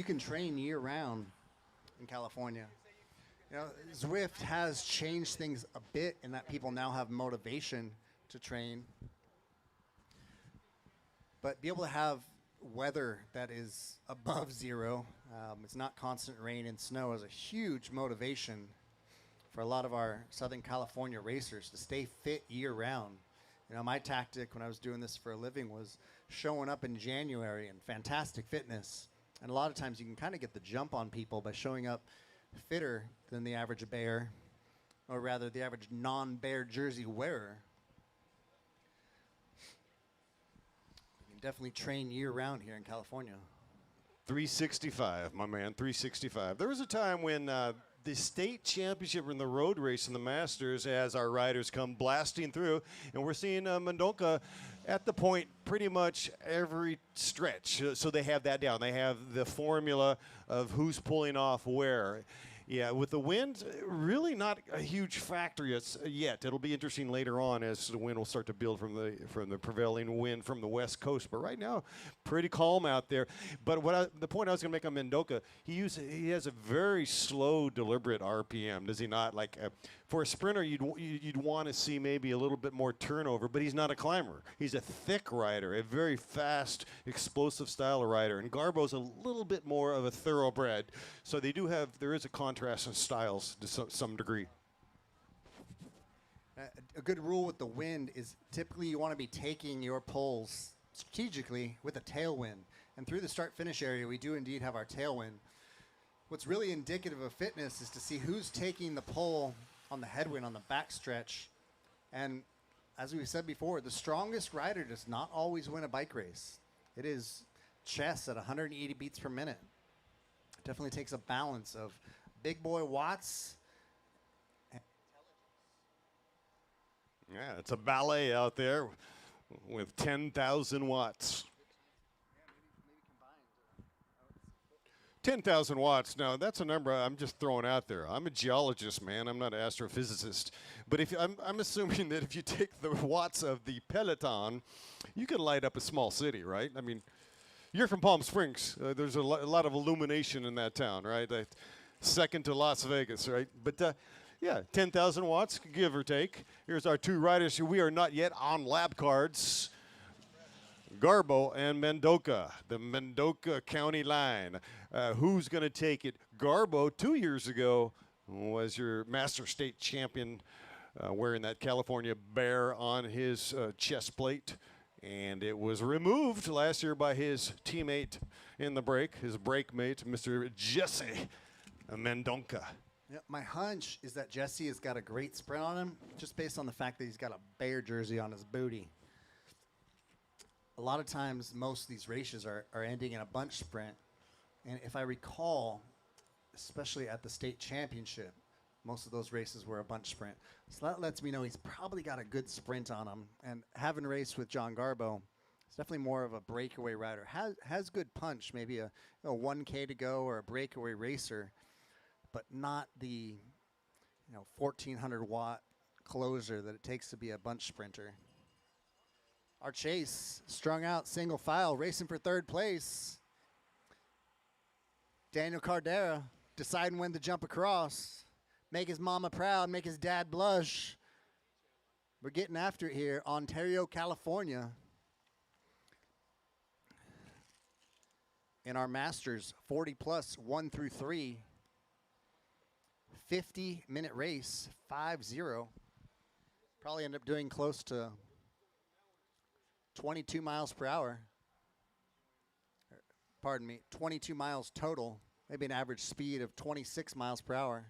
you can train year-round in California. You know, Zwift has changed things a bit in that people now have motivation to train. But be able to have weather that is above zero, it's not constant rain and snow, is a huge motivation for a lot of our Southern California racers to stay fit year-round. You know, my tactic when I was doing this for a living was showing up in January in fantastic fitness. And a lot of times you can kind of get the jump on people by showing up fitter than the average bear, or rather the average non-bear jersey wearer. You can definitely train year-round here in California. 365, my man, 365. There was a time when the state championship in the road race in the Masters, as our riders come blasting through, and we're seeing Mendonca at the point pretty much every stretch. So they have that down. They have the formula of who's pulling off where. Yeah, with the wind, really not a huge factor yet. It'll be interesting later on as the wind will start to build from the prevailing wind from the west coast. But right now, pretty calm out there. But the point I was going to make on Mendonca, he has a very slow, deliberate RPM, does he not? Like for a sprinter, you'd want to see maybe a little bit more turnover. But he's not a climber. He's a thick rider, a very fast, explosive style of rider. And Garbo's a little bit more of a thoroughbred. So there is a contrast in styles to some degree. A good rule with the wind is typically you want to be taking your poles strategically with a tailwind. And through the start-finish area, we do indeed have our tailwind. What's really indicative of fitness is to see who's taking the pole on the headwind on the backstretch. And as we said before, the strongest rider does not always win a bike race. It is chess at 180 beats per minute. It definitely takes a balance of big boy watts. Yeah, it's a ballet out there with 10,000 watts. 10,000 watts. Now, that's a number I'm just throwing out there. I'm a geologist, man. I'm not an astrophysicist. But I'm assuming that if you take the watts of the Peloton, you can light up a small city, right? I mean, you're from Palm Springs. There's a lot of illumination in that town, right? Second to Las Vegas, right? But, yeah, 10,000 watts, give or take. Here's our two riders. We are not yet on lap cards. Garbo and Mendonca, the Mendonca County line. Who's going to take it? Garbo, 2 years ago, was your Master State champion, wearing that California bear on his chest plate. And it was removed last year by his teammate in the break, his break mate, Mr. Jesse Mendonca. Yeah, my hunch is that Jesse has got a great sprint on him, just based on the fact that he's got a bear jersey on his booty. A lot of times, most of these races are ending in a bunch sprint. And if I recall, especially at the state championship, most of those races were a bunch sprint. So that lets me know he's probably got a good sprint on him. And having raced with John Garbo, he's definitely more of a breakaway rider. Has good punch, maybe a 1K to go or a breakaway racer, but not the 1,400 watt closer that it takes to be a bunch sprinter. Our chase, strung out, single file, racing for third place. Daniel Cardera deciding when to jump across. Make his mama proud, make his dad blush. We're getting after it here, Ontario, California. In our Masters, 40 plus, 1 through 3. 50-minute race, 5-0. Probably end up doing close to 22 miles per hour. Pardon me, 22 miles total. Maybe an average speed of 26 miles per hour.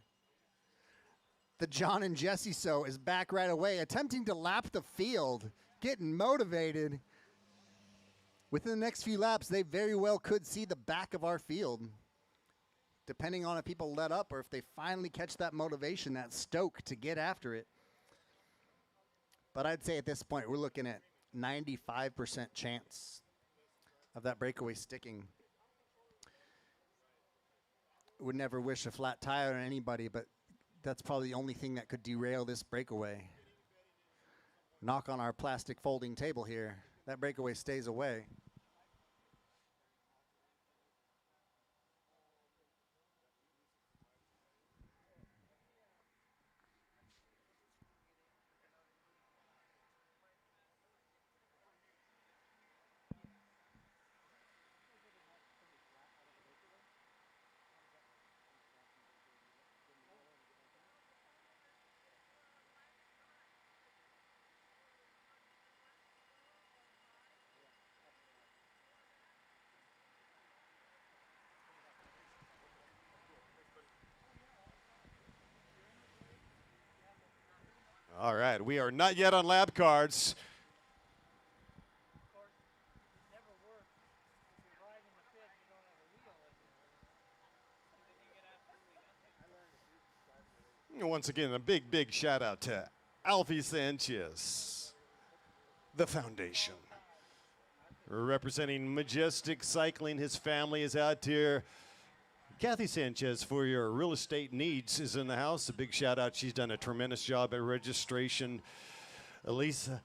The John and Jesse So is back right away, attempting to lap the field, getting motivated. Within the next few laps, they very well could see the back of our field, depending on if people let up or if they finally catch that motivation, that stoke to get after it. But I'd say at this point, we're looking at 95% chance of that breakaway sticking. Would never wish a flat tire on anybody, but that's probably the only thing that could derail this breakaway. Knock on our plastic folding table here. That breakaway stays away. All right, we are not yet on lap cards. And once again, a big, big shout out to Alfie Sanchez, the foundation. Representing Majestic Cycling, his family is out here. Kathy Sanchez, for your real estate needs, is in the house. A big shout out. She's done a tremendous job at registration. Elisa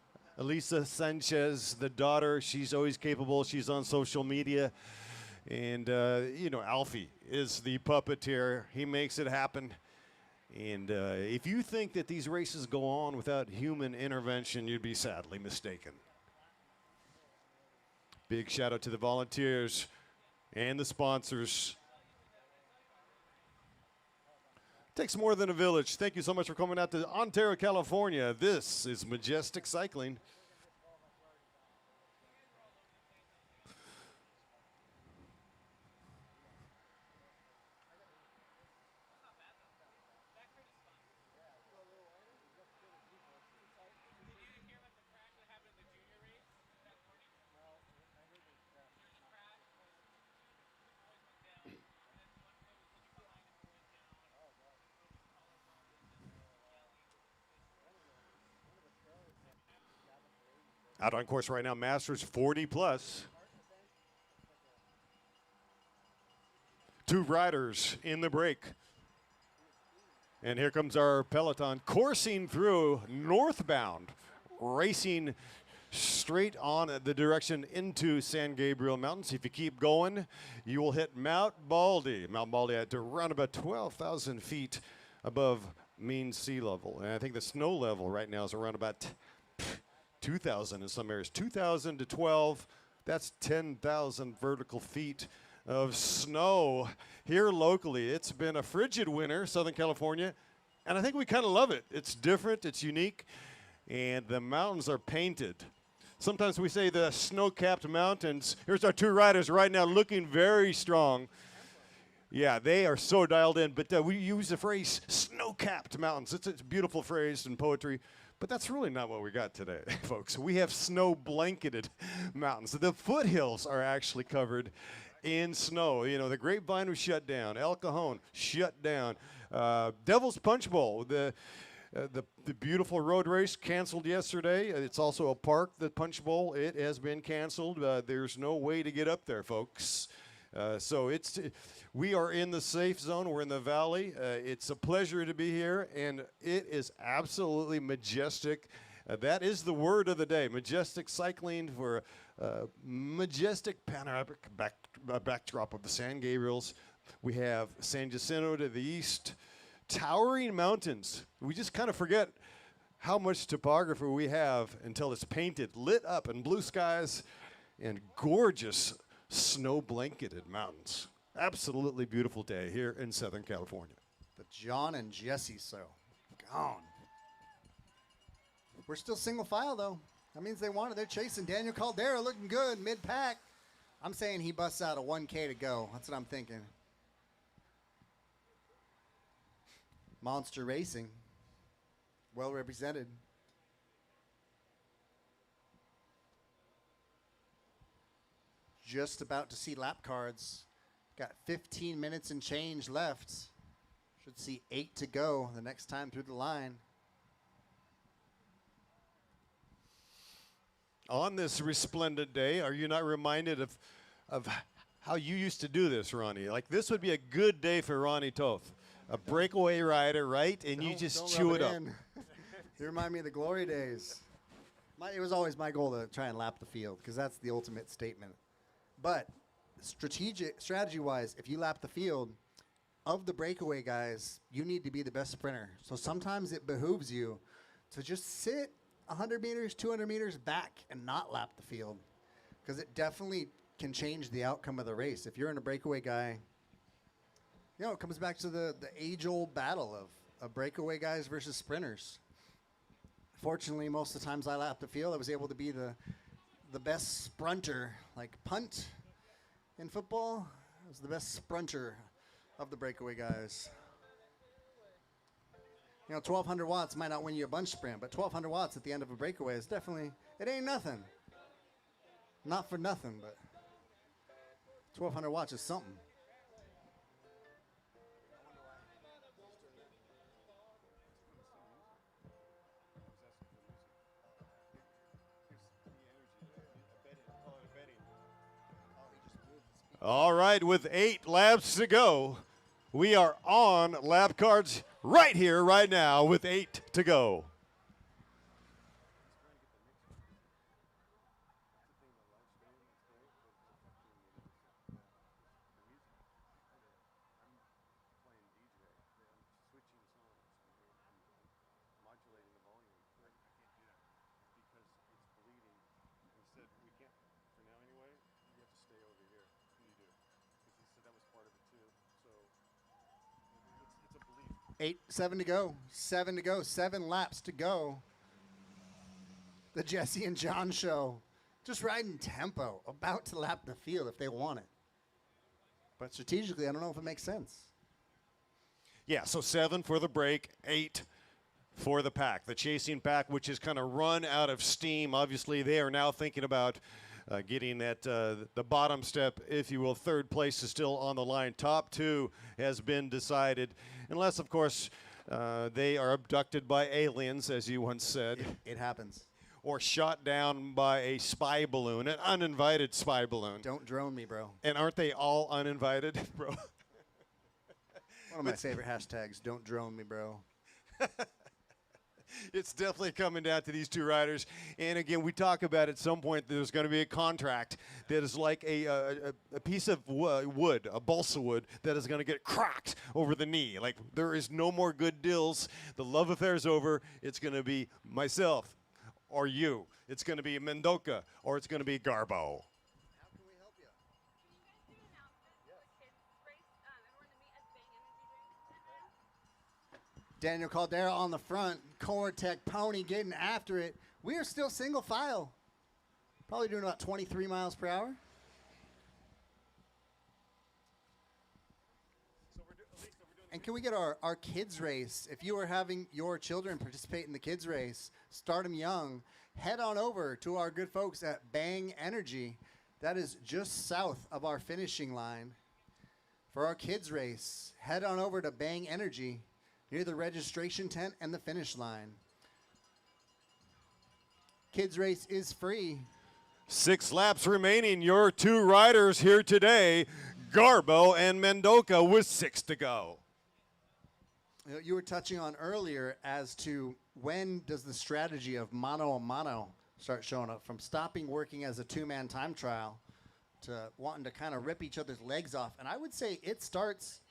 Sanchez, the daughter, she's always capable. She's on social media. And, Alfie is the puppeteer. He makes it happen. And if you think that these races go on without human intervention, you'd be sadly mistaken. Big shout out to the volunteers and the sponsors. Takes more than a village. Thank you so much for coming out to Ontario, California. This is Majestic Cycling. Out on course right now, Masters 40 plus. Two riders in the break. And here comes our peloton coursing through northbound, racing straight on the direction into San Gabriel Mountains. If you keep going, you will hit Mount Baldy. Mount Baldy at around about 12,000 feet above mean sea level. And I think the snow level right now is around about 2,000 in some areas. 2,000 to 12, that's 10,000 vertical feet of snow here locally. It's been a frigid winter, Southern California, and I think we kind of love it. It's different, it's unique, and the mountains are painted. Sometimes we say the snow-capped mountains. Here's our two riders right now looking very strong. Yeah, they are so dialed in, but we use the phrase snow-capped mountains. It's a beautiful phrase in poetry. But that's really not what we got today, folks. We have snow-blanketed mountains. The foothills are actually covered in snow. You know, the Grapevine was shut down. El Cajon shut down. Devil's Punch Bowl, the beautiful road race, canceled yesterday. It's also a park, the Punch Bowl. It has been canceled. There's no way to get up there, folks. So we are in the safe zone. We're in the valley. It's a pleasure to be here, and it is absolutely majestic. That is the word of the day, Majestic Cycling, for majestic panoramic backdrop of the San Gabriels. We have San Jacinto to the east, towering mountains. We just kind of forget how much topography we have until it's painted, lit up, and blue skies and gorgeous snow-blanketed mountains. Absolutely beautiful day here in Southern California. The John and Jesse so gone. We're still single file, though. That means they want it. They're chasing Daniel Caldera, looking good mid-pack. I'm saying he busts out a 1K to go. That's what I'm thinking. Monster Racing. Well represented. Just about to see lap cards. Got 15 minutes and change left. Should see 8 to go the next time through the line. On this resplendent day, are you not reminded of how you used to do this, Ronnie? Like, this would be a good day for Ronnie Toth. A breakaway rider, right? And you just chew it up. You remind me of the glory days. It was always my goal to try and lap the field, because that's the ultimate statement. But strategy-wise, if you lap the field, of the breakaway guys, you need to be the best sprinter. So sometimes it behooves you to just sit 100 meters, 200 meters back and not lap the field, because it definitely can change the outcome of the race. If you're in a breakaway guy, you know, it comes back to the age-old battle of breakaway guys versus sprinters. Fortunately, most of the times I lapped the field, I was able to be the best sprinter, like punt in football. I was the best sprinter of the breakaway guys. You know, 1,200 watts might not win you a bunch sprint, but 1,200 watts at the end of a breakaway is definitely, it ain't nothing. Not for nothing, but 1,200 watts is something. All right, with 8 laps to go, we are on lap cards right here, right now, with 8 to go. Seven to go. 7 laps to go. The Jesse and John show. Just riding tempo, about to lap the field if they want it. But strategically, I don't know if it makes sense. Yeah, so 7 for the break, 8 for the pack. The chasing pack, which has kind of run out of steam. Obviously, they are now thinking about getting at the bottom step, if you will. Third place is still on the line. Top 2 has been decided, unless, of course, they are abducted by aliens, as you once said. It happens. Or shot down by a spy balloon, an uninvited spy balloon. Don't drone me, bro. And aren't they all uninvited, bro? One of my favorite hashtags, don't drone me, bro. It's definitely coming down to these 2 riders. And again, we talk about at some point there's going to be a contract that is like a piece of wood, a balsa wood, that is going to get cracked over the knee. Like, there is no more good deals. The love affair's over. It's going to be myself or you. It's going to be Mendoka or it's going to be Garbo. Daniel Caldera on the front, Cortec Pony getting after it. We are still single file. Probably doing about 23 miles per hour. And can we get our kids race? If you are having your children participate in the kids race, start them young, head on over to our good folks at Bang Energy. That is just south of our finishing line. For our kids race, head on over to Bang Energy, near the registration tent and the finish line. Kids race is free. 6 laps remaining. Your 2 riders here today, Garbo and Mendoka, with 6 to go. You were touching on earlier as to when does the strategy of mano a mano start showing up, from stopping working as a 2-man time trial to wanting to kind of rip each other's legs off. And I would say it starts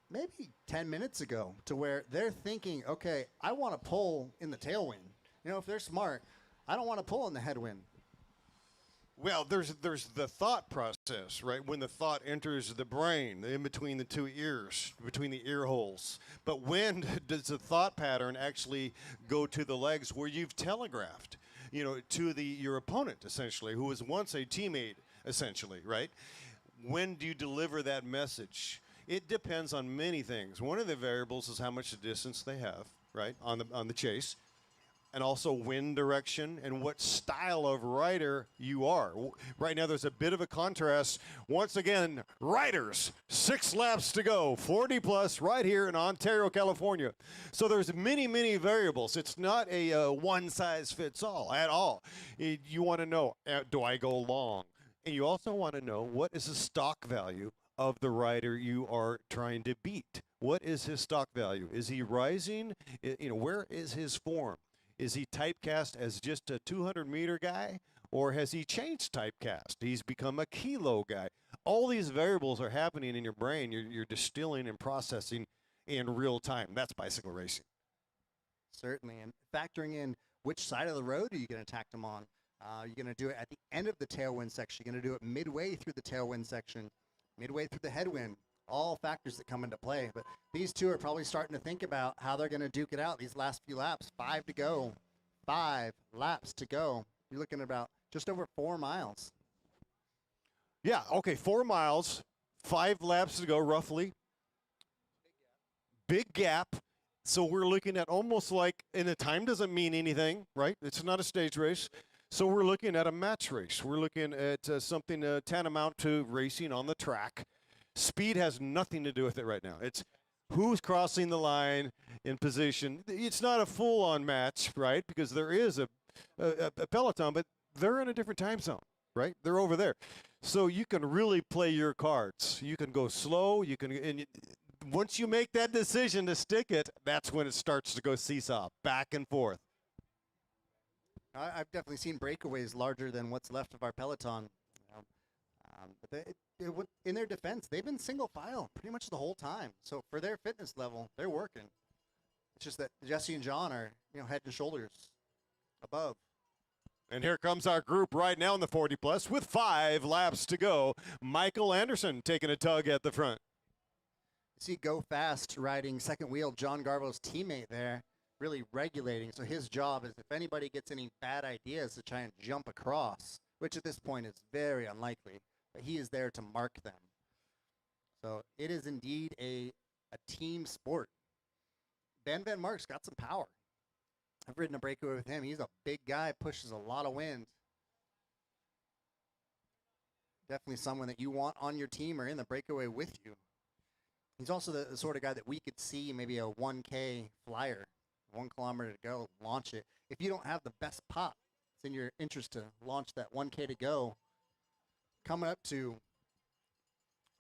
maybe 10 minutes ago, to where they're thinking, okay, I want to pull in the tailwind. You know, if they're smart, I don't want to pull in the headwind. Well, there's the thought process, right? When the thought enters the brain, in between the 2 ears, between the ear holes. But when does the thought pattern actually go to the legs, where you've telegraphed, you know, to your opponent, essentially, who was once a teammate, essentially, right? When do you deliver that message? It depends on many things. One of the variables is how much distance they have, right, on the chase, and also wind direction and what style of rider you are. Right now, there's a bit of a contrast. Once again, riders, 6 laps to go, 40 plus, right here in Ontario, California. So there's many, many variables. It's not a one-size-fits-all at all. You want to know, do I go long? And you also want to know, what is the stock value of the rider you are trying to beat? What is his stock value? Is he rising? You know, where is his form? Is he typecast as just a 200-meter guy, or has he changed typecast? He's become a kilo guy. All these variables are happening in your brain. You're distilling and processing in real time. That's bicycle racing. Certainly, and factoring in which side of the road are you going to attack them on? You're going to do it at the end of the tailwind section. You're going to do it midway through the tailwind section, midway through the headwind. All factors that come into play. But these 2 are probably starting to think about how they're going to duke it out these last few laps. 5 to go. 5 laps to go. You're looking at about just over 4 miles. Yeah, okay, 4 miles, 5 laps to go, roughly. Big gap. So we're looking at almost like, and the time doesn't mean anything, right? It's not a stage race. So we're looking at a match race. We're looking at something tantamount to racing on the track. Speed has nothing to do with it right now. It's who's crossing the line in position. It's not a full-on match, right? Because there is a peloton, but they're in a different time zone, right? They're over there. So you can really play your cards. You can go slow. You can, once you make that decision to stick it, that's when it starts to go seesaw, back and forth. I've definitely seen breakaways larger than what's left of our peloton. But in their defense, they've been single file pretty much the whole time. So for their fitness level, they're working. It's just that Jesse and John are, head and shoulders above. And here comes our group right now in the 40 plus with 5 laps to go. Michael Anderson taking a tug at the front. You see Go Fast riding second wheel, John Garbo's teammate there, really regulating. So his job is if anybody gets any bad ideas to try and jump across, which at this point is very unlikely, but he is there to mark them. So it is indeed a team sport. Ben Van Mark's got some power. I've ridden a breakaway with him. He's a big guy, pushes a lot of wind. Definitely someone that you want on your team or in the breakaway with you. He's also the sort of guy that we could see maybe a 1K flyer, 1 kilometer to go, launch it. If you don't have the best pop, it's in your interest to launch that 1K to go. Coming up to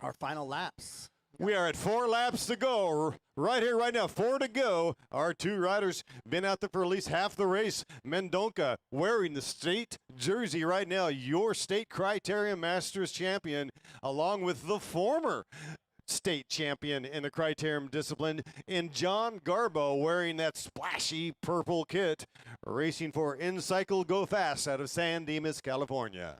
our final laps. We are at 4 laps to go. Right here, right now, 4 to go. Our 2 riders been out there for at least half the race. Mendonca wearing the state jersey right now, your state Criterium Masters champion, along with the former state champion in the Criterium discipline, and John Garbo wearing that splashy purple kit, racing for Encycle Go Fast out of San Dimas, California.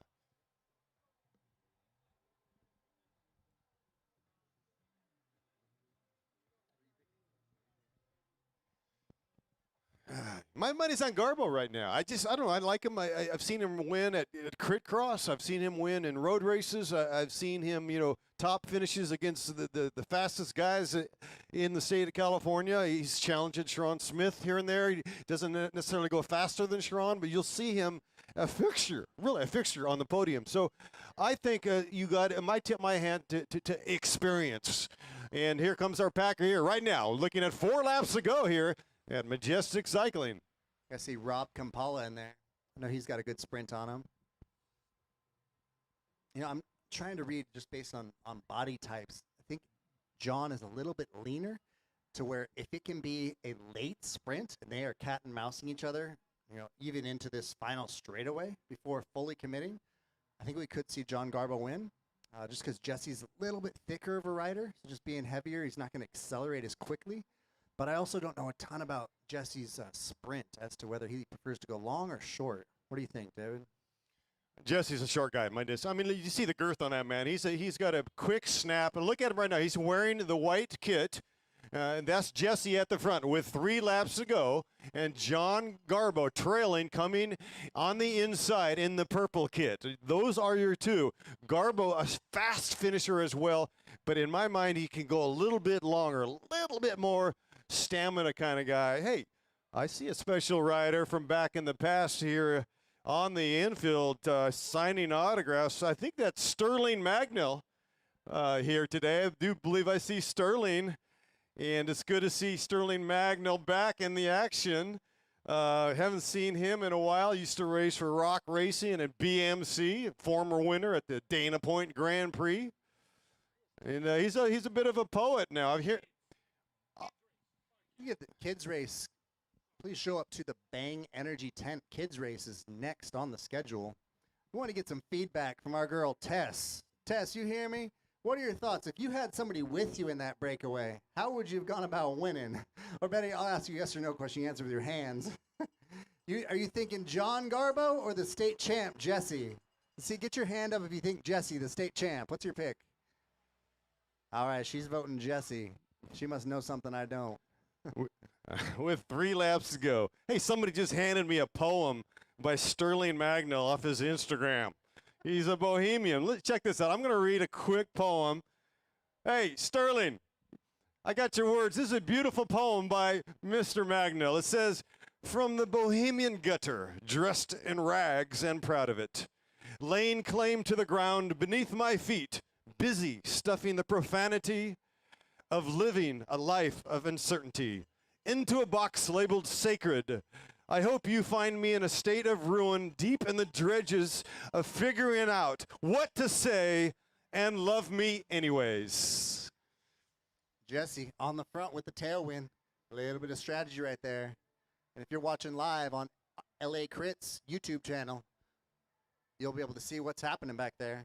My money's on Garbo right now. I don't know. I like him. I've seen him win at Crit Cross. I've seen him win in road races. I've seen him, top finishes against the fastest guys in the state of California. He's challenging Sharon Smith here and there. He doesn't necessarily go faster than Sharon, but you'll see him a fixture on the podium. So I think you got, I might tip my hand to experience. And here comes our packer here right now, looking at 4 laps to go here at Majestic Cycling. I see Rob Kampala in there. I know he's got a good sprint on him. I'm trying to read just based on body types. I think John is a little bit leaner to where if it can be a late sprint and they are cat and mousing each other, even into this final straightaway before fully committing, I think we could see John Garbo win. Just because Jesse's a little bit thicker of a rider, so just being heavier, he's not going to accelerate as quickly. But I also don't know a ton about Jesse's sprint as to whether he prefers to go long or short. What do you think, David? Jesse's a short guy, I mean, you see the girth on that man. He's got a quick snap. And look at him right now. He's wearing the white kit. And that's Jesse at the front with 3 laps to go. And John Garbo trailing, coming on the inside in the purple kit. Those are your 2. Garbo, a fast finisher as well. But in my mind, he can go a little bit longer, a little bit more stamina kind of guy. Hey, I see a special rider from back in the past here on the infield signing autographs. I think that's Sterling Magnell here today. I do believe I see Sterling, and it's good to see Sterling Magnell back in the action. Haven't seen him in a while. Used to race for Rock Racing and BMC, former winner at the Dana Point Grand Prix. And he's a bit of a poet now. I'm here. You get the kids race. Please show up to the Bang Energy Tent. Kids race is next on the schedule. We want to get some feedback from our girl Tess. Tess, you hear me? What are your thoughts? If you had somebody with you in that breakaway, how would you have gone about winning? Or better, I'll ask you a yes or no question. You answer with your hands. Are you thinking John Garbo or the state champ, Jesse? See, get your hand up if you think Jesse, the state champ. What's your pick? All right, she's voting Jesse. She must know something I don't. With 3 laps to go. Hey, somebody just handed me a poem by Sterling Magnell off his Instagram. He's a bohemian. Check this out. I'm going to read a quick poem. Hey, Sterling, I got your words. This is a beautiful poem by Mr. Magnell. It says, "From the Bohemian gutter, dressed in rags and proud of it, laying claim to the ground beneath my feet, busy stuffing the profanity of living a life of uncertainty into a box labeled sacred. I hope you find me in a state of ruin, deep in the dredges of figuring out what to say and love me anyways." Jesse on the front with the tailwind. A little bit of strategy right there. And if you're watching live on LA Crits YouTube channel, you'll be able to see what's happening back there.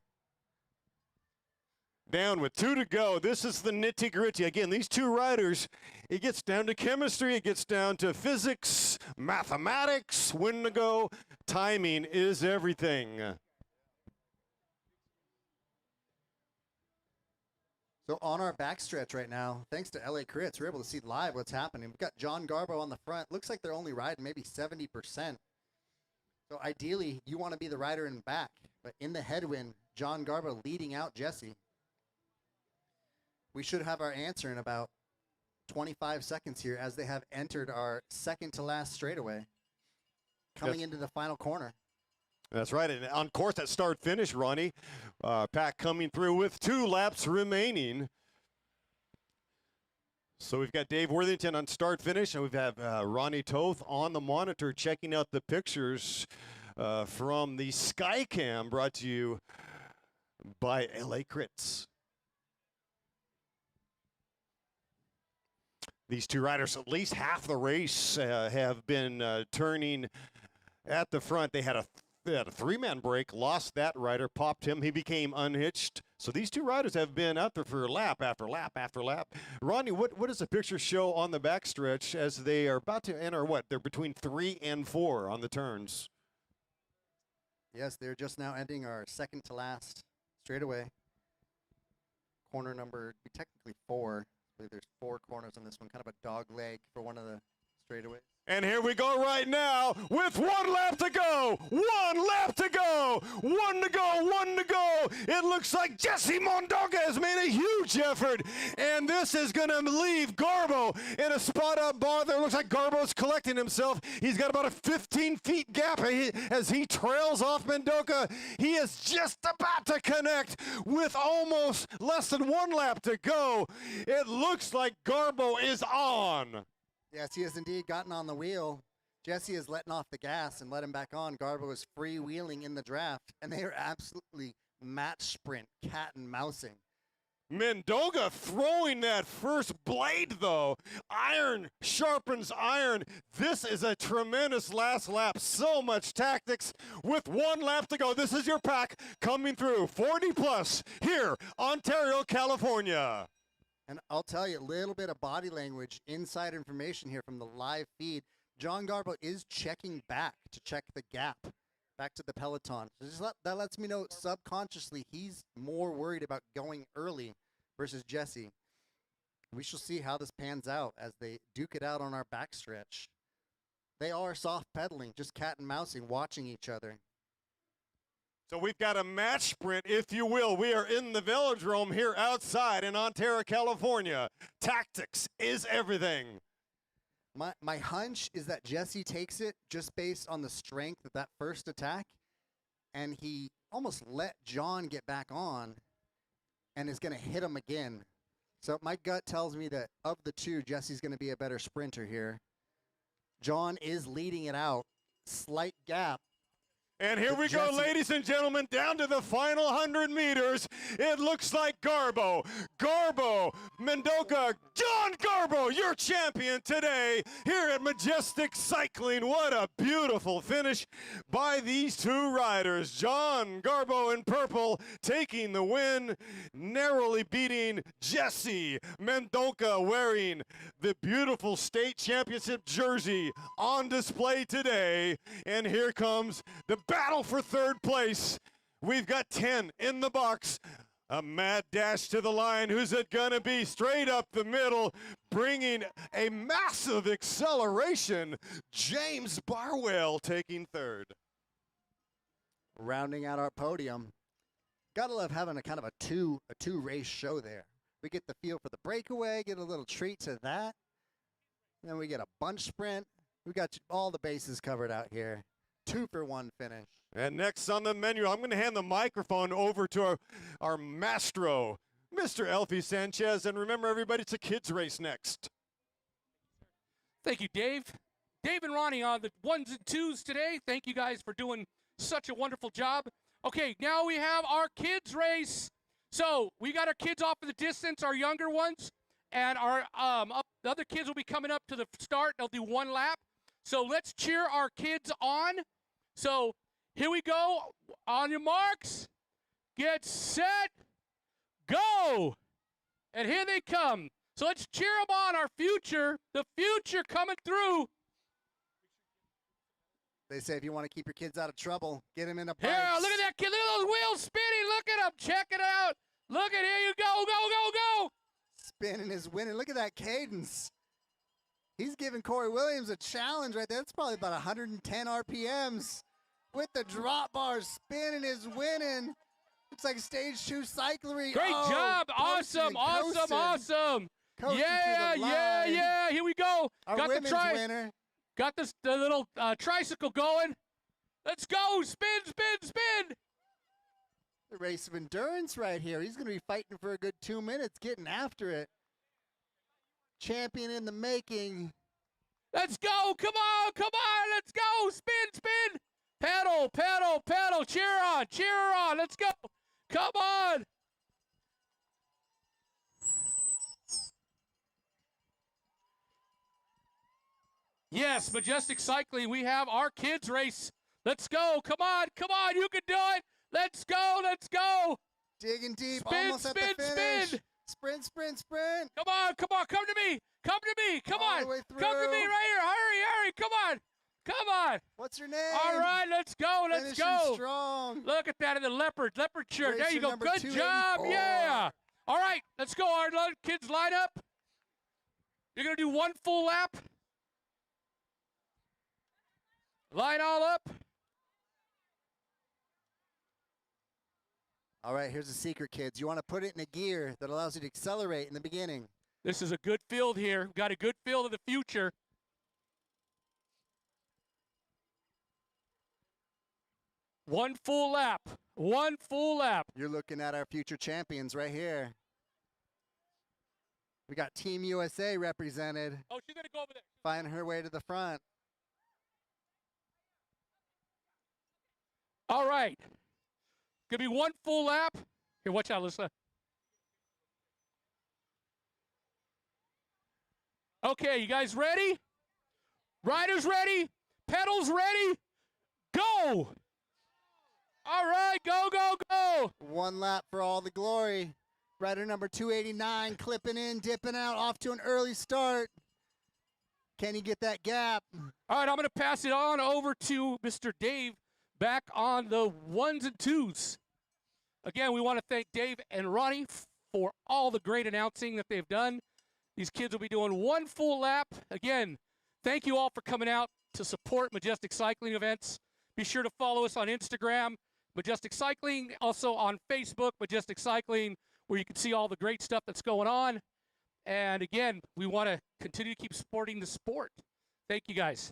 Down with 2 to go. This is the nitty-gritty. Again, these two riders, it gets down to chemistry, it gets down to physics, mathematics, when to go. Timing is everything. So on our backstretch right now, thanks to LA Crits, we're able to see live what's happening. We've got John Garbo on the front. Looks like they're only riding maybe 70%. So ideally, you want to be the rider in back. But in the headwind, John Garbo leading out Jesse. We should have our answer in about 25 seconds here as they have entered our second to last straightaway. Coming into the final corner. That's right. And on course at start finish, Ronnie, pack coming through with 2 laps remaining. So we've got Dave Worthington on start finish, and we've had Ronnie Toth on the monitor checking out the pictures from the Skycam brought to you by LA Crits. These two riders, at least half the race, have been turning at the front. They had a 3-man break, lost that rider, popped him. He became unhitched. So these two riders have been out there for lap after lap after lap. Ronnie, what does the picture show on the backstretch as they are about to enter what? They're between 3 and 4 on the turns. Yes, they're just now ending our second to last straightaway. Corner number, technically 4. There's 4 corners on this one, kind of a dog leg for one of the straightaways. And here we go right now with 1 lap to go. 1 lap to go. 1 to go. 1 to go. It looks like Jesse Mondoka has made a huge effort. And this is going to leave Garbo in a spot up bar there. Looks like Garbo's collecting himself. He's got about a 15-feet gap as he trails off Mondoka. He is just about to connect with almost less than 1 lap to go. It looks like Garbo is on. Yes, he has indeed gotten on the wheel. Jesse is letting off the gas and let him back on. Garbo is freewheeling in the draft, and they are absolutely match sprint, cat and mousing. Mondoka throwing that first blade, though. Iron sharpens iron. This is a tremendous last lap. So much tactics with 1 lap to go. This is your pack coming through 40+ here, Ontario, California. And I'll tell you a little bit of body language, inside information here from the live feed. John Garbo is checking back to check the gap back to the peloton. So that lets me know subconsciously he's more worried about going early versus Jesse. We shall see how this pans out as they duke it out on our backstretch. They are soft pedaling, just cat and mousing, watching each other. So we've got a match sprint, if you will. We are in the velodrome here outside in Ontario, California. Tactics is everything. My hunch is that Jesse takes it just based on the strength of that first attack, and he almost let John get back on and is going to hit him again. So my gut tells me that of the two, Jesse's going to be a better sprinter here. John is leading it out. Slight gap. And here we go, ladies and gentlemen, down to the final 100 meters. It looks like Garbo, Mondoka, John Garbo, your champion today here at Majestic Cycling. What a beautiful finish by these two riders. John Garbo in purple taking the win, narrowly beating Jesse Mondoka wearing the beautiful state championship jersey on display today. And here comes the battle for third place. We've got 10 in the box. A mad dash to the line. Who's it gonna be? Straight up the middle, bringing a massive acceleration. James Barwell taking third. Rounding out our podium. Gotta love having a kind of a two race show there. We get the feel for the breakaway, get a little treat to that. Then we get a bunch sprint. We got all the bases covered out here. 2-for-1 finish. And next on the menu, I'm going to hand the microphone over to our maestro, Mr. Elfie Sanchez. And remember, everybody, it's a kids race next. Thank you, Dave. Dave and Ronnie on the 1s and 2s today. Thank you guys for doing such a wonderful job. Okay, now we have our kids race. So we got our kids off in the distance, our younger ones, and our the other kids will be coming up to the start. They'll do 1 lap. So let's cheer our kids on. So here we go. On your marks, get set, go. And here they come. So let's cheer them on, our future, the future coming through. They say if you want to keep your kids out of trouble, get them in a bike. Here, look at that kid. Look at those wheels spinning. Look at them. Check it out. Look at, here you go, go, go, go. Spinning is winning. Look at that cadence. He's giving Corey Williams a challenge right there. That's probably about 110 RPMs. With the drop bars, spinning is winning. Looks like stage 2 cyclery. Great job. Awesome, awesome, awesome. Yeah, yeah, yeah. Here we go. Our got women's winner. Got the little tricycle going. Let's go. Spin, spin, spin. The race of endurance right here. He's going to be fighting for a good 2 minutes, getting after it. Champion in the making. Let's go. Come on, come on. Let's go. Spin, spin. Pedal, pedal, pedal. Cheer on, cheer on. Let's go. Come on. Yes, Majestic Cycling, we have our kids race. Let's go. Come on, come on. You can do it. Let's go, let's go. Digging deep, spin, almost spin, at the finish. spin. Sprint, sprint, sprint. Come on, come on. Come to me. Come to me. Come All on. the way Come to me through. right here. Hurry, hurry. Come on. Come on. What's your name? All right, let's go. Let's Finishing go. strong. Look at that in the leopard shirt. There Racer you go. number Good job. 284. Yeah. All right, let's go. Our kids line up. You're going to do 1 full lap. Line all up. All right, here's a secret, kids. You want to put it in a gear that allows you to accelerate in the beginning. This is a good field here. We've got a good field of the future. One full lap. 1 full lap. You're looking at our future champions right here. We got Team USA represented, Oh, she's going to go over there. finding her way to the front. All right. Gonna be 1 full lap. Here, watch out, Alyssa. Okay, you guys ready? Riders ready? Pedals ready? Go! All right, go, go, go! 1 lap for all the glory. Rider number 289 clipping in, dipping out, off to an early start. Can he get that gap? All right, I'm gonna pass it on over to Mr. Dave back on the 1s and 2s. Again, we want to thank Dave and Ronnie for all the great announcing that they've done. These kids will be doing 1 full lap. Again, thank you all for coming out to support Majestic Cycling events. Be sure to follow us on Instagram, Majestic Cycling, also on Facebook, Majestic Cycling, where you can see all the great stuff that's going on. And again, we want to continue to keep supporting the sport. Thank you, guys.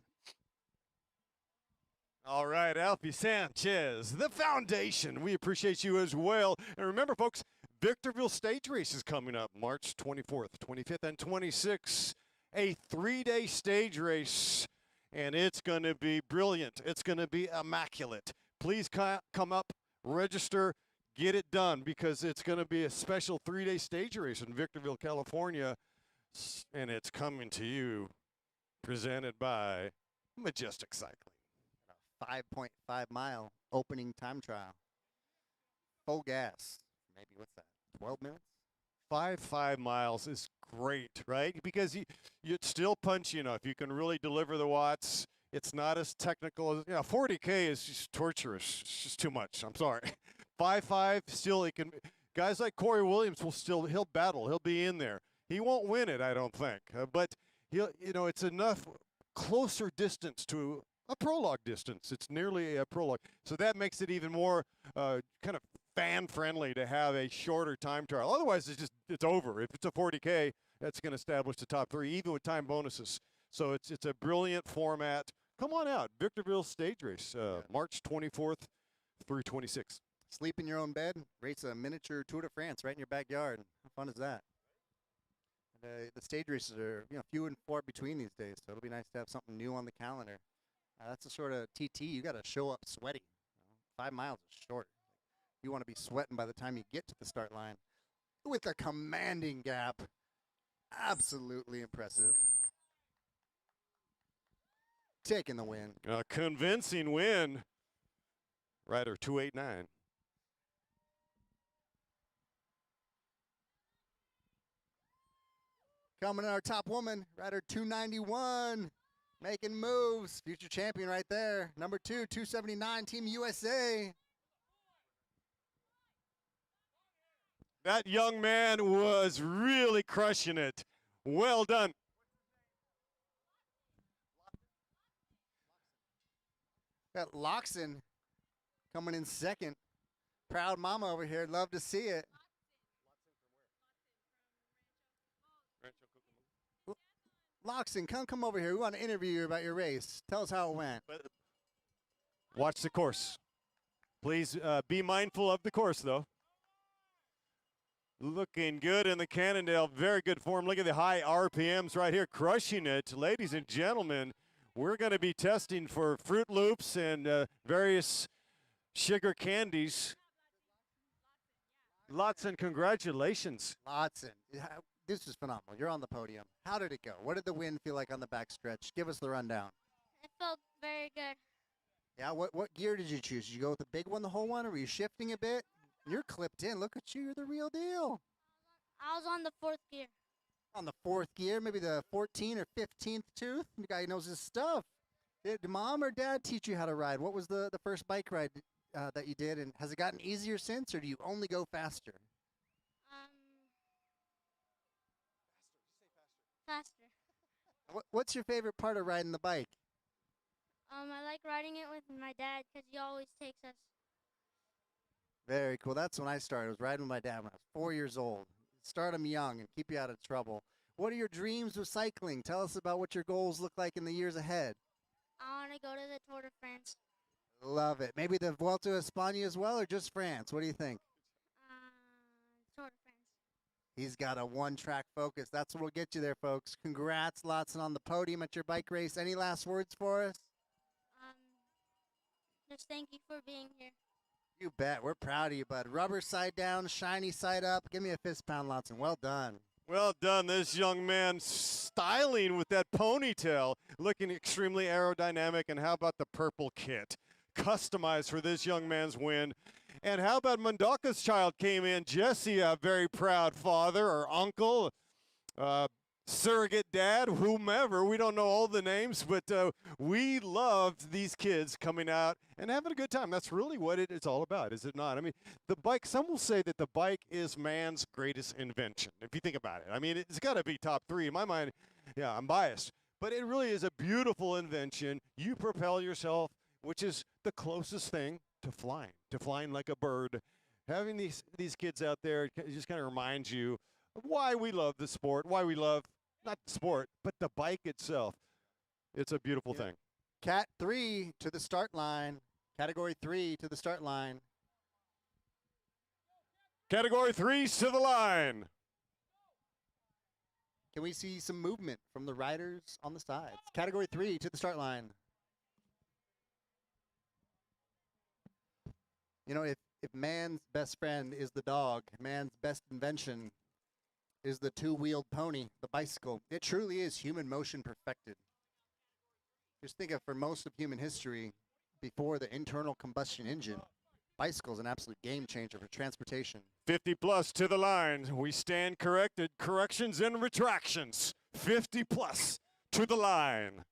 All right, Alfie Sanchez, the foundation. We appreciate you as well. And remember, folks, Victorville Stage Race is coming up March 24th, 25th, and 26th. A 3-day stage race, and it's going to be brilliant. It's going to be immaculate. Please come up, register, get it done, because it's going to be a special 3-day stage race in Victorville, California, and it's coming to you, presented by Majestic Cycling. 5.5 mile opening time trial. Full gas. Maybe, what's that, 12 minutes? 5 miles is great, right? Because it's still punchy enough. You can really deliver the watts. It's not as technical as, 40K is just torturous. It's just too much. I'm sorry. 5.5 still, it can. Guys like Corey Williams he'll battle. He'll be in there. He won't win it, I don't think. But it's enough closer distance to a prologue distance. It's nearly a prologue. So that makes it even more kind of fan-friendly to have a shorter time trial. Otherwise, it's over. If it's a 40K, that's going to establish the top 3, even with time bonuses. So it's a brilliant format. Come on out, Victorville Stage Race, March 24th through 26th. Sleep in your own bed, race a miniature Tour de France right in your backyard. How fun is that? And, the stage races are few and far between these days, so it'll be nice to have something new on the calendar. That's the sort of TT you got to show up sweaty. 5 miles is short. You want to be sweating by the time you get to the start line with a commanding gap. Absolutely impressive. Taking the win. A convincing win. Rider 289. Coming in our top woman, rider 291. Making moves. Future champion right there. Number 2, 279, Team USA. That young man was really crushing it. Well done. Got Loxon coming in second. Proud mama over here. Love to see it. Loxon, come over here. We want to interview you about your race. Tell us how it went. Watch the course. Please be mindful of the course, though. Looking good in the Cannondale. Very good form. Look at the high RPMs right here. Crushing it. Ladies and gentlemen, we're going to be testing for Fruit Loops and various sugar candies. Lotson, congratulations. Lotson. This is phenomenal. You're on the podium. How did it go? What did the win feel like on the backstretch? Give us the rundown. It felt very good. Yeah, what gear did you choose? Did you go with the big one the whole one, or were you shifting a bit? You're clipped in. Look at you. You're the real deal. I was on the 4th gear. On the 4th gear, maybe the 14th or 15th tooth. The guy knows his stuff. Did mom or dad teach you how to ride? What was the first bike ride that you did, and has it gotten easier since, or do you only go faster? Faster. What's your favorite part of riding the bike? I like riding it with my dad because he always takes us. Very cool. That's when I started. I was riding with my dad when I was 4 years old. Start them young and keep you out of trouble. What are your dreams with cycling? Tell us about what your goals look like in the years ahead. I want to go to the Tour de France. Love it. Maybe the Vuelta a España as well, or just France? What do you think? Tour de France. He's got a one-track focus. That's what will get you there, folks. Congrats, Lotson, on the podium at your bike race. Any last words for us? Just thank you for being here. You bet. We're proud of you, bud. Rubber side down, shiny side up. Give me a fist pound, Lotson. Well done. Well done. This young man styling with that ponytail, looking extremely aerodynamic. And how about the purple kit? Customized for this young man's win. And how about Mondoka's child came in? Jesse, a very proud father or uncle, surrogate dad, whomever. We don't know all the names, but we loved these kids coming out and having a good time. That's really what it's all about, is it not? I mean, the bike, some will say that the bike is man's greatest invention, if you think about it. I mean, it's got to be top 3. In my mind, yeah, I'm biased. But it really is a beautiful invention. You propel yourself, which is the closest thing to flying like a bird. Having these kids out there, it just kind of reminds you of why we love the sport, why we love not the sport, but the bike itself. It's a beautiful thing. Cat 3 to the start line. Category 3 to the start line. Category 3's to the line. Can we see some movement from the riders on the sides? Category 3 to the start line. You know, if man's best friend is the dog, man's best invention is the two-wheeled pony, the bicycle. It truly is human motion perfected. Just think of, for most of human history, before the internal combustion engine, bicycle is an absolute game changer for transportation. 50 plus to the line. We stand corrected. Corrections and retractions. 50 plus to the line.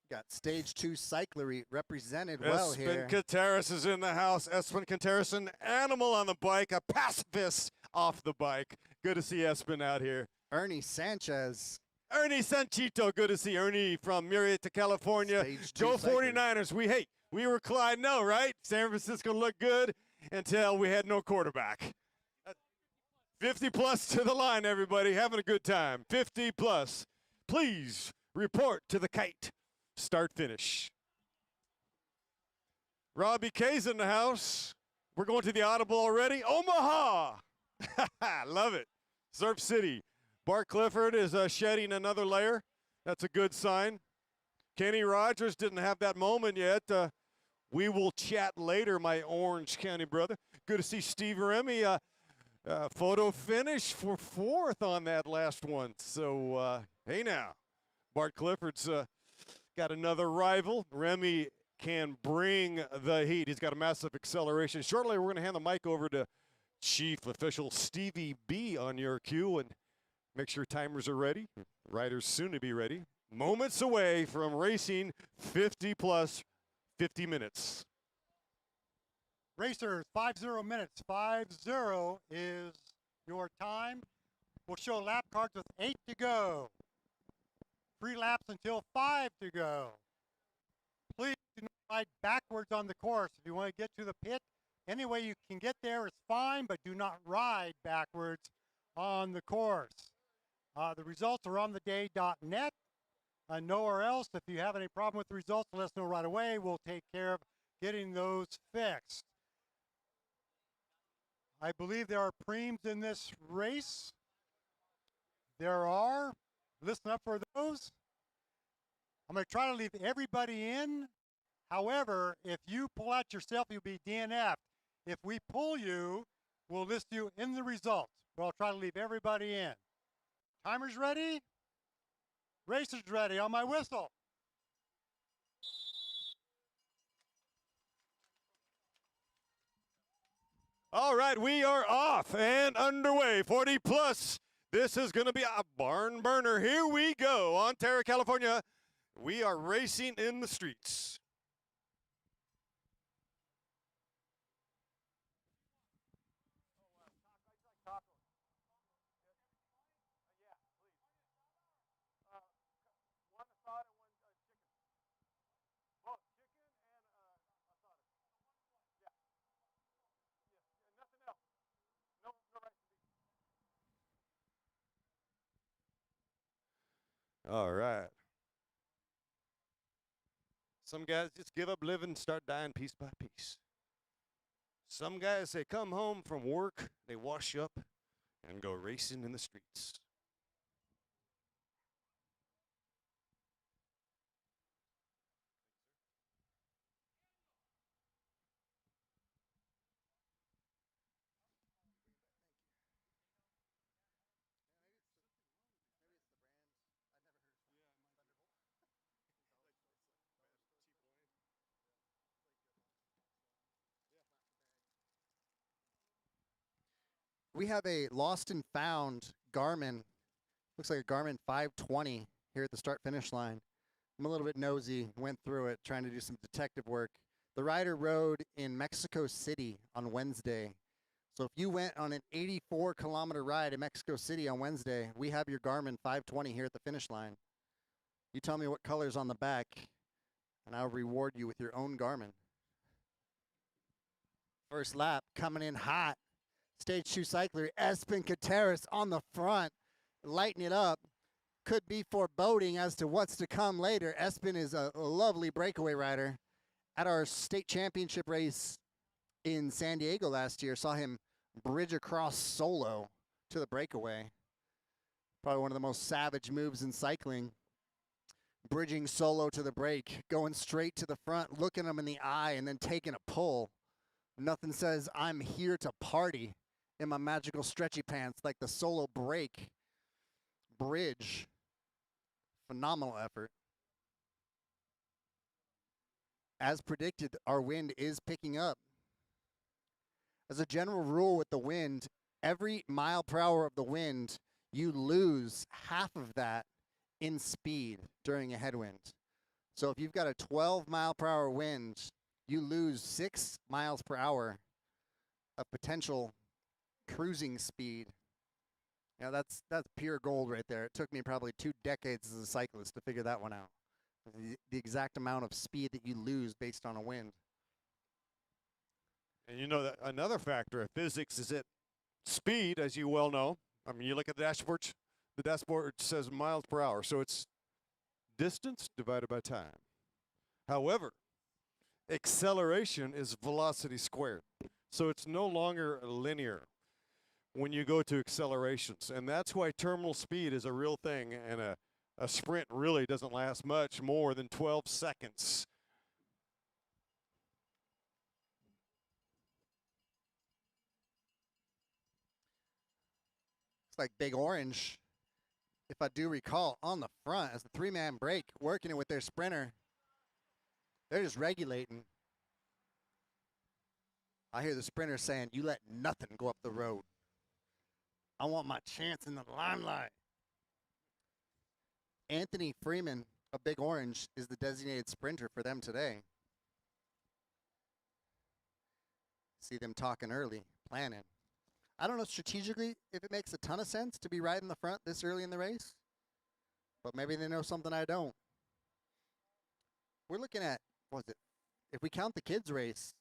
Got stage 2 cyclery represented well here. Espen Kateris is in the house. Espen Kateris, an animal on the bike, a pacifist off the bike. Good to see Espen out here. Ernie Sanchez Ernie Sanchito, good to see Ernie from Murrieta, California. Stage 2 Go cycling. 49ers. We were Clyde, no, right? San Francisco looked good until we had no quarterback. 50 plus to the line, everybody. Having a good time. 50 plus. Please report to the kite. Start finish. Robbie K's in the house. We're going to the audible already. Omaha. Love it. Surf City. Bart Clifford is shedding another layer. That's a good sign. Kenny Rogers didn't have that moment yet. We will chat later, my Orange County brother. Good to see Steve Remy. Photo finish for 4th on that last one. So, hey now. Bart Clifford's got another rival. Remy can bring the heat. He's got a massive acceleration. Shortly, we're going to hand the mic over to Chief Official Stevie B on your cue, and make sure timers are ready. Riders soon to be ready. Moments away from racing 50 plus 50 minutes. Racers, 50 minutes. 50 is your time. We'll show lap cards with 8 to go. 3 laps until 5 to go. Please do not ride backwards on the course. If you want to get to the pit, any way you can get there is fine, but do not ride backwards on the course. The results are on the day.net. Nowhere else. If you have any problem with the results, let us know right away. We'll take care of getting those fixed. I believe there are preems in this race. There are. Listen up for those. I'm going to try to leave everybody in. However, if you pull out yourself, you'll be DNF'd. If we pull you, we'll list you in the results. But I'll try to leave everybody in. Timers ready? Racers ready on my whistle. All right, we are off and underway. 40 plus. This is going to be a barn burner. Here we go. Ontario, California. We are racing in the streets. All right. Some guys just give up living, start dying piece by piece. Some guys, they come home from work, they wash up, and go racing in the streets. We have a lost and found Garmin. Looks like a Garmin 520 here at the start-finish line. I'm a little bit nosy, went through it, trying to do some detective work. The rider rode in Mexico City on Wednesday. So if you went on an 84-kilometer ride in Mexico City on Wednesday, we have your Garmin 520 here at the finish line. You tell me what color's on the back, and I'll reward you with your own Garmin. First lap, coming in hot. Stage 2 cycler Espen Kateris on the front, lighting it up. Could be foreboding as to what's to come later. Espen is a lovely breakaway rider. At our state championship race in San Diego last year, saw him bridge across solo to the breakaway. Probably one of the most savage moves in cycling. Bridging solo to the break, going straight to the front, looking him in the eye, and then taking a pull. Nothing says I'm here to party in my magical stretchy pants like the solo break. Bridge. Phenomenal effort. As predicted, our wind is picking up. As a general rule with the wind, every mile per hour of the wind, you lose half of that in speed during a headwind. So if you've got a 12 mile per hour wind, you lose 6 miles per hour of potential cruising speed Yeah, that's pure gold right there. It took me probably 2 decades as a cyclist to figure that one out. The exact amount of speed that you lose based on a wind. And you know that another factor of physics is that speed, as you well know. I mean, you look at the dashboard says miles per hour, so it's distance divided by time. However, acceleration is velocity squared, so it's no longer linear when you go to accelerations, and that's why terminal speed is a real thing, and a sprint really doesn't last much more than 12 seconds. It's like Big Orange, if I do recall, on the front as the 3-man break, working it with their sprinter. They're just regulating. I hear the sprinter saying, "You let nothing go up the road. I want my chance in the limelight." Anthony Freeman of Big Orange is the designated sprinter for them today. See them talking early, planning. I don't know strategically if it makes a ton of sense to be right in the front this early in the race, but maybe they know something I don't. We're looking at, what was it, if we count the kids' race,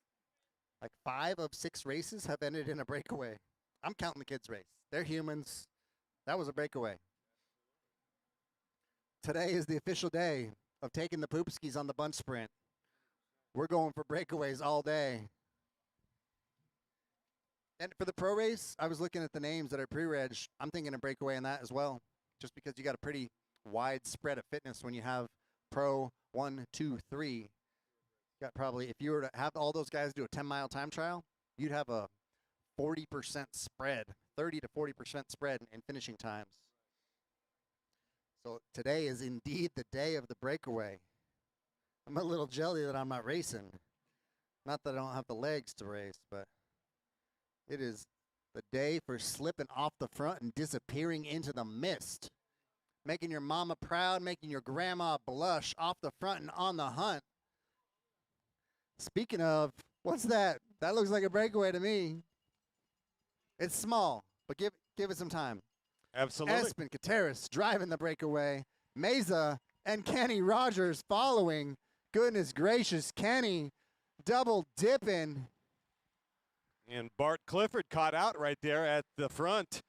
like 5 of 6 races have ended in a breakaway. I'm counting the kids' race. They're humans. That was a breakaway. Today is the official day of taking the poopskis on the bunch sprint. We're going for breakaways all day. And for the pro race, I was looking at the names that are pre-reg. I'm thinking a breakaway in that as well, just because you got a pretty wide spread of fitness when you have pro 1, 2, 3. You got probably, if you were to have all those guys do a 10-mile time trial, you'd have a 40% spread, 30 to 40% spread in finishing times. So today is indeed the day of the breakaway. I'm a little jelly that I'm not racing. Not that I don't have the legs to race, but it is the day for slipping off the front and disappearing into the mist. Making your mama proud, making your grandma blush off the front and on the hunt. Speaking of, what's that? That looks like a breakaway to me. It's small, but give it some time. Absolutely. Espen Kateris driving the breakaway. Meza and Kenny Rogers following. Goodness gracious, Kenny double dipping. And Bart Clifford caught out right there at the front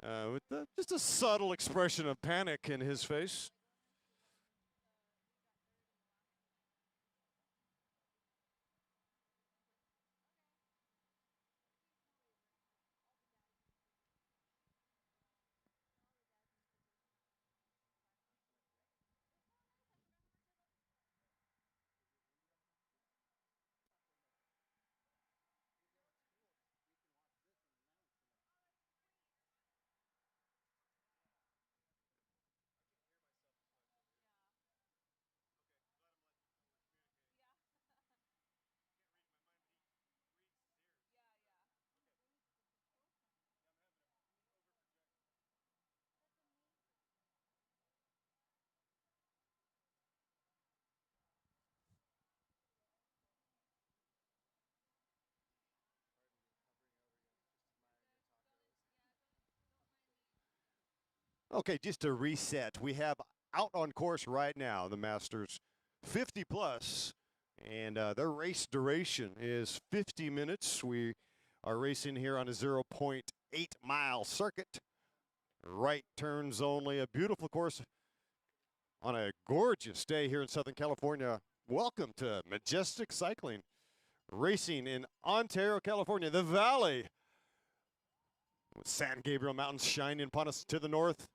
with just a subtle expression of panic in his face. Okay, just to reset, we have out on course right now the Masters 50 plus, and their race duration is 50 minutes. We are racing here on a 0.8 mile circuit. Right turns only, a beautiful course on a gorgeous day here in Southern California. Welcome to Majestic Cycling, racing in Ontario, California, the Valley, with San Gabriel Mountains shining upon us to the north.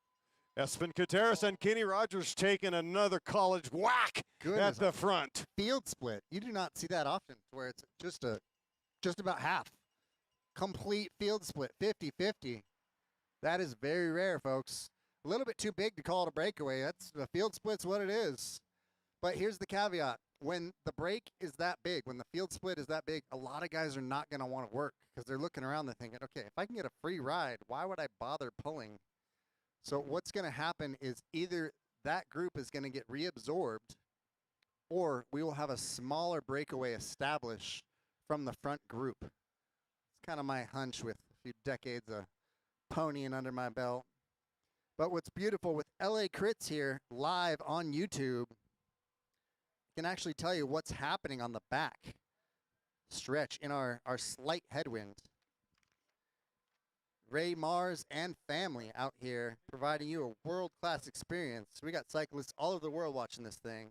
Espen Kateris and Kenny Rogers taking another college whack at the front. Field split. You do not see that often, where it's just about half. Complete field split, 50-50. That is very rare, folks. A little bit too big to call it a breakaway. That's the field split's what it is. But here's the caveat. When the break is that big, when the field split is that big, a lot of guys are not going to want to work because they're looking around, they're thinking, okay, if I can get a free ride, why would I bother pulling? So what's going to happen is either that group is going to get reabsorbed, or we will have a smaller breakaway established from the front group. It's kind of my hunch with a few decades of ponying under my belt. But what's beautiful with LA Crits here live on YouTube, can actually tell you what's happening on the back stretch in our slight headwind. Ray Mars and family out here providing you a world-class experience. We got cyclists all over the world watching this thing.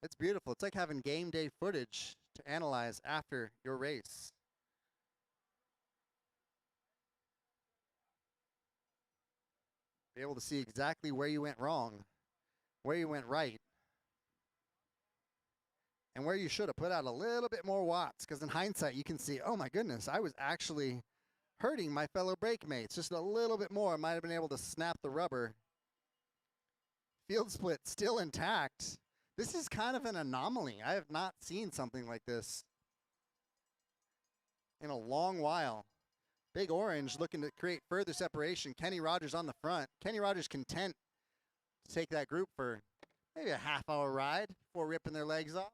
It's beautiful. It's like having game day footage to analyze after your race. Be able to see exactly where you went wrong, where you went right, and where you should have put out a little bit more watts, because in hindsight you can see, oh my goodness, I was actually hurting my fellow brake mates just a little bit more. I might have been able to snap the rubber. Field split still intact. This is kind of an anomaly. I have not seen something like this in a long while. Big Orange looking to create further separation. Kenny Rogers on the front. Kenny Rogers content to take that group for maybe a half-hour ride before ripping their legs off.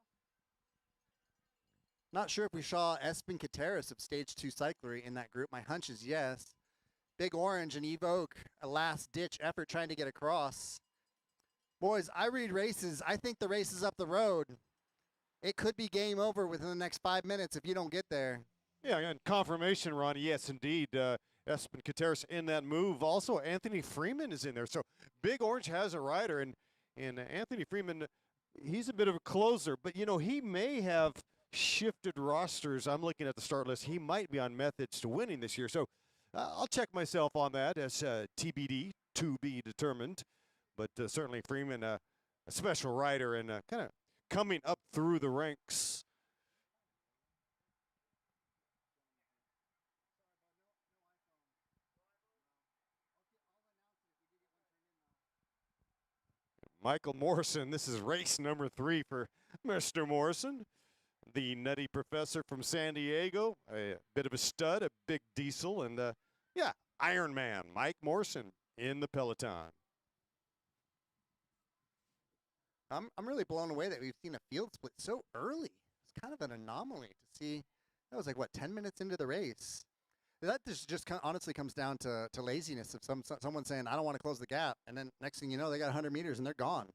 Not sure if we saw Espen Kateris of Stage 2 Cyclery in that group. My hunch is yes. Big Orange and Evoke, a last-ditch effort trying to get across. Boys, I read races. I think the race is up the road. It could be game over within the next 5 minutes if you don't get there. Yeah, and confirmation, Ronnie. Yes, indeed. Espen Kateris in that move. Also, Anthony Freeman is in there. So Big Orange has a rider, and Anthony Freeman, he's a bit of a closer. But, you know, he may have shifted rosters. I'm looking at the start list. He might be on methods to winning this year. So I'll check myself on that as TBD, to be determined. But certainly Freeman, a special rider and kind of coming up through the ranks. Michael Morrison, this is race number 3 for Mr. Morrison, the nutty professor from San Diego, a bit of a stud, a big diesel, and yeah, Iron Man, Mike Morrison in the peloton. I'm really blown away that we've seen a field split so early. It's kind of an anomaly to see. That was like, what, 10 minutes into the race? That just honestly comes down to laziness of someone saying, I don't want to close the gap. And then next thing you know, they got 100 meters and they're gone.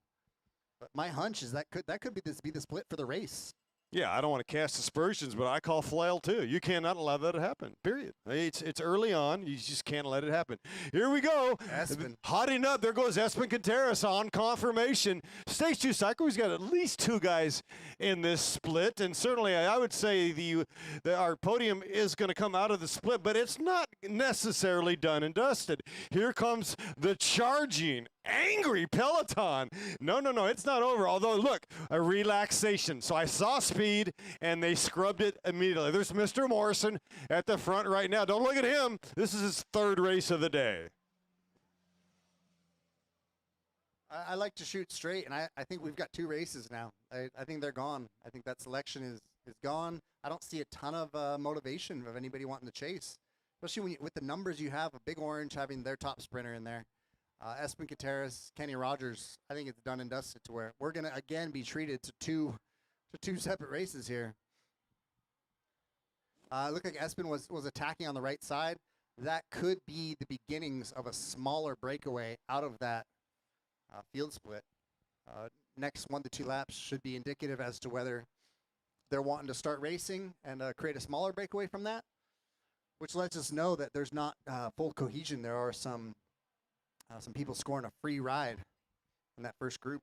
But my hunch is that could be the split for the race. Yeah, I don't want to cast aspersions, but I call flail too. You cannot allow that to happen, period. It's early on. You just can't let it happen. Here we go. Espen. Hotting up. There goes Espen Kateris on confirmation. Stage 2 cycle, he's got at least 2 guys in this split. And certainly I would say our podium is going to come out of the split, but it's not necessarily done and dusted. Here comes the charging, angry peloton. No, it's not over. Although, look, a relaxation. So I saw speed, and they scrubbed it immediately. There's Mr. Morrison at the front right now. Don't look at him. This is his 3rd race of the day. I like to shoot straight, and I think we've got 2 races now. I think they're gone. I think that selection is gone. I don't see a ton of motivation of anybody wanting to chase, especially with the numbers you have, a Big Orange having their top sprinter in there. Espen Kateris, Kenny Rogers, I think it's done and dusted to where we're going to, again, be treated to two separate races here. Looked like Espen was attacking on the right side. That could be the beginnings of a smaller breakaway out of that field split. Next 1 to 2 laps should be indicative as to whether they're wanting to start racing and create a smaller breakaway from that, which lets us know that there's not full cohesion. There are some people scoring a free ride in that first group.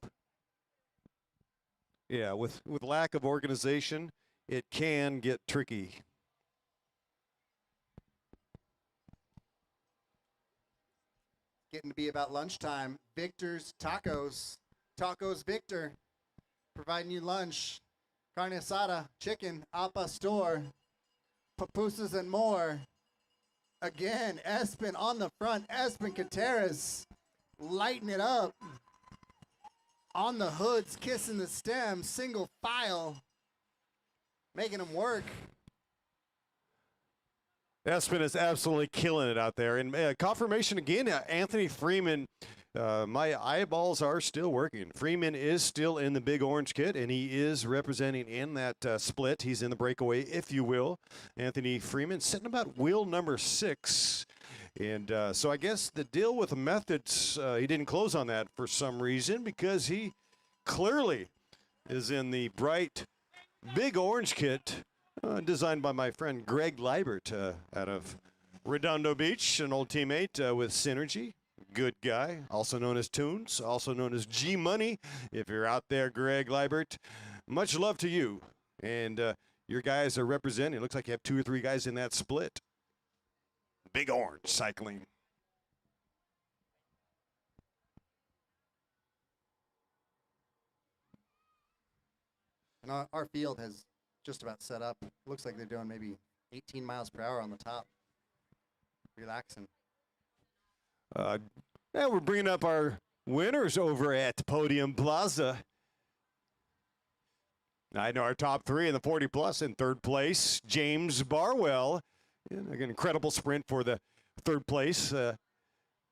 Yeah, with lack of organization, it can get tricky. Getting to be about lunchtime. Victor's Tacos. Tacos Victor. Providing you lunch. Carne asada, chicken, al pastor, pupusas, and more. Again, Espen on the front. Espen Kateris lighting it up. On the hoods, kissing the stem, single file, making them work. Espen is absolutely killing it out there. And confirmation again, Anthony Freeman, my eyeballs are still working. Freeman is still in the Big Orange kit, and he is representing in that split. He's in the breakaway, if you will. Anthony Freeman sitting about wheel number 6. And so I guess the deal with methods, he didn't close on that for some reason, because he clearly is in the bright big orange kit designed by my friend Greg Liebert out of Redondo Beach, an old teammate with Synergy. Good guy, also known as Tunes, also known as G Money. If you're out there, Greg Liebert, much love to you. And your guys are representing. It looks like you have 2 or 3 guys in that split. Big Orange Cycling. And our field has just about set up. Looks like they're doing maybe 18 miles per hour on the top. Relaxing. Now we're bringing up our winners over at Podium Plaza. I know our top 3 in the 40 plus. In third place, James Barwell. An incredible sprint for the third place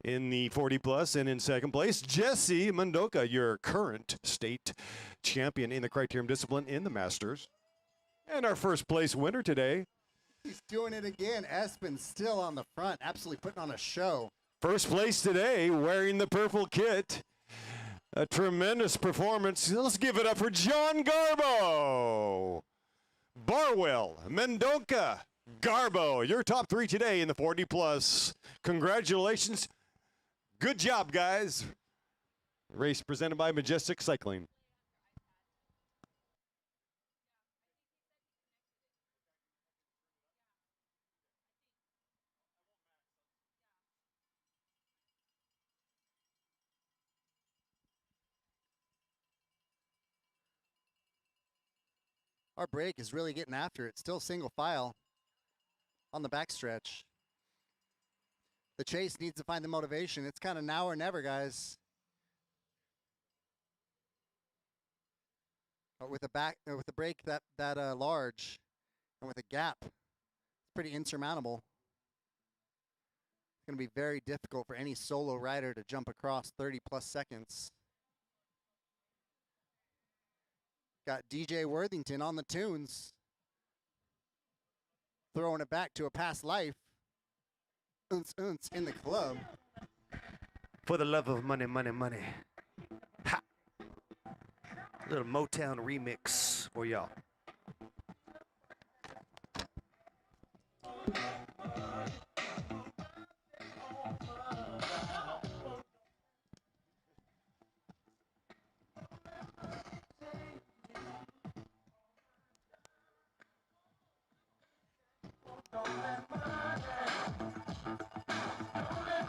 in the 40 plus. And in second place, Jesse Mendoca, your current state champion in the criterium discipline in the Masters. And our first place winner today. He's doing it again. Espen still on the front, absolutely putting on a show. First place today, wearing the purple kit. A tremendous performance. Let's give it up for John Garbo. Barwell, Mendoca, Garbo, your top 3 today in the 40 plus. Congratulations. Good job, guys. Race presented by Majestic Cycling. Our break is really getting after it. Still single file on the backstretch. The chase needs to find the motivation. It's kind of now or never, guys. But with a break that large and with a gap, it's pretty insurmountable. It's going to be very difficult for any solo rider to jump across 30 plus seconds. Got DJ Worthington on the tunes. Throwing it back to a past life. Unce in the club. For the love of money, money, money. Ha! Little Motown remix for y'all.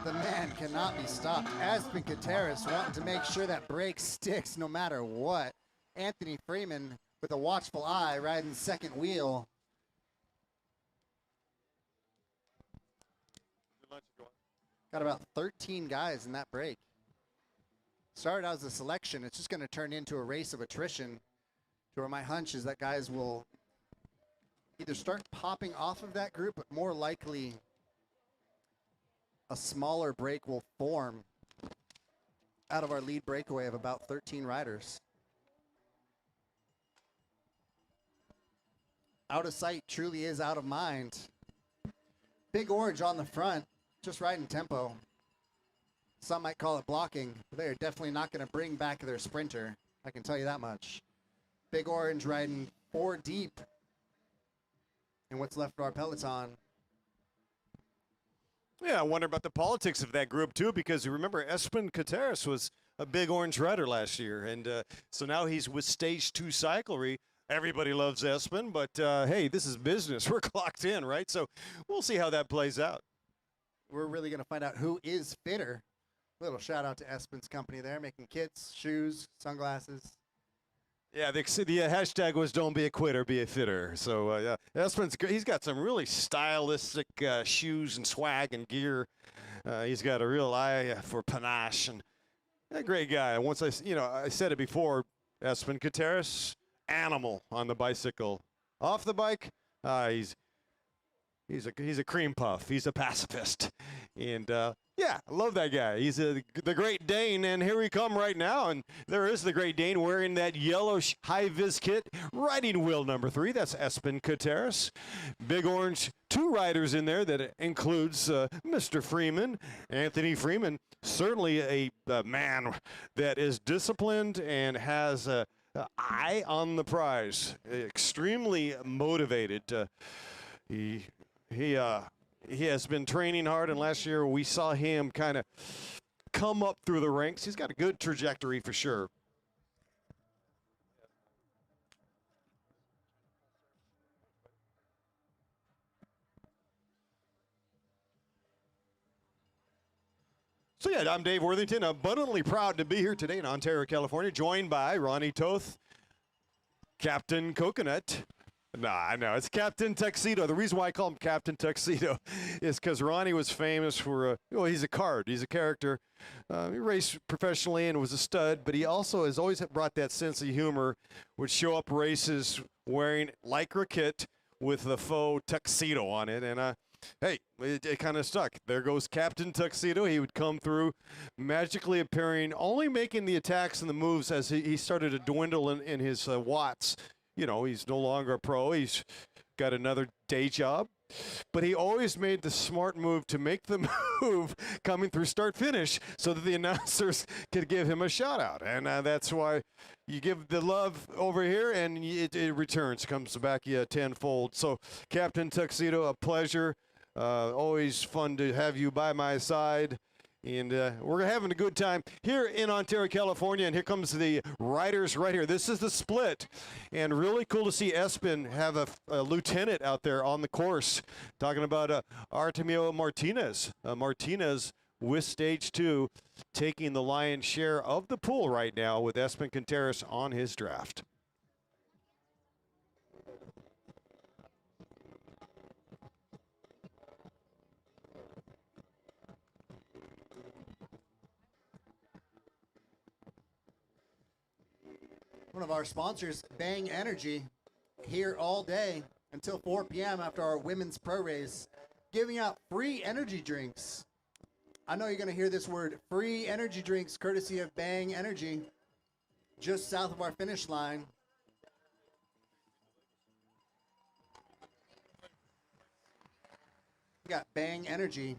The man cannot be stopped. Aspen Kateris wanting to make sure that brake sticks no matter what. Anthony Freeman with a watchful eye riding second wheel. Got about 13 guys in that break. Started out as a selection. It's just going to turn into a race of attrition to where my hunch is that guys will either start popping off of that group, but more likely a smaller break will form out of our lead breakaway of about 13 riders. Out of sight truly is out of mind. Big Orange on the front, just riding tempo. Some might call it blocking, but they are definitely not going to bring back their sprinter. I can tell you that much. Big Orange riding 4 deep in what's left of our peloton. Yeah, I wonder about the politics of that group, too, because you remember Espen Kateris was a Big Orange rider last year, and so now he's with Stage 2 Cyclery. Everybody loves Espen, but hey, this is business. We're clocked in, right? So we'll see how that plays out. We're really going to find out who is fitter. Little shout out to Espen's company there, making kits, shoes, sunglasses. Yeah, the hashtag was "Don't be a quitter, be a fitter." So yeah, Espen's he's got some really stylistic shoes and swag and gear. He's got a real eye for panache and a great guy. Once I said it before, Espen Kateris, animal on the bicycle. Off the bike, he's a cream puff. He's a pacifist. And yeah, I love that guy. He's the Great Dane, and here we come right now. And there is the Great Dane wearing that yellow high-vis kit, riding wheel number 3. That's Espen Kateris. Big orange, 2 riders in there. That includes Mr. Freeman, Anthony Freeman. Certainly a man that is disciplined and has an eye on the prize. Extremely motivated. He has been training hard, and last year we saw him kind of come up through the ranks. He's got a good trajectory for sure. So yeah, I'm Dave Worthington, abundantly proud to be here today in Ontario, California, joined by Ronnie Toth, Captain Coconut. Nah, no, it's Captain Tuxedo. The reason why I call him Captain Tuxedo is because Ronnie was famous for, well, he's a card. He's a character. He raced professionally and was a stud, but he also has always brought that sense of humor, would show up races wearing lycra kit with the faux tuxedo on it. And, hey, it kind of stuck. There goes Captain Tuxedo. He would come through, magically appearing, only making the attacks and the moves as he started to dwindle in his watts. You know, he's no longer a pro. He's got another day job. But he always made the smart move to make the move coming through start-finish so that the announcers could give him a shout-out. And that's why you give the love over here, and it returns, comes back tenfold. So, Captain Tuxedo, a pleasure. Always fun to have you by my side. And we're having a good time here in Ontario, California. And here comes the riders right here. This is the split. And really cool to see Espen have a lieutenant out there on the course. Talking about Artemio Martinez. Martinez with stage 2 taking the lion's share of the pool right now with Espen Contreras on his draft. One of our sponsors, Bang Energy, here all day until 4 p.m. after our women's pro race, giving out free energy drinks. I know you're going to hear this word, free energy drinks, courtesy of Bang Energy, just south of our finish line. We got Bang Energy,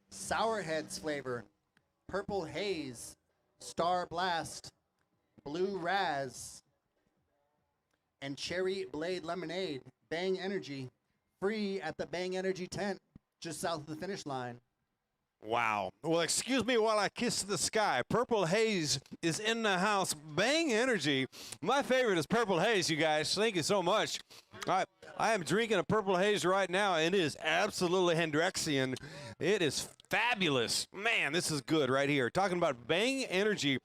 Sour Heads flavor, Purple Haze, Star Blast, Blue Raz, and Cherry Blade Lemonade. Bang Energy, free at the Bang Energy tent just south of the finish line. Wow. Well, excuse me while I kiss the sky. Purple Haze is in the house. Bang Energy. My favorite is Purple Haze, you guys. Thank you so much. I am drinking a Purple Haze right now, and it is absolutely Hendrixian. It is fabulous. Man, this is good right here. Talking about Bang Energy.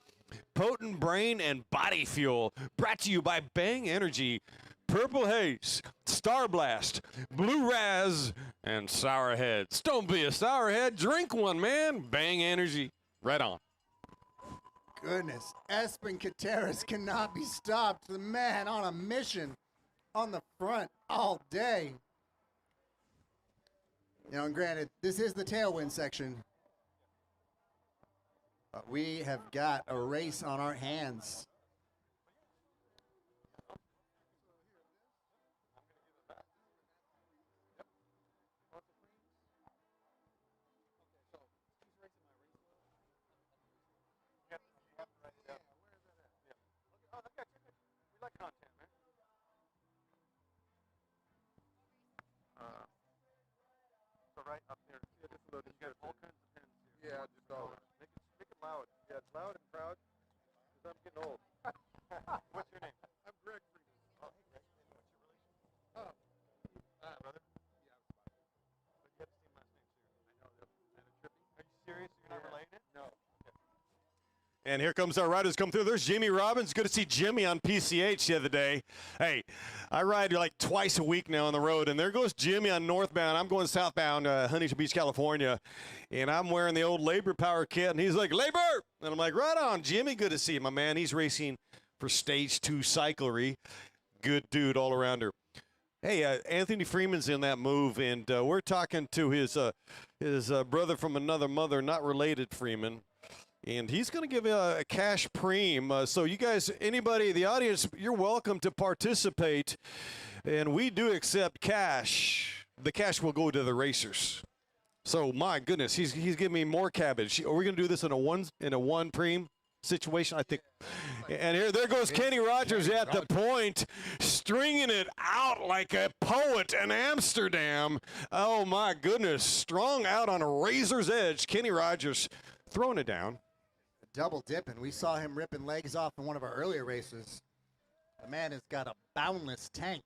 Potent brain and body fuel. Brought to you by Bang Energy, Purple Haze, Star Blast, Blue Raz, and Sour Heads. Don't be a sour head. Drink one, man. Bang Energy. Right on. Goodness, Espen Kateris cannot be stopped. The man on a mission on the front all day. You know, and granted, this is the tailwind section. But we have got a race on our hands. Right up there. You got all kinds of pens here. Yeah, just all. Make it loud. Yeah, it's loud and proud. Because I'm getting old. What's your name? I'm Greg Freeman. Oh, hey, Greg. What's your relation? Brother? Yeah. But you have the same last name, too. I know. That's kind of trippy. Are you serious? You're not related? No. Okay. And here comes our riders come through. There's Jimmy Robbins. Good to see Jimmy on PCH the other day. Hey, I ride like twice a week now on the road, and there goes Jimmy on northbound. I'm going southbound, Huntington Beach, California, and I'm wearing the old Labor Power kit, and he's like, Labor! And I'm like, right on, Jimmy. Good to see you, my man. He's racing for Stage 2 cyclery. Good dude all around her. Hey, Anthony Freeman's in that move, and we're talking to his brother from another mother, not related Freeman, and he's going to give a cash preem. So you guys, anybody, the audience, you're welcome to participate, and we do accept cash. The cash will go to the racers. So my goodness, he's giving me more cabbage. Are we going to do this in a one preem situation? I think. And there goes Kenny Rogers at the point, stringing it out like a poet in Amsterdam. Oh, my goodness. Strung out on a razor's edge. Kenny Rogers throwing it down. Double dipping. We saw him ripping legs off in one of our earlier races. The man has got a boundless tank.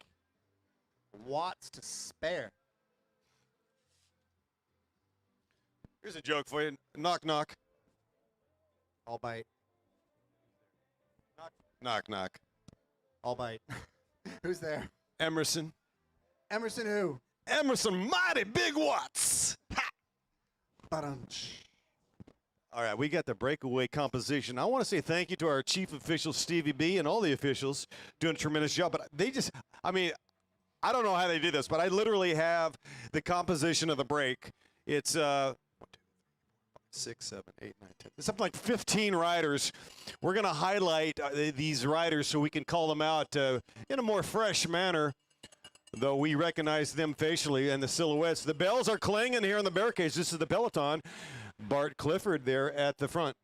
Watts to spare. Here's a joke for you. Knock, knock. All bite. Knock, knock. All bite. Who's there? Emerson. Emerson who? Emerson Mighty Big Watts. Ha! Ba-dum-tsh. All right, we got the breakaway composition. I want to say thank you to our chief official, Stevie B, and all the officials doing a tremendous job. But they just, I mean, I don't know how they did this, but I literally have the composition of the break. It's 6, 7, 8, 9, 10. Something like 15 riders. We're going to highlight these riders so we can call them out in a more fresh manner, though we recognize them facially and the silhouettes. The bells are clanging here on the barricades. This is the peloton. Bart Clifford there at the front.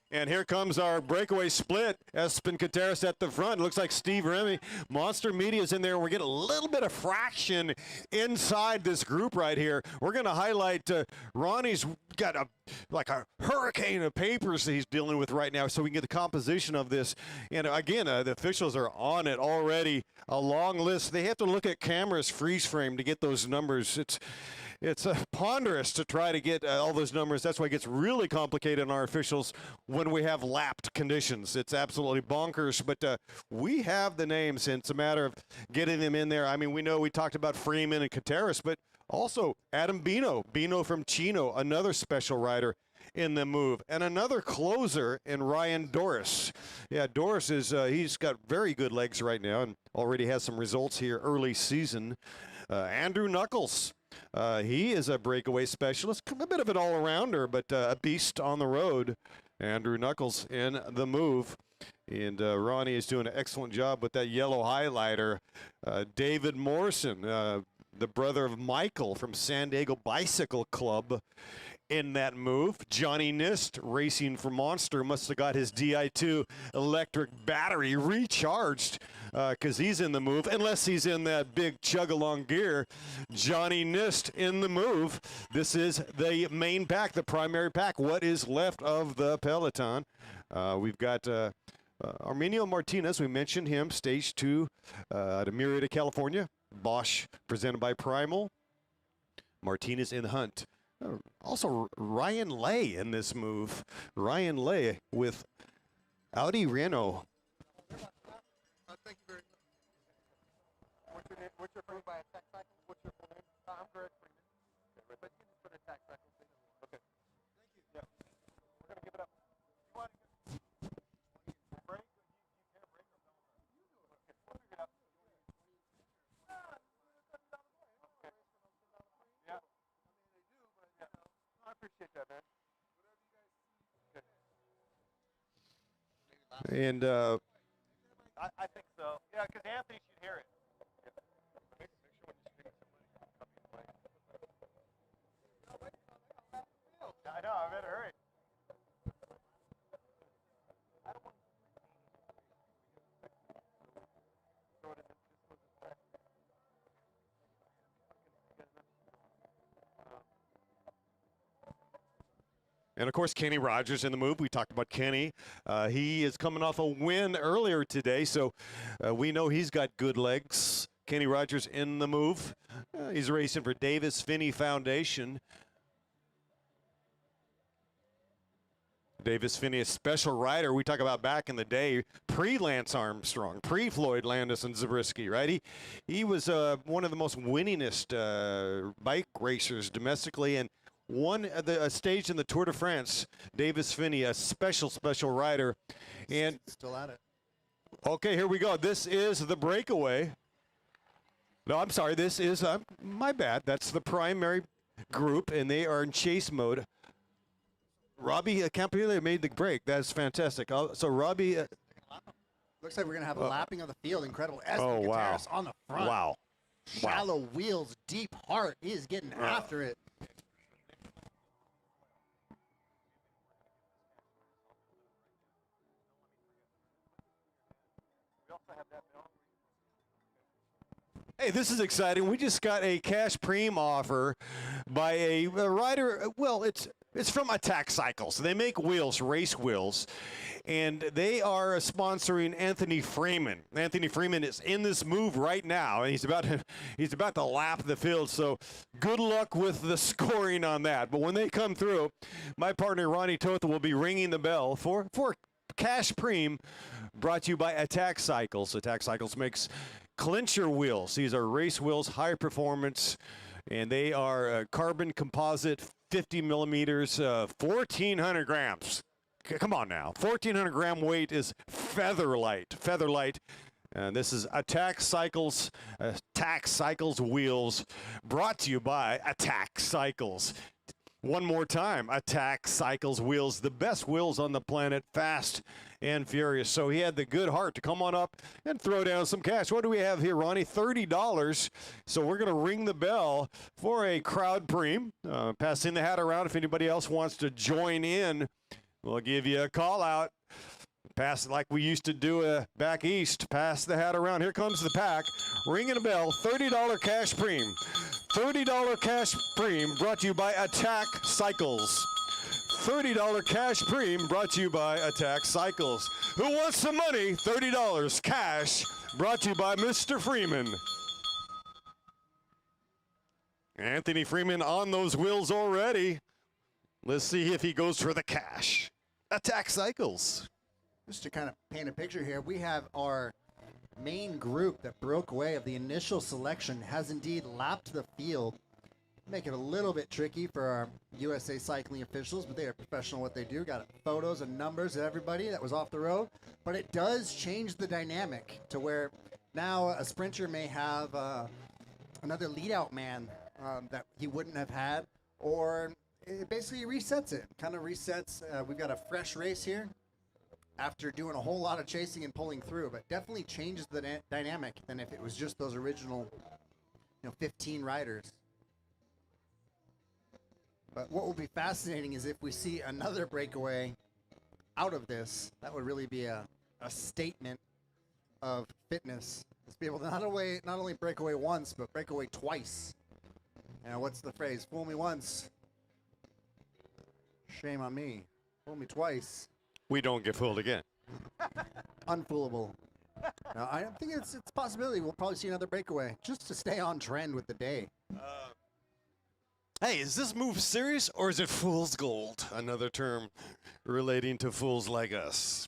And here comes our breakaway split. Espen Kateris at the front. Looks like Steve Remy. Monster Media's in there. We're getting a little bit of fraction inside this group right here. We're going to highlight Ronnie's got a hurricane of papers that he's dealing with right now, so we can get the composition of this. And again, the officials are on it already. A long list. They have to look at cameras freeze frame to get those numbers. It's ponderous to try to get all those numbers. That's why it gets really complicated on our officials when we have lapped conditions. It's absolutely bonkers, but we have the names, and it's a matter of getting them in there. I mean, we know we talked about Freeman and Kateris, but also Adam Bino from Chino, another special rider in the move, and another closer in Ryan Doris. Yeah, Doris is he's got very good legs right now and already has some results here early season. Andrew Knuckles. He is a breakaway specialist, a bit of an all-arounder, but a beast on the road. Andrew Knuckles in the move. And Ronnie is doing an excellent job with that yellow highlighter. David Morrison, the brother of Michael from San Diego Bicycle Club, in that move. Johnny Nist, racing for Monster, must have got his Di2 electric battery recharged because he's in the move, unless he's in that big chug-along gear. Johnny Nist in the move. This is the main pack, the primary pack, what is left of the peloton. We've got Arminio Martinez, we mentioned him, stage 2 at Murrieta, California. Bosch, presented by Primal. Martinez in Hunt. Also, Ryan Lay in this move. Ryan Lay with Audi Renault. Thank you very much. What's your name? What's your full by a tax cycle? What's your full name? I'm Greg Freeman. Okay, but you can just put a tax cycle, please. Okay. Thank you. Yeah. We're going to give it up. You want to break? You can't break or no? Okay, we'll figure it out. Okay. Yeah. I appreciate that, man. And I think so. Yeah, because Anthony should hear it. Yeah. Make sure when you speak to somebody, I know, I better hurry. I don't want And, of course, Kenny Rogers in the move. We talked about Kenny. He is coming off a win earlier today, so we know he's got good legs. Kenny Rogers in the move. He's racing for Davis Finney Foundation. Davis Finney, a special rider we talk about back in the day, pre-Lance Armstrong, pre-Floyd Landis and Zabriskie, right? He was one of the most winningest bike racers domestically, and won a stage in the Tour de France. Davis Finney, a special rider. And Still at it. okay, here we go. This is the breakaway. No, I'm sorry. This is, my bad. That's the primary group, and they are in chase mode. Robbie Campillo made the break. That's fantastic. So Robbie. Looks like we're going to have a lapping of the field. Incredible. Oh, wow. Gutierrez on the front. Wow. Shallow wheels, deep heart. He is getting after it. Hey, this is exciting. We just got a cash preem offer by a rider. Well, it's from Attack Cycles. They make wheels, race wheels, and they are sponsoring Anthony Freeman. Anthony Freeman is in this move right now, and he's about to lap the field. So good luck with the scoring on that. But when they come through, my partner Ronnie Totha will be ringing the bell for cash preem, brought to you by Attack Cycles. Attack Cycles makes clincher wheels. These are race wheels, high performance, and they are carbon composite, 50 millimeters, 1,400 grams. Come on now, 1,400 gram weight is feather light. And this is Attack Cycles wheels, brought to you by Attack Cycles. One more time, Attack Cycles wheels, the best wheels on the planet, fast and furious. So he had the good heart to come on up and throw down some cash. What do we have here, Ronnie? $30. So we're going to ring the bell for a crowd preem. Passing the hat around. If anybody else wants to join in, we'll give you a call out. Pass it like we used to do back east. Pass the hat around. Here comes the pack. Ringing a bell. $30 cash preem. $30 cash preem brought to you by Attack Cycles. $30 cash preem brought to you by Attack Cycles. Who wants some money? $30 cash brought to you by Mr. Freeman. Anthony Freeman on those wheels already. Let's see if he goes for the cash. Attack Cycles. Just to kind of paint a picture here, we have our main group that broke away of the initial selection has indeed lapped the field. Make it a little bit tricky for our USA cycling officials, but they are professional at what they do. Got photos and numbers of everybody that was off the road. But it does change the dynamic to where now a sprinter may have another lead-out man that he wouldn't have had, or it basically resets it. Kind of resets. We've got a fresh race here after doing a whole lot of chasing and pulling through, but definitely changes the dynamic than if it was just those original 15 riders. But what will be fascinating is if we see another breakaway out of this, that would really be a statement of fitness. Let's be able to not only break away once, but break away twice. What's the phrase? Fool me once, shame on me. Fool me twice, We don't get fooled again. unfoolable. Now, I think it's a possibility we'll probably see another breakaway just to stay on trend with the day. Hey, is this move serious or is it fool's gold? Another term relating to fools like us.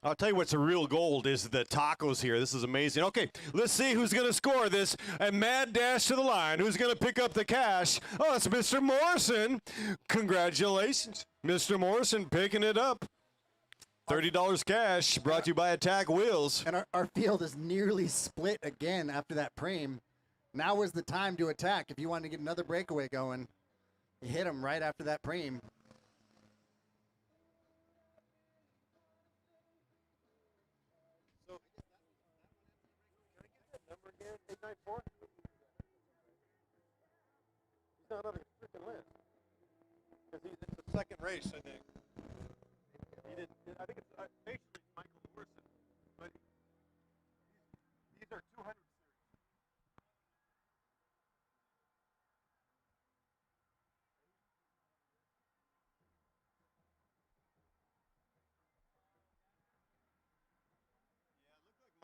I'll tell you what's a real gold is the tacos here. This is amazing. Okay, let's see who's going to score this. A mad dash to the line. Who's going to pick up the cash? Oh, it's Mr. Morrison. Congratulations. Mr. Morrison picking it up. $30 cash brought to you by Attack Wheels. And our field is nearly split again after that preem. Now is the time to attack. If you want to get another breakaway going, you hit them right after that preem. Number again, 894? He's not on the freaking list. Because it's the second race, I think. He didn't. I think it's basically Michael Morrison, but these are 200 series.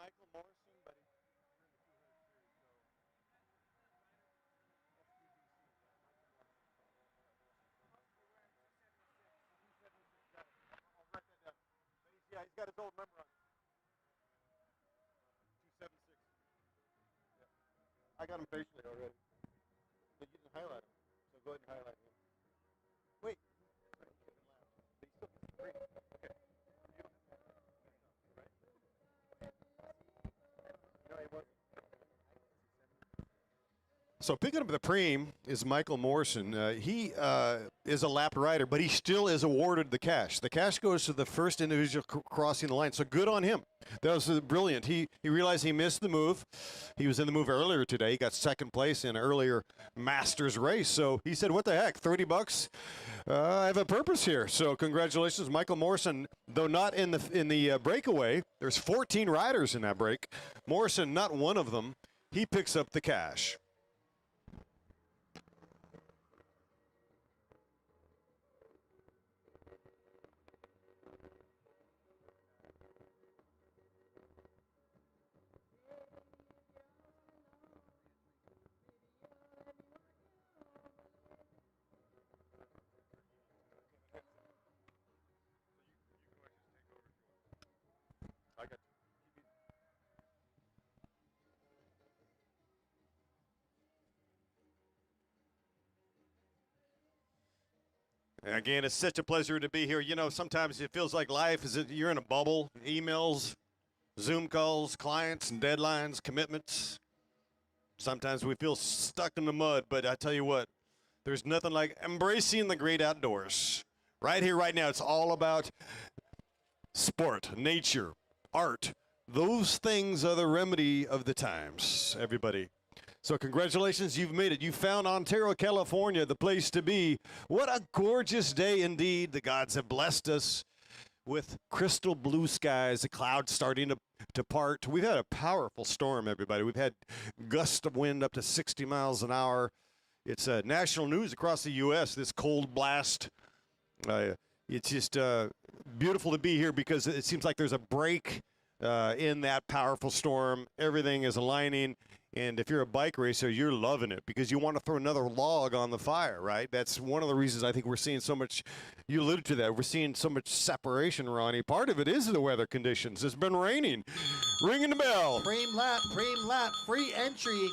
Michael Morrison, but he's in the 200 series. So I'll write that down. But he's got his old number on. 276. Yeah. I got him facially already. But you didn't highlight him, so go ahead and highlight him. Wait. Right, he hasn't laughed. But he still gets the green. Okay. You don't have to. Right. No, he wasn't. So picking up the preem is Michael Morrison. He is a lap rider, but he still is awarded the cash. The cash goes to the first individual crossing the line. So good on him. That was brilliant. He realized he missed the move. He was in the move earlier today. He got second place in an earlier Masters race. So he said, what the heck, 30 bucks? I have a purpose here. So congratulations, Michael Morrison. Though not in the breakaway, there's 14 riders in that break. Morrison, not one of them. He picks up the cash. I got you. Again, it's such a pleasure to be here. You know, sometimes it feels like life is you're in a bubble. Emails, Zoom calls, clients and deadlines, commitments. Sometimes we feel stuck in the mud, but I tell you what, there's nothing like embracing the great outdoors. Right here, right now, it's all about sport, nature, art. Those things are the remedy of the times, everybody. So congratulations, you've made it. You found Ontario, California, the place to be. What a gorgeous day indeed. The gods have blessed us with crystal blue skies, the clouds starting to part. We've had a powerful storm, everybody. We've had gusts of wind up to 60 miles an hour. It's national news across the U.S., this cold blast. It's just beautiful to be here because it seems like there's a break in that powerful storm. Everything is aligning. And if you're a bike racer, you're loving it because you want to throw another log on the fire, right? That's one of the reasons I think we're seeing so much, you alluded to that, we're seeing so much separation, Ronnie. Part of it is the weather conditions. It's been raining. Ringing the bell. Preem lap, free entry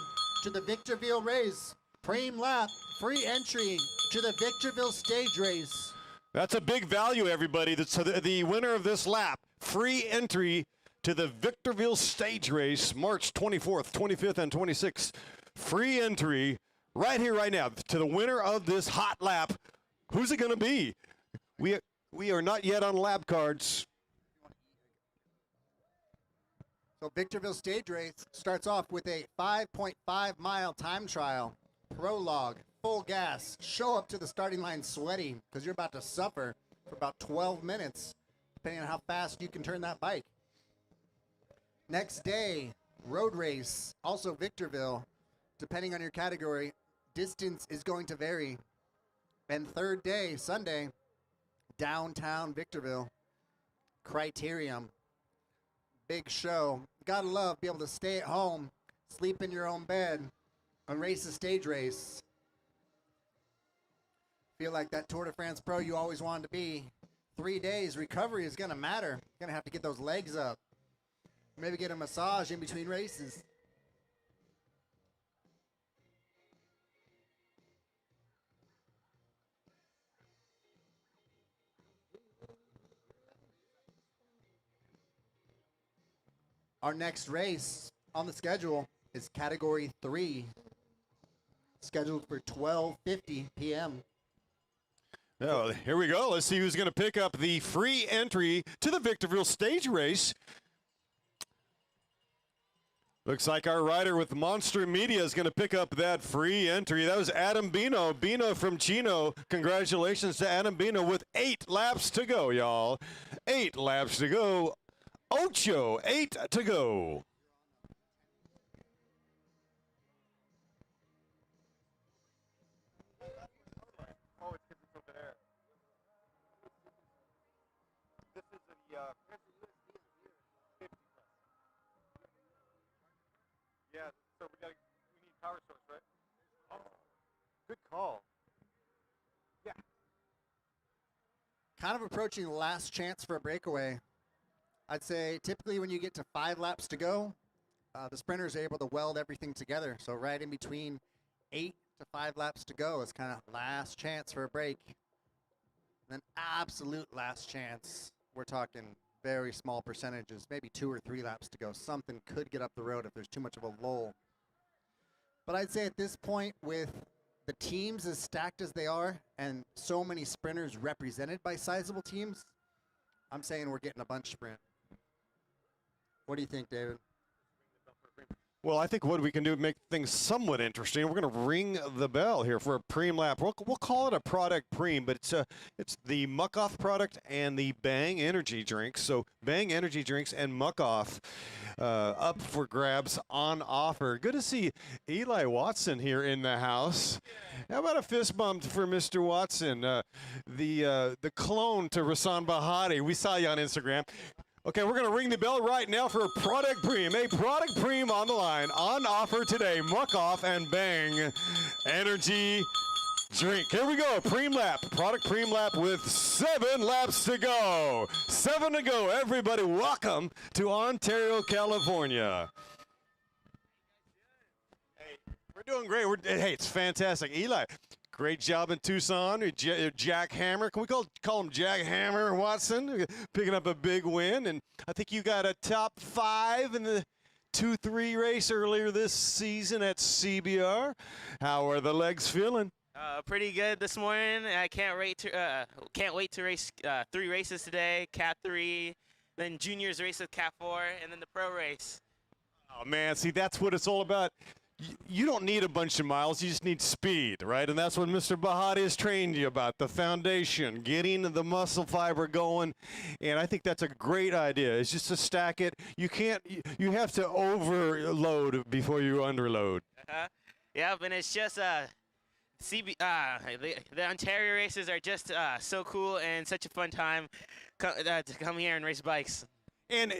to the Victorville race. Preem lap, free entry to the Victorville stage race. That's a big value, everybody. So the winner of this lap, free entry to the Victorville stage race, March 24th, 25th, and 26th. Free entry right here, right now, to the winner of this hot lap. Who's it going to be? We are not yet on lap cards. So Victorville stage race starts off with a 5.5 mile time trial. Prologue, full gas. Show up to the starting line sweaty because you're about to suffer for about 12 minutes, depending on how fast you can turn that bike. Next day, road race, also Victorville. Depending on your category, distance is going to vary. And third day, Sunday, downtown Victorville, Criterium. Big show. Gotta love be able to stay at home, sleep in your own bed, and race a stage race. Feel like that Tour de France pro you always wanted to be. 3 days, recovery is gonna matter. You're gonna have to get those legs up. Maybe get a massage in between races. Our next race on the schedule is Category 3, scheduled for 12:50 p.m. Oh, here we go. Let's see who's going to pick up the free entry to the Victorville stage race. Looks like our rider with Monster Media is going to pick up that free entry. That was Adam Bino. Bino from Chino. Congratulations to Adam Bino with 8 laps to go, y'all. 8 laps to go. 8 to go. Oh, it's because it's over there. This is the 50 plus. kind of approaching the last chance for a breakaway. I'd say typically when you get to 5 laps to go, the sprinter's able to weld everything together. So right in between 8 to 5 laps to go is kind of last chance for a break. Then absolute last chance, we're talking very small percentages, maybe 2 or 3 laps to go. Something could get up the road if there's too much of a lull. But I'd say at this point, with the teams as stacked as they are and so many sprinters represented by sizable teams, I'm saying we're getting a bunch sprint. What do you think, David? Well, I think what we can do to make things somewhat interesting, we're going to ring the bell here for a preem lap. We'll call it a product preem, but it's the Muck Off product and the Bang energy drinks. So Bang energy drinks and Muck Off up for grabs on offer. Good to see Eli Watson here in the house. How about a fist bump for Mr. Watson, the clone to Rasan Bahati. We saw you on Instagram. Okay, we're going to ring the bell right now for a product preem. A product preem on the line, on offer today. Muck Off and Bang energy drink. Here we go, preem lap. Product preem lap with 7 laps to go. 7 to go. Everybody, welcome to Ontario, California. Hey, we're doing great. Hey, it's fantastic. Eli, great job in Tucson. Jack Hammer. Can we call him Jack Hammer Watson? Picking up a big win. And I think you got a top 5 in the 2-3 race earlier this season at CBR. How are the legs feeling? Pretty good this morning. I can't wait to race 3 races today. Cat 3, then juniors race with Cat 4, and then the pro race. Oh, man. See, that's what it's all about. You don't need a bunch of miles, you just need speed, right? And that's what Mr. Bahati has trained you about, the foundation, getting the muscle fiber going. And I think that's a great idea. It's just to stack it. You have to overload before you underload. Yeah, and it's just the Ontario races are just so cool and such a fun time to come here and race bikes. And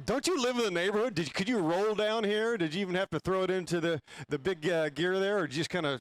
don't you live in the neighborhood? Could you roll down here? Did you even have to throw it into the big gear there, or just kind of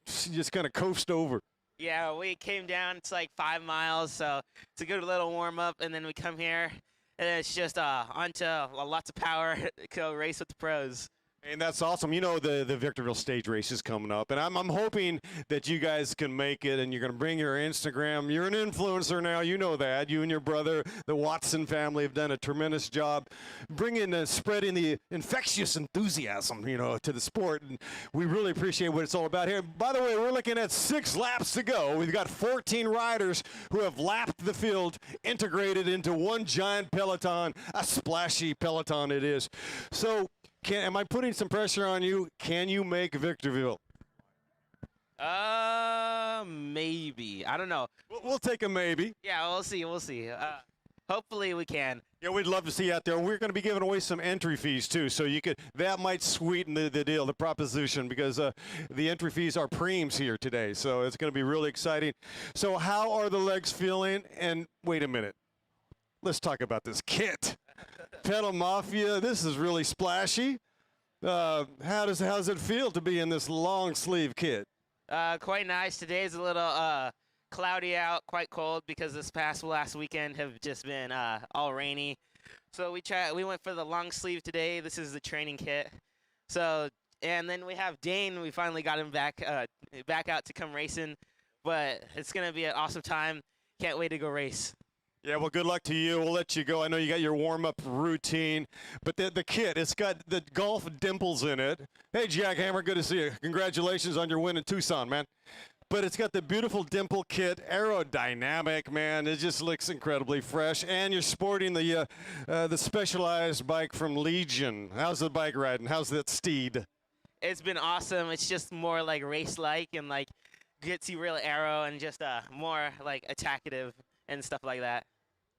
coast over? Yeah, we came down. It's like 5 miles, so it's a good little warm up, and then we come here, and it's just onto lots of power to go race with the pros. And that's awesome. You know, the Victorville stage race is coming up, and I'm hoping that you guys can make it, and you're going to bring your Instagram. You're an influencer now. You know that. You and your brother, the Watson family, have done a tremendous job spreading the infectious enthusiasm, to the sport, and we really appreciate what it's all about here. By the way, we're looking at 6 laps to go. We've got 14 riders who have lapped the field, integrated into one giant peloton, a splashy peloton it is. So, am I putting some pressure on you? Can you make Victorville? Maybe. I don't know. We'll take a maybe. Yeah, we'll see. We'll see. Hopefully we can. Yeah, we'd love to see you out there. We're going to be giving away some entry fees too, so that might sweeten the deal, the proposition, because the entry fees are preems here today, so it's going to be really exciting. So how are the legs feeling? And wait a minute, let's talk about this kit. Pedal Mafia, this is really splashy. How does it feel to be in this long sleeve kit? Quite nice. Today's a little cloudy out, quite cold, because last weekend have just been all rainy. So we went for the long sleeve today. This is the training kit. So, and then we have Dane. We finally got him back out to come racing, but it's gonna be an awesome time. Can't wait to go race. Yeah, well, good luck to you. We'll let you go. I know you got your warm-up routine, but the kit, it's got the golf dimples in it. Hey, Jack Hammer, good to see you. Congratulations on your win in Tucson, man. But it's got the beautiful dimple kit, aerodynamic, man. It just looks incredibly fresh. And you're sporting the Specialized bike from Legion. How's the bike riding? How's that steed? It's been awesome. It's just more like race-like and like gets you real aero and just more like attackative and stuff like that.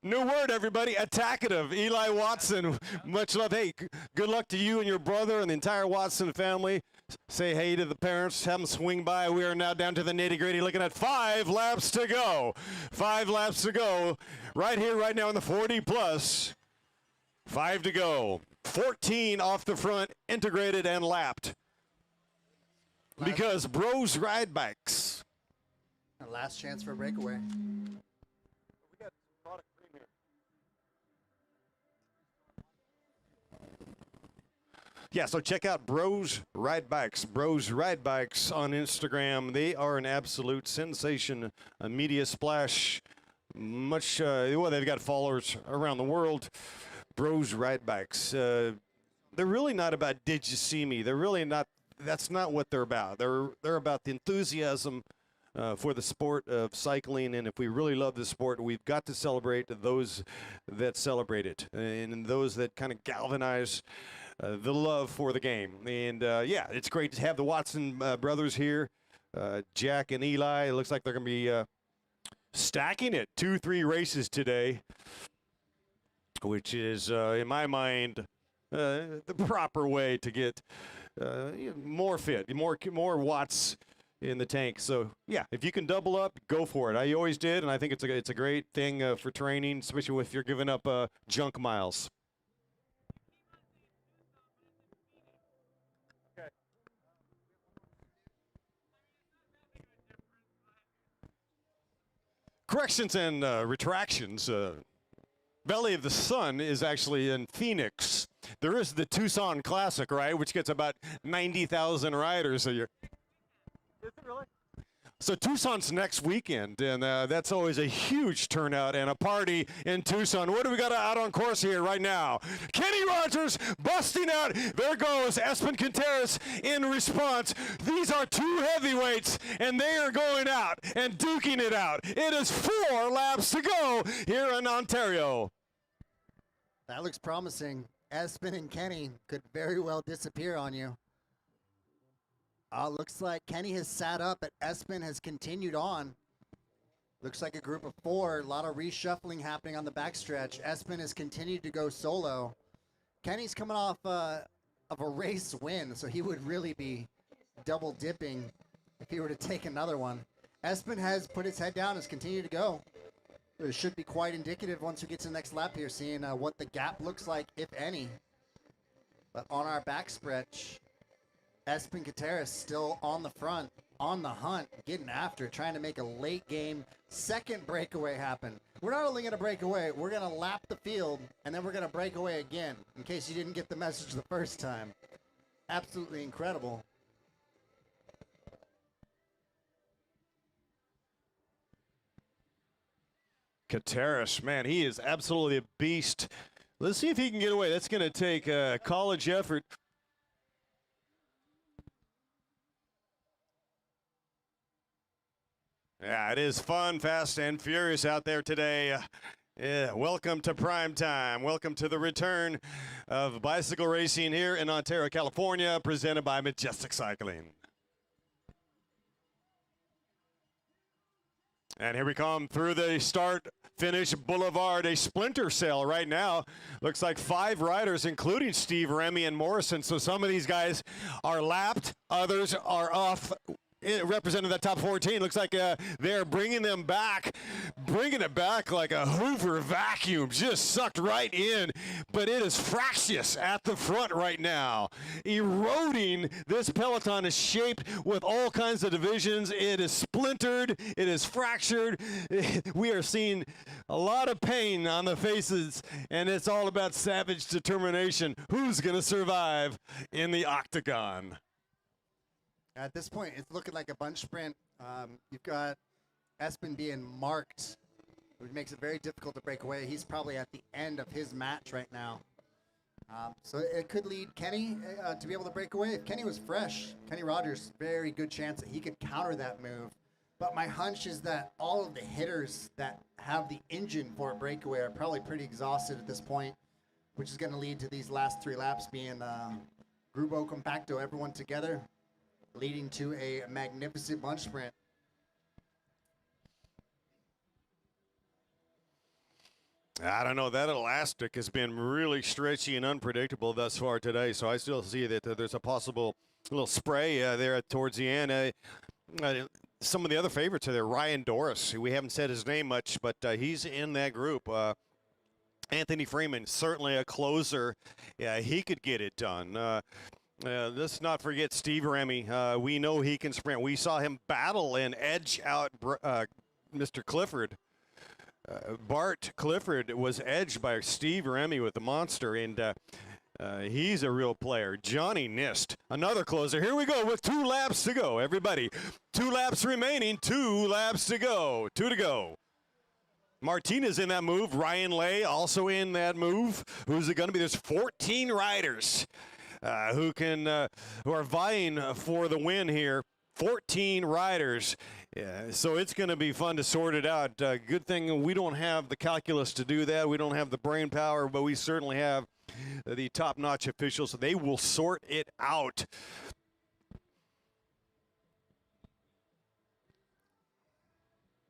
New word, everybody, attackative. Eli Watson, much love. Hey, good luck to you and your brother and the entire Watson family. Say hey to the parents, have them swing by. We are now down to the nitty-gritty, looking at 5 laps to go. 5 laps to go, right here, right now in the 40+. 5 to go. 14 off the front, integrated and lapped. Because bros ride bikes. Last chance for a breakaway. Yeah, so check out Bros Ride Bikes. Bros Ride Bikes on Instagram. They are an absolute sensation, a media splash. Well, they've got followers around the world. Bros Ride Bikes. They're really not about did you see me. They're really not. That's not what they're about. They're about the enthusiasm for the sport of cycling, and if we really love the sport, we've got to celebrate those that celebrate it and those that kind of galvanize the love for the game. And yeah, it's great to have the Watson brothers here, Jack and Eli. It looks like they're going to be stacking it 2-3 races today, which is in my mind the proper way to get more fit, more watts in the tank. So yeah, if you can double up, go for it. I always did, and I think it's a great thing for training, especially if you're giving up junk miles. Corrections and retractions. Valley of the Sun is actually in Phoenix. There is the Tucson Classic, right, which gets about 90,000 riders a year. Is it really? So Tucson's next weekend, and that's always a huge turnout and a party in Tucson. What do we got out on course here right now? Kenny Rogers busting out. There goes Espen Quinteros in response. These are two heavyweights, and they are going out and duking it out. It is 4 laps to go here in Ontario. That looks promising. Espen and Kenny could very well disappear on you. Looks like Kenny has sat up, but Espen has continued on. Looks like a group of 4. A lot of reshuffling happening on the backstretch. Espen has continued to go solo. Kenny's coming off of a race win, so he would really be double dipping if he were to take another one. Espen has put his head down, has continued to go. It should be quite indicative once we get to the next lap here, seeing what the gap looks like, if any. But on our backstretch, Espen Quinteros still on the front, on the hunt, getting after it, trying to make a late game second breakaway happen. We're not only going to break away, we're going to lap the field, and then we're going to break away again, in case you didn't get the message the first time. Absolutely incredible. Quinteros, man, he is absolutely a beast. Let's see if he can get away. That's going to take a college effort. Yeah, it is fun, fast, and furious out there today. Yeah, welcome to prime time. Welcome to the return of bicycle racing here in Ontario, California, presented by Majestic Cycling. And here we come through the start-finish boulevard, a splinter cell right now. Looks like 5 riders, including Steve, Remy, and Morrison. So some of these guys are lapped, others are off. Representing that top 14. Looks like they're bringing it back like a Hoover vacuum, just sucked right in. But it is fractious at the front right now, eroding. This peloton is shaped with all kinds of divisions. It is splintered, it is fractured. We are seeing a lot of pain on the faces, and it's all about savage determination. Who's going to survive in the octagon? At this point, it's looking like a bunch sprint. You've got Espen being marked, which makes it very difficult to break away. He's probably at the end of his match right now. So it could lead Kenny to be able to break away. If Kenny was fresh, Kenny Rogers, very good chance that he could counter that move. But my hunch is that all of the hitters that have the engine for a breakaway are probably pretty exhausted at this point, which is going to lead to these last 3 laps being Grupo Compacto, everyone together, leading to a magnificent bunch sprint. I don't know. That elastic has been really stretchy and unpredictable thus far today, so I still see that there's a possible little spray there towards the end. Some of the other favorites are there. Ryan Doris, we haven't said his name much, but he's in that group. Anthony Freeman, certainly a closer. Yeah, he could get it done. Let's not forget Steve Remy. We know he can sprint. We saw him battle and edge out Mr. Clifford. Bart Clifford was edged by Steve Remy with the monster, and He's a real player. Johnny Nist, another closer. Here we go with 2 laps to go. Everybody, 2 laps remaining, 2 laps to go. 2 to go. Martinez in that move. Ryan Lay also in that move. Who's it going to be? There's 14 riders who are vying for the win here. 14 riders. Yeah, so it's going to be fun to sort it out. Good thing we don't have the calculus to do that. We don't have the brain power, but we certainly have the top-notch officials. They will sort it out.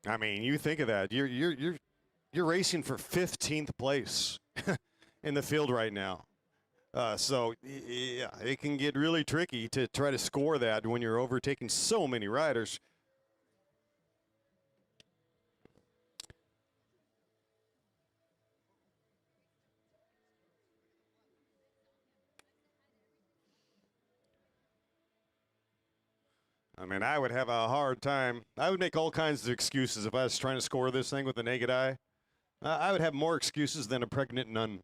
I mean, you think of that. You're racing for 15th place in the field right now. So yeah, it can get really tricky to try to score that when you're overtaking so many riders. I mean, I would have a hard time. I would make all kinds of excuses if I was trying to score this thing with the naked eye. I would have more excuses than a pregnant nun.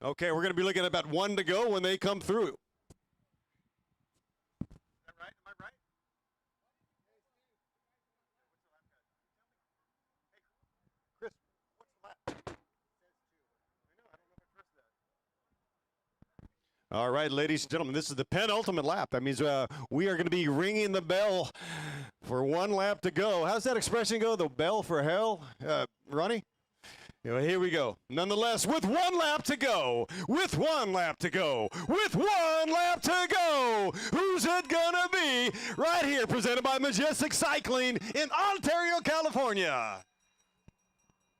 Okay, we're going to be looking at about 1 to go when they come through. Is that right? Am I right? Chris, what's the lap? I know, I don't know if I trust that. All right, ladies and gentlemen, this is the penultimate lap. That means we are going to be ringing the bell for 1 lap to go. How's that expression go? The bell for hell? Ronnie? Here we go. Nonetheless, with 1 lap to go, with 1 lap to go, with 1 lap to go, who's it gonna be? Right here, presented by Majestic Cycling in Ontario, California.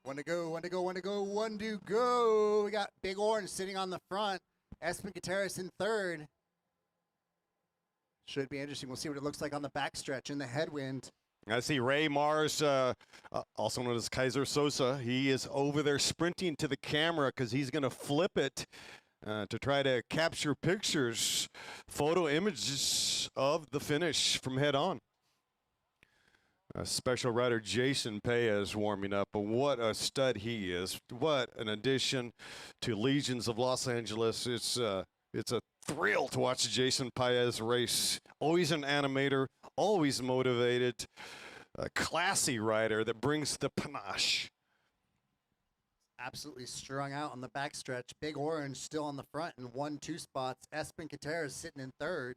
1 to go, 1 to go, 1 to go, 1 to go. We got Big Orange sitting on the front. Espen Gutierrez in 3rd. Should be interesting. We'll see what it looks like on the backstretch in the headwind. I see Ray Mars, also known as Kaiser Sosa. He is over there sprinting to the camera because he's going to flip it to try to capture pictures, photo images of the finish from head on. Special rider Jason Paez warming up. But what a stud he is. What an addition to Legions of Los Angeles. It's a thrill to watch Jason Paez race. Always an animator, always motivated, a classy rider that brings the panache. Absolutely strung out on the backstretch. Big Orange still on the front in 1-2 spots. Espen Gutierrez sitting in 3rd.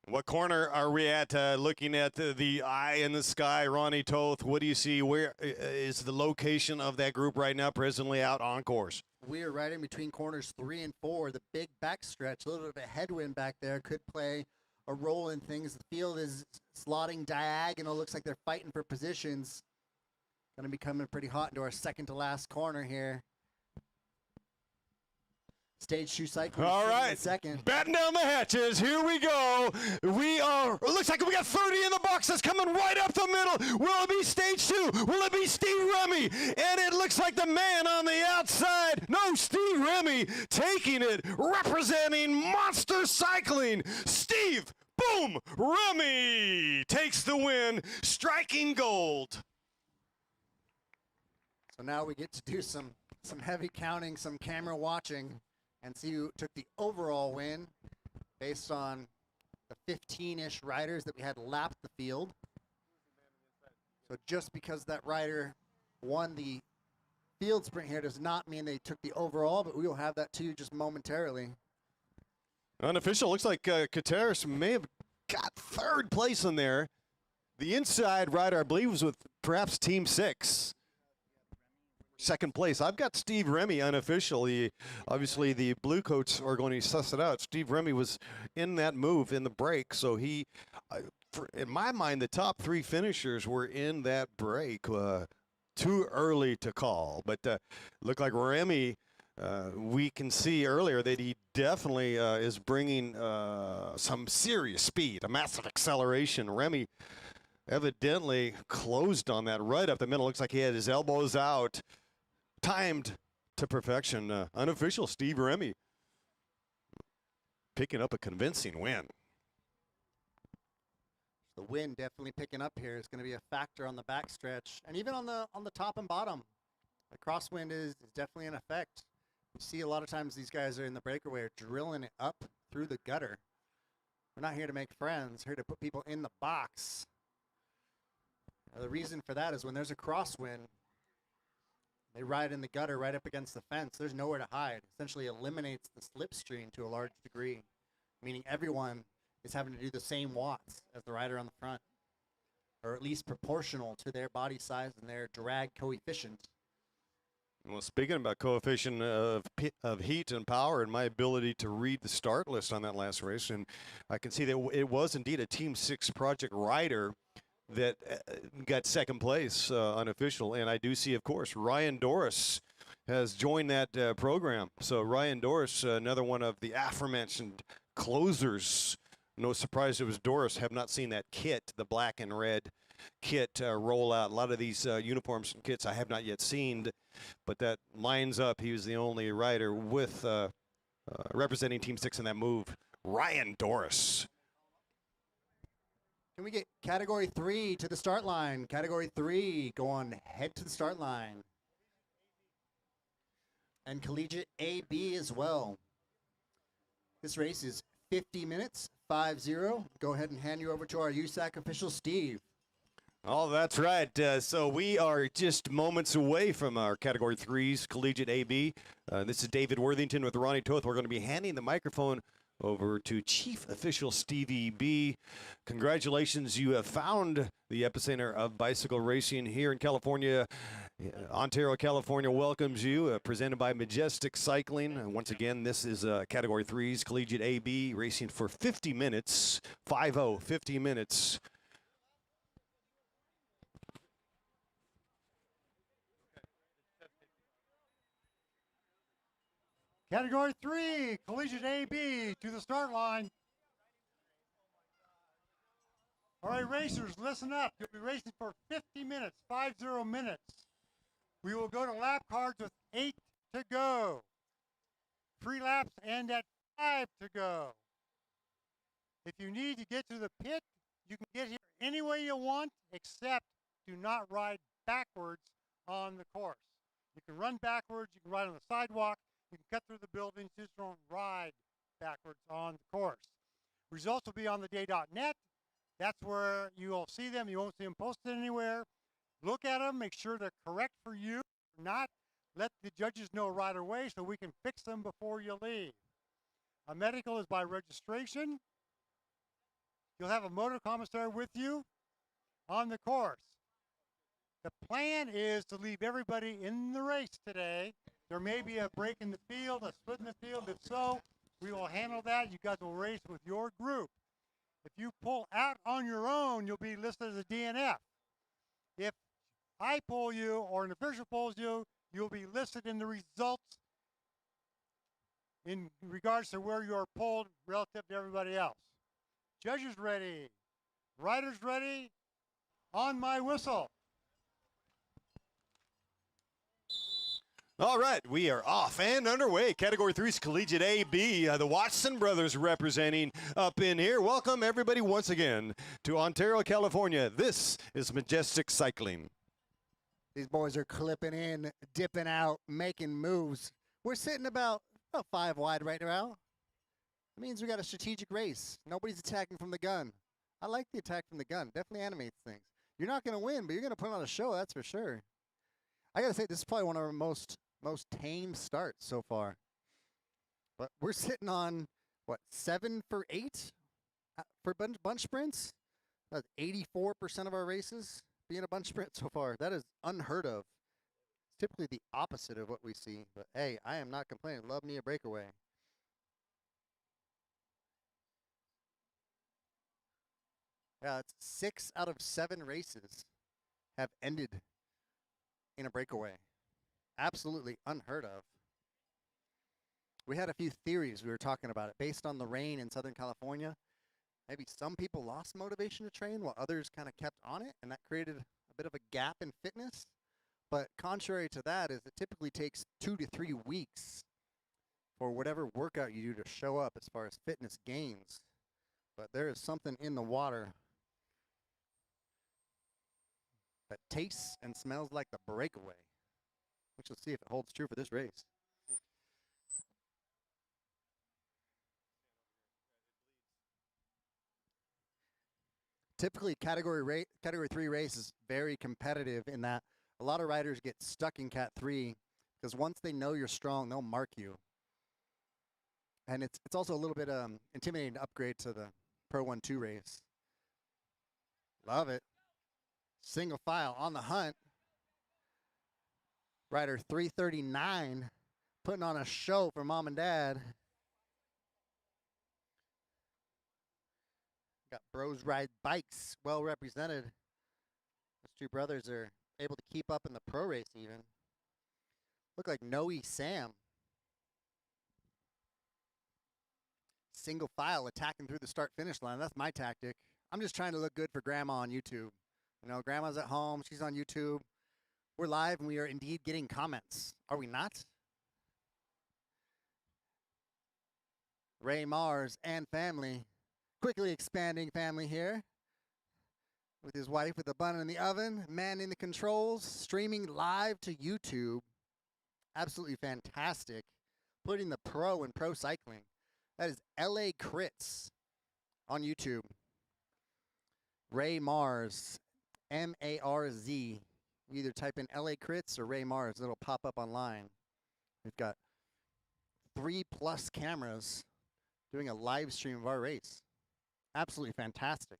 What corner are we at looking at the eye in the sky? Ronnie Toth, what do you see? Where is the location of that group right now presently out on course? We are right in between corners 3 and 4. The big backstretch, a little bit of a headwind back there, could play a role in things. The field is slotting diagonal. Looks like they're fighting for positions. Going to be coming pretty hot into our second to last corner here. Stage 2 cycling. All right, second. batten down the hatches. Here we go. It looks like we got 30 in the box. That's coming right up the middle. Will it be stage 2? Will it be Steve Remy? And it looks like the man on the outside. No, Steve Remy taking it, representing Monster Cycling. Steve, boom, Remy takes the win, striking gold. So now we get to do some heavy counting, some camera watching, and see who took the overall win based on the 15-ish riders that we had lapped the field. So just because that rider won the field sprint here does not mean they took the overall, but we will have that to you just momentarily. Unofficial, looks like Gutierrez may have got 3rd place in there. The inside rider, I believe, was with perhaps Team 6. 2nd place. I've got Steve Remy unofficial. Obviously, the blue coats are going to suss it out. Steve Remy was in that move in the break, so he, in my mind, the top 3 finishers were in that break. Too early to call, but looked like Remy. We can see earlier that he definitely is bringing some serious speed, a massive acceleration. Remy evidently closed on that right up the middle. Looks like he had his elbows out. Timed to perfection. Unofficial Steve Remy picking up a convincing win. The wind definitely picking up here is going to be a factor on the backstretch and even on the top and bottom. The crosswind is definitely in effect. You see a lot of times these guys are in the breakaway are drilling it up through the gutter. We're not here to make friends, we're here to put people in the box. The reason for that is when there's a crosswind, they ride in the gutter right up against the fence. There's nowhere to hide. Essentially eliminates the slipstream to a large degree, meaning everyone is having to do the same watts as the rider on the front, or at least proportional to their body size and their drag coefficient. Well, speaking about coefficient of heat and power and my ability to read the start list on that last race, and I can see that it was indeed a Team 6 project rider that got second place unofficial. And I do see, of course, Ryan Doris has joined that program. So Ryan Doris, another one of the aforementioned closers. No surprise it was Doris. Have not seen that kit, the black and red kit roll out. A lot of these uniforms and kits I have not yet seen, but that lines up. He was the only rider with representing Team 6 in that move. Ryan Doris. Can we get Category 3 to the start line? Category 3, go on, head to the start line. And Collegiate A-B as well. This race is 50 minutes, 5-0. Go ahead and hand you over to our USAC official, Steve. Oh, that's right. So we are just moments away from our Category 3s, Collegiate A-B. This is David Worthington with Ronnie Toth. We're going to be handing the microphone over to Chief Official Stevie B. Congratulations, you have found the epicenter of bicycle racing here in California. Ontario, California welcomes you, presented by Majestic Cycling. Once again, this is Category 3s, Collegiate A-B, racing for 50 minutes, 5-0, 50 minutes. Category 3, Collegiate A-B to the start line. All right, racers, listen up. You'll be racing for 50 minutes, 50 minutes. We will go to lap cards with 8 to go. Free laps end at 5 to go. If you need to get to the pit, you can get here any way you want, except do not ride backwards on the course. You can run backwards, you can ride on the sidewalk, you can cut through the buildings, just don't ride backwards on the course. Results will be on theday.net. That's where you will see them. You won't see them posted anywhere. Look at them, make sure they're correct for you. If not, let the judges know right away so we can fix them before you leave. A medical is by registration. You'll have a motor commissary with you on the course. The plan is to leave everybody in the race today. There may be a break in the field, a split in the field. If so, we will handle that. You guys will race with your group. If you pull out on your own, you'll be listed as a DNF. If I pull you or an official pulls you, you'll be listed in the results in regards to where you're pulled relative to everybody else. Judges ready, riders ready, on my whistle. All right, we are off and underway. Category 3's Collegiate A-B. The Watson brothers representing up in here. Welcome, everybody, once again to Ontario, California. This is Majestic Cycling. These boys are clipping in, dipping out, making moves. We're sitting about 5 wide right now. It means we got a strategic race. Nobody's attacking from the gun. I like the attack from the gun. Definitely animates things. You're not going to win, but you're going to put on a show, that's for sure. I got to say, this is probably one of our most tame starts so far. But we're sitting on, what, 7 for 8 for bunch sprints? That's 84% of our races being a bunch sprint so far. That is unheard of. It's typically the opposite of what we see. But, hey, I am not complaining. Love me a breakaway. Yeah, it's 6 out of 7 races have ended in a breakaway. Absolutely unheard of. We had a few theories. We were talking about it based on the rain in Southern California. Maybe some people lost motivation to train while others kind of kept on it, and that created a bit of a gap in fitness. But contrary to that is it typically takes 2 to 3 weeks for whatever workout you do to show up as far as fitness gains. But there is something in the water that tastes and smells like the breakaway. which we'll see if it holds true for this race. Typically, Category 3 race is very competitive in that a lot of riders get stuck in Cat 3 because once they know you're strong, they'll mark you. And it's also a little bit intimidating to upgrade to the Pro 1-2 race. Love it. Single file on the hunt. Rider 339 putting on a show for mom and dad. Got Bros Ride Bikes well represented. Those two brothers are able to keep up in the pro race even. Look like Noe Sam. Single file attacking through the start finish line. That's my tactic. I'm just trying to look good for grandma on YouTube. You know, grandma's at home, she's on YouTube. We're live and we are indeed getting comments. Are we not? Ray Mars and family. Quickly expanding family here. With his wife with the bun in the oven, manning the controls, streaming live to YouTube. Absolutely fantastic. Putting the pro in pro cycling. That is LA Crits on YouTube. Ray Mars, M-A-R-Z. You either type in LA Crits or Ray Mars. It'll pop up online. We've got 3+ cameras doing a live stream of our race. Absolutely fantastic.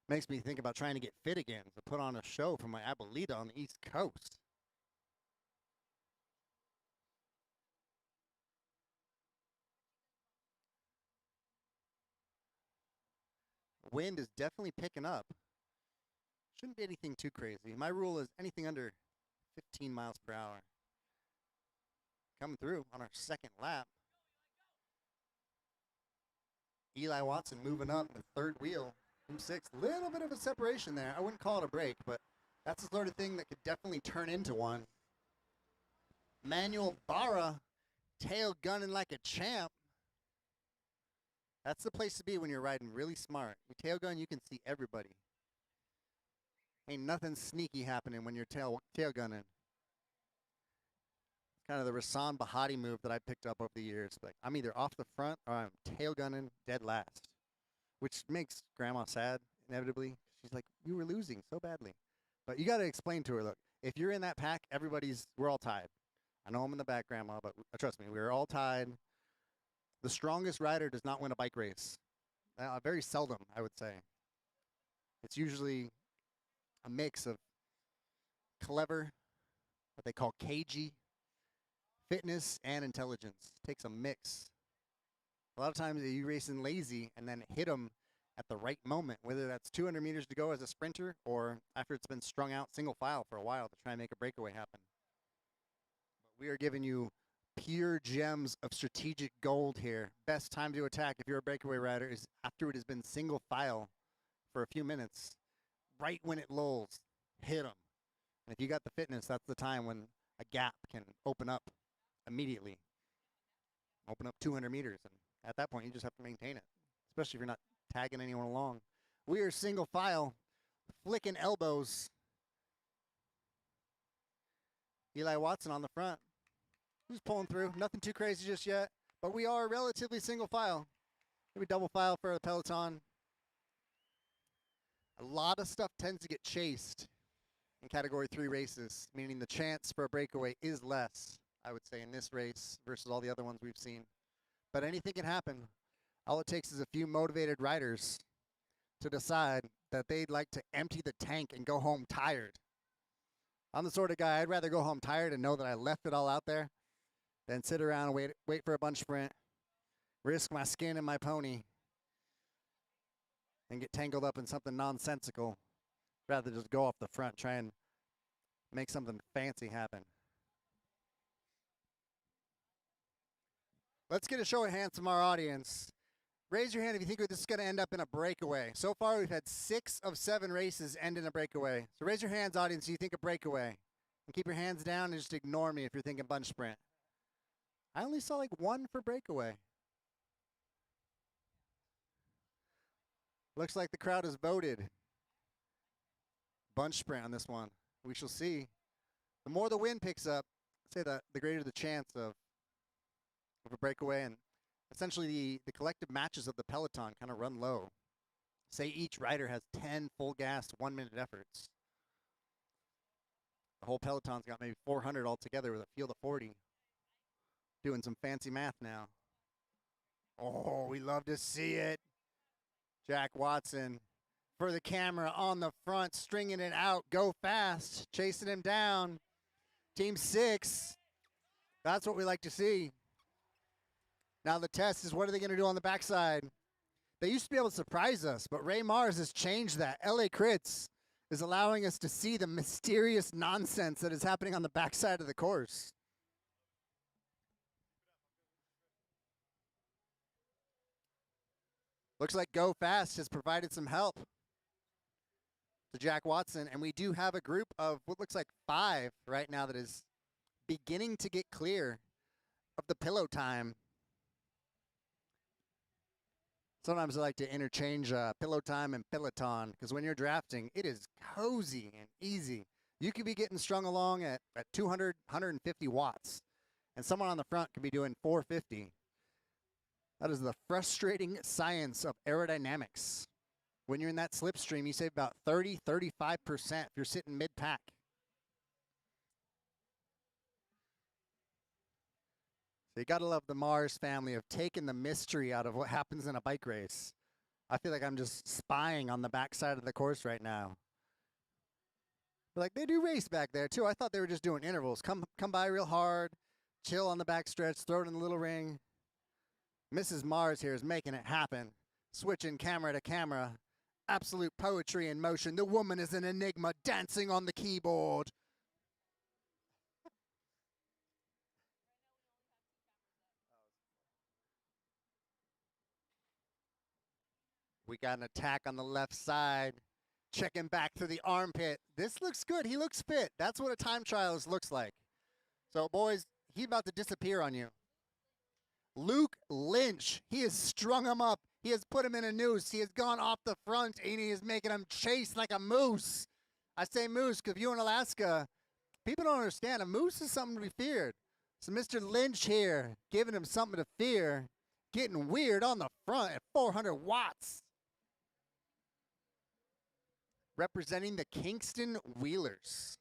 Makes me think about trying to get fit again to put on a show for my abuelita on the East Coast. Wind is definitely picking up. Shouldn't be anything too crazy. My rule is anything under 15 miles per hour. Coming through on our second lap. Eli Watson moving up the third wheel from sixth. Little bit of a separation there. I wouldn't call it a break, but that's the sort of thing that could definitely turn into one. Manuel Barra tail gunning like a champ. That's the place to be when you're riding really smart. You tail gun, you can see everybody. Ain't nothing sneaky happening when you're tail gunning. Kind of the Rasan Bahati move that I picked up over the years. Like I'm either off the front or I'm tail gunning dead last, which makes grandma sad inevitably. She's like, you were losing so badly. But you got to explain to her, look, if you're in that pack, we're all tied. I know I'm in the back, grandma, but trust me, we're all tied. The strongest rider does not win a bike race. Very seldom, I would say. It's usually a mix of clever, what they call cagey, fitness, and intelligence. Takes a mix. A lot of times you racing lazy and then hit them at the right moment, whether that's 200 meters to go as a sprinter or after it's been strung out single file for a while to try and make a breakaway happen. But we are giving you pure gems of strategic gold here. Best time to attack if you're a breakaway rider is after it has been single file for a few minutes. Right when it lulls, hit them. And if you got the fitness, that's the time when a gap can open up immediately. Open up 200 meters. And at that point, you just have to maintain it, especially if you're not tagging anyone along. We are single file, flicking elbows. Eli Watson on the front. Who's pulling through? Nothing too crazy just yet, but we are relatively single file. Maybe double file for the peloton. A lot of stuff tends to get chased in Category 3 races, meaning the chance for a breakaway is less, I would say, in this race versus all the other ones we've seen. But anything can happen. All it takes is a few motivated riders to decide that they'd like to empty the tank and go home tired. I'm the sort of guy, I'd rather go home tired and know that I left it all out there than sit around and wait for a bunch sprint, risk my skin and my pony, and get tangled up in something nonsensical, rather just go off the front, try and make something fancy happen. Let's get a show of hands from our audience. Raise your hand if you think this is going to end up in a breakaway. So far, we've had 6 of 7 races end in a breakaway. So raise your hands, audience, if you think a breakaway. And keep your hands down and just ignore me if you're thinking bunch sprint. I only saw like 1 for breakaway. Looks like the crowd has voted bunch sprint on this one. We shall see. The more the wind picks up, say the greater the chance of a breakaway, and essentially the collective matches of the peloton kind of run low. Say each rider has 10 full gas 1 minute efforts. The whole peloton's got maybe 400 altogether with a field of 40. Doing some fancy math now. Oh, we love to see it. Jack Watson for the camera on the front, stringing it out. Go fast, chasing him down. Team 6. That's what we like to see. Now the test is, what are they going to do on the backside? They used to be able to surprise us, but Ray Mars has changed that. LA Crits is allowing us to see the mysterious nonsense that is happening on the backside of the course. Looks like Go Fast has provided some help to Jack Watson, and we do have a group of what looks like 5 right now that is beginning to get clear of the pillow time. Sometimes I like to interchange pillow time and peloton, because when you're drafting, it is cozy and easy. You could be getting strung along at 200, 150 watts, and someone on the front could be doing 450. That is the frustrating science of aerodynamics. When you're in that slipstream, you save about 30, 35% if you're sitting mid-pack. So you got to love the Mars family of taking the mystery out of what happens in a bike race. I feel like I'm just spying on the backside of the course right now. But like, they do race back there too. I thought they were just doing intervals. Come by real hard, chill on the backstretch, throw it in the little ring. Mrs. Mars here is making it happen. Switching camera to camera. Absolute poetry in motion. The woman is an enigma dancing on the keyboard. We got an attack on the left side. Checking back through the armpit. This looks good. He looks fit. That's what a time trialist looks like. So, boys, he's about to disappear on you. Luke Lynch. He has strung him up. He has put him in a noose. He has gone off the front, and he is making him chase like a moose. I say moose because if you're in Alaska, people don't understand. A moose is something to be feared. So Mr. Lynch here, giving him something to fear, getting weird on the front at 400 watts. Representing the Kingston Wheelers.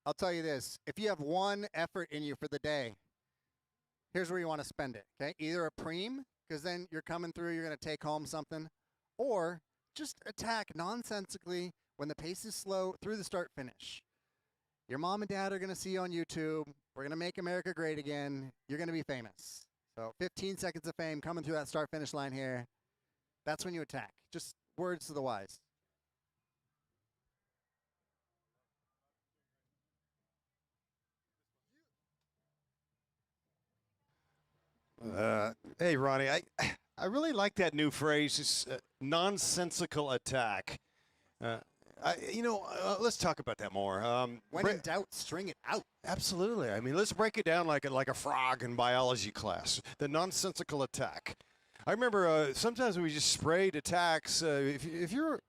I'll tell you this, if you have one effort in you for the day, here's where you want to spend it, okay? Either a preem, because then you're coming through, you're going to take home something, or just attack nonsensically when the pace is slow through the start finish. Your mom and dad are going to see you on YouTube. We're going to make America great again. You're going to be famous. So 15 seconds of fame coming through that start finish line here. That's when you attack. Just words to the wise. Hey, Ronnie, I really like that new phrase, it's, nonsensical attack. Let's talk about that more. When in doubt, string it out. Absolutely. I mean, let's break it down like a frog in biology class. The nonsensical attack. I remember sometimes we just sprayed attacks. If you're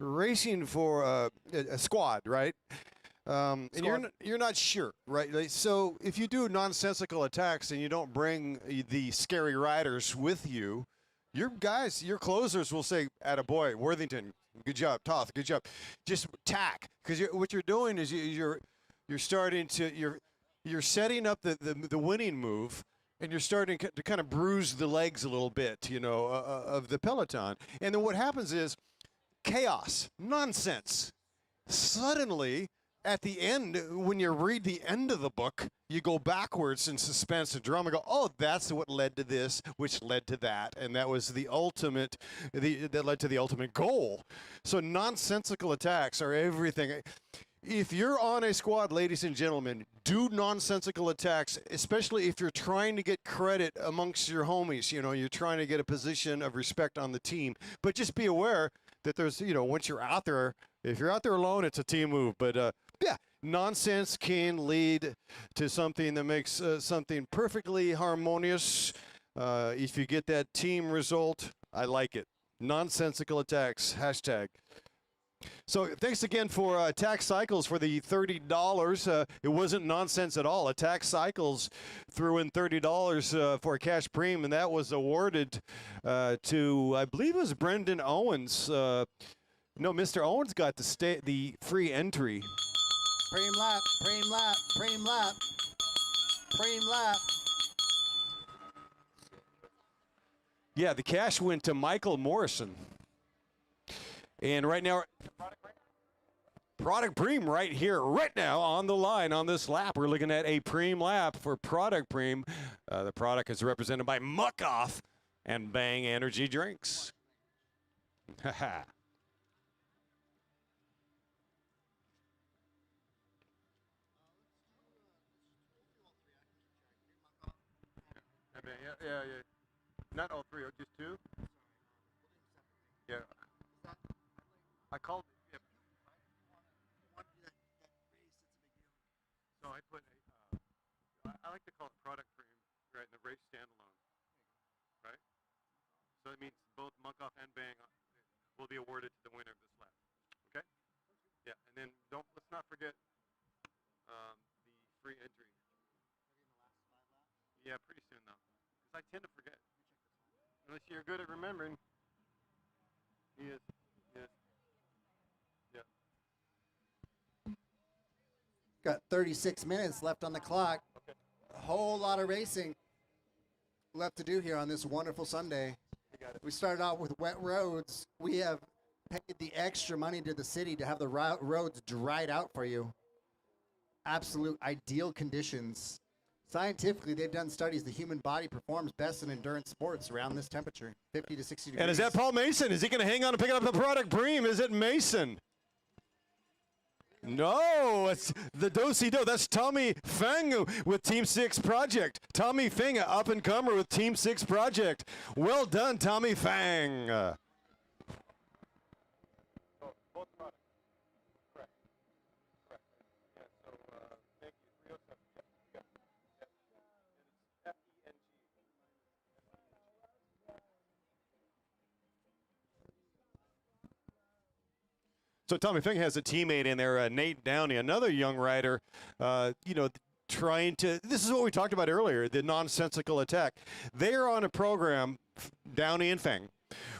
racing for a squad, right? And you're not sure, right? Like, so if you do nonsensical attacks and you don't bring the scary riders with you, your guys, your closers will say, "Attaboy, Worthington, good job, Toth, good job." Just tack, because what you're doing is you're starting to you're setting up the winning move, and you're starting to kind of bruise the legs a little bit, of the peloton. And then what happens is chaos, nonsense. Suddenly, at the end, when you read the end of the book, you go backwards in suspense and drama. Go, oh, that's what led to this, which led to that, and that was the ultimate. That led to the ultimate goal. So nonsensical attacks are everything. If you're on a squad, ladies and gentlemen, do nonsensical attacks, especially if you're trying to get credit amongst your homies. You know, you're trying to get a position of respect on the team. But just be aware that there's, you know, once you're out there, if you're out there alone, it's a team move. But, yeah, nonsense can lead to something that makes something perfectly harmonious. If you get that team result, I like it. Nonsensical attacks, hashtag. So thanks again for Attack Cycles for the $30. It wasn't nonsense at all. Attack Cycles threw in $30 for a cash premium, and that was awarded to, I believe it was Brendan Owens. No, Mr. Owens got the free entry. Preem lap, preem lap, preem lap, preem lap. Yeah, the cash went to Michael Morrison. And right now, Product Preem right here, right now on the line on this lap. We're looking at a Preem lap for Product Preem. The product is represented by Muck Off and Bang Energy Drinks. Haha. Yeah. Not all three, just two? Yeah. I called. Yeah. So I put I like to call it product frame, right? In the race standalone, right? So it means both Muck Off and Bang will be awarded to the winner of this lap. Okay? Yeah, and then let's not forget the free entry. Yeah, pretty soon though, because I tend to forget. Unless you're good at remembering. Yes. Yeah. Got 36 minutes left on the clock. Okay. A whole lot of racing left to do here on this wonderful Sunday. We started out with wet roads. We have paid the extra money to the city to have the roads dried out for you. Absolute ideal conditions. Scientifically, they've done studies. The human body performs best in endurance sports around this temperature, 50 to 60 degrees. And is that Paul Mason? Is he going to hang on and pick up the product Preem? Is it Mason? No, it's the do-si-do. That's Tommy Feng with Team 6 Project. Tommy Feng, up-and-comer with Team 6 Project. Well done, Tommy Feng. Both products. Correct. Yeah, so thank you. 307. Yeah. And it's FENG. So Tommy Feng has a teammate in there, Nate Downey, another young rider, trying to, this is what we talked about earlier, the nonsensical attack. They're on a program, Downey and Feng,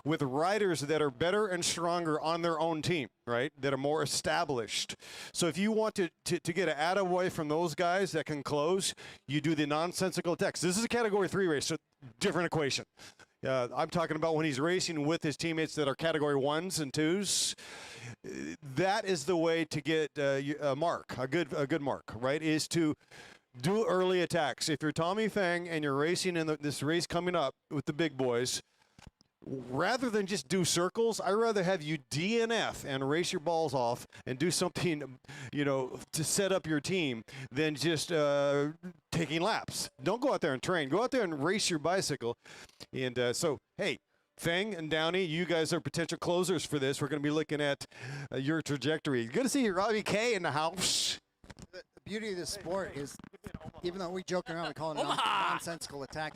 with riders that are better and stronger on their own team, right, that are more established. So if you want to get an attaboy from those guys that can close, you do the nonsensical attacks. This is a Category 3 race, so different equation. I'm talking about when he's racing with his teammates that are Category 1s and 2s. That is the way to get a mark, a good mark, right, is to do early attacks. If you're Tommy Feng and you're racing in this race coming up with the big boys, rather than just do circles, I'd rather have you DNF and race your balls off and do something, to set up your team than just taking laps. Don't go out there and train. Go out there and race your bicycle. And so, hey, Feng and Downey, you guys are potential closers for this. We're going to be looking at your trajectory. Good to see you, Robbie K in the house. The beauty of this sport is, even though we joke around, we call it a nonsensical attack.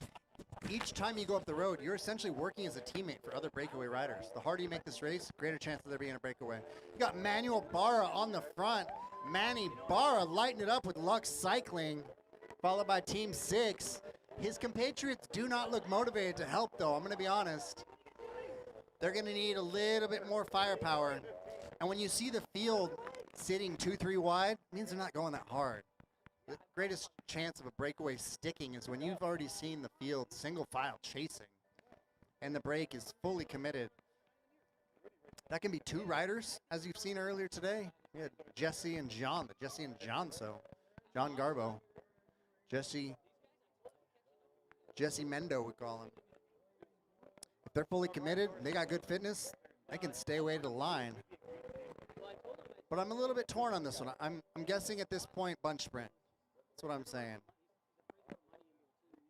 Each time you go up the road, you're essentially working as a teammate for other breakaway riders. The harder you make this race, greater chance of there being a breakaway. You got Manuel Barra on the front. Manny Barra lighting it up with Lux Cycling, followed by Team 6. His compatriots do not look motivated to help, though. I'm going to be honest. They're going to need a little bit more firepower. And when you see the field sitting 2-3 wide, it means they're not going that hard. The greatest chance of a breakaway sticking is when you've already seen the field single file chasing and the break is fully committed. That can be 2 riders, as you've seen earlier today. We had Jesse and John, the Jesse and John John Garbo. Jesse Mendo, we call him. If they're fully committed, they got good fitness, they can stay away to the line. But I'm a little bit torn on this one. I'm guessing at this point bunch sprint. That's what I'm saying.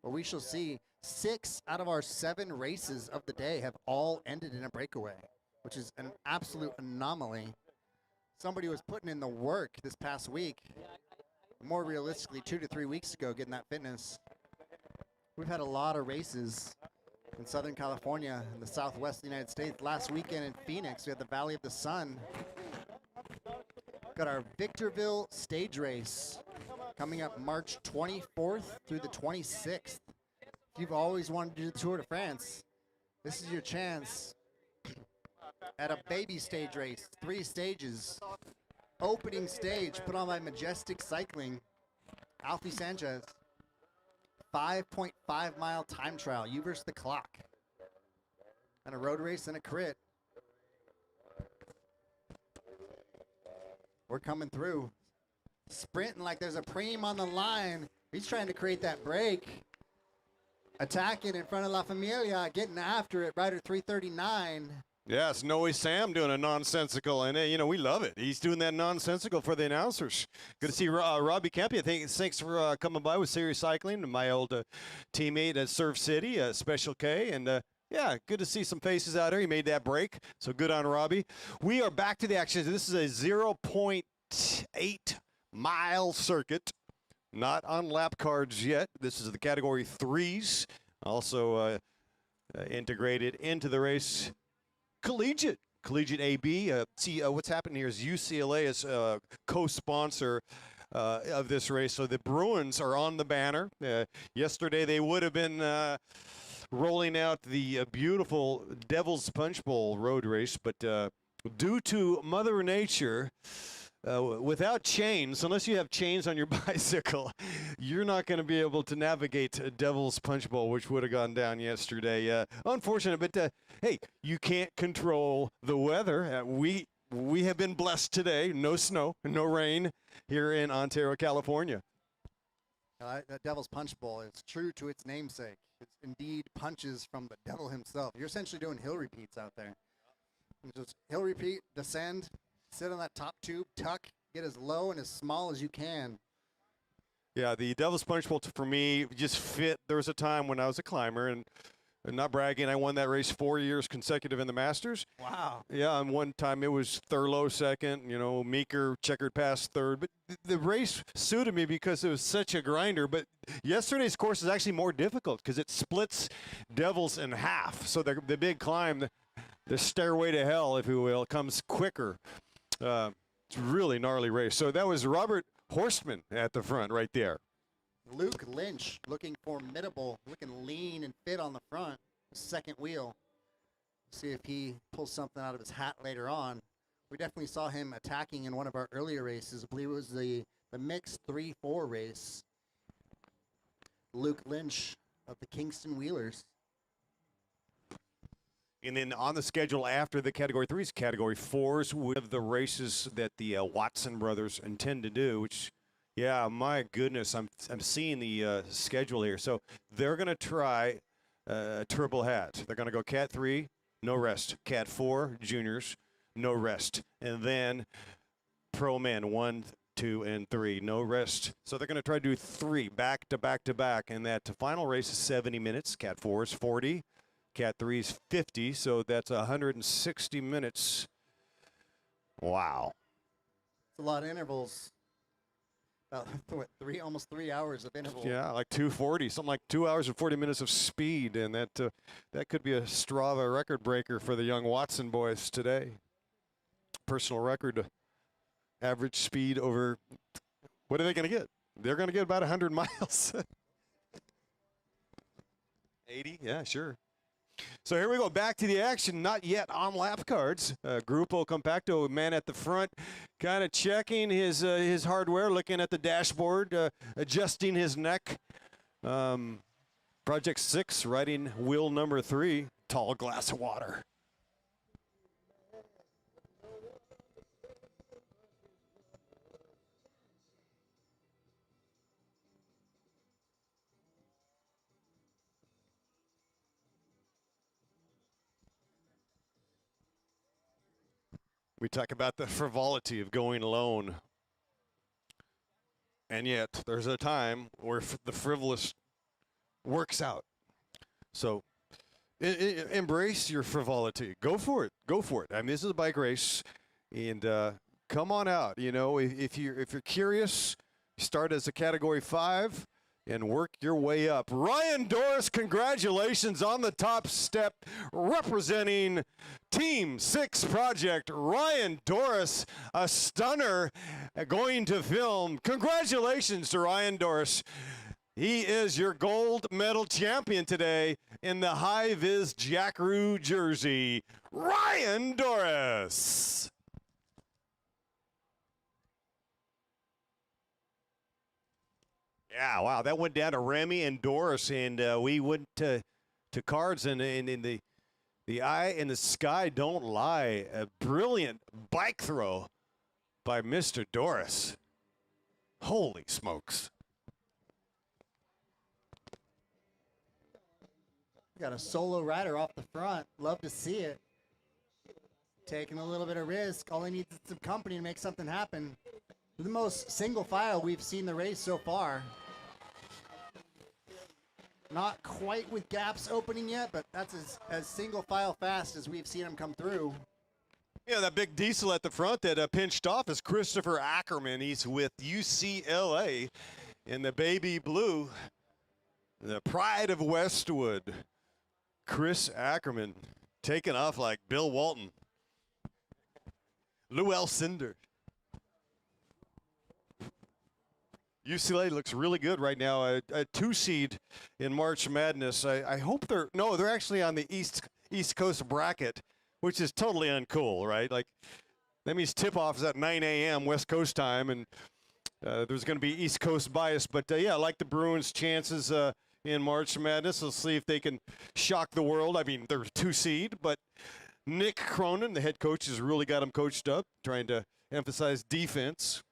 But we shall see. 6 out of our 7 races of the day have all ended in a breakaway, which is an absolute anomaly. Somebody was putting in the work this past week, more realistically 2 to 3 weeks ago, getting that fitness. We've had a lot of races in Southern California and the Southwest United States. Last weekend in Phoenix, we had the Valley of the Sun. Got our Victorville stage race coming up March 24th through the 26th. If you've always wanted to do the Tour de France, this is your chance at a baby stage race, 3 stages. Opening stage put on by Majestic Cycling, Alfie Sanchez. 5.5 mile time trial, you versus the clock. And a road race and a crit. We're coming through. Sprinting like there's a preem on the line. He's trying to create that break. Attacking in front of La Familia, getting after it, rider 339. Yeah, it's Noe Sam doing a nonsensical, and you know we love it. He's doing that nonsensical for the announcers. Good to see Robbie Kempe. Thanks for coming by with Serious Cycling, my old teammate at Surf City, Special K, and yeah, good to see some faces out there. He made that break, so good on Robbie. We are back to the action. This is a 0.8 mile circuit. Not on lap cards yet. This is the category 3s. Also integrated into the race. Collegiate AB. See, what's happening here is UCLA is co-sponsor of this race. So the Bruins are on the banner. Yesterday they would have been rolling out the beautiful Devil's Punch Bowl road race, but due to Mother Nature, without chains, unless you have chains on your bicycle, you're not going to be able to navigate Devil's Punch Bowl, which would have gone down yesterday. Unfortunate, but hey, you can't control the weather. We have been blessed today. No snow, no rain here in Ontario, California. That Devil's Punch Bowl is true to its namesake. It's indeed punches from the devil himself. You're essentially doing hill repeats out there. Just hill repeat, descend, sit on that top tube, tuck, get as low and as small as you can. Yeah, the Devil's Punch Bowl for me just fit. There was a time when I was a climber, and not bragging, I won that race 4 years consecutive in the Masters. Wow. Yeah, and one time it was Thurlow second, Meeker checkered past third. But the race suited me because it was such a grinder. But yesterday's course is actually more difficult because it splits Devils in half. So the big climb, the stairway to hell, if you will, comes quicker. It's a really gnarly race. So that was Robert Horstman at the front right there. Luke Lynch looking formidable, looking lean and fit on the front. Second wheel. See if he pulls something out of his hat later on. We definitely saw him attacking in one of our earlier races. I believe it was the mixed 3-4 race. Luke Lynch of the Kingston Wheelers. And then on the schedule after the Category 3s, Category 4s, one of the races that the Watson brothers intend to do, which, yeah, my goodness, I'm seeing the schedule here. So they're going to try a triple hat. They're going to go Cat 3, no rest. Cat 4, juniors, no rest. And then Pro Men, 1, 2, and 3, no rest. So they're going to try to do 3 back to back to back. And that final race is 70 minutes. Cat 4 is 40. Cat 3 is 50, so that's 160 minutes. Wow. It's a lot of intervals. About almost 3 hours of interval. Yeah, like 240, something like 2 hours and 40 minutes of speed, and that could be a Strava record breaker for the young Watson boys today. Personal record, average speed over. What are they going to get? They're going to get about 100 miles. 80, yeah, sure. So here we go, back to the action, not yet on lap cards. Grupo Compacto, man at the front, kind of checking his hardware, looking at the dashboard, adjusting his neck. Project 6, riding wheel number 3, tall glass of water. We talk about the frivolity of going alone. And yet, there's a time where the frivolous works out. So, embrace your frivolity. Go for it. Go for it. I mean, this is a bike race, and come on out. You know, if you're curious, start as a Category 5 and work your way up. Ryan Doris, congratulations on the top step, representing Team 6 Project. Ryan Doris, a stunner, going to film. Congratulations to Ryan Doris. He is your gold medal champion today in the high-vis Jackaroo jersey. Ryan Doris. Yeah, wow, that went down to Remy and Doris, and we went to cards, and in the eye and the sky don't lie. A brilliant bike throw by Mr. Doris. Holy smokes. Got a solo rider off the front. Love to see it. Taking a little bit of risk. All he needs is some company to make something happen. The most single file we've seen the race so far. Not quite with gaps opening yet, but that's as single file fast as we've seen him come through. Yeah, that big diesel at the front that pinched off is Christopher Ackerman. He's with UCLA in the baby blue. The pride of Westwood. Chris Ackerman taking off like Bill Walton. Lou Alcindor. UCLA looks really good right now. A 2-seed in March Madness. I hope they're actually on the East Coast bracket, which is totally uncool, right? Like, that means tip-off is at 9 a.m. West Coast time, and there's going to be East Coast bias. But, yeah, I like the Bruins' chances in March Madness. We'll see if they can shock the world. I mean, they're 2-seed, but Nick Cronin, the head coach, has really got them coached up, trying to emphasize defense.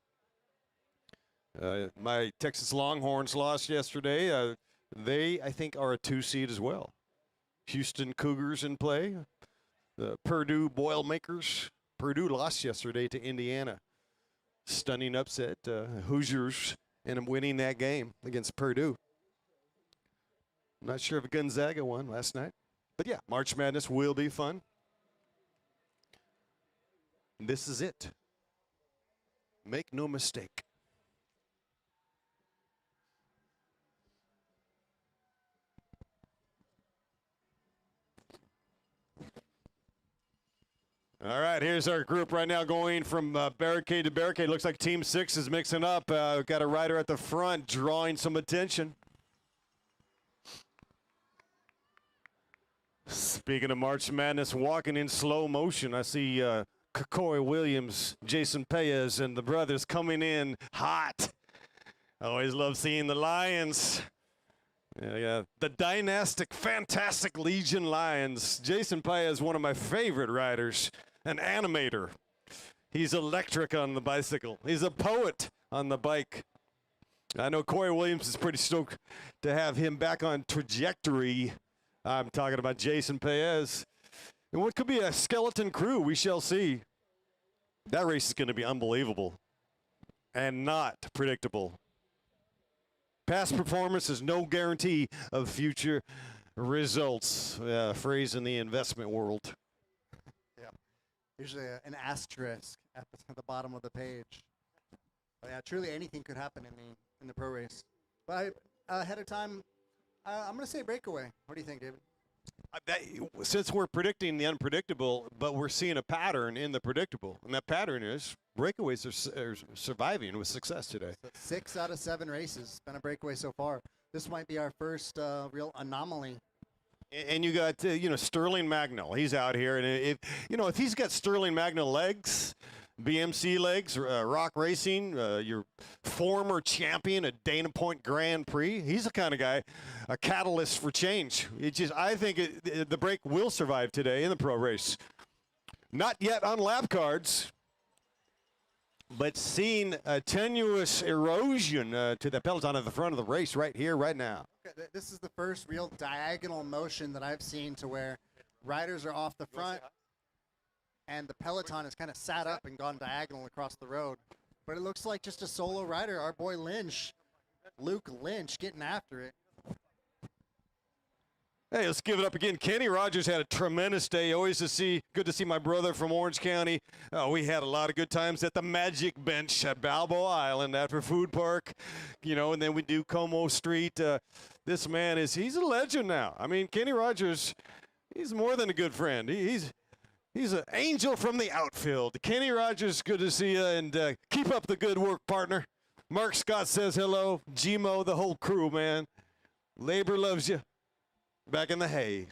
My Texas Longhorns lost yesterday. They, I think, are a 2-seed as well. Houston Cougars in play. The Purdue Boilermakers. Purdue lost yesterday to Indiana. Stunning upset. Hoosiers end up winning that game against Purdue. I'm not sure if Gonzaga won last night. But, yeah, March Madness will be fun. This is it. Make no mistake. All right, here's our group right now going from barricade to barricade. Looks like Team 6 is mixing up. Got a rider at the front drawing some attention. Speaking of March Madness, walking in slow motion, I see Corey Williams, Jason Paez, and the brothers coming in hot. I always love seeing the Lions. Yeah, the dynastic, fantastic Legion Lions. Jason Paez, one of my favorite riders, an animator. He's electric on the bicycle. He's a poet on the bike. I know Corey Williams is pretty stoked to have him back on trajectory. I'm talking about Jason Paez. And what could be a skeleton crew, we shall see. That race is going to be unbelievable and not predictable. Past performance is no guarantee of future results. Phrase in the investment world. Yeah. Usually an asterisk at the bottom of the page. But yeah, truly anything could happen in the pro race. But ahead of time, I'm going to say breakaway. What do you think, David? Since we're predicting the unpredictable, but we're seeing a pattern in the predictable, and that pattern is breakaways are surviving with success today. So 6 out of 7 races. Been a breakaway so far. This might be our first real anomaly. And you got Sterling Magnell. He's out here, and if he's got Sterling Magnell legs, BMC legs, Rock Racing, your former champion at Dana Point Grand Prix. He's the kind of guy, a catalyst for change. I think the break will survive today in the pro race. Not yet on lap cards, but seeing a tenuous erosion to the peloton at the front of the race right here, right now. Okay, this is the first real diagonal motion that I've seen to where riders are off the front. and the peloton has kind of sat up and gone diagonal across the road. But it looks like just a solo rider. Our boy Lynch, Luke Lynch, getting after it. Hey, let's give it up again. Kenny Rogers had a tremendous day. Always good to see my brother from Orange County. We had a lot of good times at the Magic Bench at Balboa Island after Food Park, and then we do Como Street. This man he's a legend now. I mean, Kenny Rogers, he's more than a good friend. He's an angel from the outfield. Kenny Rogers, good to see you, and keep up the good work, partner. Mark Scott says hello. Gmo, the whole crew, man. Labor loves you. Back in the hay.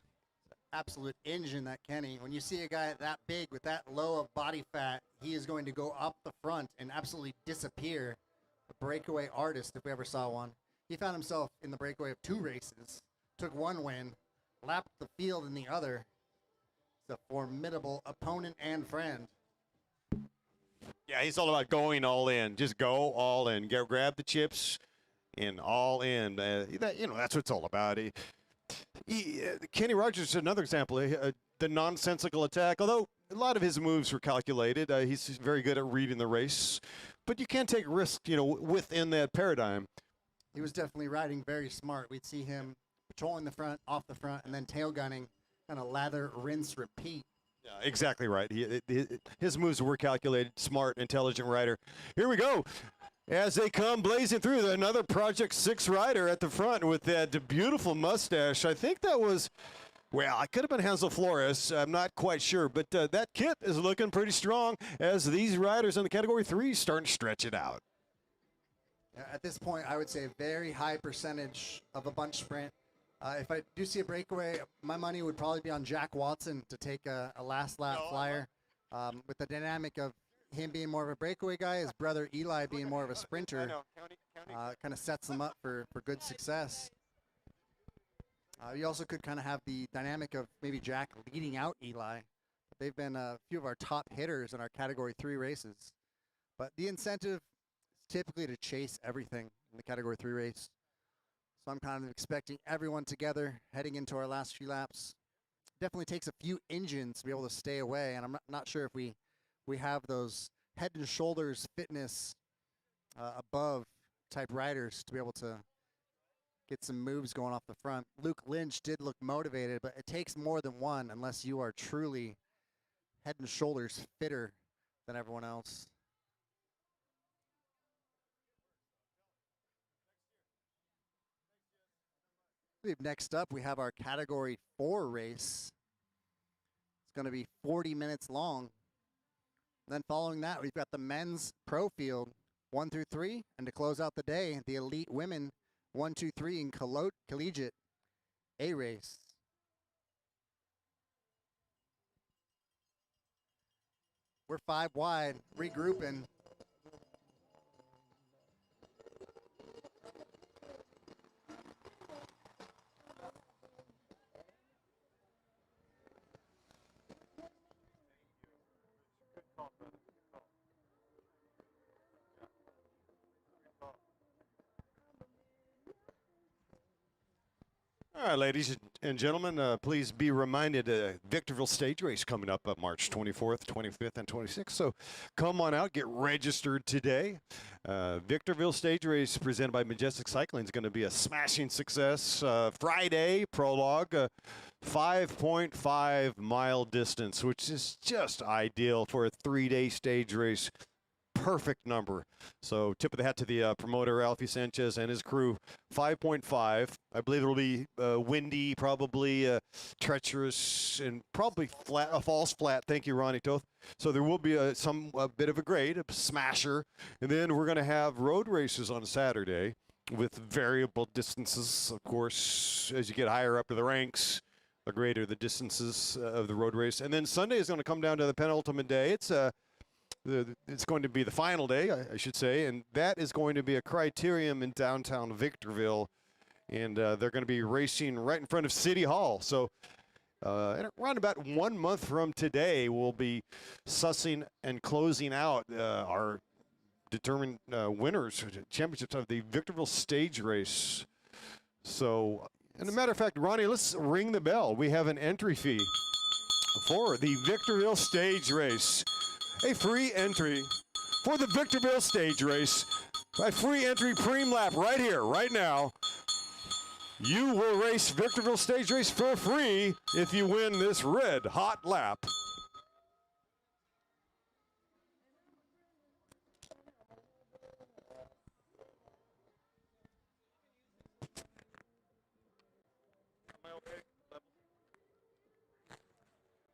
Absolute engine, that Kenny. When you see a guy that big with that low of body fat, he is going to go up the front and absolutely disappear. A breakaway artist, if we ever saw one. He found himself in the breakaway of 2 races, took 1 win, lapped the field in the other. He's a formidable opponent and friend. Yeah, he's all about going all in. Just go all in. Grab the chips and all in. That's what it's all about. Kenny Rogers is another example. The nonsensical attack, although a lot of his moves were calculated. He's very good at reading the race. But you can't take risk, within that paradigm. He was definitely riding very smart. We'd see him patrolling the front, off the front, and then tail gunning, kind of lather, rinse, repeat. Yeah, exactly right. His moves were calculated, smart, intelligent rider. Here we go. As they come blazing through, another Project 6 rider at the front with that beautiful mustache. I think that was, it could have been Hansel Flores. I'm not quite sure, but that kit is looking pretty strong as these riders in the Category 3 starting to stretch it out. At this point, I would say a very high percentage of a bunch sprint. If I do see a breakaway, my money would probably be on Jack Watson to take a last lap flyer. With the dynamic of him being more of a breakaway guy, his brother Eli being more of a sprinter, kind of sets them up for good success. You also could kind of have the dynamic of maybe Jack leading out Eli. They've been a few of our top hitters in our Category 3 races. But the incentive is typically to chase everything in the Category 3 race. So I'm kind of expecting everyone together heading into our last few laps. Definitely takes a few engines to be able to stay away, and I'm not sure if we have those head and shoulders fitness above type riders to be able to get some moves going off the front. Luke Lynch did look motivated, but it takes more than one unless you are truly head and shoulders fitter than everyone else. Next up, we have our Category 4 race. It's going to be 40 minutes long. Then following that, we've got the men's pro field 1 through 3, and to close out the day, the elite women 1, 2, 3 in Collegiate A race. We're 5 wide, regrouping. All right, ladies and gentlemen, please be reminded Victorville Stage Race coming up March 24th, 25th, and 26th. So come on out, get registered today. Victorville Stage Race presented by Majestic Cycling is going to be a smashing success. Friday prologue, 5.5 mile distance, which is just ideal for a 3-day stage race. Perfect number. So tip of the hat to the promoter, Alfie Sanchez, and his crew. 5.5. I believe it will be windy, probably treacherous, and probably flat, a false flat. Thank you, Ronnie Toth. So there will be a bit of a grade, a smasher. And then we're going to have road races on Saturday with variable distances. Of course, as you get higher up to the ranks, the greater the distances of the road race. And then Sunday is going to come down to the penultimate day. It's going to be the final day, I should say, and that is going to be a criterium in downtown Victorville, and they're going to be racing right in front of City Hall. So around about 1 month from today, we'll be sussing and closing out our determined winners, championships of the Victorville Stage Race. So, as a matter of fact, Ronnie, let's ring the bell. We have an entry fee. for the Victorville Stage Race. A free entry for the Victorville Stage Race. A free entry preem lap right here, right now. You will race Victorville Stage Race for free if you win this red hot lap.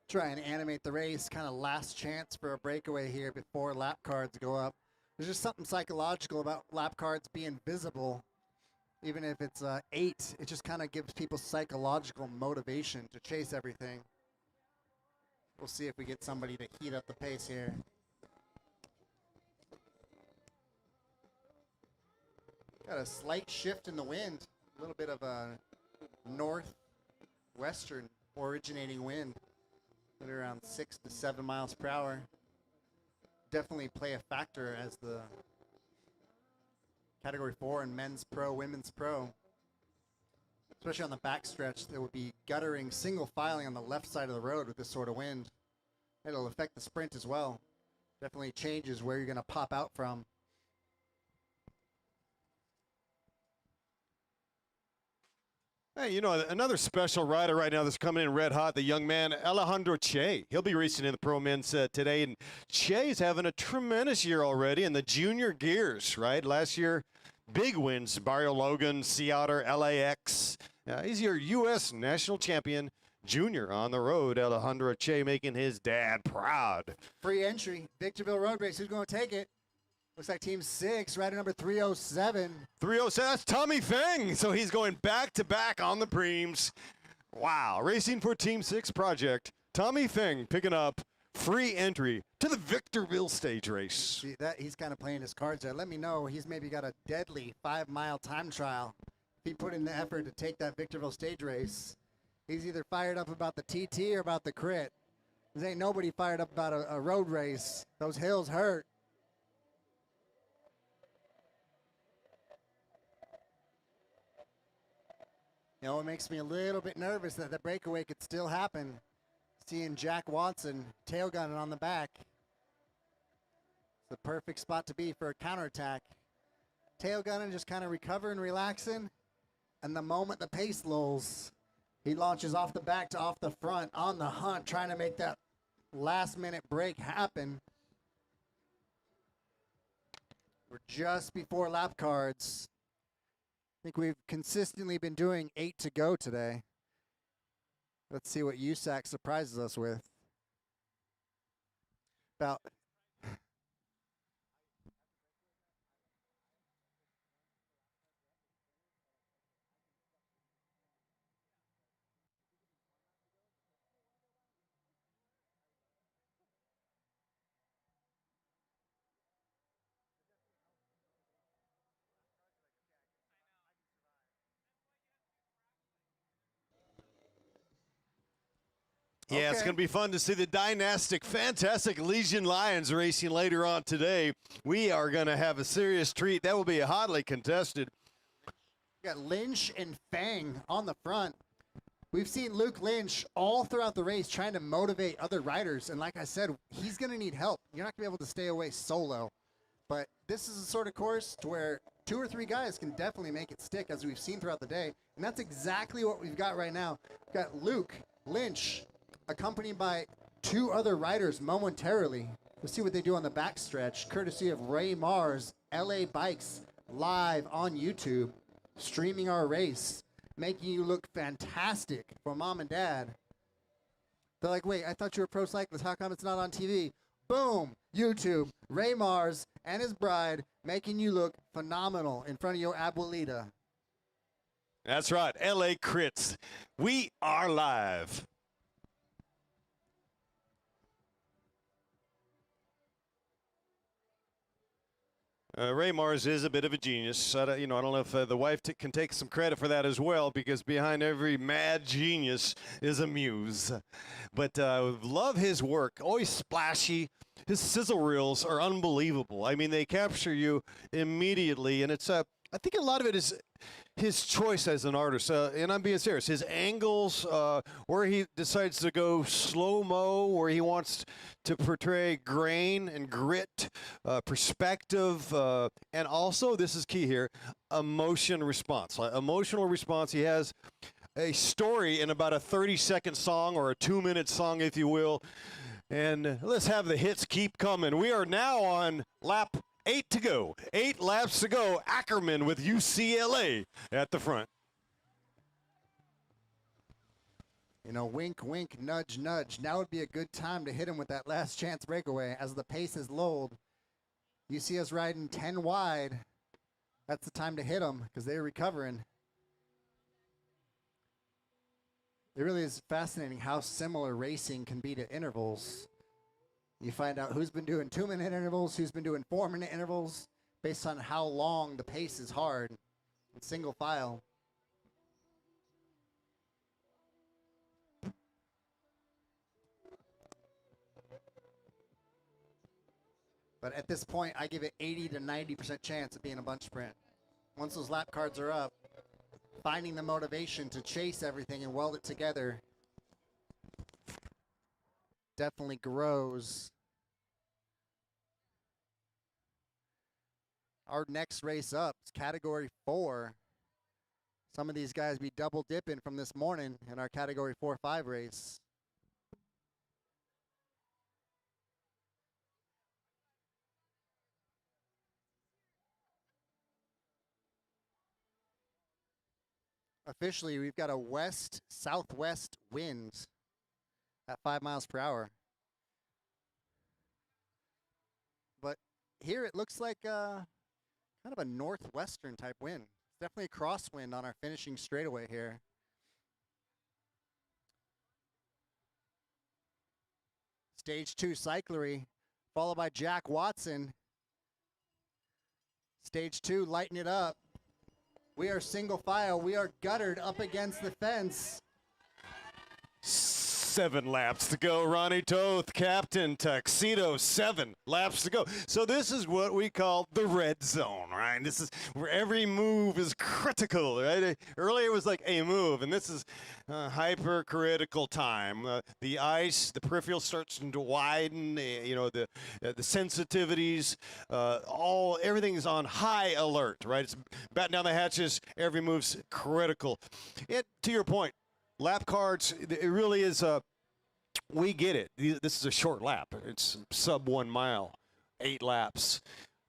Try and animate the race, kind of last chance for a breakaway here before lap cards go up. There's just something psychological about lap cards being visible. Even if it's 8, it just kind of gives people psychological motivation to chase everything. We'll see if we get somebody to heat up the pace here. Got a slight shift in the wind, a little bit of a northwestern originating wind. At around 6 to 7 miles per hour. Definitely play a factor as the Category 4 and men's pro, women's pro. Especially on the backstretch, there would be guttering, single filing on the left side of the road with this sort of wind. It'll affect the sprint as well. Definitely changes where you're going to pop out from. Hey, you know, another special rider right now that's coming in red hot, the young man, Alejandro Che. He'll be racing in the Pro Men's today, and Che's having a tremendous year already in the junior gears, right? Last year, big wins, Barrio Logan, Sea Otter, LAX. He's your U.S. national champion junior on the road, Alejandro Che, making his dad proud. Free entry, Victorville Road Race. Who's going to take it? Looks like Team 6, rider number 307. 307, that's Tommy Feng. So he's going back-to-back on the preems. Wow, racing for Team 6 project. Tommy Feng picking up free entry to the Victorville Stage Race. See, that he's kind of playing his cards there. Let me know he's maybe got a deadly 5-mile time trial. If he put in the effort to take that Victorville Stage Race, he's either fired up about the TT or about the crit. There ain't nobody fired up about a road race. Those hills hurt. You know, it makes me a little bit nervous that the breakaway could still happen. Seeing Jack Watson tail gunning on the back. It's the perfect spot to be for a counterattack. Tail gunning, just kind of recovering, relaxing. And the moment the pace lulls, he launches off the back to off the front on the hunt, trying to make that last minute break happen. We're just before lap cards. I think we've consistently been doing 8 to go today. Let's see what USAC surprises us with. About Yeah, it's Okay. going to be fun to see the dynastic, fantastic Legion Lions racing later on today. We are going to have a serious treat. That will be hotly contested. we got Lynch and Fang on the front. We've seen Luke Lynch all throughout the race trying to motivate other riders. And like I said, he's going to need help. You're not going to be able to stay away solo. But this is the sort of course to where 2 or 3 guys can definitely make it stick, as we've seen throughout the day. And that's exactly what we've got right now. We've got Luke Lynch accompanied by 2 other riders momentarily. We'll see what they do on the backstretch, courtesy of Ray Mars, LA Bikes, live on YouTube, streaming our race, making you look fantastic for mom and dad. They're like, wait, I thought you were pro cyclist. How come it's not on TV? Boom, YouTube, Ray Mars and his bride making you look phenomenal in front of your abuelita. That's right, LA Crits. We are live. Ray Mars is a bit of a genius. I don't know if the wife can take some credit for that as well, because behind every mad genius is a muse. But love his work. Always splashy. His sizzle reels are unbelievable. I mean, they capture you immediately, and it's I think a lot of it is his choice as an artist, and I'm being serious, his angles, where he decides to go slow-mo, where he wants to portray grain and grit, perspective, and also, this is key here, emotional response. He has a story in about a 30-second song or a 2-minute song, if you will. And let's have the hits keep coming. We are now on lap 8 to go. 8 laps to go. Ackerman with UCLA at the front. You know, wink, wink, nudge, nudge. Now would be a good time to hit him with that last chance breakaway as the pace is lulled. You see us riding 10 wide. That's the time to hit them because they're recovering. It really is fascinating how similar racing can be to intervals. You find out who's been doing 2-minute intervals, who's been doing 4-minute intervals, based on how long the pace is hard in single file. But at this point, I give it 80 to 90% chance of being a bunch sprint. Once those lap cards are up, finding the motivation to chase everything and weld it together definitely grows. Our next race up is Category 4. Some of these guys be double dipping from this morning in our Category 4-5 race. Officially, we've got a west-southwest wind at 5 miles per hour. But here it looks like kind of a northwestern type wind. It's definitely a crosswind on our finishing straightaway here. Stage 2 cyclery, followed by Jack Watson. Stage 2, lighten it up. We are single file. We are guttered up against the fence. 7 laps to go. Ronnie Toth, captain, tuxedo, 7 laps to go. So this is what we call the red zone, right? This is where every move is critical, right? Earlier it was like a move, and this is hypercritical time. The ice, the peripheral starts to widen. You know, the sensitivities, everything is on high alert, right? It's batten down the hatches. Every move's critical. To your point, lap cards, it really is we get it. This is a short lap. It's sub 1 mile, 8 laps.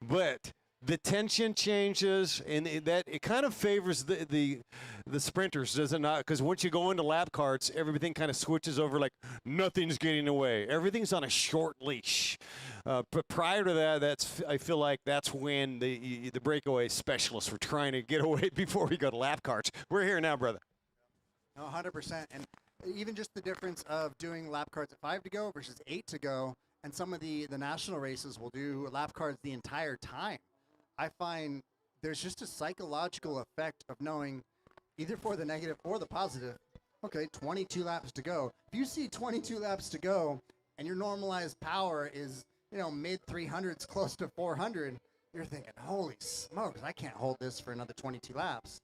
But the tension changes, and it kind of favors the sprinters, does it not? Because once you go into lap cards, everything kind of switches over like nothing's getting away. Everything's on a short leash. But prior to that, I feel like that's when the breakaway specialists were trying to get away before we go to lap cards. We're here now, brother. No, 100%. And even just the difference of doing lap cards at 5 to go versus 8 to go, and some of the national races will do lap cards the entire time. I find there's just a psychological effect of knowing either for the negative or the positive, okay, 22 laps to go. If you see 22 laps to go and your normalized power is, you know, mid 300s, close to 400, you're thinking, holy smokes, I can't hold this for another 22 laps.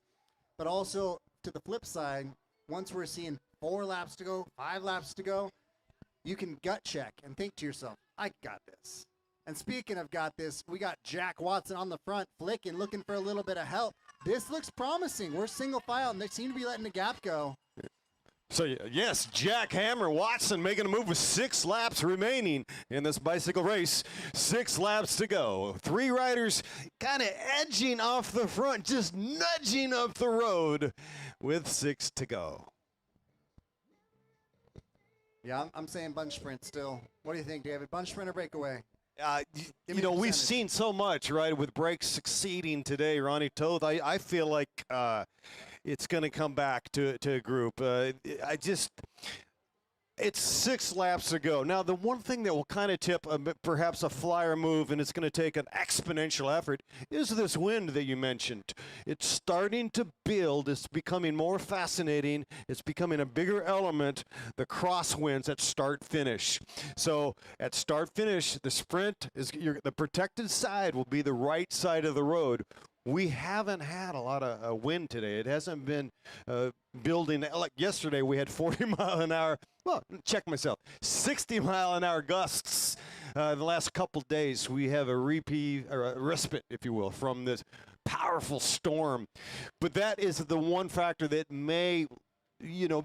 But also to the flip side, once we're seeing 4 laps to go, 5 laps to go, you can gut check and think to yourself, I got this. And speaking of got this, we got Jack Watson on the front, flicking, looking for a little bit of help. This looks promising. We're single file, and they seem to be letting the gap go. So, yes, Jack Hammer Watson making a move with 6 laps remaining in this bicycle race. 6 laps to go. 3 riders kind of edging off the front, just nudging up the road with 6 to go. Yeah, I'm saying bunch sprint still. What do you think, David? Bunch sprint or breakaway? You know, we've seen so much, right, with breaks succeeding today, Ronnie Toth. I feel like it's going to come back to a group. It's 6 laps to go. Now, the one thing that will kind of tip perhaps a flyer move, and it's going to take an exponential effort, is this wind that you mentioned. It's starting to build. It's becoming more fascinating. It's becoming a bigger element, the crosswinds at start-finish. So at start-finish, the sprint, the protected side will be the right side of the road, we haven't had a lot of wind today. It hasn't been building. Like yesterday, we had 40 mile an hour. Well, check myself. 60 mile an hour gusts. The last couple days, we have a reprieve or a respite, if you will, from this powerful storm. But that is the one factor that may,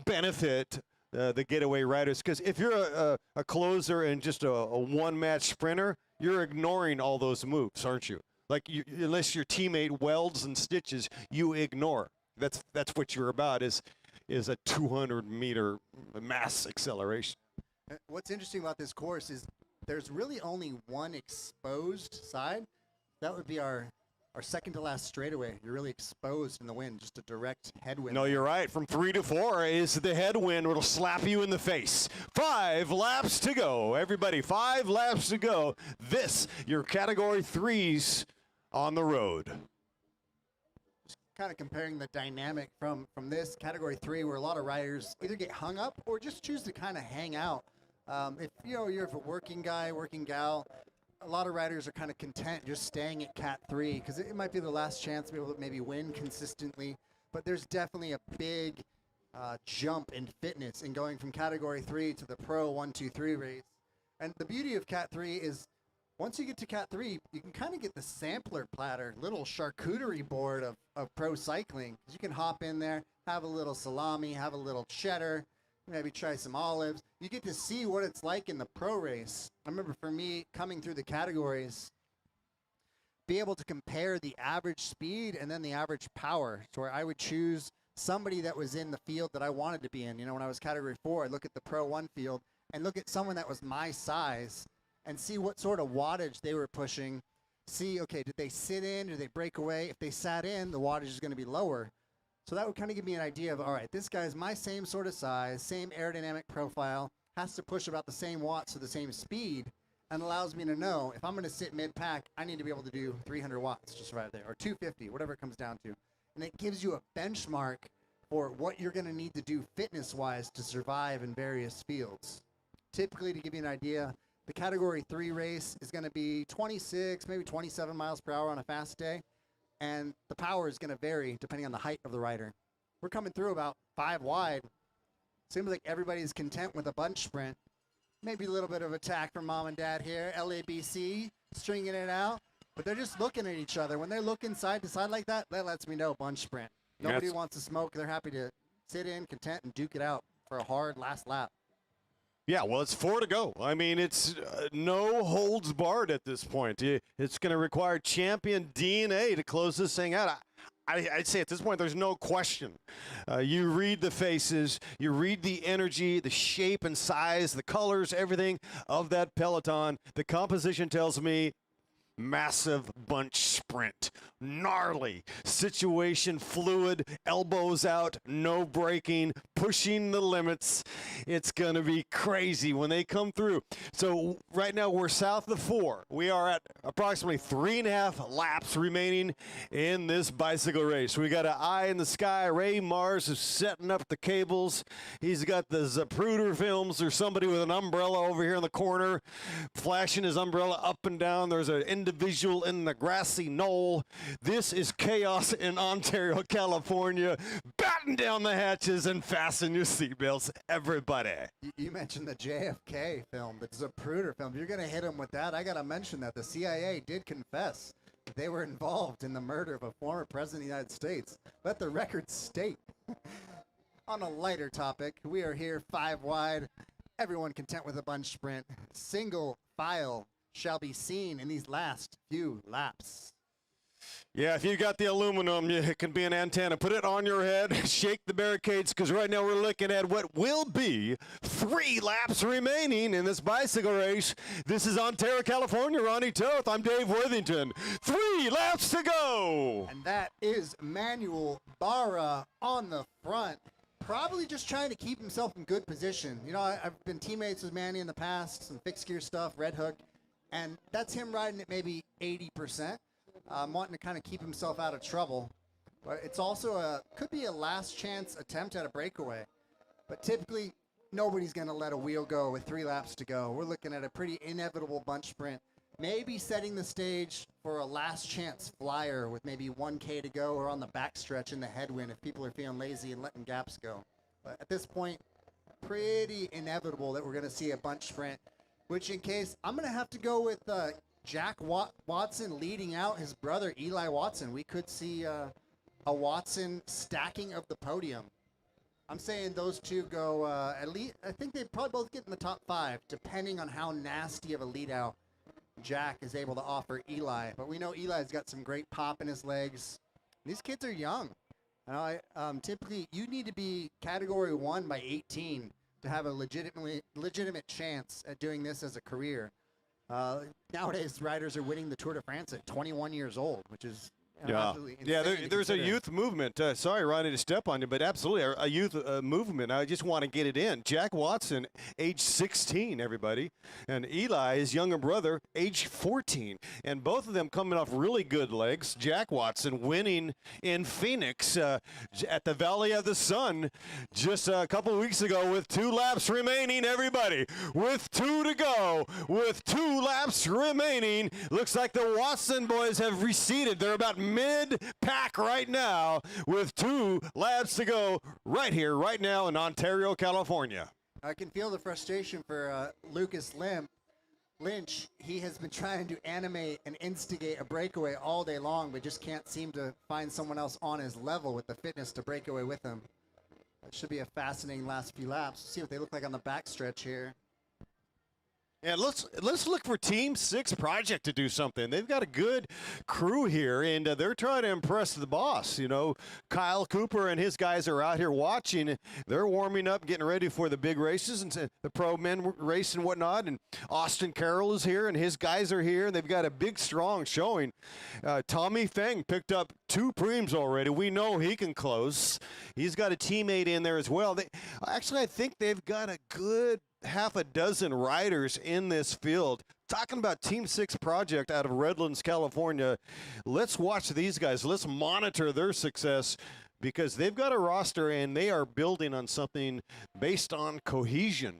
benefit the getaway riders. Because if you're a closer and just a one-match sprinter, you're ignoring all those moves, aren't you? Like, unless your teammate welds and stitches, you ignore. That's what you're about, is a 200-meter mass acceleration. What's interesting about this course is there's really only one exposed side. That would be our second to last straightaway. You're really exposed in the wind, just a direct headwind. No, you're right. From 3 to 4 is the headwind. It'll slap you in the face. 5 laps to go. Everybody, 5 laps to go. This, your Category 3s on the road. Just kind of comparing the dynamic from this Category 3, where a lot of riders either get hung up or just choose to kind of hang out. If you're a working guy, working gal, a lot of riders are kind of content just staying at Cat 3 because it might be their last chance to be able to maybe win consistently. But there's definitely a big jump in fitness in going from Category 3 to the Pro 1-2-3 race. And the beauty of Cat 3 is once you get to Cat 3, you can kind of get the sampler platter, little charcuterie board of pro cycling. You can hop in there, have a little salami, have a little cheddar, maybe try some olives. You get to see what it's like in the pro race. I remember for me, coming through the categories, be able to compare the average speed and then the average power, to where I would choose somebody that was in the field that I wanted to be in. When I was Category 4, I'd look at the Pro 1 field and look at someone that was my size and see what sort of wattage they were pushing. See, okay, did they sit in? Did they break away? If they sat in, the wattage is going to be lower. So that would kind of give me an idea of, all right, this guy's my same sort of size, same aerodynamic profile, has to push about the same watts to the same speed, and allows me to know if I'm going to sit mid-pack, I need to be able to do 300 watts just right there, or 250, whatever it comes down to. And it gives you a benchmark for what you're going to need to do fitness-wise to survive in various fields. Typically, to give you an idea, the Category 3 race is going to be 26, maybe 27 miles per hour on a fast day. And the power is going to vary depending on the height of the rider. We're coming through about 5 wide. Seems like everybody's content with a bunch sprint. Maybe a little bit of attack from mom and dad here. LABC stringing it out. But they're just looking at each other. When they're looking side to side like that lets me know bunch sprint. Nobody wants to smoke. They're happy to sit in, content, and duke it out for a hard last lap. Yeah, well, it's 4 to go. I mean, it's no holds barred at this point. It's going to require champion DNA to close this thing out. I'd say at this point, there's no question. You read the faces, you read the energy, the shape and size, the colors, everything of that peloton. The composition tells me massive bunch sprint, gnarly, situation fluid, elbows out, no braking, pushing the limits. It's going to be crazy when they come through. So right now we're south of 4. We are at approximately 3.5 laps remaining in this bicycle race. We got an eye in the sky. Ray Mars is setting up the cables. He's got the Zapruder films. There's somebody with an umbrella over here in the corner flashing his umbrella up and down. There's an individual in the grassy knoll. This is chaos in Ontario, California. Batten down the hatches and fasten your seatbelts, everybody. You mentioned the JFK film, the Zapruder film. If you're going to hit him with that, I got to mention that the CIA did confess that they were involved in the murder of a former president of the United States. Let the record state. On a lighter topic, we are here 5 wide. Everyone content with a bunch sprint. Single file shall be seen in these last few laps. Yeah, if you got the aluminum, it can be an antenna. Put it on your head, shake the barricades, because right now we're looking at what will be 3 laps remaining in this bicycle race. This is Ontario, California. Ronnie Toth. I'm Dave Worthington. 3 laps to go. And that is Manuel Barra on the front. Probably just trying to keep himself in good position. I've been teammates with Manny in the past, some fixed gear stuff, Red Hook, and that's him riding at maybe 80%. Wanting to kind of keep himself out of trouble. But it's also could be a last chance attempt at a breakaway. But typically, nobody's going to let a wheel go with 3 laps to go. We're looking at a pretty inevitable bunch sprint. Maybe setting the stage for a last chance flyer with maybe 1K to go or on the backstretch in the headwind if people are feeling lazy and letting gaps go. But at this point, pretty inevitable that we're going to see a bunch sprint, which in case I'm going to have to go with Jack Watson leading out his brother Eli Watson. We could see a Watson stacking of the podium. I'm saying those two go at least, I think they probably both get in the top 5, depending on how nasty of a lead out Jack is able to offer Eli. But we know Eli's got some great pop in his legs. These kids are young. Typically, you need to be category 1 by 18 to have a legitimate chance at doing this as a career. Nowadays, riders are winning the Tour de France at 21 years old, which is absolutely insane to there's a consider. youth movement. Sorry, Ronnie, to step on you, but absolutely a youth movement. I just want to get it in. Jack Watson, age 16, everybody, and Eli, his younger brother, age 14, and both of them coming off really good legs. Jack Watson winning in Phoenix at the Valley of the Sun just a couple weeks ago with 2 laps remaining, everybody, with 2 to go, with 2 laps remaining. Looks like the Watson boys have receded. They're about mid-pack right now with 2 laps to go right here, right now in Ontario, California. I can feel the frustration for Lucas Lynch. He has been trying to animate and instigate a breakaway all day long, but just can't seem to find someone else on his level with the fitness to break away with him. It should be a fascinating last few laps. See what they look like on the backstretch here. And let's look for Team 6 Project to do something. They've got a good crew here, and they're trying to impress the boss. You know, Kyle Cooper and his guys are out here watching. They're warming up, getting ready for the big races and the pro men race and whatnot. And Austin Carroll is here, and his guys are here. They've got a big, strong showing. Tommy Feng picked up 2 preems already. We know he can close. He's got a teammate in there as well. Actually, I think they've got a good half a dozen riders in this field. Talking about Team 6 Project out of Redlands, California. Let's watch these guys. Let's monitor their success because they've got a roster and they are building on something based on cohesion.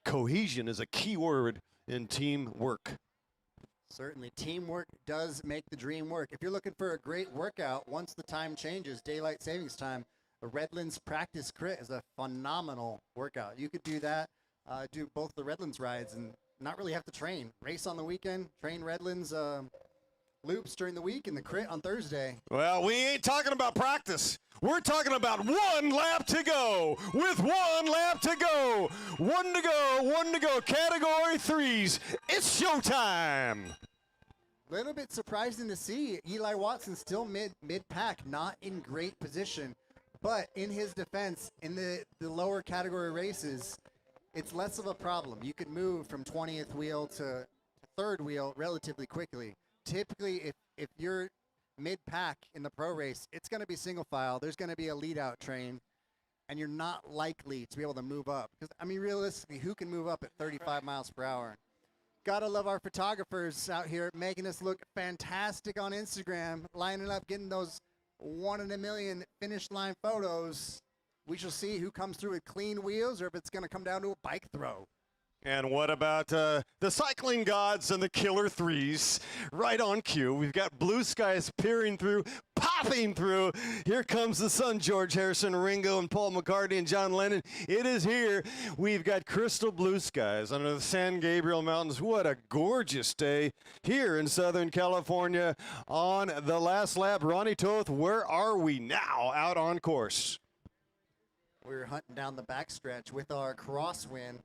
Cohesion is a key word in teamwork. Certainly, teamwork does make the dream work. If you're looking for a great workout, once the time changes, daylight savings time, the Redlands practice crit is a phenomenal workout. You could do that. Do both the Redlands rides and not really have to train. Race on the weekend, train Redlands loops during the week, and the crit on Thursday. Well, we ain't talking about practice. We're talking about 1 lap to go. With 1 lap to go. 1 to go, 1 to go. Category 3s. It's showtime. Little bit surprising to see Eli Watson still mid-pack, not in great position. But in his defense, in the lower category races, it's less of a problem. You could move from 20th wheel to 3rd wheel relatively quickly. Typically, if you're mid-pack in the pro race, it's going to be single file. There's going to be a lead-out train, and you're not likely to be able to move up. Because, I mean, realistically, who can move up at 35 miles per hour? Gotta love our photographers out here making us look fantastic on Instagram, lining up, getting those 1 in a million finish line photos. We shall see who comes through with clean wheels or if it's going to come down to a bike throw. And what about the cycling gods and the killer 3s? Right on cue. We've got blue skies peering through, popping through. Here comes the sun, George Harrison, Ringo, and Paul McCartney, and John Lennon. It is here. We've got crystal blue skies under the San Gabriel Mountains. What a gorgeous day here in Southern California on the last lap. Ronnie Toth, where are we now out on course? We're hunting down the backstretch with our crosswind.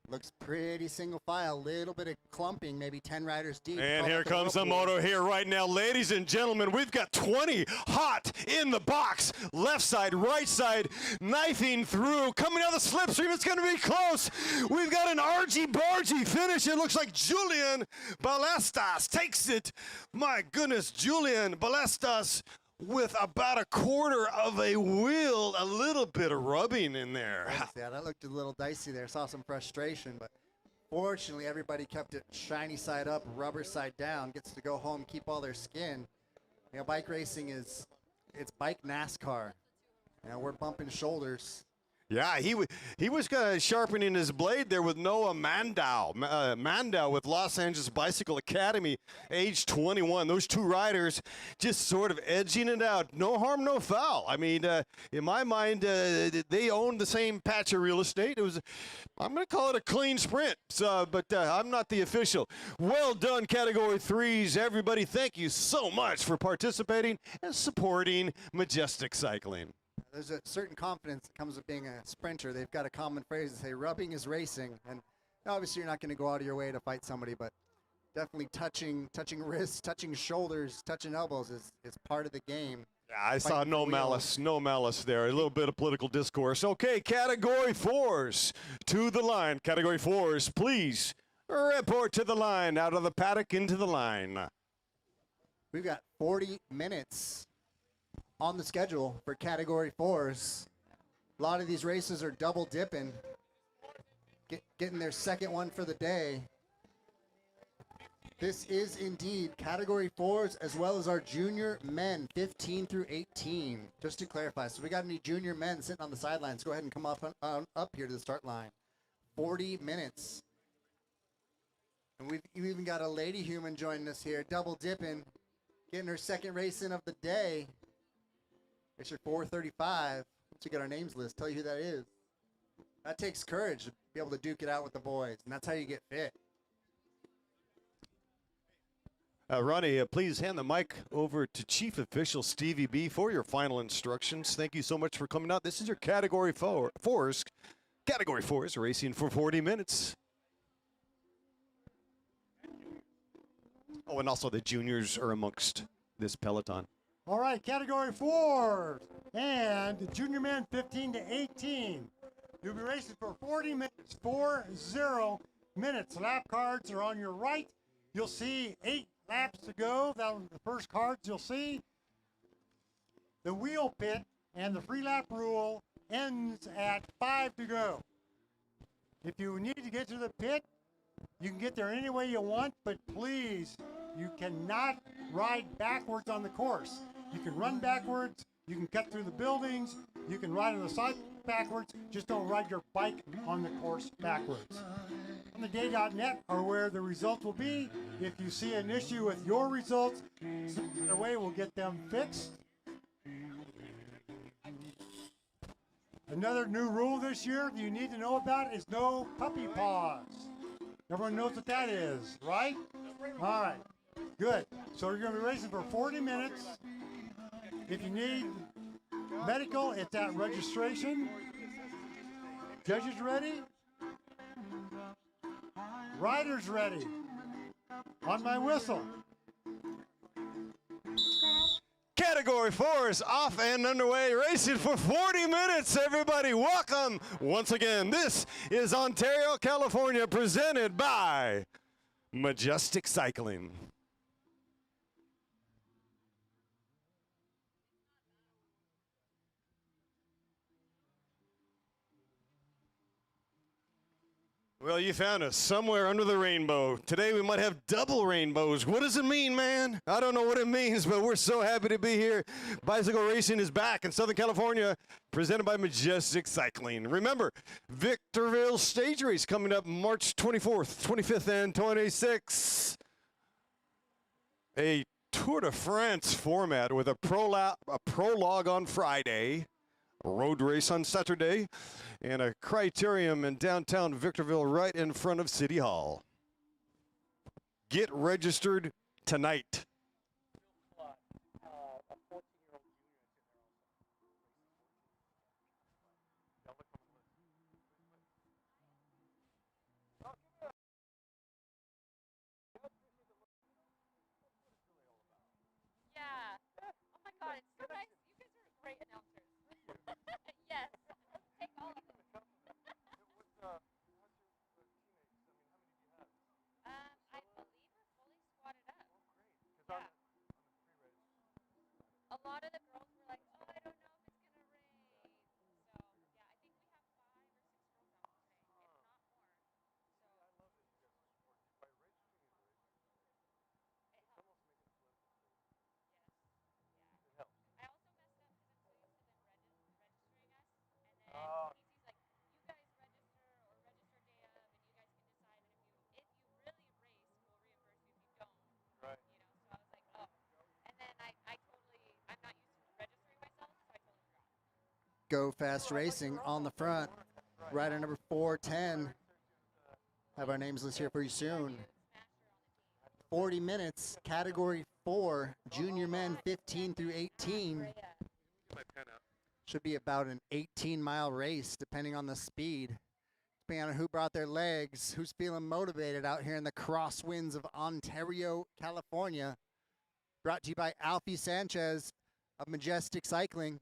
Looks pretty single file, little bit of clumping, maybe 10 riders deep. And here comes the moto here right now. Ladies and gentlemen, we've got 20 hot in the box. Left side, right side, knifing through. Coming down the slipstream, it's going to be close. We've got an argy-bargy finish. It looks like Julian Balestas takes it. My goodness, Julian Balestas with about a quarter of a wheel, a little bit of rubbing in there. Yeah, that looked a little dicey there. Saw some frustration, but fortunately everybody kept it shiny side up, rubber side down. Gets to go home, keep all their skin. You know, bike racing it's bike NASCAR. You know, we're bumping shoulders. Yeah, he was kind of sharpening his blade there with Noah Mandau. Mandau with Los Angeles Bicycle Academy, age 21. Those two riders just sort of edging it out. No harm, no foul. I mean, in my mind, they owned the same patch of real estate. It was, I'm going to call it a clean sprint, but I'm not the official. Well done, Category 3s. Everybody, thank you so much for participating and supporting Majestic Cycling. There's a certain confidence that comes with being a sprinter. They've got a common phrase to say, rubbing is racing. And obviously you're not going to go out of your way to fight somebody, but definitely touching wrists, touching shoulders, touching elbows is part of the game. Yeah, I saw no malice there. A little bit of political discourse. Okay, Category 4s to the line. Category 4s, please report to the line, out of the paddock into the line. We've got 40 minutes on the schedule for Category 4s. A lot of these races are double dipping, getting their second one for the day. This is indeed Category 4s as well as our junior men, 15 through 18. Just to clarify, so we got any junior men sitting on the sidelines, go ahead and come up here to the start line. 40 minutes. And we've even got a lady human joining us here, double dipping, getting her second race in of the day. It's your 435. Once we get our names list, tell you who that is. That takes courage to be able to duke it out with the boys, and that's how you get fit. Ronnie, please hand the mic over to Chief Official Stevie B for your final instructions. Thank you so much for coming out. This is your Category 4s. Category 4s racing for 40 minutes. Oh, and also the juniors are amongst this peloton. All right, Category 4 and junior men 15 to 18. You'll be racing for 40 minutes, 40 minutes. Lap cards are on your right. You'll see 8 laps to go. That was the first cards you'll see. The wheel pit and the free lap rule ends at 5 to go. If you need to get to the pit, you can get there any way you want, but please, you cannot ride backwards on the course. You can run backwards, you can cut through the buildings, you can ride on the side backwards, just don't ride your bike on the course backwards. On the day.net are where the results will be. If you see an issue with your results, send it away, we'll get them fixed. Another new rule this year that you need to know about is no puppy paws. Everyone knows what that is, right? All right, good. So you're going to be racing for 40 minutes. If you need medical, it's at registration. Judges ready? Riders ready. On my whistle. Category 4s off and underway, racing for 40 minutes. Everybody, welcome once again. This is Ontario, California, presented by Majestic Cycling. Well, you found us somewhere under the rainbow. Today we might have double rainbows. What does it mean, man? I don't know what it means, but we're so happy to be here. Bicycle racing is back in Southern California, presented by Majestic Cycling. Remember, Victorville Stage Race coming up March 24th, 25th, and 26th. A Tour de France format with a prologue on Friday, a road race on Saturday, and a criterium in downtown Victorville right in front of City Hall. Get registered tonight. Yeah. Oh my God, it's so nice. You guys are great announcers. Yes. Take all of it. I believe we're fully squatted up. Yeah. A lot of the girls were like, oh, I don't know if it's going to rain. So, yeah, I think we have 5 or 6 girls out today, if not more. So, it helps. Yes. Yeah. I also messed up because I'm going to them registering us, and then he's like, Go Fast Racing on the front. Rider number 410. Have our names listed here for you soon. 40 minutes, category 4, junior men 15 through 18. Should be about an 18-mile race, depending on the speed. Depending on who brought their legs, who's feeling motivated out here in the crosswinds of Ontario, California. Brought to you by Alfie Sanchez of Majestic Cycling.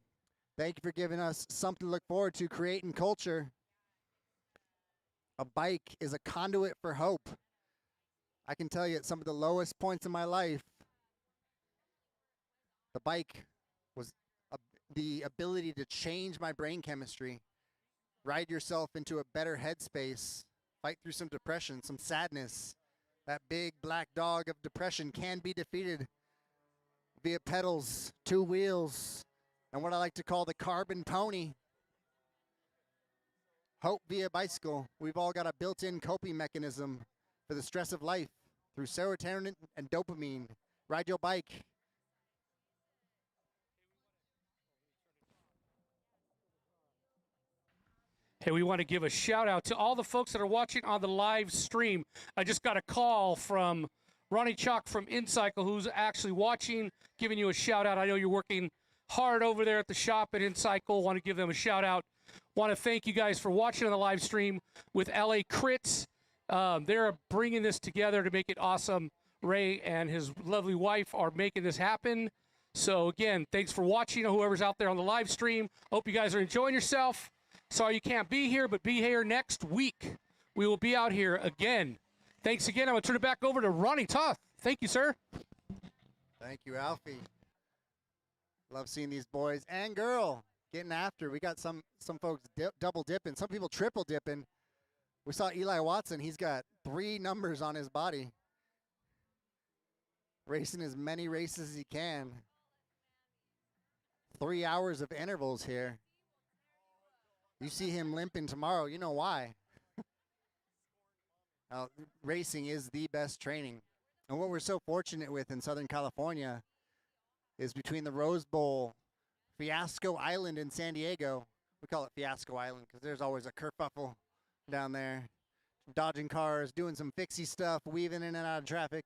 Thank you for giving us something to look forward to, creating culture. A bike is a conduit for hope. I can tell you at some of the lowest points in my life, the bike was the ability to change my brain chemistry, ride yourself into a better headspace, fight through some depression, some sadness. That big black dog of depression can be defeated via pedals, 2 wheels, and what I like to call the carbon pony. Hope via bicycle. We've all got a built-in coping mechanism for the stress of life through serotonin and dopamine. Ride your bike. Hey, we want to give a shout out to all the folks that are watching on the live stream. I just got a call from Ronnie Chalk from InCycle, who's actually watching, giving you a shout out. I know you're working hard over there at the shop at InCycle. Want to give them a shout out. Want to thank you guys for watching on the live stream with LA Crits. They're bringing this together to make it awesome. Ray and his lovely wife are making this happen. So again, thanks for watching, whoever's out there on the live stream. Hope you guys are enjoying yourself. Sorry you can't be here, but be here next week. We will be out here again. Thanks again. I'm going to turn it back over to Ronnie Toth. Thank you, sir. Thank you, Alfie. Love seeing these boys and girl getting after. We got some folks double dipping, some people triple dipping. We saw Eli Watson. He's got 3 numbers on his body. Racing as many races as he can. 3 hours of intervals here. You see him limping tomorrow, you know why. Racing is the best training. And what we're so fortunate with in Southern California is between the Rose Bowl, Fiasco Island in San Diego. We call it Fiasco Island because there's always a kerfuffle down there. Dodging cars, doing some fixie stuff, weaving in and out of traffic.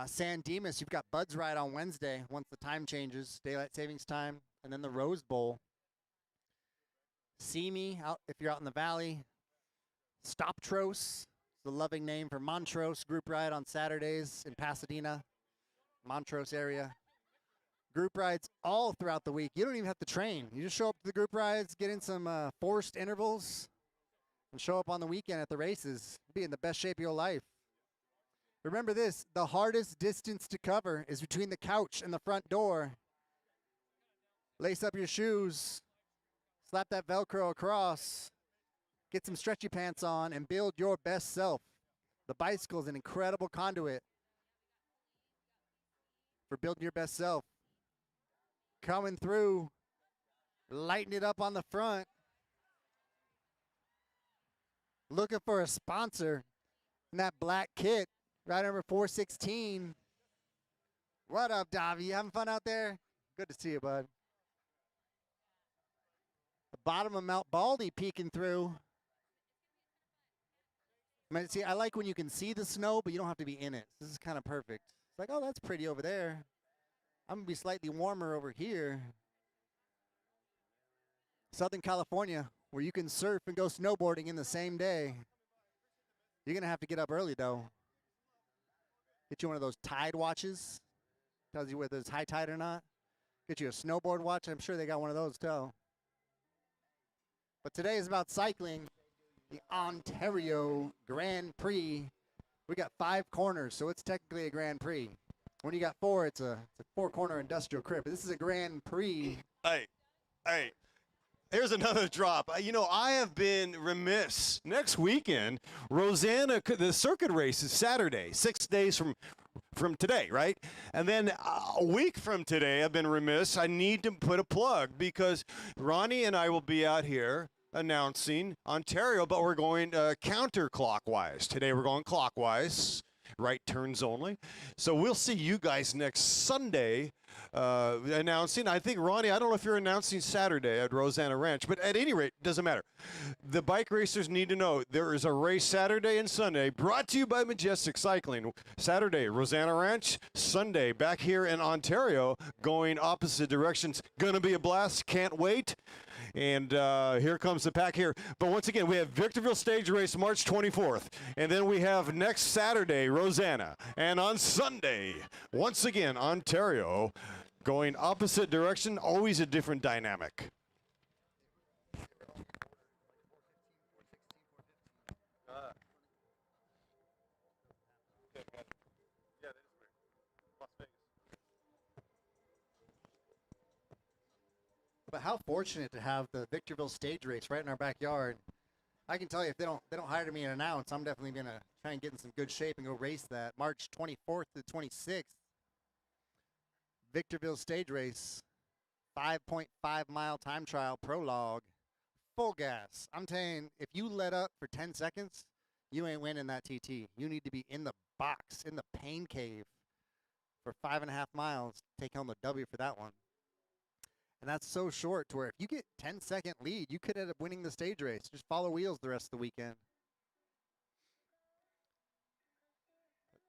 San Dimas, you've got Bud's Ride on Wednesday once the time changes, daylight savings time, and then the Rose Bowl. See Me out if you're out in the valley. Stoptros, the loving name for Montrose group ride on Saturdays in Pasadena, Montrose area. Group rides all throughout the week. You don't even have to train. You just show up to the group rides, get in some forced intervals, and show up on the weekend at the races. Be in the best shape of your life. Remember this, the hardest distance to cover is between the couch and the front door. Lace up your shoes. Slap that Velcro across, get some stretchy pants on, and build your best self. The bicycle is an incredible conduit for building your best self. Coming through, lighting it up on the front. Looking for a sponsor in that black kit, rider number 416. What up, Davi? You having fun out there? Good to see you, bud. Bottom of Mount Baldy peeking through. See, I like when you can see the snow, but you don't have to be in it. This is kind of perfect. It's like, oh, that's pretty over there. I'm going to be slightly warmer over here. Southern California, where you can surf and go snowboarding in the same day. You're going to have to get up early, though. Get you one of those tide watches. Tells you whether it's high tide or not. Get you a snowboard watch. I'm sure they got one of those, too. But today is about cycling, the Ontario Grand Prix. We got 5 corners, so it's technically a Grand Prix. When you got 4, it's a 4-corner industrial crib. But this is a Grand Prix. Hey, here's another drop. You know, I have been remiss. Next weekend, Rosanna, the circuit race is Saturday, 6 days from today, right? And then a week from today, I've been remiss. I need to put a plug because Ronnie and I will be out here announcing Ontario, but we're going counterclockwise. Today we're going clockwise. right turns only. So we'll see you guys next Sunday announcing. I think, Ronnie, I don't know if you're announcing Saturday at Rosanna Ranch, but at any rate, doesn't matter. The bike racers need to know there is a race Saturday and Sunday brought to you by Majestic Cycling. Saturday, Rosanna Ranch. Sunday, back here in Ontario, going opposite directions. Going to be a blast. Can't wait. And here comes the pack here. But once again, we have Victorville Stage Race March 24th. And then we have next Saturday, Rosanna. And on Sunday, once again, Ontario, going opposite direction, always a different dynamic. But how fortunate to have the Victorville Stage Race right in our backyard. I can tell you, if they don't hire me and announce, I'm definitely gonna try and get in some good shape and go race that March 24th to 26th. Victorville Stage Race, 5.5 mile time trial prologue, full gas. I'm saying, if you let up for 10 seconds, you ain't winning that TT. You need to be in the box, in the pain cave, for 5.5 miles. Take home the W for that one. And that's so short to where if you get 10-second lead, you could end up winning the stage race. Just follow wheels the rest of the weekend.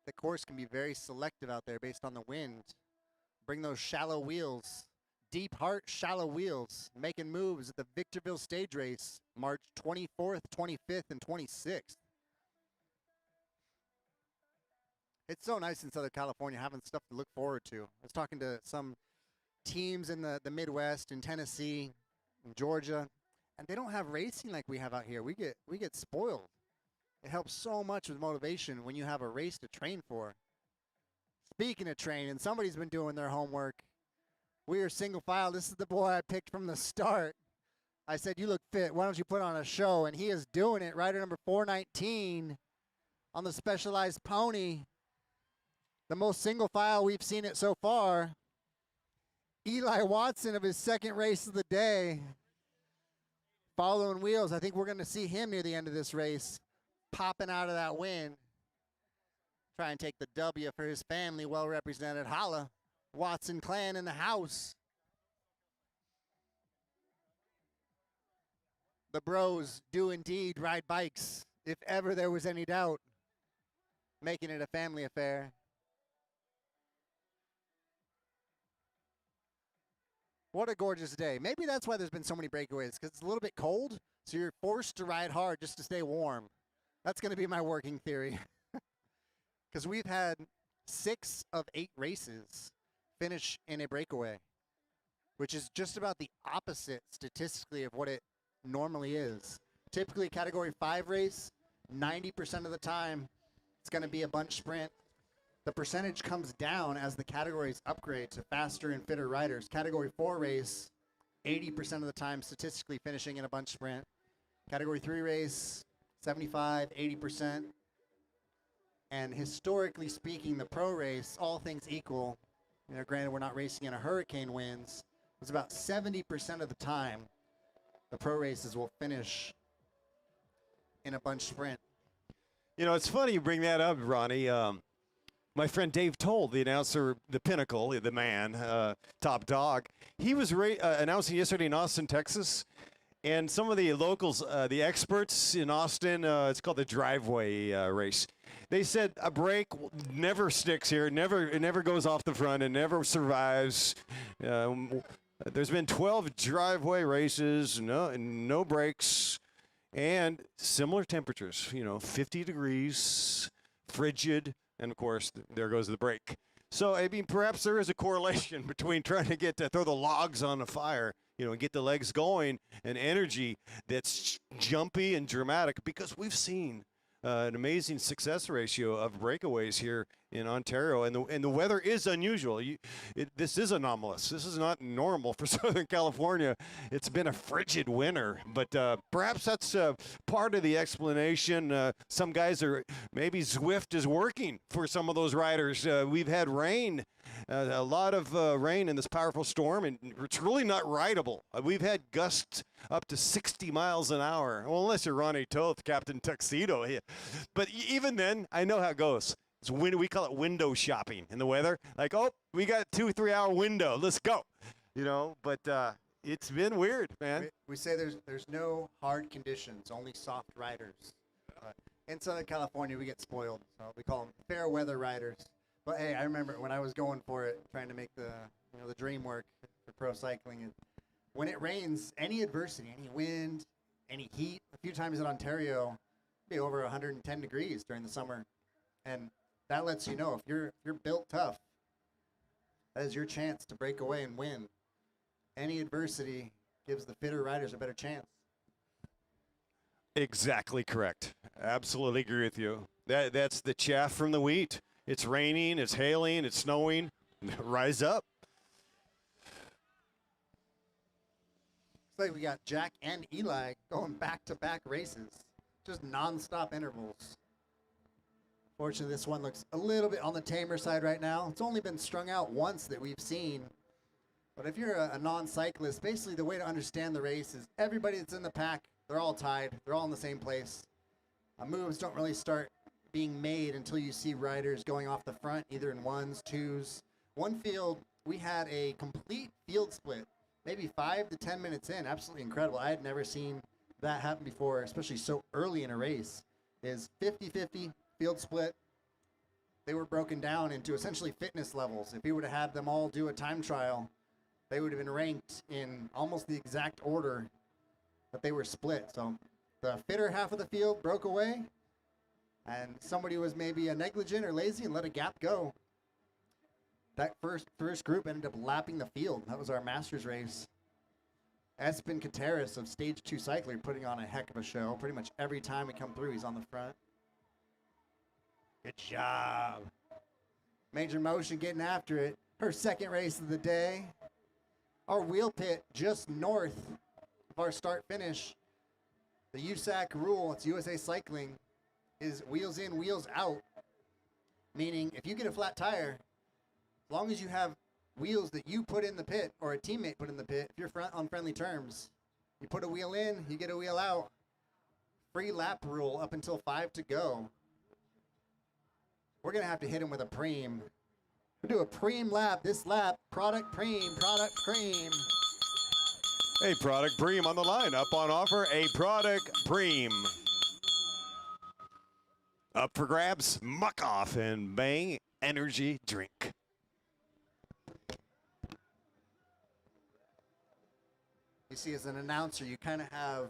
The course can be very selective out there based on the wind. Bring those shallow wheels, deep heart, shallow wheels, making moves at the Victorville Stage Race, March 24th, 25th, and 26th. It's so nice in Southern California having stuff to look forward to. I was talking to some teams in the Midwest, in Tennessee, in Georgia, and they don't have racing like we have out here. We get spoiled. It helps so much with motivation when you have a race to train for. Speaking of training, somebody's been doing their homework. We are single file. This is the boy I picked from the start. I said, you look fit. Why don't you put on a show? And he is doing it. Rider number 419 on the Specialized Pony. The most single file we've seen it so far. Eli Watson of his second race of the day. Following wheels. I think we're going to see him near the end of this race. Popping out of that win. Try and take the W for his family. Well represented. Holla. Watson clan in the house. The bros do indeed ride bikes. If ever there was any doubt. Making it a family affair. What a gorgeous day. Maybe that's why there's been so many breakaways, because it's a little bit cold, so you're forced to ride hard just to stay warm. That's going to be my working theory. Because we've had 6 of 8 races finish in a breakaway, which is just about the opposite statistically of what it normally is. Typically, Category 5 race, 90% of the time, it's going to be a bunch sprint. The percentage comes down as the categories upgrade to faster and fitter riders. Category 4 race, 80% of the time statistically finishing in a bunch sprint. Category 3 race, 75, 80%. And historically speaking, the pro race, all things equal, granted we're not racing in a hurricane winds, it's about 70% of the time the pro races will finish in a bunch sprint. You know, it's funny you bring that up, Ronnie. My friend Dave Toll, the announcer, the pinnacle, the man, top dog, he was announcing yesterday in Austin, Texas, and some of the locals, the experts in Austin, it's called the driveway race. They said a brake never sticks here, it never goes off the front, it never survives. There's been 12 driveway races, no brakes, and similar temperatures, 50 degrees, frigid. And, of course, there goes the brake. So, I mean, perhaps there is a correlation between trying to throw the logs on the fire, and get the legs going, and energy that's jumpy and dramatic, because we've seen an amazing success ratio of breakaways here in Ontario, and the weather is unusual. This is anomalous. This is not normal for Southern California. It's been a frigid winter, but perhaps that's part of the explanation. Some guys maybe Zwift is working for some of those riders. We've had rain, a lot of rain in this powerful storm, and it's really not rideable. We've had gusts up to 60 miles an hour. Well, unless you're Ronnie Toth, Captain Tuxedo. But even then, I know how it goes. We call it window shopping in the weather. Like, oh, we got a 2-3 hour window. Let's go. But it's been weird, man. We say there's no hard conditions, only soft riders. In Southern California, we get spoiled, so we call them fair weather riders. But hey, I remember when I was going for it, trying to make the dream work for pro cycling. And when it rains, any adversity, any wind, any heat, a few times in Ontario, it'd be over 110 degrees during the summer, and that lets you know if you're built tough, that is your chance to break away and win. Any adversity gives the fitter riders a better chance. Exactly correct. Absolutely agree with you. That's the chaff from the wheat. It's raining, it's hailing, it's snowing. Rise up. Looks like we got Jack and Eli going back-to-back races, just non-stop intervals. Fortunately, this one looks a little bit on the tamer side right now. It's only been strung out once that we've seen. But if you're a non-cyclist, basically the way to understand the race is everybody that's in the pack, they're all tied. They're all in the same place. Moves don't really start being made until you see riders going off the front, either in ones, twos. One field, we had a complete field split, maybe 5 to 10 minutes in. Absolutely incredible. I had never seen that happen before, especially so early in a race. Is 50-50 field split. They were broken down into essentially fitness levels. If we would have had them all do a time trial, they would have been ranked in almost the exact order that they were split. So the fitter half of the field broke away, and somebody was maybe negligent or lazy and let a gap go. That first group ended up lapping the field. That was our Masters race. Espen Kateris of Stage 2 Cycling putting on a heck of a show. Pretty much every time we come through, he's on the front. Good job. Major Motion getting after it. Her second race of the day. Our wheel pit just north of our start finish. The USAC rule, it's USA Cycling, is wheels in, wheels out. Meaning if you get a flat tire, as long as you have wheels that you put in the pit or a teammate put in the pit, if you're on friendly terms, you put a wheel in, you get a wheel out. Free lap rule up until 5 to go. We're going to have to hit him with a preem. We'll do a preem lap. This lap, product preem, product preem. Hey, product preem on the line. Up on offer, a product preem. Up for grabs, muck off and bang energy drink. You see, as an announcer, you kind of have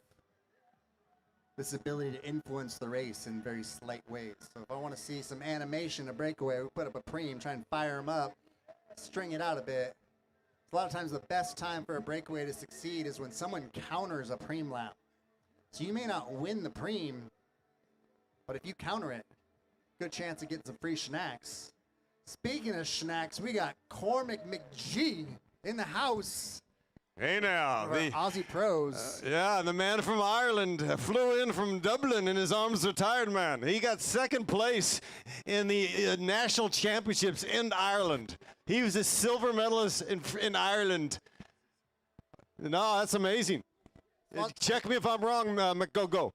this ability to influence the race in very slight ways. So if I want to see some animation, a breakaway, we put up a preem, try and fire them up, string it out a bit. A lot of times the best time for a breakaway to succeed is when someone counters a preem lap. So you may not win the preem, but if you counter it, good chance of getting some free schnacks. Speaking of schnacks, we got Cormac McGee in the house. Hey now, The Aussie pros. yeah, the man from Ireland flew in from Dublin and his arms are tired, man. He got second place in the national championships in Ireland. He was a silver medalist in Ireland. No, that's amazing. Check me if I'm wrong, McGogo.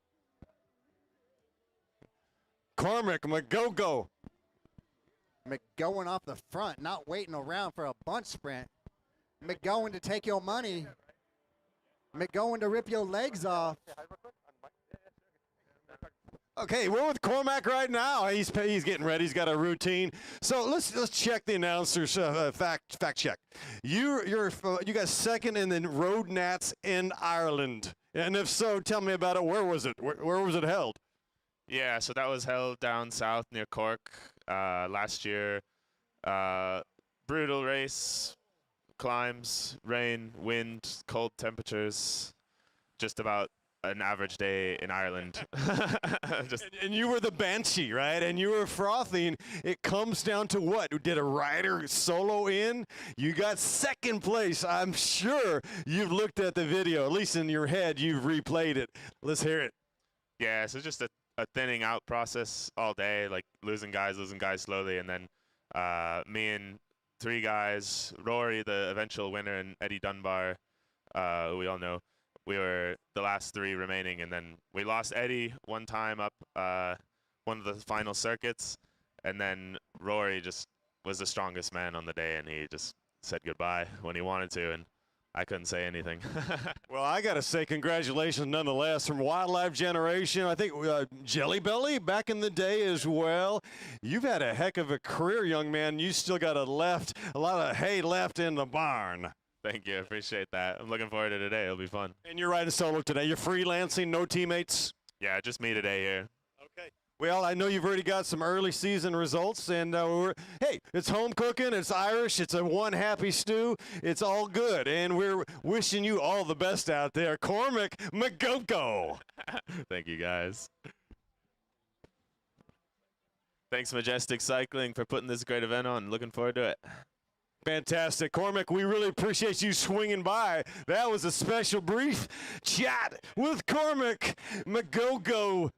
Cormac McGogo. McGowan off the front, not waiting around for a bunch sprint. McGowan to take your money. McGowan to rip your legs off. Okay, we're with Cormac right now. He's getting ready. He's got a routine. So let's check the announcers fact check. You got second in the Road Nats in Ireland, and if so, tell me about it. Where was it? Where was it held? Yeah, so that was held down south near Cork last year. Brutal race. Climbs, rain, wind, cold temperatures, just about an average day in Ireland. And you were the Banshee, right? And you were frothing. It comes down to what? Did a rider solo in? You got second place. I'm sure you've looked at the video, at least in your head, you've replayed it. Let's hear it. Yeah, so just a thinning out process all day, like losing guys slowly, and then me and 3 guys, Rory, the eventual winner, and Eddie Dunbar, who we all know, we were the last 3 remaining, and then we lost Eddie one time up one of the final circuits, And then Rory just was the strongest man on the day, and he just said goodbye when he wanted to, and I couldn't say anything. Well, I got to say congratulations nonetheless from Wildlife Generation. I think Jelly Belly back in the day as well. You've had a heck of a career, young man. You still got a lot of hay left in the barn. Thank you. I appreciate that. I'm looking forward to today. It'll be fun. And you're riding solo today. You're freelancing, no teammates? Yeah, just me today here. Okay. Well, I know you've already got some early season results, and hey, it's home cooking, it's Irish, it's a one happy stew, it's all good, and we're wishing you all the best out there. Cormac McGoko. Thank you, guys. Thanks, Majestic Cycling, for putting this great event on. Looking forward to it. Fantastic. Cormac, we really appreciate you swinging by. That was a special brief chat with Cormac McGoko,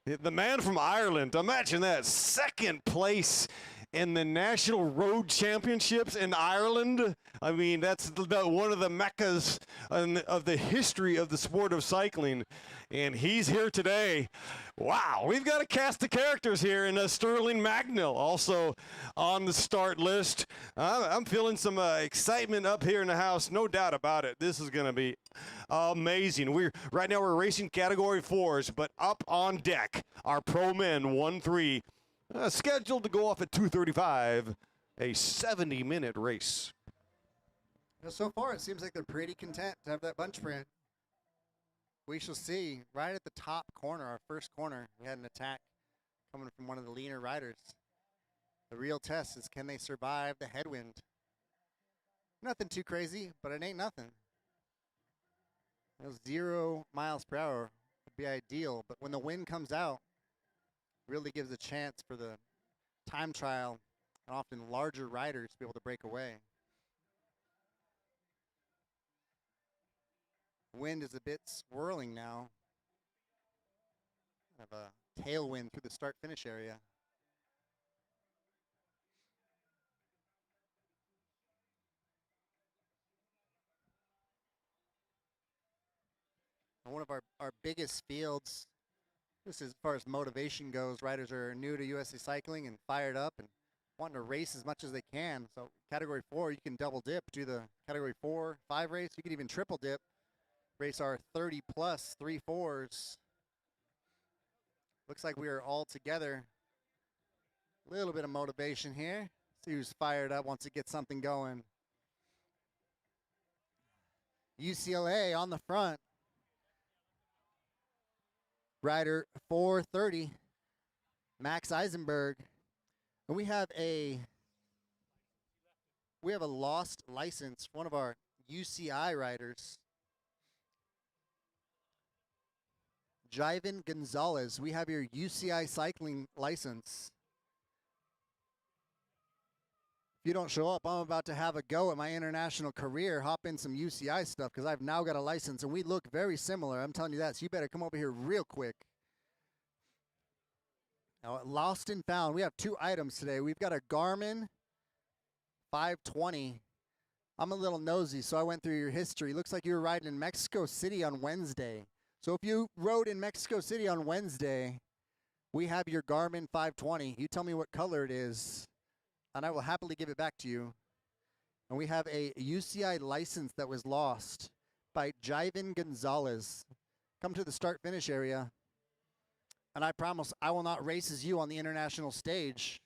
the man from Ireland. Imagine that, second place in the National Road Championships in Ireland. I mean, that's one of the meccas of the history of the sport of cycling, and he's here today. Wow, we've got a cast of characters here, and Sterling Magnell also on the start list. I'm feeling some excitement up here in the house, no doubt about it. This is going to be amazing. Right now we're racing Category 4s, but up on deck, our Pro Men 1-3, scheduled to go off at 2:35, a 70-minute race. So far, it seems like they're pretty content to have that bunch sprint. We shall see. Right at the top corner, our first corner, we had an attack coming from one of the leaner riders. The real test is, can they survive the headwind? Nothing too crazy, but it ain't nothing. 0 miles per hour would be ideal, but when the wind comes out, really gives a chance for the time trial and often larger riders to be able to break away. Wind is a bit swirling now. Have a tailwind through the start-finish area. And one of our biggest fields, this is as far as motivation goes, riders are new to USA Cycling and fired up and wanting to race as much as they can. So Category 4, you can double dip, do the Category 4, 5 race. You can even triple dip, race our 30-plus 3-4s. Looks like we are all together. A little bit of motivation here. See who's fired up, wants to get something going. UCLA on the front. Rider 430, Max Eisenberg. And we have a lost license, one of our UCI riders. Jivan Gonzalez, we have your UCI cycling license. If you don't show up, I'm about to have a go at my international career, hop in some UCI stuff, because I've now got a license, and we look very similar. I'm telling you that, so you better come over here real quick. Now, lost and found, we have 2 items today. We've got a Garmin 520. I'm a little nosy, so I went through your history. Looks like you were riding in Mexico City on Wednesday. So if you rode in Mexico City on Wednesday, we have your Garmin 520. You tell me what color it is, and I will happily give it back to you. And we have a UCI license that was lost by Jivan Gonzalez. Come to the start-finish area, and I promise I will not race as you on the international stage.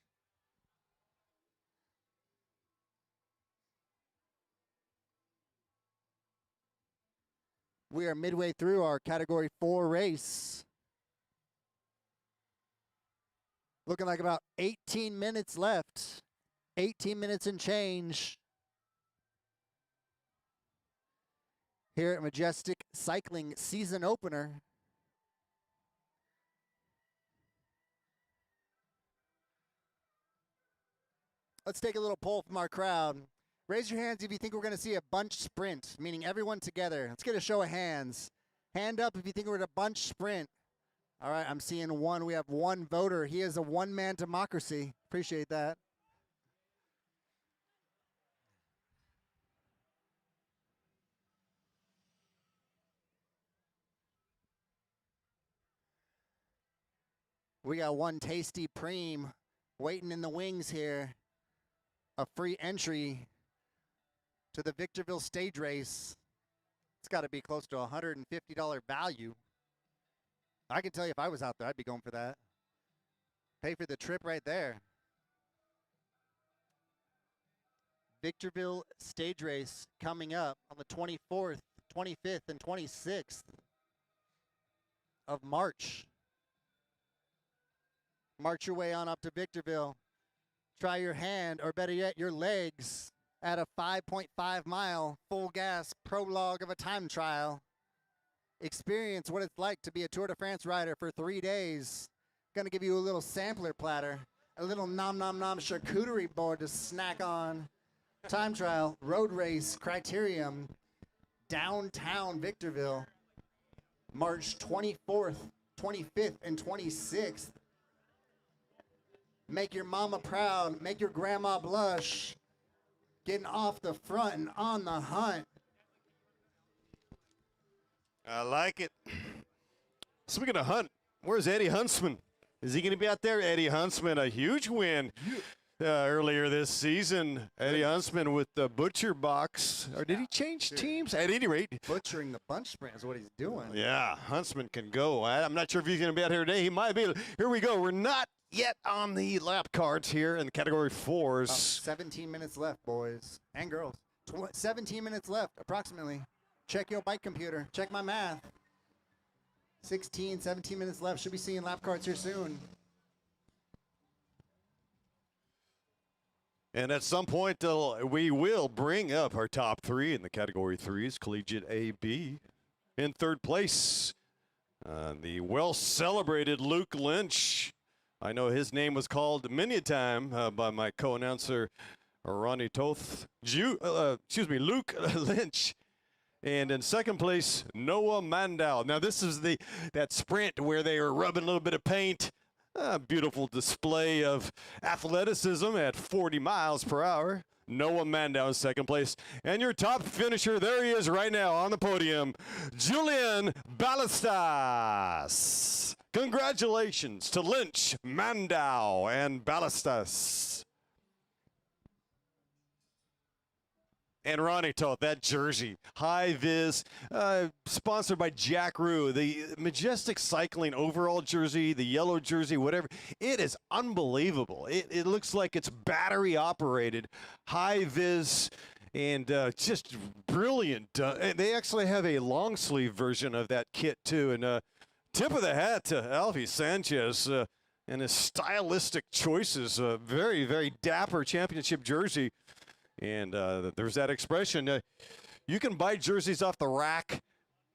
We are midway through our Category 4 race. Looking like about 18 minutes left. 18 minutes and change. Here at Majestic Cycling season opener. Let's take a little poll from our crowd. Raise your hands if you think we're going to see a bunch sprint, meaning everyone together. Let's get a show of hands. Hand up if you think we're at a bunch sprint. All right, I'm seeing one. We have one voter. He is a one-man democracy. Appreciate that. We got one tasty preem waiting in the wings here. A free entry to the Victorville stage race. It's got to be close to a $150 value. I can tell you if I was out there, I'd be going for that. Pay for the trip right there. Victorville stage race coming up on the 24th, 25th, and 26th of March. March your way on up to Victorville. Try your hand, or better yet, your legs, at a 5.5 mile full gas prologue of a time trial. Experience what it's like to be a Tour de France rider for 3 days. Gonna give you a little sampler platter, a little nom nom nom charcuterie board to snack on. Time trial, road race, criterium, downtown Victorville, March 24th, 25th, and 26th. Make your mama proud, make your grandma blush. Getting off the front and on the hunt. I like it. Speaking of hunt, where's Eddie Huntsman? Is he going to be out there? Eddie Huntsman, a huge win earlier this season. Eddie Huntsman with the Butcher Box. Or did he change teams? At any rate. Butchering the bunch sprint is what he's doing. Yeah, Huntsman can go. I'm not sure if he's going to be out here today. He might be. Here we go. We're not yet on the lap cards here in the category 4s. 17 minutes left, boys and girls. 17 minutes left, approximately. Check your bike computer. Check my math. 17 minutes left. Should be seeing lap cards here soon. And at some point, we will bring up our top 3 in the category 3s. Collegiate A, B. In third place, the well-celebrated Luke Lynch. I know his name was called many a time by my co-announcer, Ronnie Toth. Luke Lynch. And in second place, Noah Mandel. Now, this is that sprint where they are rubbing a little bit of paint. A beautiful display of athleticism at 40 miles per hour. Noah Mandel in second place. And your top finisher, there he is right now on the podium, Julian Ballastas. Congratulations to Lynch, Mandel, and Ballastas. And Ronnie Toth, that jersey, high vis, sponsored by Jack Rue, the Majestic Cycling overall jersey, the yellow jersey, whatever. It is unbelievable. It looks like it's battery operated, high vis, and just brilliant. They actually have a long sleeve version of that kit too. And tip of the hat to Alfie Sanchez and his stylistic choices. Very, very dapper championship jersey. And there's that expression. You can buy jerseys off the rack,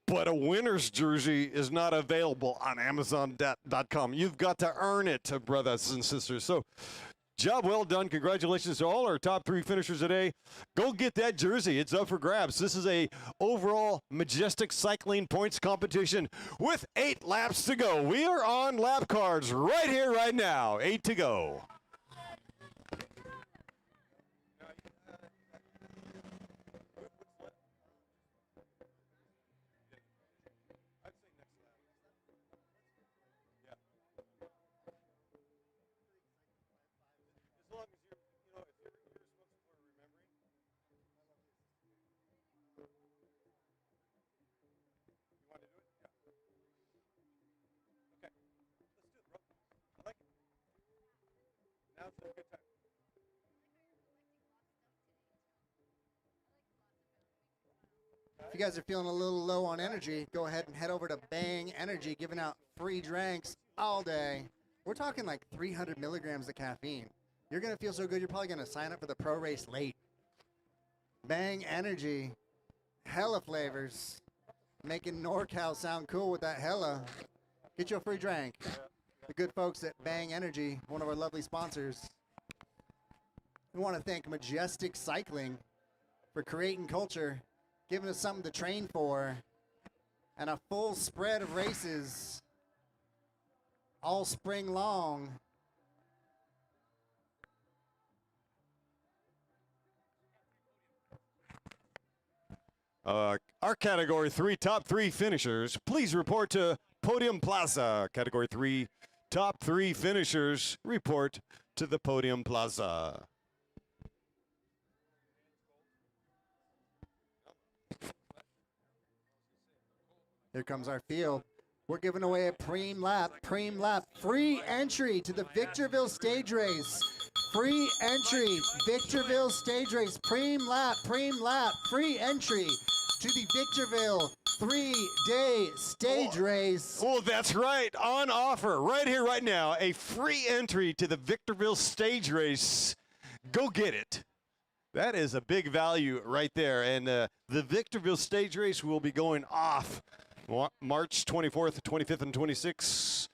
but a winner's jersey is not available on Amazon.com. You've got to earn it, brothers and sisters. So, job well done. Congratulations to all our top 3 finishers today. Go get that jersey. It's up for grabs. This is a overall Majestic Cycling points competition with 8 laps to go. We are on lap cards right here, right now. 8 to go. If you guys are feeling a little low on energy, go ahead and head over to Bang Energy, giving out free drinks all day. We're talking like 300 milligrams of caffeine. You're going to feel so good, you're probably going to sign up for the pro race late. Bang Energy, hella flavors, making NorCal sound cool with that hella. Get you a free drink. The good folks at Bang Energy, one of our lovely sponsors. We want to thank Majestic Cycling for creating culture, giving us something to train for, and a full spread of races all spring long. Our Category 3 top 3 finishers, please report to Podium Plaza. Category 3 top 3 finishers, report to the Podium Plaza. Here comes our field. We're giving away a preem lap, free entry to the Victorville Stage Race. Free entry, Victorville Stage Race, preem lap, free entry to the Victorville 3-day stage race. Oh, that's right. On offer right here, right now. A free entry to the Victorville Stage Race. Go get it. That is a big value right there. And the Victorville Stage Race will be going off March 24th, 25th, and 26th.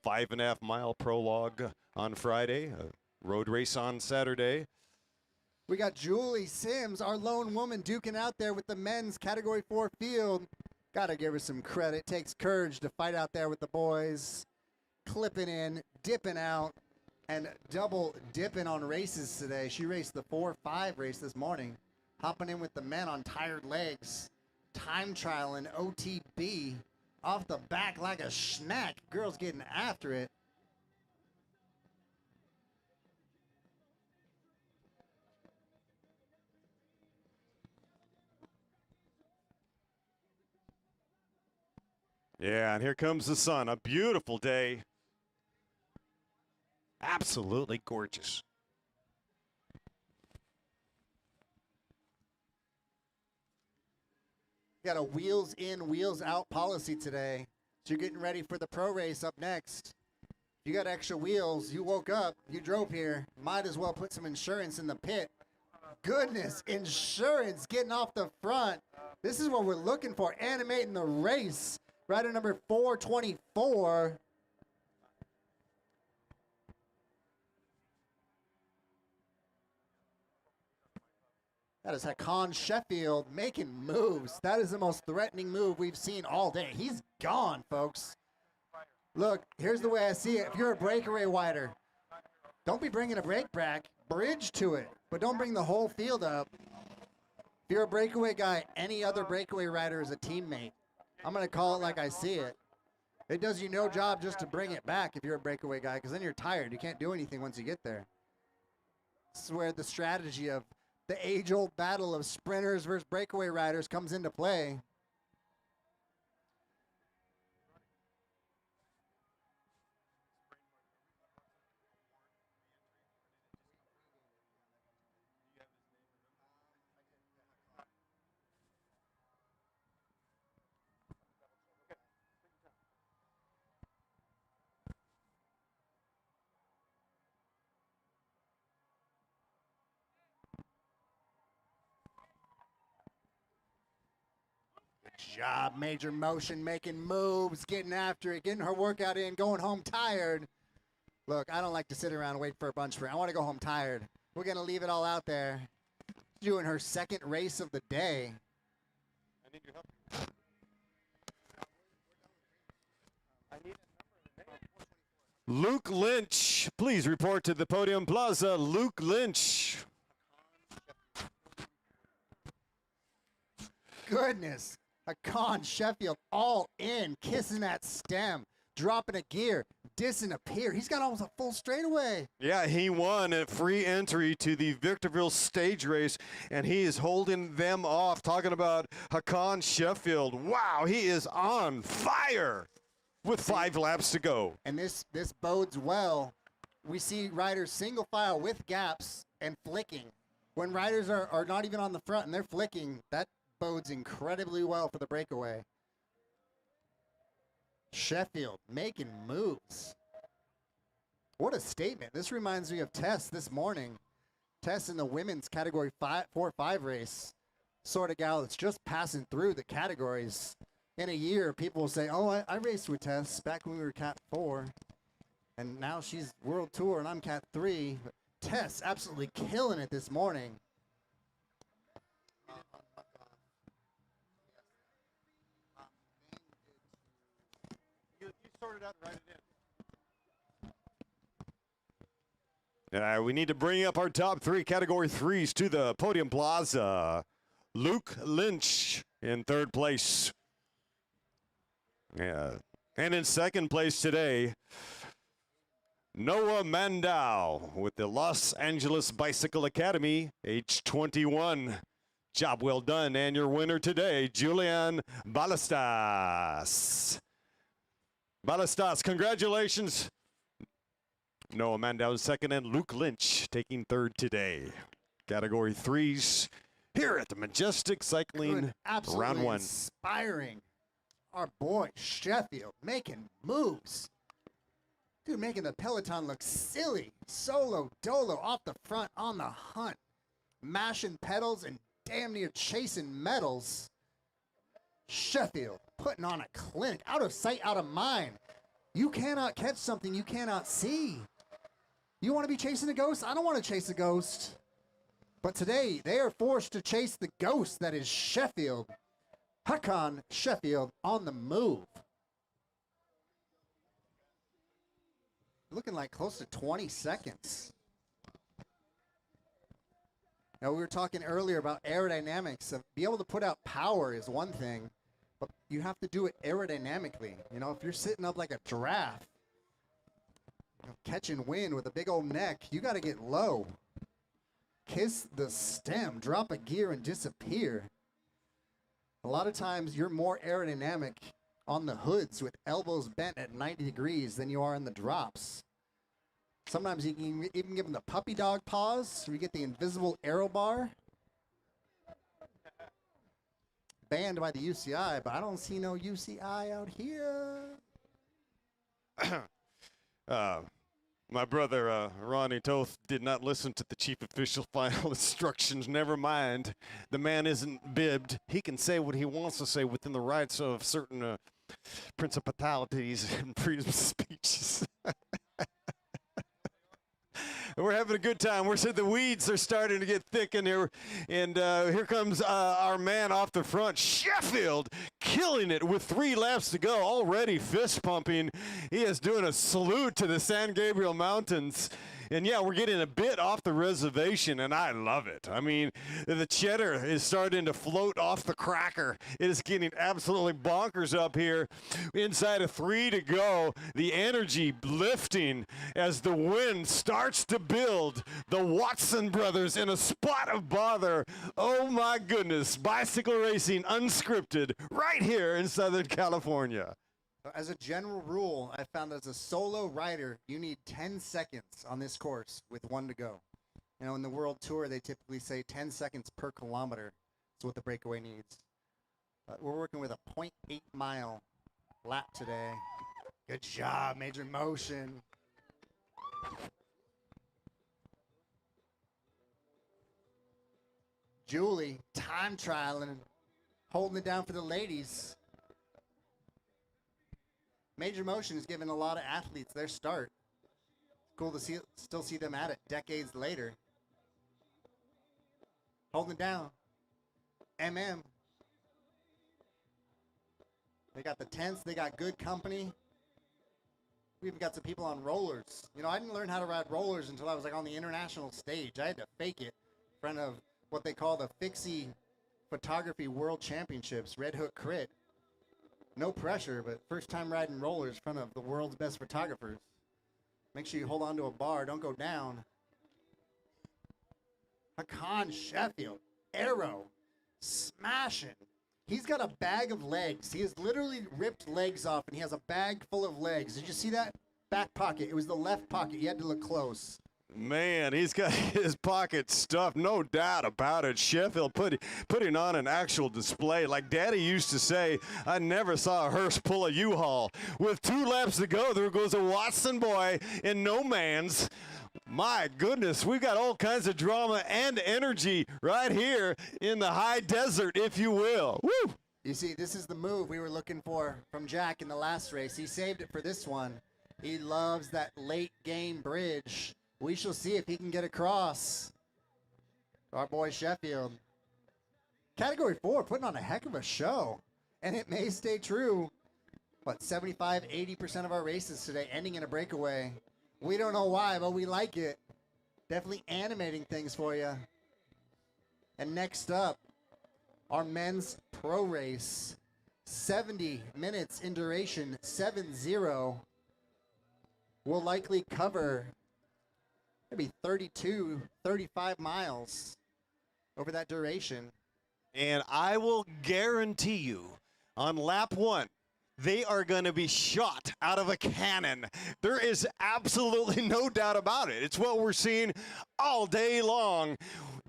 5.5 mile prologue on Friday. A road race on Saturday. We got Julie Sims, our lone woman, duking out there with the men's Category 4 field. Got to give her some credit. Takes courage to fight out there with the boys. Clipping in, dipping out, and double dipping on races today. She raced the 4-5 race this morning. Hopping in with the men on tired legs. Time trialing OTB off the back like a snack. Girls getting after it. Yeah, and here comes the sun. A beautiful day. Absolutely gorgeous. Got a wheels in, wheels out policy today. So you're getting ready for the pro race up next. You got extra wheels. You woke up. You drove here. Might as well put some insurance in the pit. Goodness, insurance getting off the front. This is what we're looking for, animating the race. Rider number 424. That is Hakan Sheffield making moves. That is the most threatening move we've seen all day. He's gone, folks. Look, here's the way I see it. If you're a breakaway rider, don't be bringing a brake back. Bridge to it, but don't bring the whole field up. If you're a breakaway guy, any other breakaway rider is a teammate. I'm going to call it like I see it. It does you no job just to bring it back if you're a breakaway guy, because then you're tired. You can't do anything once you get there. This is where the strategy of the age-old battle of sprinters versus breakaway riders comes into play. Job, Major Motion, making moves, getting after it, getting her workout in, going home tired. Look, I don't like to sit around and wait for a bunch sprint. I want to go home tired. We're going to leave it all out there. Doing her second race of the day. I need your help. Luke Lynch, please report to the Podium Plaza. Luke Lynch. Goodness. Hakan Sheffield all in, kissing that stem, dropping a gear, dissing a pier. He's got almost a full straightaway. Yeah, he won a free entry to the Victorville Stage Race, and he is holding them off. Talking about Hakan Sheffield. Wow, he is on fire with 5 laps to go. And this bodes well. We see riders single file with gaps and flicking. When riders are not even on the front and they're flicking, that bodes incredibly well for the breakaway. Sheffield making moves. What a statement. This reminds me of Tess this morning. Tess in the women's category 4-5 race. Sort of gal that's just passing through the categories. In a year, people will say, oh, I raced with Tess back when we were Cat 4. And now she's World Tour and I'm Cat 3. But Tess absolutely killing it this morning. Sorted out and write it in. We need to bring up our top 3 category 3s to the Podium Plaza. Luke Lynch in 3rd place. Yeah. And in 2nd place today, Noah Mandau with the Los Angeles Bicycle Academy, age 21. Job well done. And your winner today, Julian Balestas. Balestas, congratulations. Noah Mandau second, and Luke Lynch taking third today. Category 3s here at the Majestic Cycling Good, absolutely Round 1. inspiring. Our boy Sheffield making moves. Dude, making the peloton look silly. Solo dolo off the front on the hunt. Mashing pedals and damn near chasing medals. Sheffield putting on a clinic. Out of sight, out of mind. You cannot catch something you cannot see. You want to be chasing a ghost? I don't want to chase a ghost. But today, they are forced to chase the ghost that is Sheffield. Hakan Sheffield on the move. Looking like close to 20 seconds. Now, we were talking earlier about aerodynamics. Be able to put out power is one thing, but you have to do it aerodynamically. You know, if you're sitting up like a giraffe, catching wind with a big old neck, you got to get low. Kiss the stem, drop a gear, and disappear. A lot of times, you're more aerodynamic on the hoods with elbows bent at 90 degrees than you are in the drops. Sometimes you can even give them the puppy dog pause, so you get the invisible arrow bar. Banned by the UCI, but I don't see no UCI out here. My brother, Ronnie Toth, did not listen to the chief official final instructions. Never mind. The man isn't bibbed. He can say what he wants to say within the rights of certain principalities and freedom of speeches. We're having a good time. We're saying the weeds are starting to get thick in here. And here comes our man off the front, Sheffield, killing it with 3 laps to go. Already fist pumping. He is doing a salute to the San Gabriel Mountains. And yeah, we're getting a bit off the reservation, and I love it. I mean, the cheddar is starting to float off the cracker. It is getting absolutely bonkers up here. Inside of 3 to go, the energy lifting as the wind starts to build. The Watson brothers in a spot of bother. Oh my goodness, bicycle racing unscripted right here in Southern California. As a general rule, I found that as a solo rider, you need 10 seconds on this course with 1 to go. You know, in the World Tour, they typically say 10 seconds per kilometer is what the breakaway needs. We're working with a 0.8 mile lap today. Good job, Major Motion. Julie, time trialing, holding it down for the ladies. Major Motion is giving a lot of athletes their start. Cool to still see them at it decades later. Holding it down. MM. They got the tents. They got good company. We even got some people on rollers. You know, I didn't learn how to ride rollers until I was like on the international stage. I had to fake it in front of what they call the Fixie Photography World Championships, Red Hook Crit. No pressure, but first time riding rollers in front of the world's best photographers. Make sure you hold on to a bar, don't go down. Hakan Sheffield, arrow, smashing. He's got a bag of legs. He has literally ripped legs off, and he has a bag full of legs. Did you see that? Back pocket. It was the left pocket. You had to look close. Man, he's got his pocket stuffed, no doubt about it. Sheffield putting on an actual display. Like Daddy used to say, I never saw a hearse pull a U-Haul. With 2 laps to go, there goes a Watson boy in no man's. My goodness, we've got all kinds of drama and energy right here in the high desert, if you will. Woo! You see, this is the move we were looking for from Jack in the last race. He saved it for this one. He loves that late game bridge. We shall see if he can get across. Our boy Sheffield. Category 4, putting on a heck of a show. And it may stay true. But 75, 80% of our races today ending in a breakaway. We don't know why, but we like it. Definitely animating things for you. And next up, our men's pro race. 70 minutes in duration, 7-0. will likely cover maybe 32, 35 miles over that duration. And I will guarantee you, on lap 1, they are going to be shot out of a cannon. There is absolutely no doubt about it. It's what we're seeing all day long.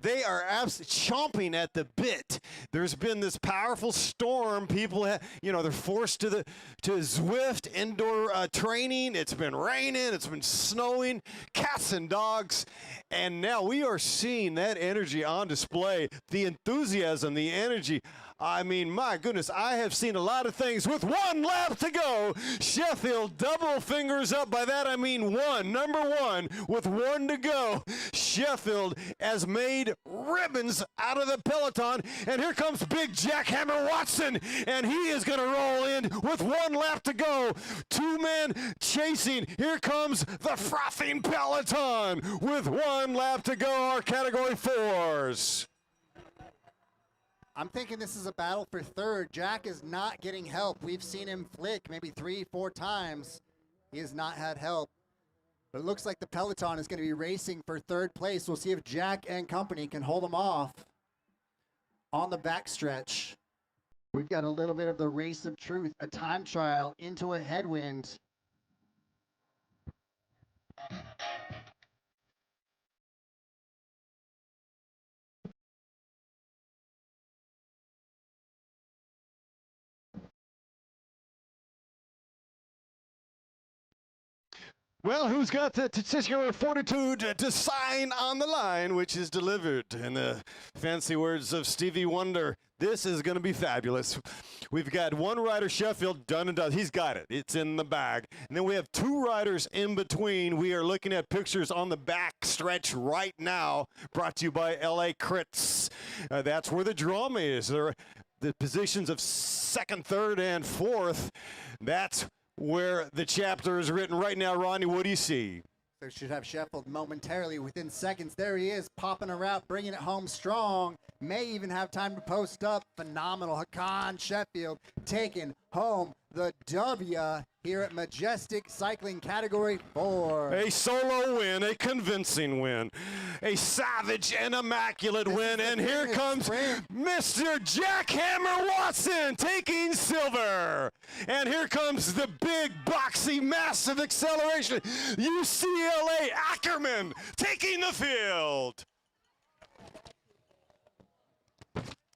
They are chomping at the bit. There's been this powerful storm. People, they're forced to Zwift indoor training. It's been raining. It's been snowing. Cats and dogs. And now we are seeing that energy on display. The enthusiasm, the energy. I mean, my goodness, I have seen a lot of things with 1 lap to go. Sheffield double fingers up. By that I mean 1, number 1, with 1 to go. Sheffield has made ribbons out of the peloton. And here comes big Jackhammer Watson. And he is going to roll in with 1 lap to go. 2 men chasing. Here comes the frothing peloton with 1 lap to go. Our category 4s. I'm thinking this is a battle for third. Jack is not getting help. We've seen him flick maybe 3, 4 times. He has not had help. But it looks like the peloton is going to be racing for third place. We'll see if Jack and company can hold him off on the backstretch. We've got a little bit of the race of truth, a time trial into a headwind. Well, who's got the testicular fortitude to sign on the line, which is delivered in the fancy words of Stevie Wonder? This is going to be fabulous. We've got 1 rider, Sheffield, done and done. He's got it. It's in the bag. And then we have 2 riders in between. We are looking at pictures on the back stretch right now, brought to you by LA Crits. That's where the drama is. The positions of 2nd, 3rd, and 4th. That's where the chapter is written right now. Ronnie, what do you see? They should have Sheffield momentarily within seconds. There he is, popping a route, bringing it home strong. May even have time to post up. Phenomenal. Hakan Sheffield taking home the W here at Majestic Cycling Category 4. A solo win, a convincing win, a savage and immaculate win. And here comes Mr. Jackhammer Watson taking silver. And here comes the big, boxy, massive acceleration. UCLA Ackerman taking the field.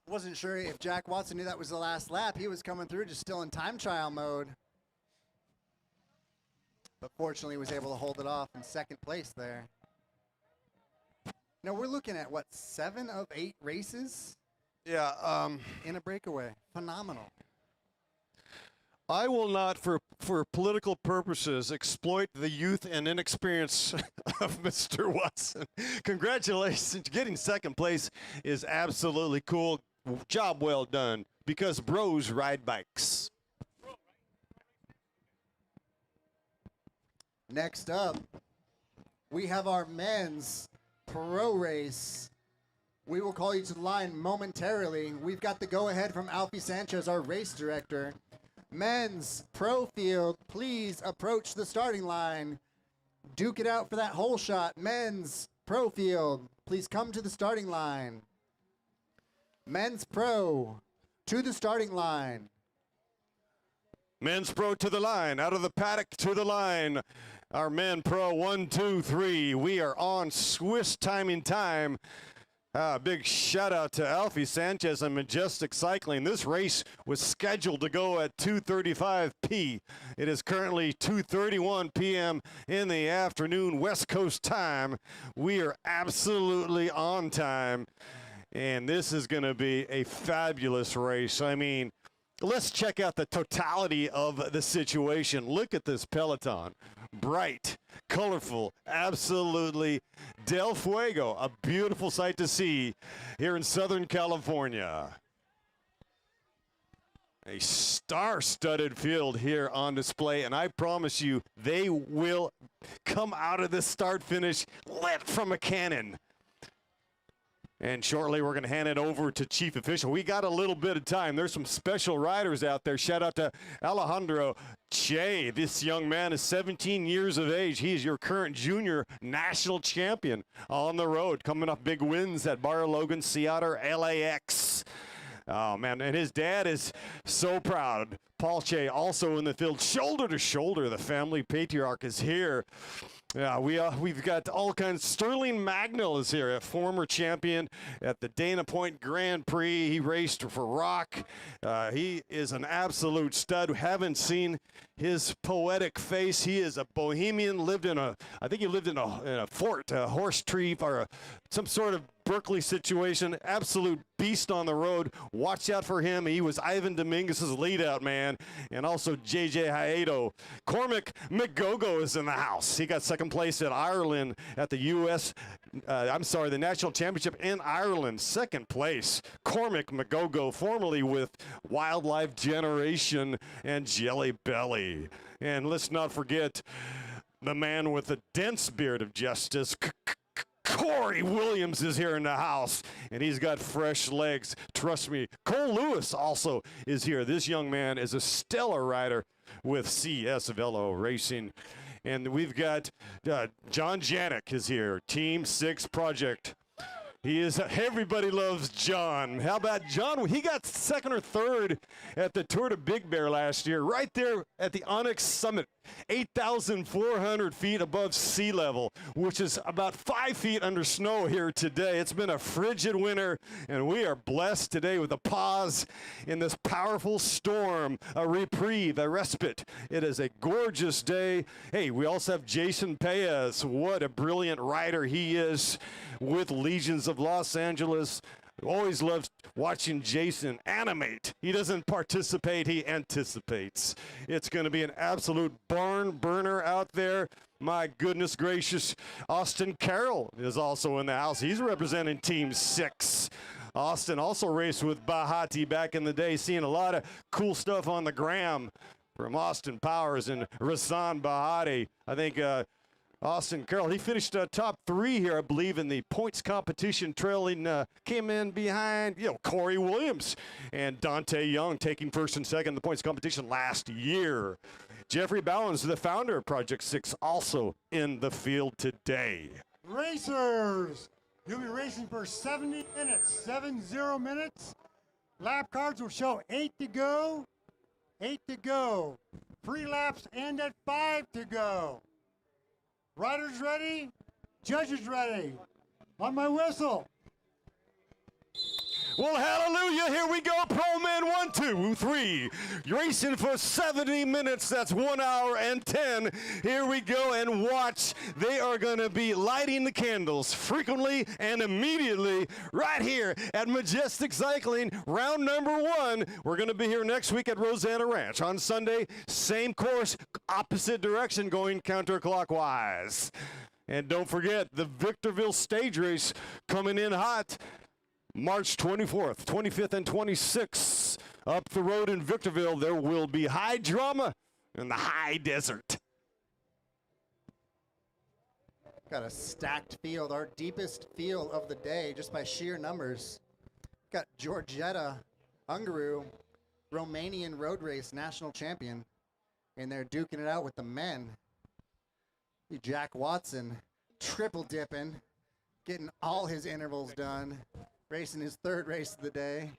Wasn't sure if Jack Watson knew that was the last lap. He was coming through just still in time trial mode. But fortunately was able to hold it off in 2nd place there. Now we're looking at, what, 7 of 8 races? Yeah. In a breakaway. Phenomenal. I will not, for political purposes, exploit the youth and inexperience of Mr. Watson. Congratulations. Getting 2nd place is absolutely cool. Job well done, because bros ride bikes. Next up, we have our men's pro race. We will call you to the line momentarily. We've got the go-ahead from Alfie Sanchez, our race director. Men's pro field, please approach the starting line. Duke it out for that hole shot. Men's pro field, please come to the starting line. Men's pro to the starting line. Men's pro to the line, out of the paddock to the line. Our men pro, 1, 2, 3. We are on Swiss timing time. Big shout out to Alfie Sanchez and Majestic Cycling. This race was scheduled to go at 2:35 p. It is currently 2:31 p.m. in the afternoon, West Coast time. We are absolutely on time, and this is going to be a fabulous race. I mean, let's check out the totality of the situation. Look at this peloton. Bright, colorful, absolutely Del Fuego. A beautiful sight to see here in Southern California. A star-studded field here on display, and I promise you they will come out of this start-finish lit from a cannon. And shortly, we're going to hand it over to Chief Official. We got a little bit of time. There's some special riders out there. Shout out to Alejandro Che. This young man is 17 years of age. He is your current junior national champion on the road, coming off big wins at Bar Logan, Seattle, LAX. Oh, man, and his dad is so proud. Paul Che also in the field, shoulder to shoulder. The family patriarch is here. Yeah, we've got all kinds. Sterling Magnell is here, a former champion at the Dana Point Grand Prix. He raced for Rock. He is an absolute stud. Haven't seen his poetic face. He is a bohemian. I think he lived in a fort, a horse tree, or some sort of Berkeley situation. Absolute beast on the road. Watch out for him. He was Ivan Dominguez's lead-out man, and also JJ Haedo. Cormac McGogo is in the house. He got second place at Ireland at the the National Championship in Ireland. Second place. Cormac McGogo, formerly with Wildlife Generation and Jelly Belly. And let's not forget the man with the dense beard of justice, Corey Williams is here in the house, and he's got fresh legs. Trust me. Cole Lewis also is here. This young man is a stellar rider with CS Velo Racing. And we've got John Janik is here, Team 6 Project. Everybody loves John. How about John? He got second or third at the Tour de Big Bear last year, right there at the Onyx Summit, 8,400 feet above sea level, which is about 5 feet under snow here today. It's been a frigid winter, and we are blessed today with a pause in this powerful storm, a reprieve, a respite. It is a gorgeous day. Hey, we also have Jason Paez. What a brilliant rider he is with Legions of Los Angeles. Always loves watching Jason animate. He doesn't participate, he anticipates. It's going to be an absolute barn burner out there. My goodness gracious. Austin Carroll is also in the house. He's representing Team 6. Austin also raced with Bahati back in the day, seeing a lot of cool stuff on the gram from Austin Powers and Rasan Bahati. I think Austin Carroll, he finished top 3 here, I believe, in the points competition, trailing, came in behind, Corey Williams and Dante Young taking first and second in the points competition last year. Jeffrey Bowens, the founder of Project 6, also in the field today. Racers, you'll be racing for 70 minutes, 70 minutes. Lap cards will show 8 to go, 8 to go. Free laps end at 5 to go. Riders ready, judges ready. On my whistle. Well, hallelujah, here we go. Pro Man 1, 2, 3. Racing for 70 minutes. That's 1 hour and 10. Here we go, and watch. They are going to be lighting the candles frequently and immediately right here at Majestic Cycling, round number 1. We're going to be here next week at Rosanna Ranch. On Sunday, same course, opposite direction, going counterclockwise. And don't forget, the Victorville stage race coming in hot. March 24th, 25th, and 26th. Up the road in Victorville, there will be high drama in the high desert. Got a stacked field, our deepest field of the day, just by sheer numbers. Got Georgetta Ungaru, Romanian road race national champion, and they're duking it out with the men. Jack Watson, triple dipping, getting all his intervals done. Racing his 3rd race of the day.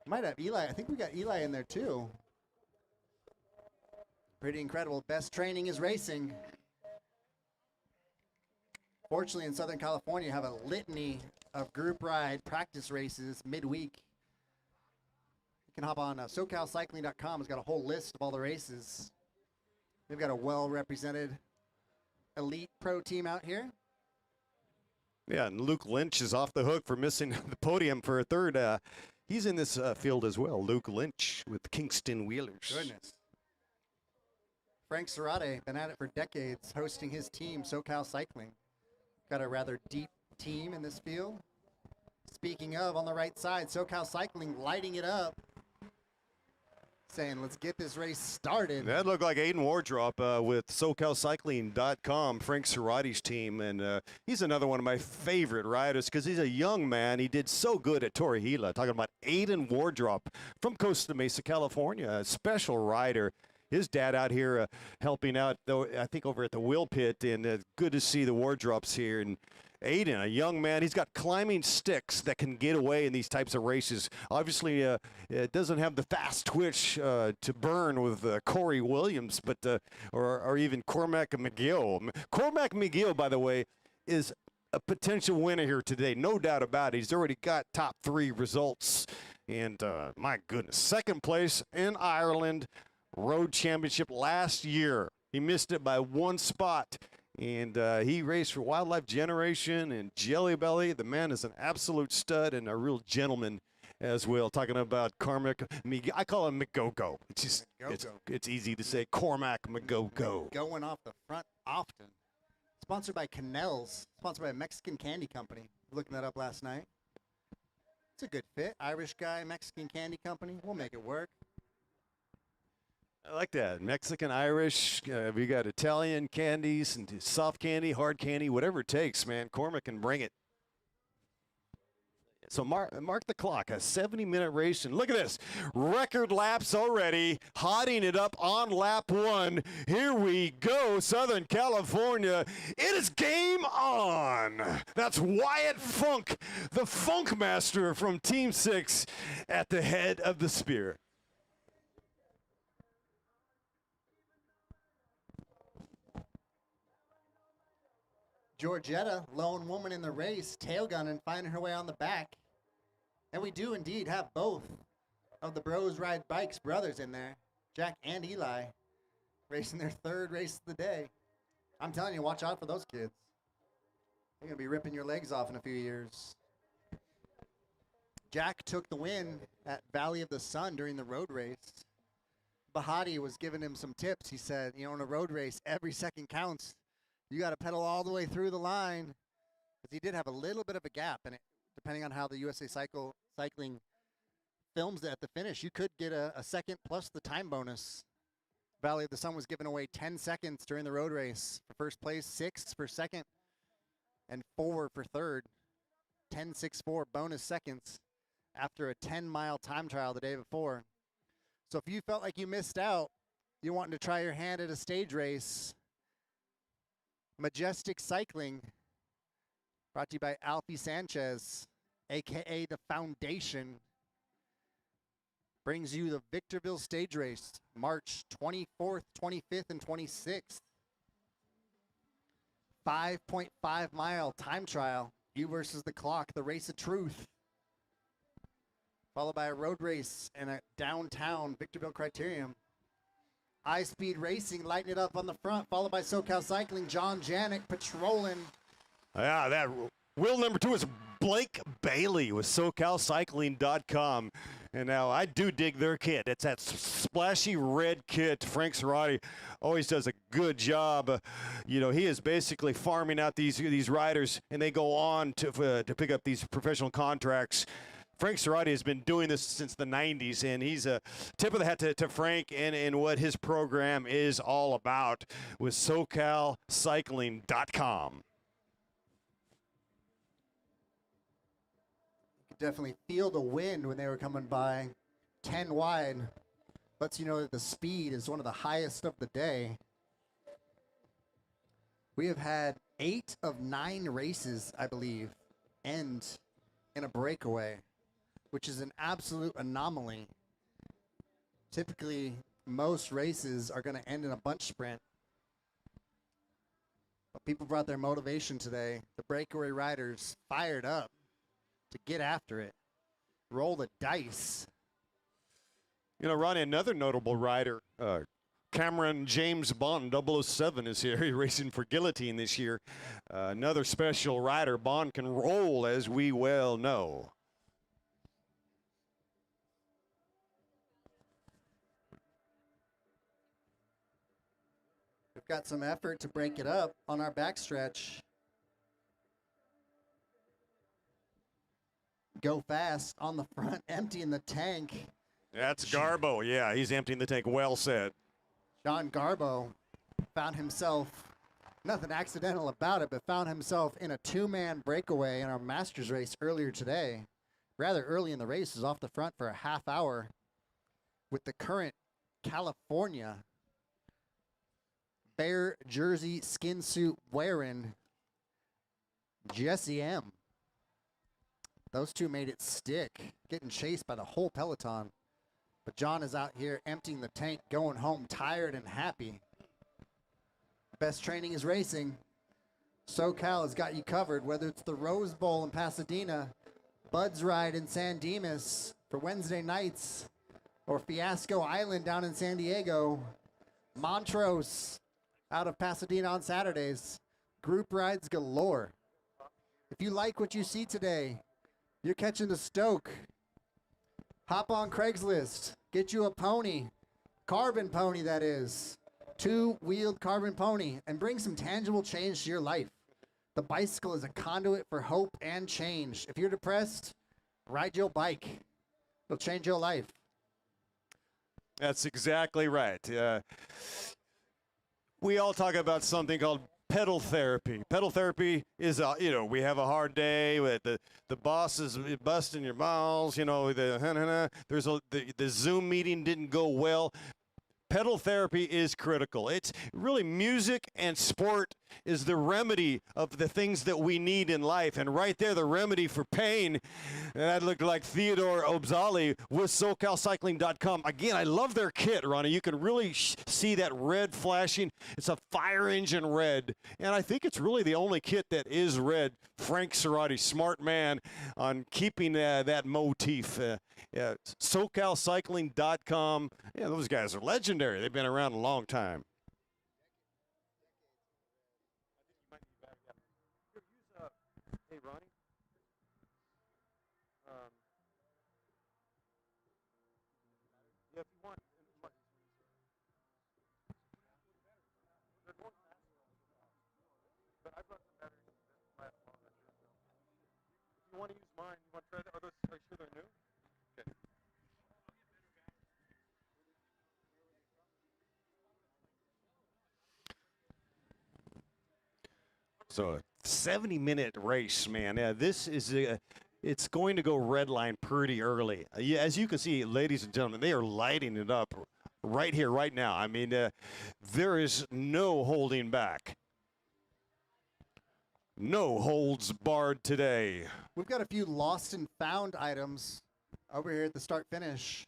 Might have Eli. I think we got Eli in there too. Pretty incredible. Best training is racing. Fortunately, in Southern California, you have a litany of group ride practice races midweek. You can hop on SoCalCycling.com. It's got a whole list of all the races. They've got a well-represented elite pro team out here. Yeah, and Luke Lynch is off the hook for missing the podium for a 3rd. He's in this field as well. Luke Lynch with Kingston Wheelers. Goodness. Frank Serrate, been at it for decades, hosting his team, SoCal Cycling. Got a rather deep team in this field. Speaking of, on the right side, SoCal Cycling lighting it up. saying, let's get this race started. That looked like Aiden Wardrop with SoCalCycling.com, Frank Cerati's team. And he's another one of my favorite riders because he's a young man. He did so good at Torrejila. Talking about Aiden Wardrop from Costa Mesa, California, a special rider. His dad out here helping out, though, I think, over at the Wheel Pit. And good to see the Wardrops here. And Aiden, a young man, he's got climbing sticks that can get away in these types of races. Obviously, it doesn't have the fast twitch to burn with Corey Williams, but or even Cormac McGill. Cormac McGill, by the way, is a potential winner here today, no doubt about it. He's already got top 3 results, and my goodness, second place in Ireland Road Championship last year. He missed it by 1 spot. And he raced for Wildlife Generation and Jelly Belly. The man is an absolute stud and a real gentleman as well. Talking about Cormac McGill. I call him McGo-Go. It's just it's easy to say Cormac McGo-Go. Going off the front often. Sponsored by Canel's. Sponsored by a Mexican candy company. Looking that up last night. It's a good fit. Irish guy, Mexican candy company. We'll make it work. I like that. Mexican, Irish, we got Italian candies and soft candy, hard candy, whatever it takes, man. Cormac can bring it. So mark the clock, a 70-minute race. And look at this. Record laps already, hotting it up on lap 1. Here we go, Southern California. It is game on. That's Wyatt Funk, the Funk Master from Team 6 at the head of the spear. Georgetta, lone woman in the race, tail gunning, finding her way on the back. And we do indeed have both of the Bros Ride Bikes brothers in there, Jack and Eli, racing their 3rd race of the day. I'm telling you, watch out for those kids. They're going to be ripping your legs off in a few years. Jack took the win at Valley of the Sun during the road race. Bahati was giving him some tips. He said, in a road race, every second counts. You got to pedal all the way through the line. Because he did have a little bit of a gap. And depending on how the USA Cycling films it at the finish, you could get a second plus the time bonus. Valley of the Sun was giving away 10 seconds during the road race for first place, 6 for second, and 4 for third. 10-6-4 bonus seconds after a 10-mile time trial the day before. So if you felt like you missed out, you wanted to try your hand at a stage race, Majestic Cycling, brought to you by Alfie Sanchez, a.k.a. The Foundation, brings you the Victorville Stage Race, March 24th, 25th, and 26th. 5.5-mile time trial, you versus the clock, the race of truth. Followed by a road race and a downtown Victorville Criterium. High-speed racing, lighting it up on the front, followed by SoCal Cycling, John Janik patrolling. Yeah, that wheel number 2 is Blake Bailey with SoCalCycling.com. And now I do dig their kit. It's that splashy red kit. Frank Cerati always does a good job. He is basically farming out these riders, and they go on to pick up these professional contracts. Frank Cerati has been doing this since the 90s, and he's a tip of the hat to Frank and what his program is all about with SoCalCycling.com. You could definitely feel the wind when they were coming by 10 wide. Lets you know that the speed is one of the highest of the day. We have had 8 of 9 races, I believe, end in a breakaway, which is an absolute anomaly. Typically, most races are going to end in a bunch sprint. But people brought their motivation today. The breakaway riders fired up to get after it. Roll the dice. Ronnie, another notable rider, Cameron James Bond 007 is here. He's racing for Guillotine this year. Another special rider. Bond can roll, as we well know. We've got some effort to break it up on our backstretch. Go fast on the front, emptying the tank. That's Garbo. Yeah, he's emptying the tank. Well said. John Garbo found himself, nothing accidental about it, but found himself in a two-man breakaway in our Masters race earlier today. Rather early in the race, was off the front for a half hour with the current California Bear jersey skin suit wearing Jesse M. Those two made it stick, getting chased by the whole peloton. But John is out here emptying the tank, going home tired and happy. Best training is racing. SoCal has got you covered, whether it's the Rose Bowl in Pasadena, Bud's Ride in San Dimas for Wednesday nights, or Fiasco Island down in San Diego, Montrose out of Pasadena on Saturdays. Group rides galore. If you like what you see today, you're catching the Stoke. Hop on Craigslist, get you a pony, carbon pony that is, two-wheeled carbon pony, and bring some tangible change to your life. The bicycle is a conduit for hope and change. If you're depressed, ride your bike. It'll change your life. That's exactly right. We all talk about something called pedal therapy. Pedal therapy is, we have a hard day, with the boss is busting your balls, the Zoom meeting didn't go well. Pedal therapy is critical. It's really music and sport is the remedy of the things that we need in life. And right there, the remedy for pain, and that looked like Theodore Obzali with SoCalCycling.com. Again, I love their kit, Ronnie. You can really see that red flashing. It's a fire engine red. And I think it's really the only kit that is red. Frank Cerati, smart man on keeping that motif. SoCalCycling.com. Yeah, those guys are legendary. They've been around a long time. Hey, Ronnie. Yeah, if you want. They're going fast. But I brought some batteries that last long. If you want to use mine, you want to try are you sure they're new? Okay. So a 70-minute race, man. This is it's going to go red line pretty early. As you can see, ladies and gentlemen, they are lighting it up right here, right now. I mean, there is no holding back. No holds barred today. We've got a few lost and found items over here at the start finish.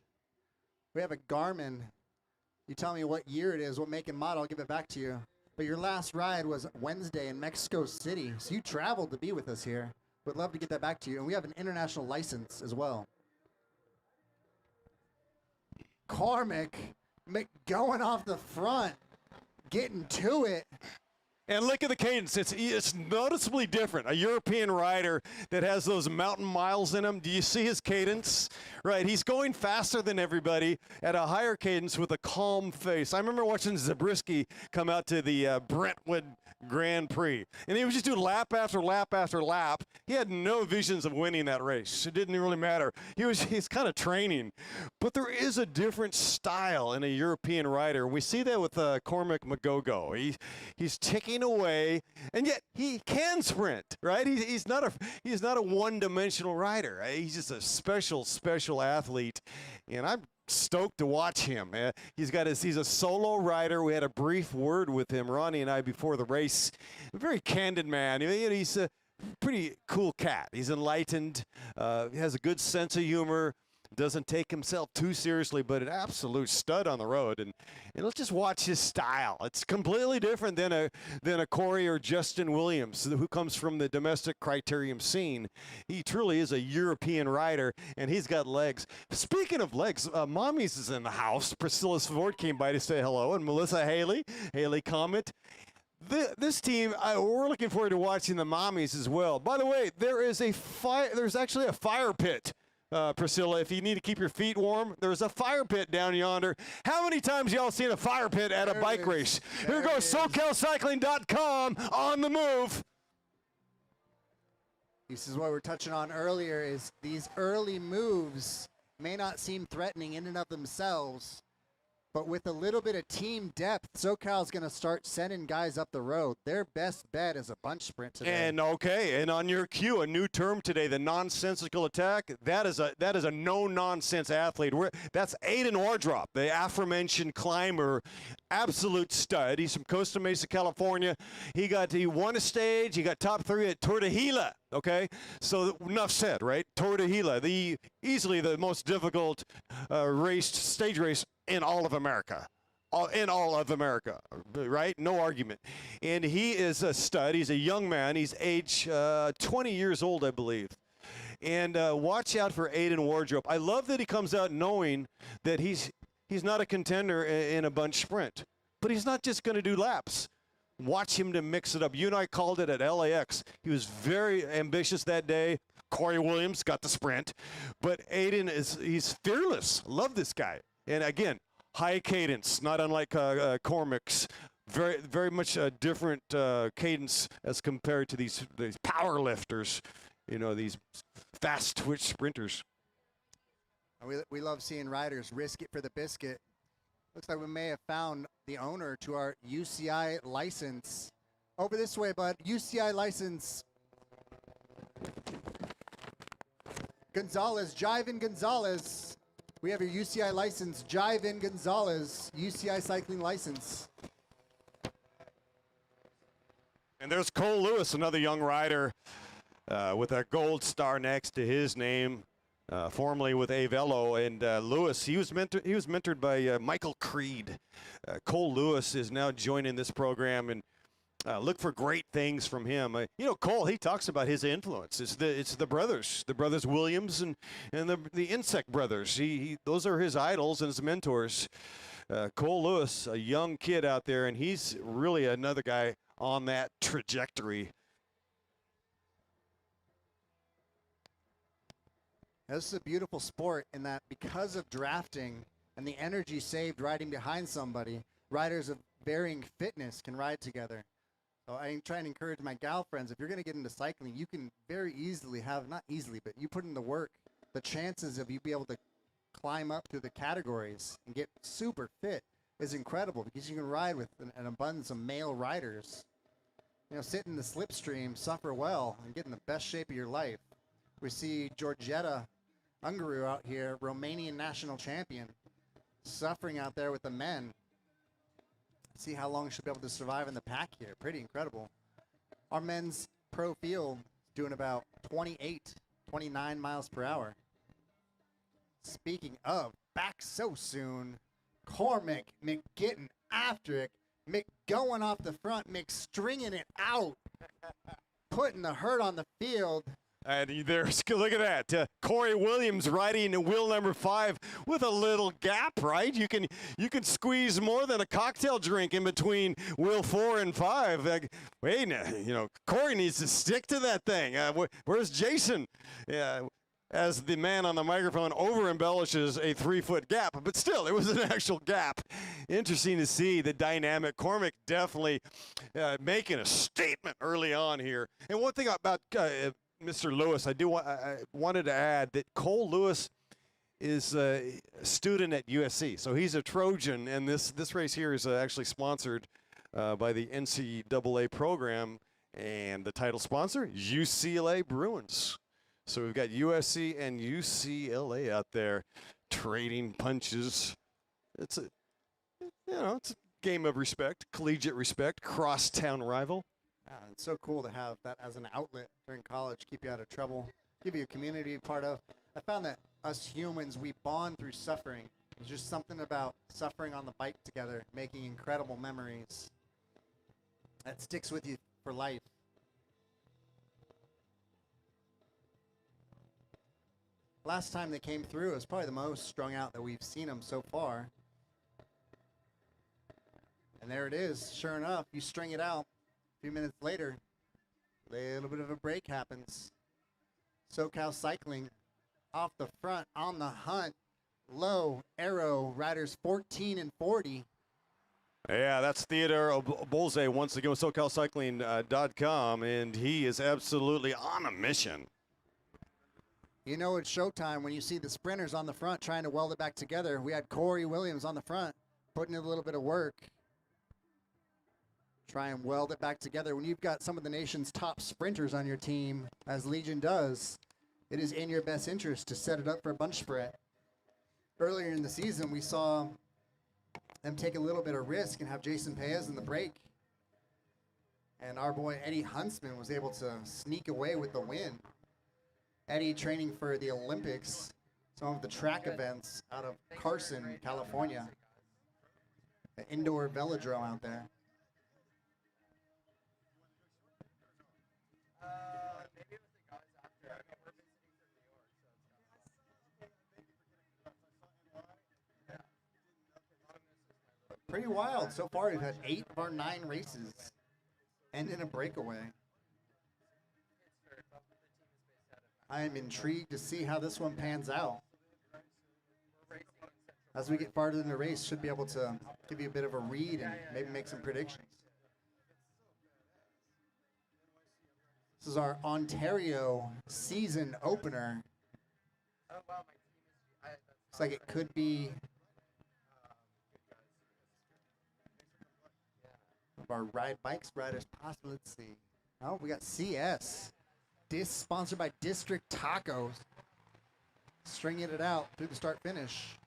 We have a Garmin. You tell me what year it is, what make and model, I'll give it back to you. But your last ride was Wednesday in Mexico City, so you traveled to be with us here. Would love to get that back to you. And we have an international license as well. Cormac going off the front, getting to it. And look at the cadence. It's noticeably different. A European rider that has those mountain miles in him. Do you see his cadence? Right, he's going faster than everybody at a higher cadence with a calm face. I remember watching Zabriskie come out to the Brentwood Grand Prix, and he was just doing lap after lap after lap. He had no visions of winning that race. It didn't really matter. He's kind of training. But there is a different style in a European rider. We see that with Cormac McGogo. He's ticking away, and yet he can sprint, right? He's not a one-dimensional rider. He's just a special athlete, and I'm stoked to watch him. He's a solo rider. We had a brief word with him, Ronnie and I, before the race. A very candid man. He's a pretty cool cat. He's enlightened. He has a good sense of humor. Doesn't take himself too seriously, but an absolute stud on the road. And let's just watch his style. It's completely different than a Corey or Justin Williams, who comes from the domestic criterium scene. He truly is a European rider, and he's got legs. Speaking of legs, Mommy's is in the house. Priscilla Ford came by to say hello, and Melissa Haley Comet. This team, we're looking forward to watching the Mommies as well. By the way, there's actually a fire pit. Priscilla, if you need to keep your feet warm, there's a fire pit down yonder. How many times y'all seen a fire pit at a bike race? Here goes SoCalCycling.com on the move. This is what we were touching on earlier, is these early moves may not seem threatening in and of themselves, but with a little bit of team depth, SoCal's going to start sending guys up the road. Their best bet is a bunch sprint today. And and on your cue, a new term today, the nonsensical attack. That is a no-nonsense athlete. That's Aiden Wardrop, the aforementioned climber, absolute stud. He's from Costa Mesa, California. He won a stage. He got top 3 at Tour de Gila. Okay, so enough said, right? Tour de Gila, easily the most difficult stage race in all of America. Right? No argument. And he is a stud. He's a young man. He's age 20 years old, I believe. And watch out for Aiden Wardrop. I love that he comes out knowing that he's not a contender in a bunch sprint. But he's not just going to do laps. Watch him to mix it up. You and I called it at LAX. He was very ambitious that day. Corey Williams got the sprint. But Aiden he's fearless. Love this guy. And again, high cadence, not unlike Cormac's. Very, very much a different cadence as compared to these power lifters, these fast twitch sprinters. We love seeing riders risk it for the biscuit. Looks like we may have found the owner to our UCI license. Over this way, bud. UCI license. Gonzalez, Jiven Gonzalez. We have your UCI license, Jiven Gonzalez, UCI cycling license. And there's Cole Lewis, another young rider with a gold star next to his name, formerly with Avelo. And Lewis, he was mentored by Michael Creed. Cole Lewis is now joining this program, and look for great things from him. Cole, he talks about his influence. It's the brothers Williams and the Insect brothers. Those are his idols and his mentors. Cole Lewis, a young kid out there, and he's really another guy on that trajectory. This is a beautiful sport in that because of drafting and the energy saved riding behind somebody, riders of varying fitness can ride together. So I try and encourage my gal friends, if you're going to get into cycling, you can very easily not easily, but you put in the work, the chances of you be able to climb up through the categories and get super fit is incredible because you can ride with an abundance of male riders. Sit in the slipstream, suffer well, and get in the best shape of your life. We see Georgetta Ungaru out here, Romanian national champion, suffering out there with the men. See how long she'll be able to survive in the pack here. Pretty incredible. Our men's pro field doing about 29 miles per hour. Speaking of, back so soon, Cormac getting after it. Mick going off the front, Mick stringing it out, putting the hurt on the field. And look at that. Corey Williams riding wheel number 5 with a little gap, right? You can squeeze more than a cocktail drink in between wheel 4 and 5. Wait, Corey needs to stick to that thing. Where's Jason? Yeah. As the man on the microphone over-embellishes a 3-foot gap, but still, it was an actual gap. Interesting to see the dynamic. Cormac definitely making a statement early on here. And one thing about Mr. Lewis, I wanted to add that Cole Lewis is a student at USC, so he's a Trojan, and this race here is actually sponsored by the NCAA program, and the title sponsor, UCLA Bruins. So we've got USC and UCLA out there trading punches. It's a game of respect, collegiate respect, crosstown rival. It's so cool to have that as an outlet during college, keep you out of trouble, give you a community part of. I found that us humans, we bond through suffering. There's just something about suffering on the bike together, making incredible memories. That sticks with you for life. Last time they came through, it was probably the most strung out that we've seen them so far. And there it is. Sure enough, you string it out. A few minutes later, a little bit of a break happens. SoCal Cycling off the front on the hunt. Low arrow riders 14 and 40. Yeah, that's Theodore Bolze once again with SoCalCycling.com, and he is absolutely on a mission. You know it's showtime when you see the sprinters on the front trying to weld it back together. We had Corey Williams on the front putting in a little bit of work. Try and weld it back together. When you've got some of the nation's top sprinters on your team, as Legion does, it is in your best interest to set it up for a bunch sprint. Earlier in the season, we saw them take a little bit of risk and have Jason Paez in the break. And our boy Eddie Huntsman was able to sneak away with the win. Eddie training for the Olympics, some of the track events out of Carson, California. The indoor velodrome out there. Pretty wild. So far, we've had 8 of our 9 races end in a breakaway. I am intrigued to see how this one pans out. As we get farther in the race, should be able to give you a bit of a read and maybe make some predictions. This is our Ontario season opener. Looks like it could be our Ride Bikes riders possibly. Let's see. Oh, we got CS. Sponsored by District Tacos. Stringing it out through the start finish.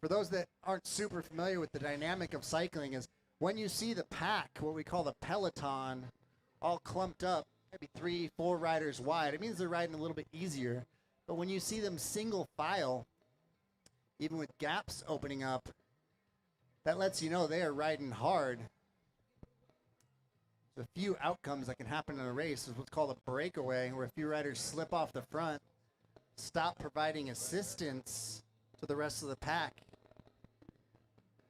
For those that aren't super familiar with the dynamic of cycling, is when you see the pack, what we call the peloton, all clumped up, maybe 3-4 riders wide, it means they're riding a little bit easier. But when you see them single file, even with gaps opening up, that lets you know they are riding hard. There's a few outcomes that can happen in a race. Is what's called a breakaway, where a few riders slip off the front, stop providing assistance to the rest of the pack,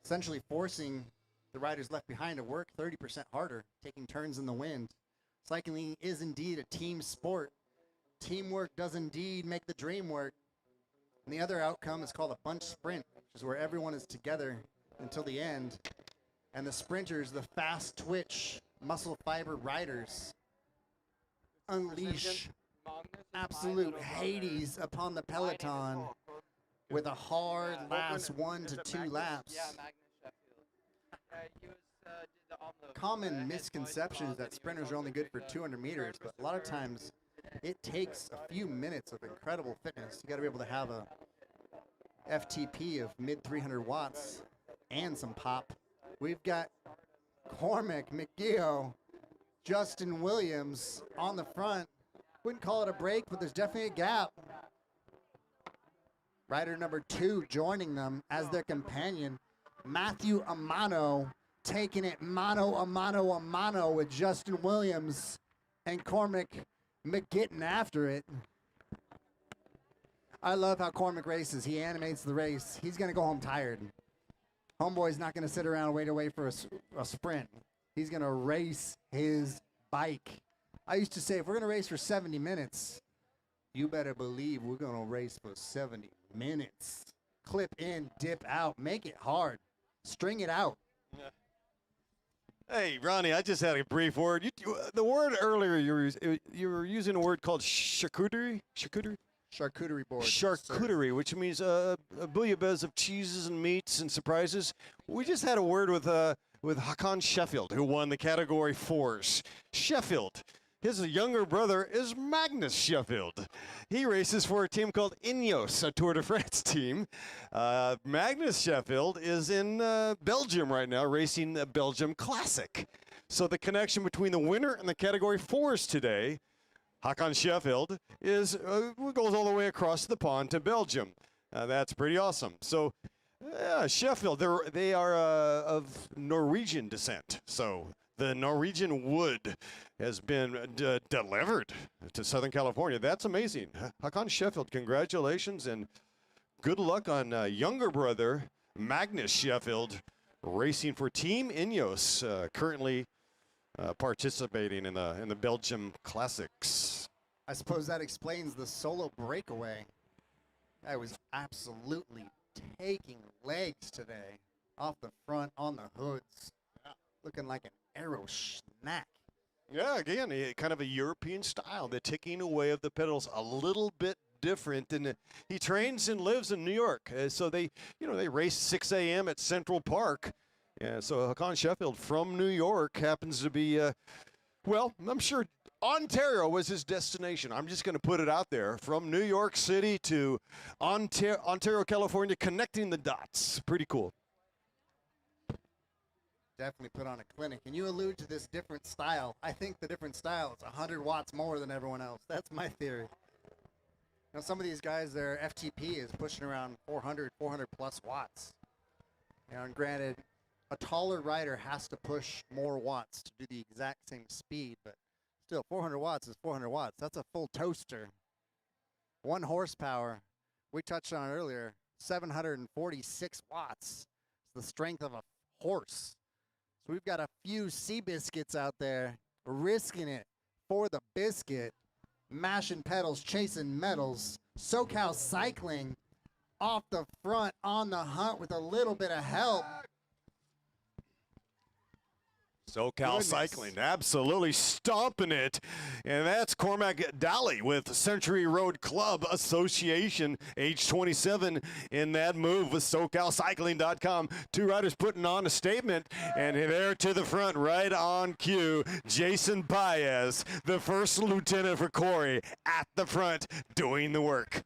essentially forcing the riders left behind to work 30% harder, taking turns in the wind. Cycling is indeed a team sport. Teamwork does indeed make the dream work. And the other outcome is called a bunch sprint, which is where everyone is together until the end. And the sprinters, the fast twitch, muscle fiber riders, unleash absolute Hades upon the peloton with a hard last 1 to 2 laps. Common misconception is that sprinters are only good for 200 meters, but a lot of times it takes a few minutes of incredible fitness. You got to be able to have a FTP of mid 300 watts and some pop. We've got Cormac McGeough, Justin Williams on the front. Wouldn't call it a break, but there's definitely a gap. Rider number 2 joining them as their companion, Matthew Amano, taking it mano a mano with Justin Williams and Cormac McGetting after it. I love how Cormac races. He animates the race. He's going to go home tired. Homeboy's not going to sit around and wait for a sprint. He's going to race his bike. I used to say, if we're going to race for 70 minutes, you better believe we're going to race for 70 minutes. Clip in, dip out, make it hard. String it out. Yeah. Hey, Ronnie, I just had a brief word. The word earlier, you were using a word called charcuterie? Charcuterie board. Charcuterie, which means a bouillabaisse of cheeses and meats and surprises. We just had a word with Hakan Sheffield, who won the Category 4s. Sheffield. His younger brother is Magnus Sheffield. He races for a team called Ineos, a Tour de France team. Magnus Sheffield is in Belgium right now, racing the Belgium Classic. So the connection between the winner and the Category 4s today, Hakan Sheffield, goes all the way across the pond to Belgium. That's pretty awesome. So Sheffield, they are of Norwegian descent. So the Norwegian wood has been delivered to Southern California. That's amazing. Hakan Sheffield, congratulations and good luck on younger brother Magnus Sheffield, racing for Team Ineos, currently participating in the Belgium Classics. I suppose that explains the solo breakaway. I was absolutely taking legs today off the front on the hoods, looking like an arrow snack. Yeah, again, kind of a European style. The ticking away of the pedals a little bit different. And he trains and lives in New York. So they race 6 a.m. at Central Park. Yeah, so Hakan Sheffield from New York happens to be, well, I'm sure Ontario was his destination. I'm just going to put it out there. From New York City to Ontario, California, connecting the dots. Pretty cool. Definitely put on a clinic. And you allude to this different style. I think the different style is 100 watts more than everyone else. That's my theory. You know, some of these guys, their FTP is pushing around 400 plus watts. You know, and granted, a taller rider has to push more watts to do the exact same speed, but still, 400 watts is 400 watts. That's a full toaster. 1 horsepower, we touched on it earlier, 746 watts. It's the strength of a horse. So we've got a few Seabiscuits out there risking it for the biscuit, mashing pedals, chasing medals. SoCal Cycling off the front on the hunt with a little bit of help. SoCal Cycling, absolutely stomping it. And that's Cormac Daly with Century Road Club Association, age 27, in that move with SoCalCycling.com. 2 riders putting on a statement, and there to the front, right on cue, Jason Baez, the first lieutenant for Corey, at the front doing the work.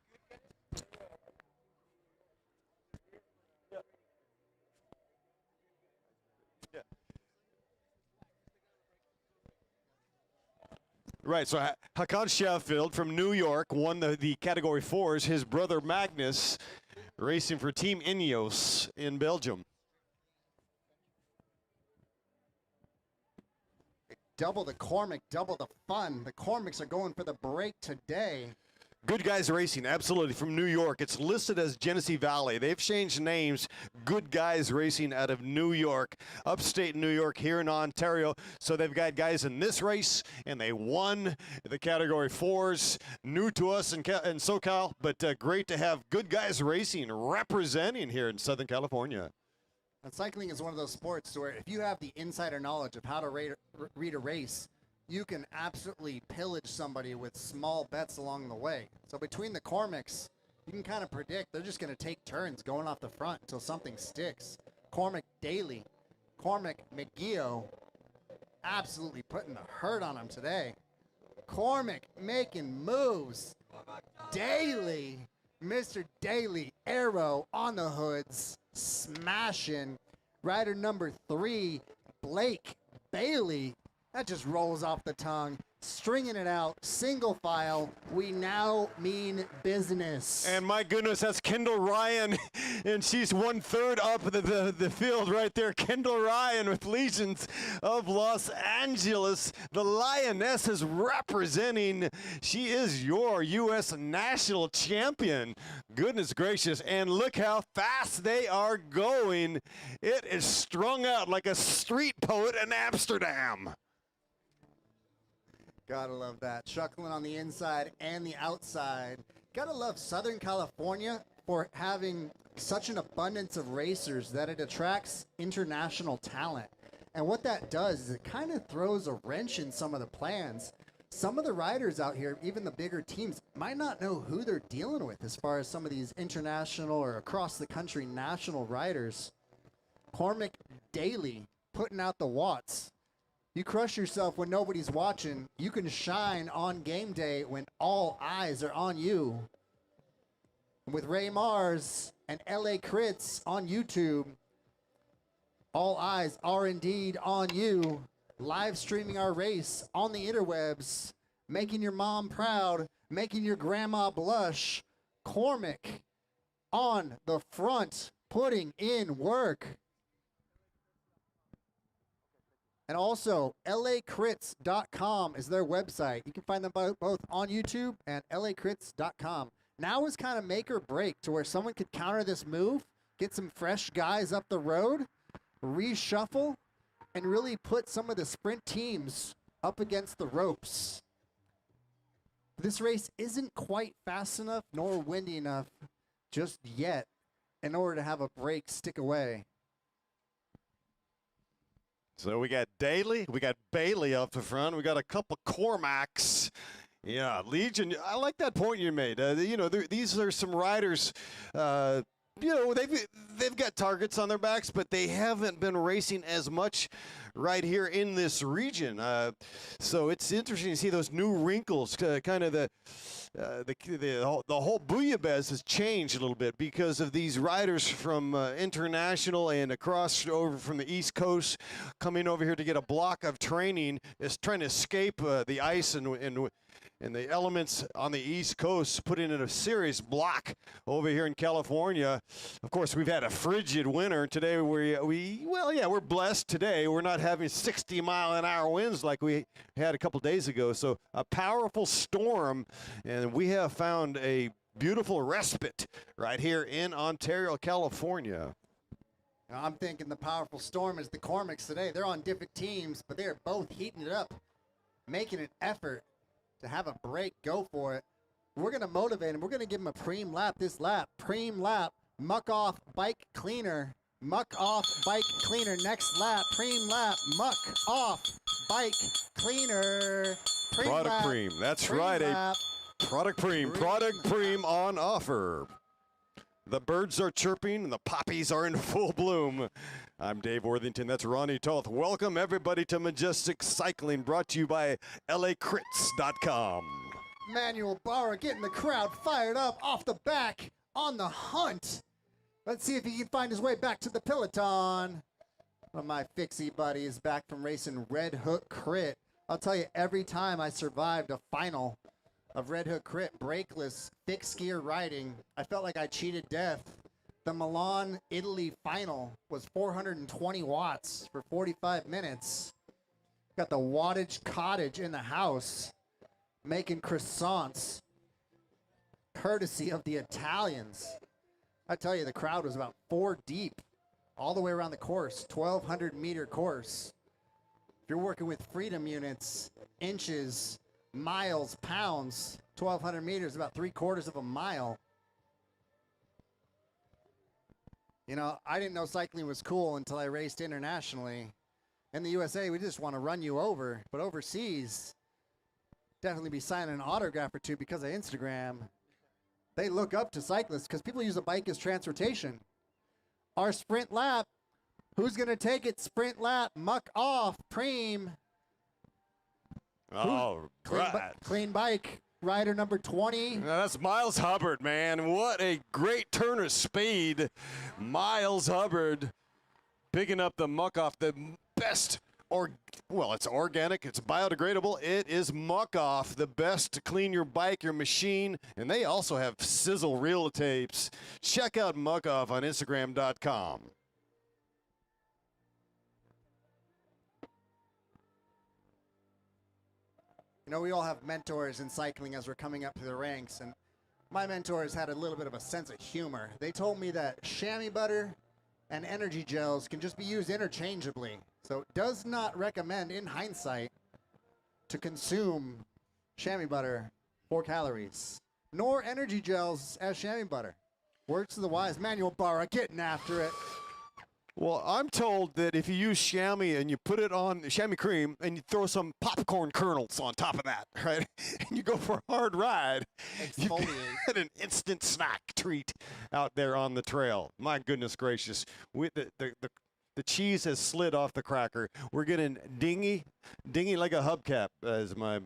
Right, so Hakan Sheffield from New York won the Category 4s. His brother Magnus racing for Team Ineos in Belgium. Double the Cormac, double the fun. The Cormacs are going for the break today. Good Guys Racing, absolutely, from New York. It's listed as Genesee Valley. They've changed names. Good Guys Racing out of New York, upstate New York, here in Ontario. So they've got guys in this race, and they won the Category 4s. New to us in SoCal, but great to have Good Guys Racing representing here in Southern California. And cycling is one of those sports where if you have the insider knowledge of how to read a race, you can absolutely pillage somebody with small bets along the way. So between the Cormacs, you can kind of predict they're just going to take turns going off the front until something sticks. Cormac Daly, Cormac McGeough, absolutely putting the hurt on him today. Cormac making moves. Daly, Mr. Daly, arrow on the hoods, smashing. Rider number 3, Blake Bailey. That just rolls off the tongue. Stringing it out, single file. We now mean business. And my goodness, that's Kendall Ryan, and she's 1/3 up the field right there. Kendall Ryan with Legions of Los Angeles. The Lioness is representing. She is your U.S. national champion. Goodness gracious, and look how fast they are going. It is strung out like a street poet in Amsterdam. Gotta love that. Chuckling on the inside and the outside. Gotta love Southern California for having such an abundance of racers that it attracts international talent. And what that does is it kind of throws a wrench in some of the plans. Some of the riders out here, even the bigger teams, might not know who they're dealing with as far as some of these international or across the country national riders. Cormac Daly putting out the watts. You crush yourself when nobody's watching. You can shine on game day when all eyes are on you. With Ray Mars and LA Crits on YouTube, all eyes are indeed on you. Live streaming our race on the interwebs, making your mom proud, making your grandma blush. Cormac on the front, putting in work. And also, lacrits.com is their website. You can find them both on YouTube and lacrits.com. Now is kind of make or break to where someone could counter this move, get some fresh guys up the road, reshuffle, and really put some of the sprint teams up against the ropes. This race isn't quite fast enough nor windy enough just yet in order to have a break stick away. So we got Daly, we got Bailey up the front, we got a couple Cormacs. Yeah, Legion. I like that point you made. You know, these are some riders. You know, they've got targets on their backs, but they haven't been racing as much right here in this region. So it's interesting to see those new wrinkles. Kind of the whole bouillabaisse has changed a little bit because of these riders from international and across over from the East Coast coming over here to get a block of training, is trying to escape the ice and the elements on the East Coast, putting in a serious block over here in California. Of course, we've had a frigid winter. Today, we're blessed today. We're not having 60-mile-an-hour winds like we had a couple days ago. So a powerful storm, and we have found a beautiful respite right here in Ontario, California. I'm thinking the powerful storm is the Cormacs today. They're on different teams, but they're both heating it up, making an effort to have a break, go for it. We're going to motivate him. We're going to give him a preem lap this lap. Preem lap, muck off, bike cleaner. Muck off, bike cleaner. Next lap, preem lap, muck off, bike cleaner. Preem Product lap, preem. That's preem right. lap. A product preem. Product preem on offer. The birds are chirping and the poppies are in full bloom. I'm Dave Worthington. That's Ronnie Toth. Welcome, everybody, to Majestic Cycling, brought to you by LACrits.com. Manuel Barra getting the crowd fired up off the back on the hunt. Let's see if he can find his way back to the peloton. One of my fixie buddies back from racing Red Hook Crit. I'll tell you, every time I survived a final of Red Hook Crit, brakeless, fixed gear riding, I felt like I cheated death. The Milan, Italy final was 420 watts for 45 minutes. Got the wattage cottage in the house, making croissants, courtesy of the Italians. I tell you, the crowd was about 4 deep, all the way around the course, 1,200-meter course. If you're working with freedom units, inches, miles, pounds, 1,200 meters, about 3/4 of a mile. You know, I didn't know cycling was cool until I raced internationally. In the USA, we just want to run you over. But overseas, definitely be signing an autograph or two because of Instagram. They look up to cyclists because people use a bike as transportation. Our sprint lap, who's going to take it? Sprint lap, muck off, preem. All right. Clean bike. Rider number 20. Now that's Miles Hubbard, man. What a great turn of speed. Miles Hubbard picking up the muck off the best, it's organic, it's biodegradable. It is muck off, the best to clean your bike, your machine. And they also have sizzle reel tapes. Check out muck off on Instagram.com. You know, we all have mentors in cycling as we're coming up to the ranks, and my mentors had a little bit of a sense of humor. They told me that chamois butter and energy gels can just be used interchangeably. So does not recommend, in hindsight, to consume chamois butter 4 calories, nor energy gels as chamois butter. Words of the wise. Manuel Barra getting after it. Well, I'm told that if you use chamois and you put it on chamois cream and you throw some popcorn kernels on top of that, right, and you go for a hard ride, you get an instant snack treat out there on the trail. My goodness gracious. The cheese has slid off the cracker. We're getting dingy like a hubcap, as my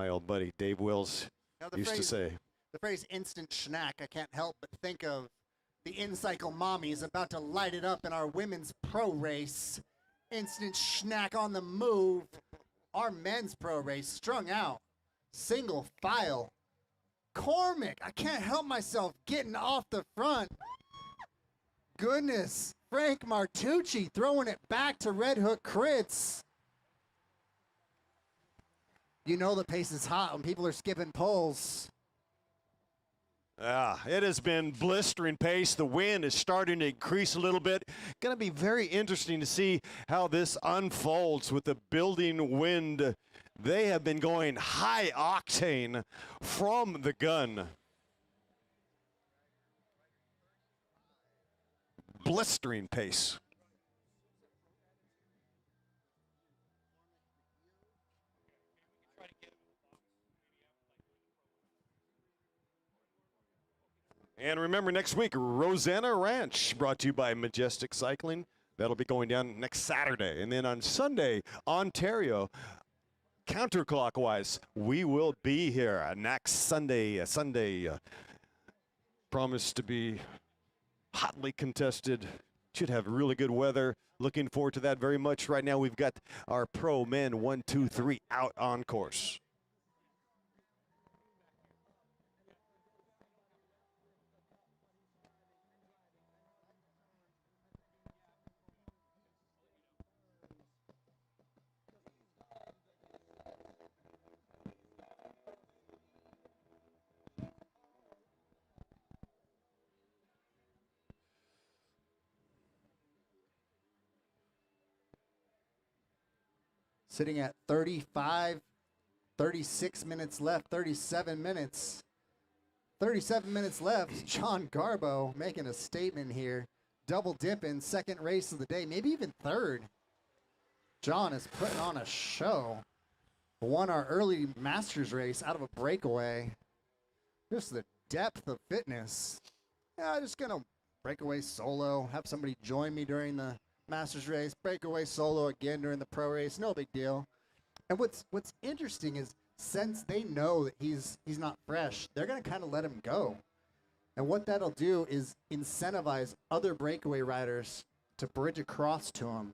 old buddy Dave Wills used to say. The phrase instant snack, I can't help but think of the in-cycle mommies about to light it up in our women's pro race. Instant snack on the move. Our men's pro race strung out. Single file. Cormac, I can't help myself getting off the front. Goodness. Frank Martucci throwing it back to Red Hook Crits. You know the pace is hot when people are skipping poles. It has been blistering pace. The wind is starting to increase a little bit. Going to be very interesting to see how this unfolds with the building wind. They have been going high octane from the gun. Blistering pace. And remember, next week, Rosanna Ranch, brought to you by Majestic Cycling. That'll be going down next Saturday. And then on Sunday, Ontario, counterclockwise, we will be here next Sunday. Promised to be hotly contested. Should have really good weather. Looking forward to that very much. Right now, we've got our pro men 1, 2, 3 out on course. Sitting at 35, 36 minutes left, 37 minutes. 37 minutes left. John Garbo making a statement here. Double dipping, second race of the day, maybe even third. John is putting on a show. Won our early Masters race out of a breakaway. Just the depth of fitness. Yeah, just gonna breakaway solo, have somebody join me during the Masters race, breakaway solo again during the pro race, no big deal. And what's interesting is since they know that he's not fresh, they're gonna kind of let him go. And what that'll do is incentivize other breakaway riders to bridge across to him.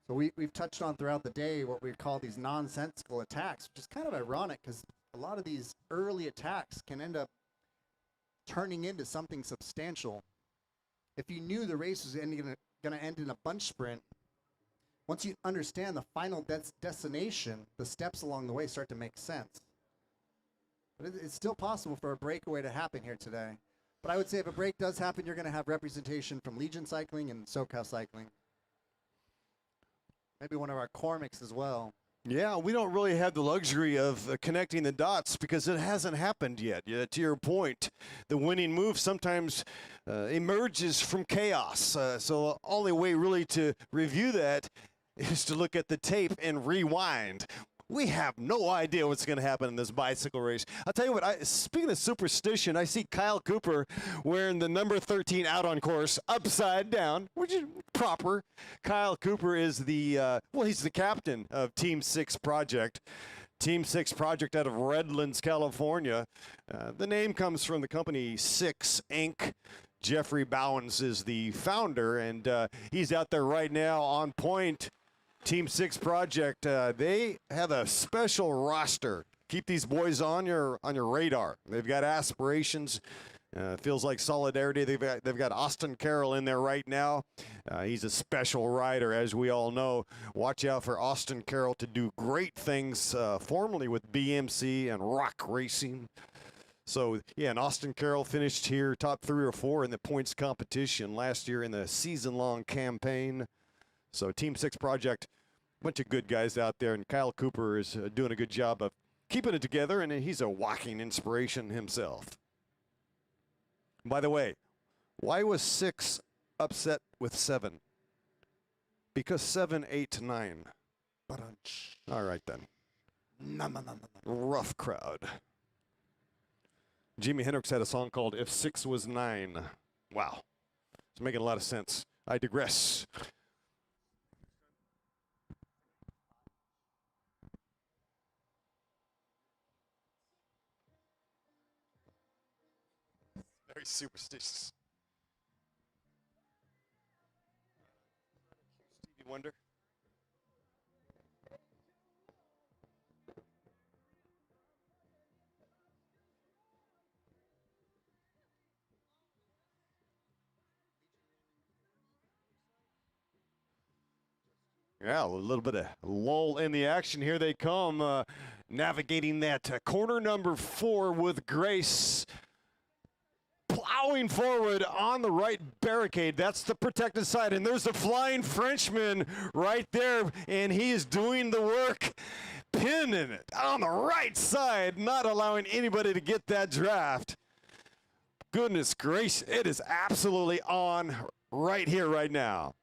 So we've touched on throughout the day what we call these nonsensical attacks, which is kind of ironic because a lot of these early attacks can end up turning into something substantial. If you knew the race was going to end in a bunch sprint, once you understand the final destination, the steps along the way start to make sense. But it's still possible for a breakaway to happen here today. But I would say if a break does happen, you're going to have representation from Legion Cycling and SoCal Cycling. Maybe one of our Cormics as well. Yeah, we don't really have the luxury of connecting the dots because it hasn't happened yet. Yeah, to your point, the winning move sometimes emerges from chaos. So the only way really to review that is to look at the tape and rewind. We have no idea what's going to happen in this bicycle race. I'll tell you what, speaking of superstition, I see Kyle Cooper wearing the number 13 out on course upside down, which is proper. Kyle Cooper is he's the captain of Team 6 Project. Team 6 Project out of Redlands, California. The name comes from the company 6 Inc. Jeffrey Bowens is the founder, and he's out there right now on point. Team 6 Project, they have a special roster. Keep these boys on your radar. They've got aspirations. Feels like solidarity. They've got Austin Carroll in there right now. He's a special rider, as we all know. Watch out for Austin Carroll to do great things, formerly with BMC and Rock Racing. So, yeah, and Austin Carroll finished here top 3 or 4 in the points competition last year in the season-long campaign. So Team 6 Project, bunch of good guys out there, and Kyle Cooper is doing a good job of keeping it together, and he's a walking inspiration himself. By the way, why was 6 upset with 7? Because 7, 8, 9. All right, then. Rough crowd. Jimi Hendrix had a song called If 6 Was 9. Wow. It's making a lot of sense. I digress. Very superstitious. Stevie Wonder. Yeah, a little bit of lull in the action. Here they come, navigating that corner number 4 with grace. Plowing forward on the right barricade. That's the protected side. And there's the flying Frenchman right there. And he is doing the work. Pinning it on the right side. Not allowing anybody to get that draft. Goodness gracious. It is absolutely on right here, right now.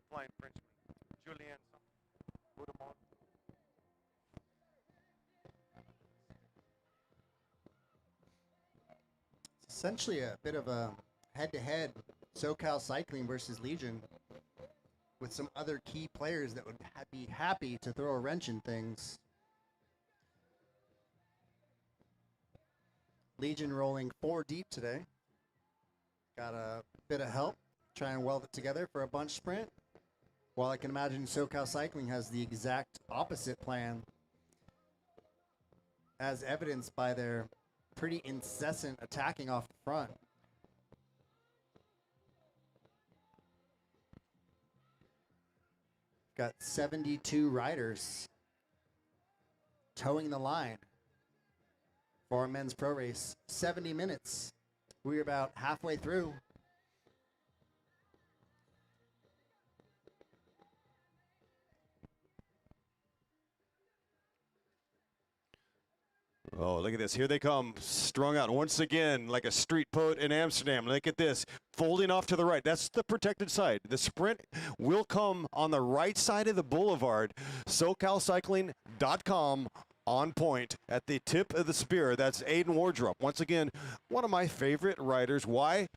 Flying Frenchman. Julien. Essentially a bit of a head-to-head SoCal Cycling versus Legion with some other key players that would be happy to throw a wrench in things. Legion rolling 4 deep today. Got a bit of help, try and weld it together for a bunch sprint. While I can imagine SoCal Cycling has the exact opposite plan, as evidenced by their pretty incessant attacking off the front. Got 72 riders towing the line for our men's pro race. 70 minutes. We're about halfway through. Oh, look at this. Here they come, strung out once again like a street poet in Amsterdam. Look at this, folding off to the right. That's the protected side. The sprint will come on the right side of the boulevard. SoCalCycling.com on point at the tip of the spear. That's Aiden Wardrop. Once again, one of my favorite riders. Why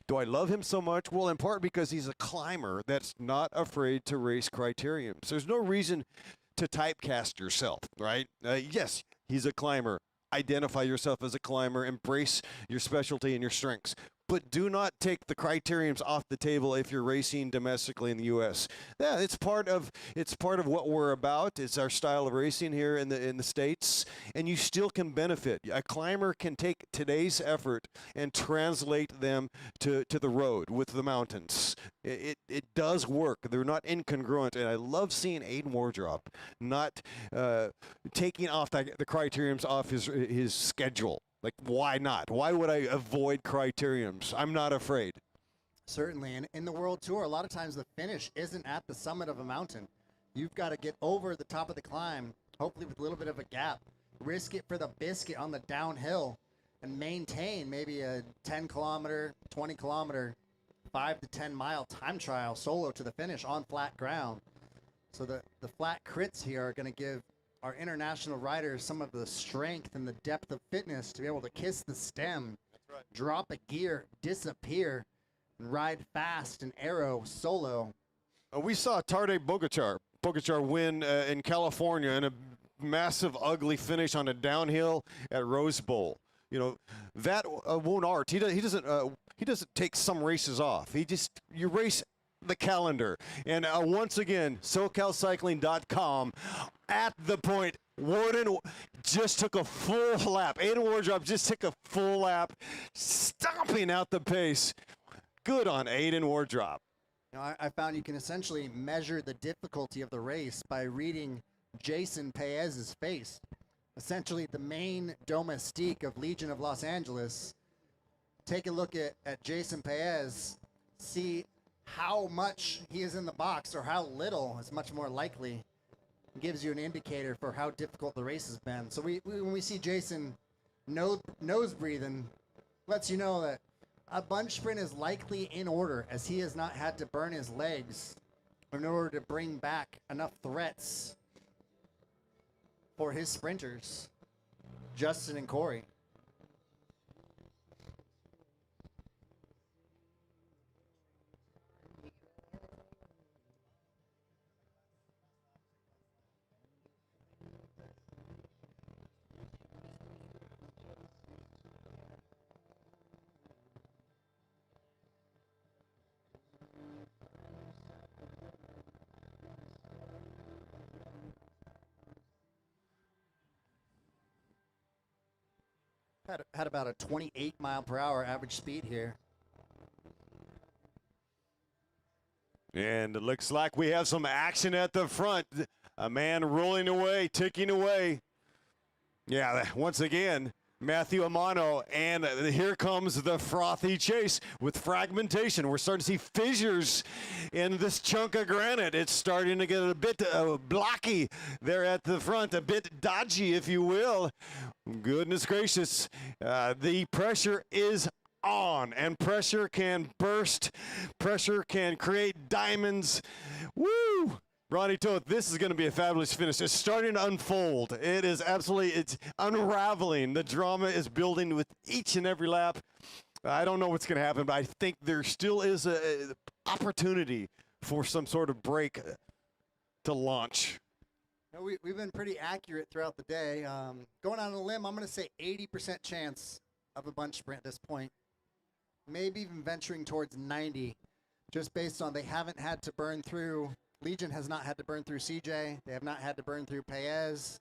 do I love him so much? Well, in part because he's a climber that's not afraid to race criteriums. There's no reason to typecast yourself, right? Yes, he's a climber. Identify yourself as a climber. Embrace your specialty and your strengths. But do not take the criteriums off the table if you're racing domestically in the U.S. Yeah, it's part of what we're about. It's our style of racing here in the States, and you still can benefit. A climber can take today's effort and translate them to the road with the mountains. It does work. They're not incongruent, and I love seeing Aiden Wardrop not taking off the criteriums off his schedule. Like, why not? Why would I avoid criteriums? I'm not afraid. Certainly. And in the World Tour, a lot of times the finish isn't at the summit of a mountain. You've got to get over the top of the climb, hopefully with a little bit of a gap. Risk it for the biscuit on the downhill and maintain maybe a 10-kilometer, 20-kilometer, 5 to 10-mile time trial solo to the finish on flat ground. So the flat crits here are going to give our international riders some of the strength and the depth of fitness to be able to kiss the stem, drop a gear, disappear, and ride fast and arrow solo. We saw Tadej Pogačar win in California in a massive, ugly finish on a downhill at Rose Bowl. You know, that won't art. He doesn't take some races off. You race the calendar. And once again, SoCalCycling.com at the point. Warden just took a full lap. Aiden Wardrop just took a full lap, stomping out the pace. Good on Aiden Wardrop. You know, I found you can essentially measure the difficulty of the race by reading Jason Paez's face. Essentially the main domestique of Legion of Los Angeles. Take a look at Jason Paez, see how much he is in the box or how little is much more likely. It gives you an indicator for how difficult the race has been. So when we see Jason nose breathing, lets you know that a bunch sprint is likely in order, as he has not had to burn his legs in order to bring back enough threats for his sprinters, Justin and Corey. Had about a 28 mile per hour average speed here. And it looks like we have some action at the front. A man rolling away, ticking away. Yeah, once again, Matthew Amano, and here comes the frothy chase with fragmentation. We're starting to see fissures in this chunk of granite. It's starting to get a bit blocky there at the front, a bit dodgy, if you will. Goodness gracious, the pressure is on, and pressure can burst. Pressure can create diamonds. Woo! Ronnie Toth, this is going to be a fabulous finish. It's starting to unfold. It's unraveling. The drama is building with each and every lap. I don't know what's going to happen, but I think there still is a opportunity for some sort of break to launch. No, we've been pretty accurate throughout the day. Going on a limb, I'm going to say 80% chance of a bunch sprint at this point. Maybe even venturing towards 90, just based on they haven't had to burn through. Legion has not had to burn through CJ. They have not had to burn through Paez.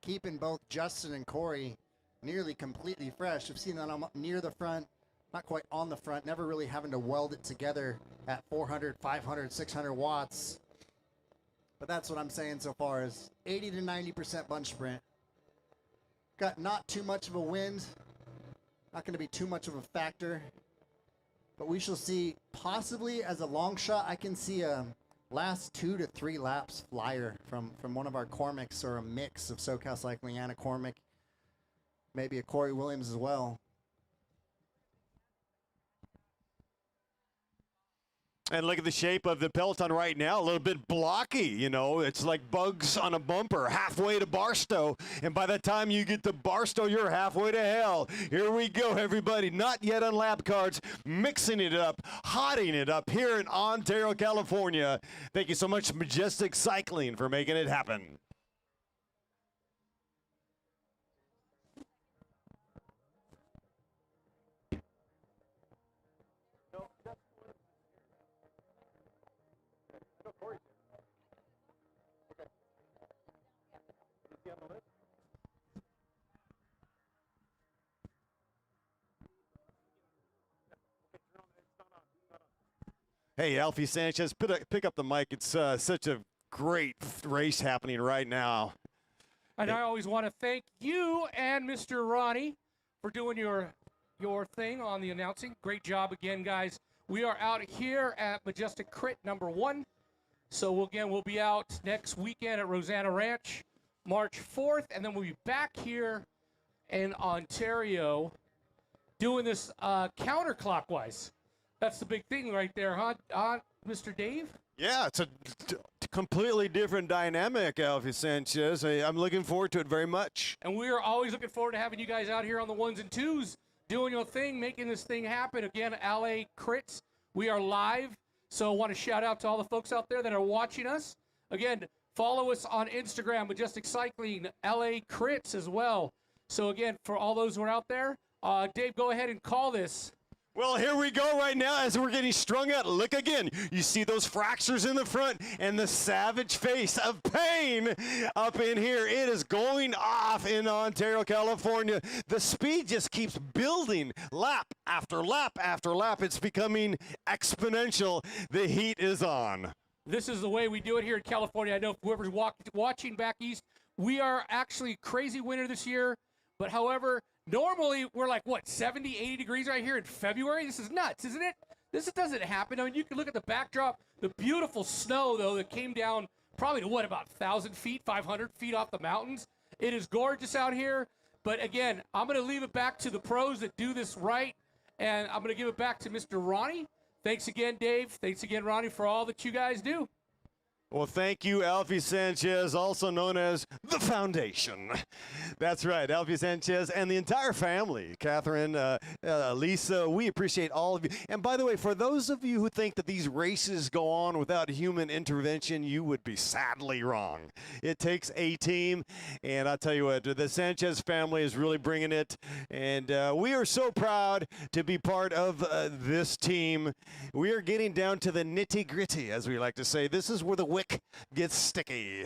Keeping both Justin and Corey nearly completely fresh. I've seen that near the front, not quite on the front, never really having to weld it together at 400, 500, 600 watts. But that's what I'm saying so far is 80 to 90% bunch sprint. Got not too much of a wind. Not going to be too much of a factor. But we shall see. Possibly as a long shot, I can see a last 2 to 3 laps flyer from one of our Cormacs or a mix of SoCal Cycling and a Cormac. Maybe a Corey Williams as well. And look at the shape of the peloton right now, a little bit blocky, you know. It's like bugs on a bumper, halfway to Barstow. And by the time you get to Barstow, you're halfway to hell. Here we go, everybody. Not yet on lap cards, mixing it up, hotting it up here in Ontario, California. Thank you so much, Majestic Cycling, for making it happen. Hey, Alfie Sanchez, pick up the mic. It's such a great race happening right now. And I always want to thank you and Mr. Ronnie for doing your thing on the announcing. Great job again, guys. We are out here at Majestic Crit #1. So we'll be out next weekend at Rosanna Ranch, March 4th, and then we'll be back here in Ontario doing this counterclockwise. That's the big thing right there, huh, Mr. Dave? Yeah, it's a completely different dynamic, Alfie Sanchez. I'm looking forward to it very much. And we are always looking forward to having you guys out here on the ones and twos, doing your thing, making this thing happen. Again, LA Crits, we are live. So I want to shout out to all the folks out there that are watching us. Again, follow us on Instagram, Majestic Cycling, LA Crits as well. So again, for all those who are out there, Dave, go ahead and call this. Well, here we go right now as we're getting strung out. Look again. You see those fractures in the front and the savage face of pain up in here. It is going off in Ontario, California. The speed just keeps building lap after lap after lap. It's becoming exponential. The heat is on. This is the way we do it here in California. I know whoever's watching back east, we are actually crazy winter this year. But however, normally we're like, what, 70, 80 degrees right here in February? This is nuts, isn't it? This doesn't happen. I mean, you can look at the backdrop, the beautiful snow, though, that came down probably to, what, about 1,000 feet, 500 feet off the mountains. It is gorgeous out here. But, again, I'm going to leave it back to the pros that do this right, and I'm going to give it back to Mr. Ronnie. Thanks again, Dave. Thanks again, Ronnie, for all that you guys do. Well, thank you, Alfie Sanchez, also known as the Foundation. That's right, Alfie Sanchez and the entire family, Catherine, Lisa, we appreciate all of you. And by the way, for those of you who think that these races go on without human intervention, you would be sadly wrong. It takes a team, and I'll tell you what, the Sanchez family is really bringing it, and we are so proud to be part of this team. We are getting down to the nitty-gritty, as we like to say. This is where the wick gets sticky.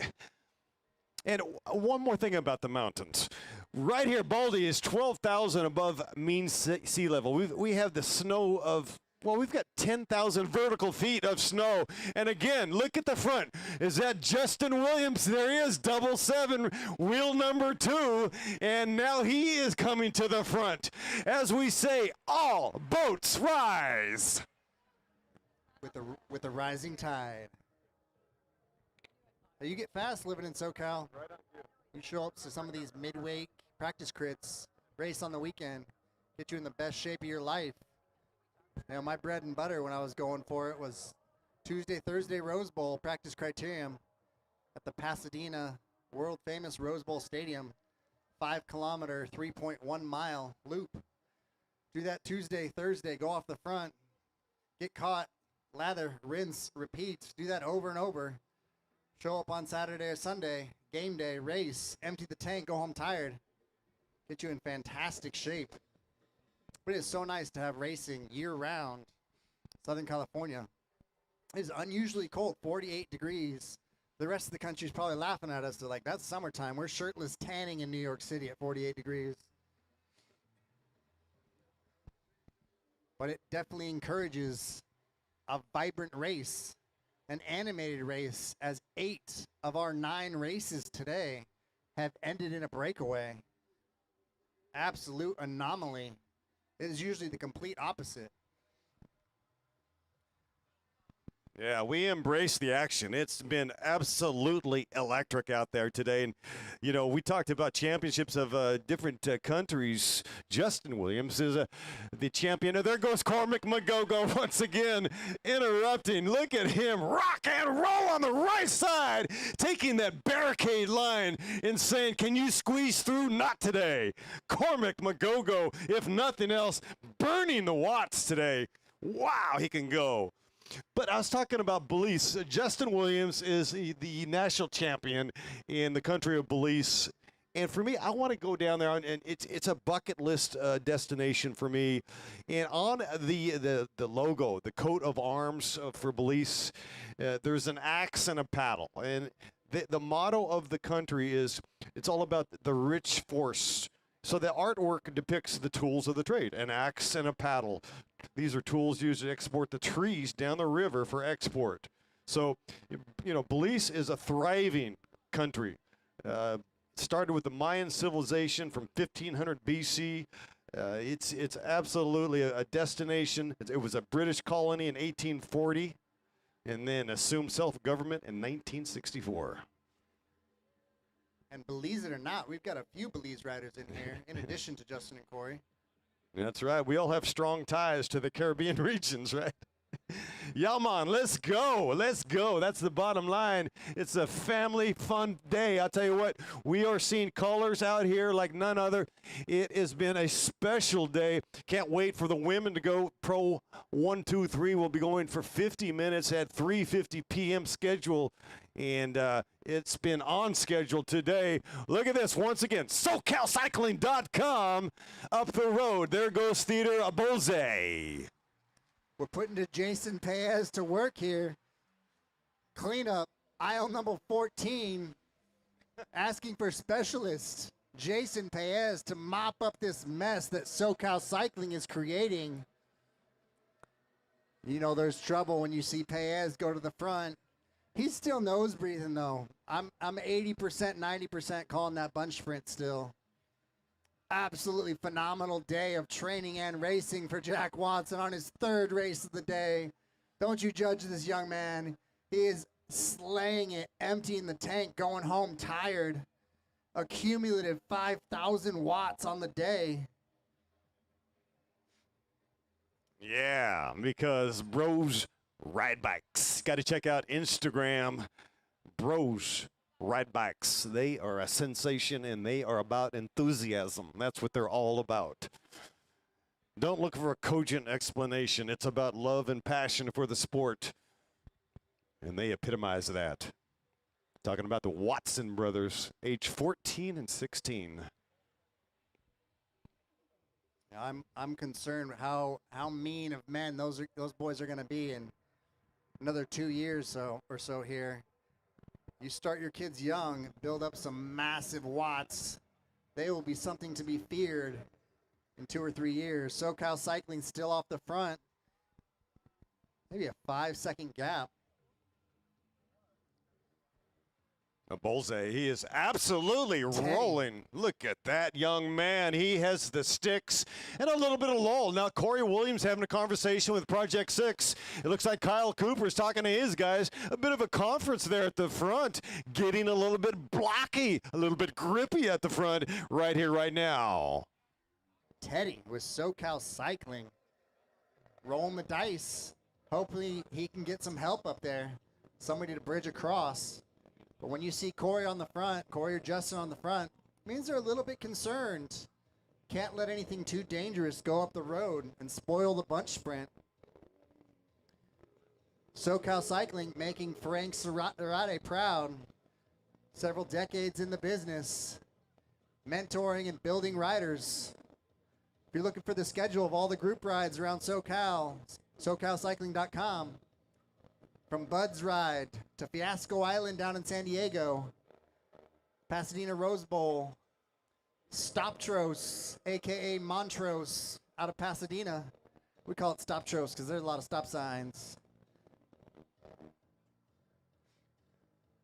And one more thing about the mountains. Right here, Baldy is 12,000 above mean sea level. We have the snow of, well, we've got 10,000 vertical feet of snow. And again, look at the front. Is that Justin Williams? There he is, 777, wheel number 2. And now he is coming to the front. As we say, all boats rise. With the rising tide. You get fast living in SoCal. You show up to some of these midweek practice crits, race on the weekend, get you in the best shape of your life. You know, my bread and butter when I was going for it was Tuesday, Thursday Rose Bowl practice criterium at the Pasadena world famous Rose Bowl Stadium, 5 kilometer, 3.1 mile loop. Do that Tuesday, Thursday, go off the front, get caught, lather, rinse, repeat. Do that over and over. Show up on Saturday or Sunday, game day, race, empty the tank, go home tired. Get you in fantastic shape. But it is so nice to have racing year-round. Southern California is unusually cold, 48 degrees. The rest of the country is probably laughing at us. They're like, that's summertime. We're shirtless tanning in New York City at 48 degrees. But it definitely encourages a vibrant race, an animated race, as 8 of our 9 races today have ended in a breakaway. Absolute anomaly. It is usually the complete opposite. Yeah, we embrace the action. It's been absolutely electric out there today. And, you know, we talked about championships of different countries. Justin Williams is the champion. And there goes Cormac Magogo once again, interrupting. Look at him, rock and roll on the right side, taking that barricade line and saying, can you squeeze through? Not today. Cormac Magogo, if nothing else, burning the watts today. Wow, he can go. But I was talking about Belize. Justin Williams is the national champion in the country of Belize. And for me, I want to go down there, and it's a bucket list destination for me. And on the logo, the coat of arms for Belize, there's an axe and a paddle. And the motto of the country is, it's all about the rich force. So the artwork depicts the tools of the trade, an axe and a paddle. These are tools used to export the trees down the river for export. So, you know, Belize is a thriving country. Started with the Mayan civilization from 1500 BC. It's absolutely a destination. It was a British colony in 1840 and then assumed self-government in 1964. And believe it or not, we've got a few Belize riders in here, in addition to Justin and Corey. That's right. We all have strong ties to the Caribbean regions, right? Yeah, man, let's go. Let's go. That's the bottom line. It's a family fun day. I'll tell you what, we are seeing colors out here like none other. It has been a special day. Can't wait for the women to go Pro 1, 2, 3. We'll be going for 50 minutes at 3:50 p.m. schedule. And it's been on schedule today. Look at this once again. SoCalCycling.com up the road. There goes Theodore Abolze. We're putting Jason Paez to work here. Cleanup, aisle number 14, asking for specialists. Jason Paez to mop up this mess that SoCal Cycling is creating. You know there's trouble when you see Paez go to the front. He's still nose breathing though. I'm 80%, 90% calling that bunch sprint still. Absolutely phenomenal day of training and racing for Jack Watson on his 3rd race of the day. Don't you judge this young man. He is slaying it, emptying the tank, going home tired. A cumulative 5,000 watts on the day. Yeah, because Bros Ride Bikes. Got to check out Instagram. Bros Ride Bikes. They are a sensation, and they are about enthusiasm. That's what they're all about. Don't look for a cogent explanation. It's about love and passion for the sport, and they epitomize that. Talking about the Watson brothers, age 14 and 16. I'm concerned how mean of men those boys are going to be in another 2 years or so here. You start your kids young, build up some massive watts. They will be something to be feared in 2 or 3 years. SoCal Cycling still off the front. Maybe a 5-second gap. Bolze, he is absolutely rolling. Look at that young man. He has the sticks and a little bit of lull. Now, Corey Williams having a conversation with Project 6. It looks like Kyle Cooper is talking to his guys. A bit of a conference there at the front, getting a little bit blocky, a little bit grippy at the front right here, right now. Teddy with SoCal Cycling rolling the dice. Hopefully he can get some help up there. Somebody to bridge across. But when you see Corey on the front, Corey or Justin on the front, it means they're a little bit concerned. can't let anything too dangerous go up the road and spoil the bunch sprint. SoCal Cycling making Frank Serrate proud. Several decades in the business, mentoring and building riders. If you're looking for the schedule of all the group rides around SoCal, SoCalCycling.com. From Bud's Ride to Fiasco Island down in San Diego, Pasadena Rose Bowl, Stoptros, aka Montrose, out of Pasadena. We call it Stoptros because there's a lot of stop signs.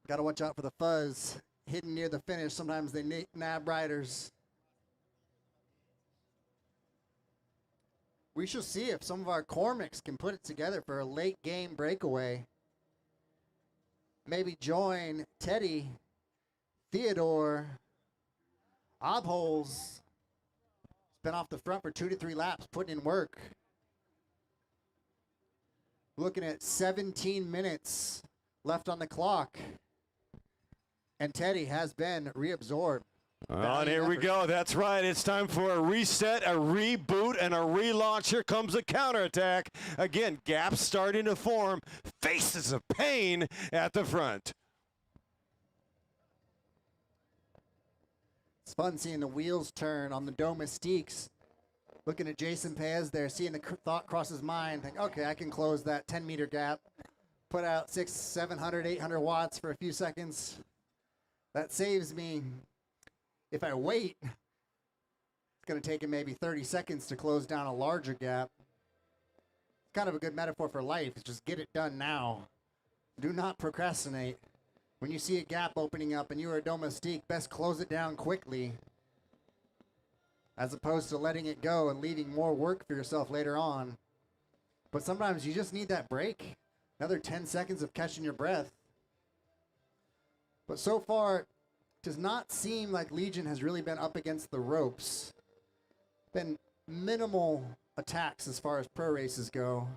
Got to watch out for the fuzz hidden near the finish. Sometimes they nab riders. We shall see if some of our Cormacs can put it together for a late game breakaway. Maybe join Teddy, Theodore, Obholes. He's been off the front for 2 to 3 laps, putting in work. Looking at 17 minutes left on the clock. And Teddy has been reabsorbed. And here we go. That's right. It's time for a reset, a reboot, and a relaunch. Here comes a counterattack. Again, gaps starting to form. Faces of pain at the front. It's fun seeing the wheels turn on the Domestiques. Looking at Jason Pez there, seeing the thought cross his mind. Think, okay, I can close that 10-meter gap. Put out 600, 700, 800 watts for a few seconds. That saves me. If I wait, it's going to take him maybe 30 seconds to close down a larger gap. It's kind of a good metaphor for life. It's just get it done now. Do not procrastinate. When you see a gap opening up and you are a domestique, best close it down quickly, as opposed to letting it go and leaving more work for yourself later on. But sometimes you just need that break. Another 10 seconds of catching your breath. But so far, it does not seem like Legion has really been up against the ropes. Been minimal attacks as far as pro races go.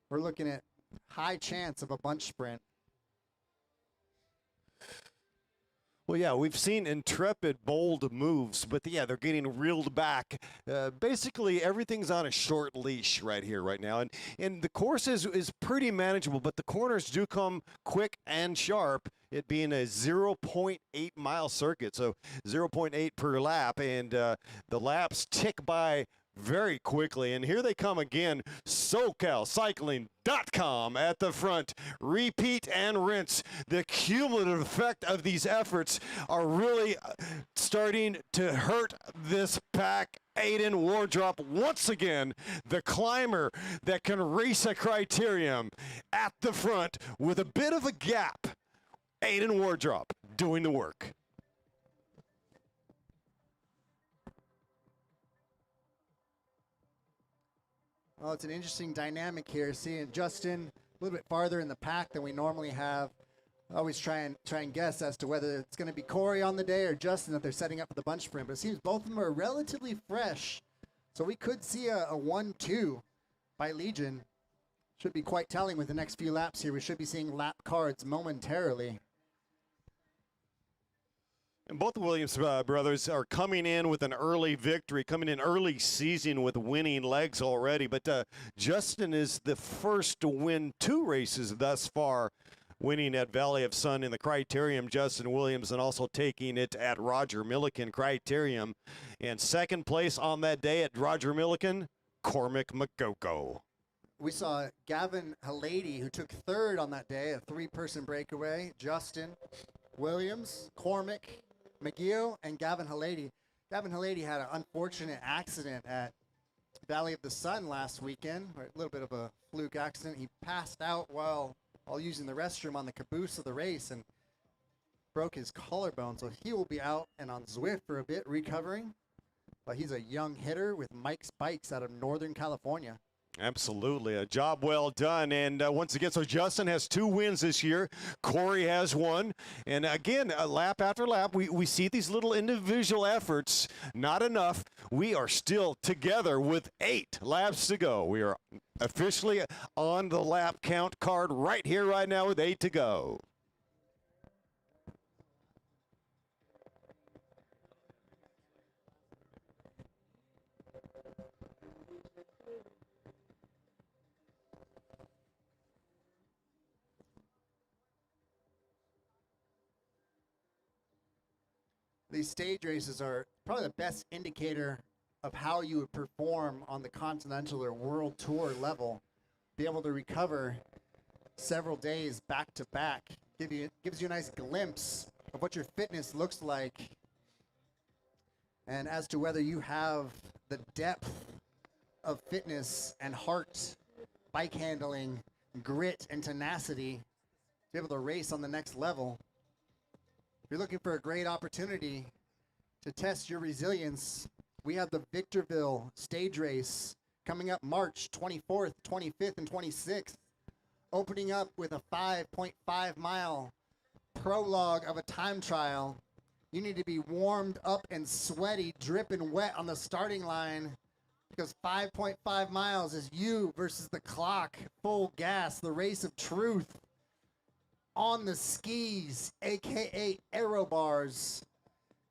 We're looking at high chance of a bunch sprint. Well, yeah, we've seen intrepid, bold moves, but yeah, they're getting reeled back. Basically, everything's on a short leash right here, right now. And the course is pretty manageable, but the corners do come quick and sharp, it being a 0.8 mile circuit, so 0.8 per lap, and the laps tick by very quickly. And here they come again, SoCalCycling.com at the front. Repeat and rinse. The cumulative effect of these efforts are really starting to hurt this pack. Aiden Wardrop, once again, the climber that can race a criterium at the front with a bit of a gap. Aiden Wardrop doing the work. Well, it's an interesting dynamic here, seeing Justin a little bit farther in the pack than we normally have. I always try and guess as to whether it's going to be Corey on the day or Justin that they're setting up for the bunch sprint, but it seems both of them are relatively fresh. So we could see a 1-2 by Legion. Should be quite telling with the next few laps here. We should be seeing lap cards momentarily. And both the Williams brothers are coming in with an early victory, coming in early season with winning legs already. But Justin is the first to win 2 races thus far, winning at Valley of Sun in the Criterium, Justin Williams, and also taking it at Roger Milliken Criterium. And second place on that day at Roger Milliken, Cormac McGogo. We saw Gavin Halady, who took third on that day, a 3-person breakaway. Justin Williams, Cormac McGeo, and Gavin Halady. Gavin Halady had an unfortunate accident at Valley of the Sun last weekend, a little bit of a fluke accident. He passed out while using the restroom on the caboose of the race and broke his collarbone, so he will be out and on Zwift for a bit, recovering. But he's a young hitter with Mike's Bikes out of Northern California. Absolutely. A job well done. And once again, so Justin has 2 wins this year. Corey has 1. And again, lap after lap, we see these little individual efforts. Not enough. We are still together with 8 laps to go. We are officially on the lap count card right here, right now with 8 to go. These stage races are probably the best indicator of how you would perform on the continental or world tour level. Be able to recover several days back to back. Gives you a nice glimpse of what your fitness looks like, and as to whether you have the depth of fitness and heart, bike handling, grit, and tenacity to be able to race on the next level. If you're looking for a great opportunity to test your resilience, we have the Victorville stage race coming up March 24th, 25th, and 26th, opening up with a 5.5 mile prologue of a time trial. You need to be warmed up and sweaty, dripping wet on the starting line, because 5.5 miles is you versus the clock, full gas, the race of truth. On the skis, aka aero bars,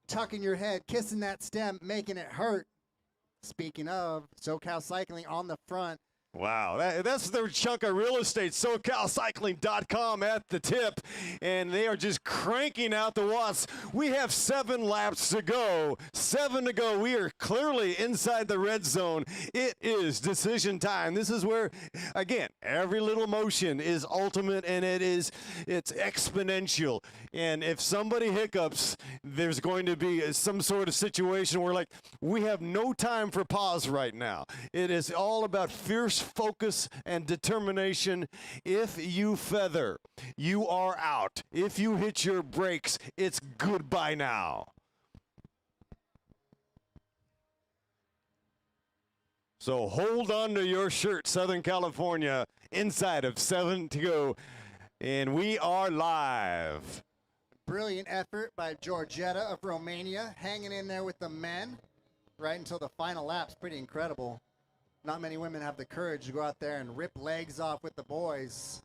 tucking your head, kissing that stem, making it hurt. Speaking of, SoCal Cycling on the front. Wow, that's their chunk of real estate, SoCalCycling.com at the tip, and they are just cranking out the watts. We have 7 laps to go. 7 to go. We are clearly inside the red zone. It is decision time. This is where, again, every little motion is ultimate, and it's exponential. And if somebody hiccups, there's going to be some sort of situation where, like, we have no time for pause right now. It is all about fierce focus and determination. If you feather, you are out. If you hit your brakes, it's goodbye now. So hold on to your shirt, Southern California, inside of 7 to go, and we are live. Brilliant effort by Georgetta of Romania, hanging in there with the men right until the final lap's pretty incredible. Not many women have the courage to go out there and rip legs off with the boys.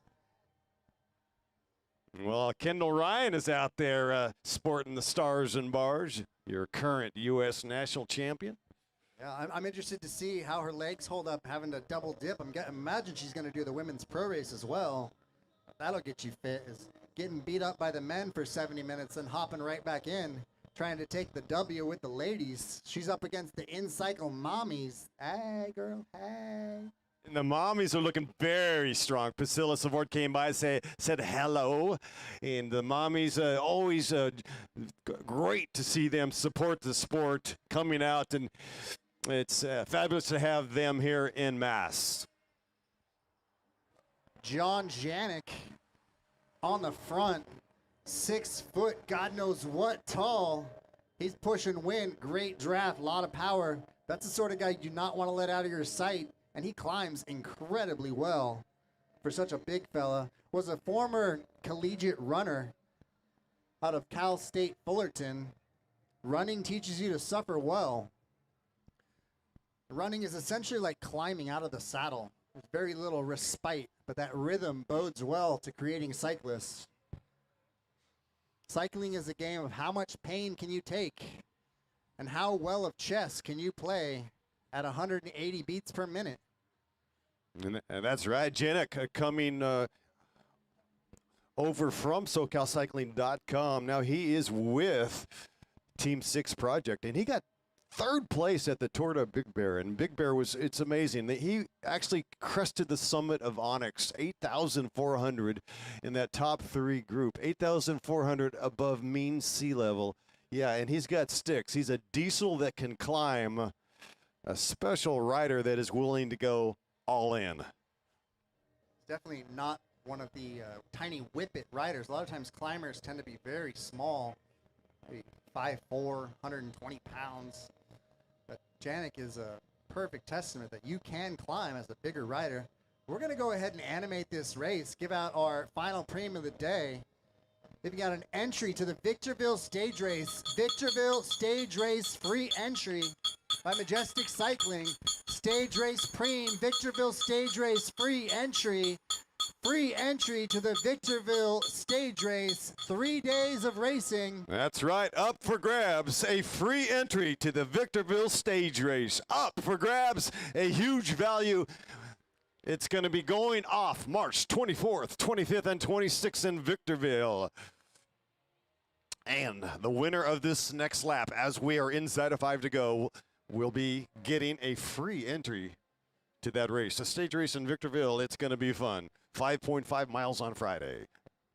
Well, Kendall Ryan is out there sporting the stars and bars, your current U.S. national champion. Yeah, I'm interested to see how her legs hold up having to double dip. Imagine she's going to do the women's pro race as well. That'll get you fit, is getting beat up by the men for 70 minutes and hopping right back in, trying to take the W with the ladies. She's up against the in-cycle mommies. Hey, girl, hey. And the mommies are looking very strong. Priscilla Savort came by and said hello. And the mommies, always great to see them support the sport coming out. And it's fabulous to have them here in mass. John Janik on the front. 6 foot, God knows what tall. He's pushing wind, great draft, a lot of power. That's the sort of guy you do not want to let out of your sight, and he climbs incredibly well for such a big fella. Was a former collegiate runner out of Cal State Fullerton. Running teaches you to suffer well. Running is essentially like climbing out of the saddle. There's very little respite, but that rhythm bodes well to creating cyclists. Cycling is a game of how much pain can you take and how well of chess can you play at 180 beats per minute. And that's right. Janik coming over from SoCalCycling.com. Now he is with Team 6 Project, and he got 3rd place at the Tour de Big Bear. And Big Bear it's amazing that he actually crested the summit of Onyx, 8,400 in that top 3 group, 8,400 above mean sea level. Yeah, and he's got sticks. He's a diesel that can climb, a special rider that is willing to go all in. Definitely not one of the tiny whippet riders. A lot of times climbers tend to be very small, maybe 5'4", 120 pounds. But Janik is a perfect testament that you can climb as a bigger rider. We're going to go ahead and animate this race, give out our final premium of the day. They've got an entry to the Victorville Stage Race. Victorville Stage Race free entry by Majestic Cycling. Stage Race Preem, Victorville Stage Race free entry. Free entry to the Victorville Stage Race. 3 days of racing. That's right. Up for grabs. A free entry to the Victorville Stage Race. Up for grabs. A huge value. It's going to be going off March 24th, 25th, and 26th in Victorville. And the winner of this next lap, as we are inside of 5 to go, will be getting a free entry to that race. A stage race in Victorville, it's going to be fun. 5.5 miles on Friday.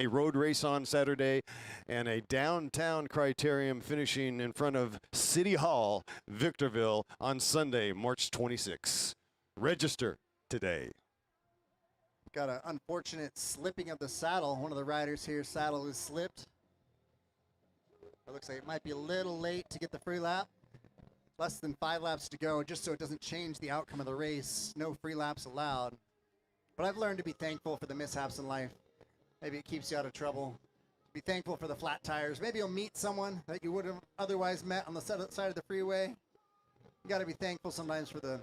A road race on Saturday, and a downtown criterium finishing in front of City Hall, Victorville, on Sunday, March 26. Register today. Got an unfortunate slipping of the saddle. One of the riders here, saddle is slipped. It looks like it might be a little late to get the free lap. Less than 5 laps to go, just so it doesn't change the outcome of the race. No free laps allowed. But I've learned to be thankful for the mishaps in life. Maybe it keeps you out of trouble. Be thankful for the flat tires. Maybe you'll meet someone that you would have otherwise met on the side of the freeway. You got to be thankful sometimes for the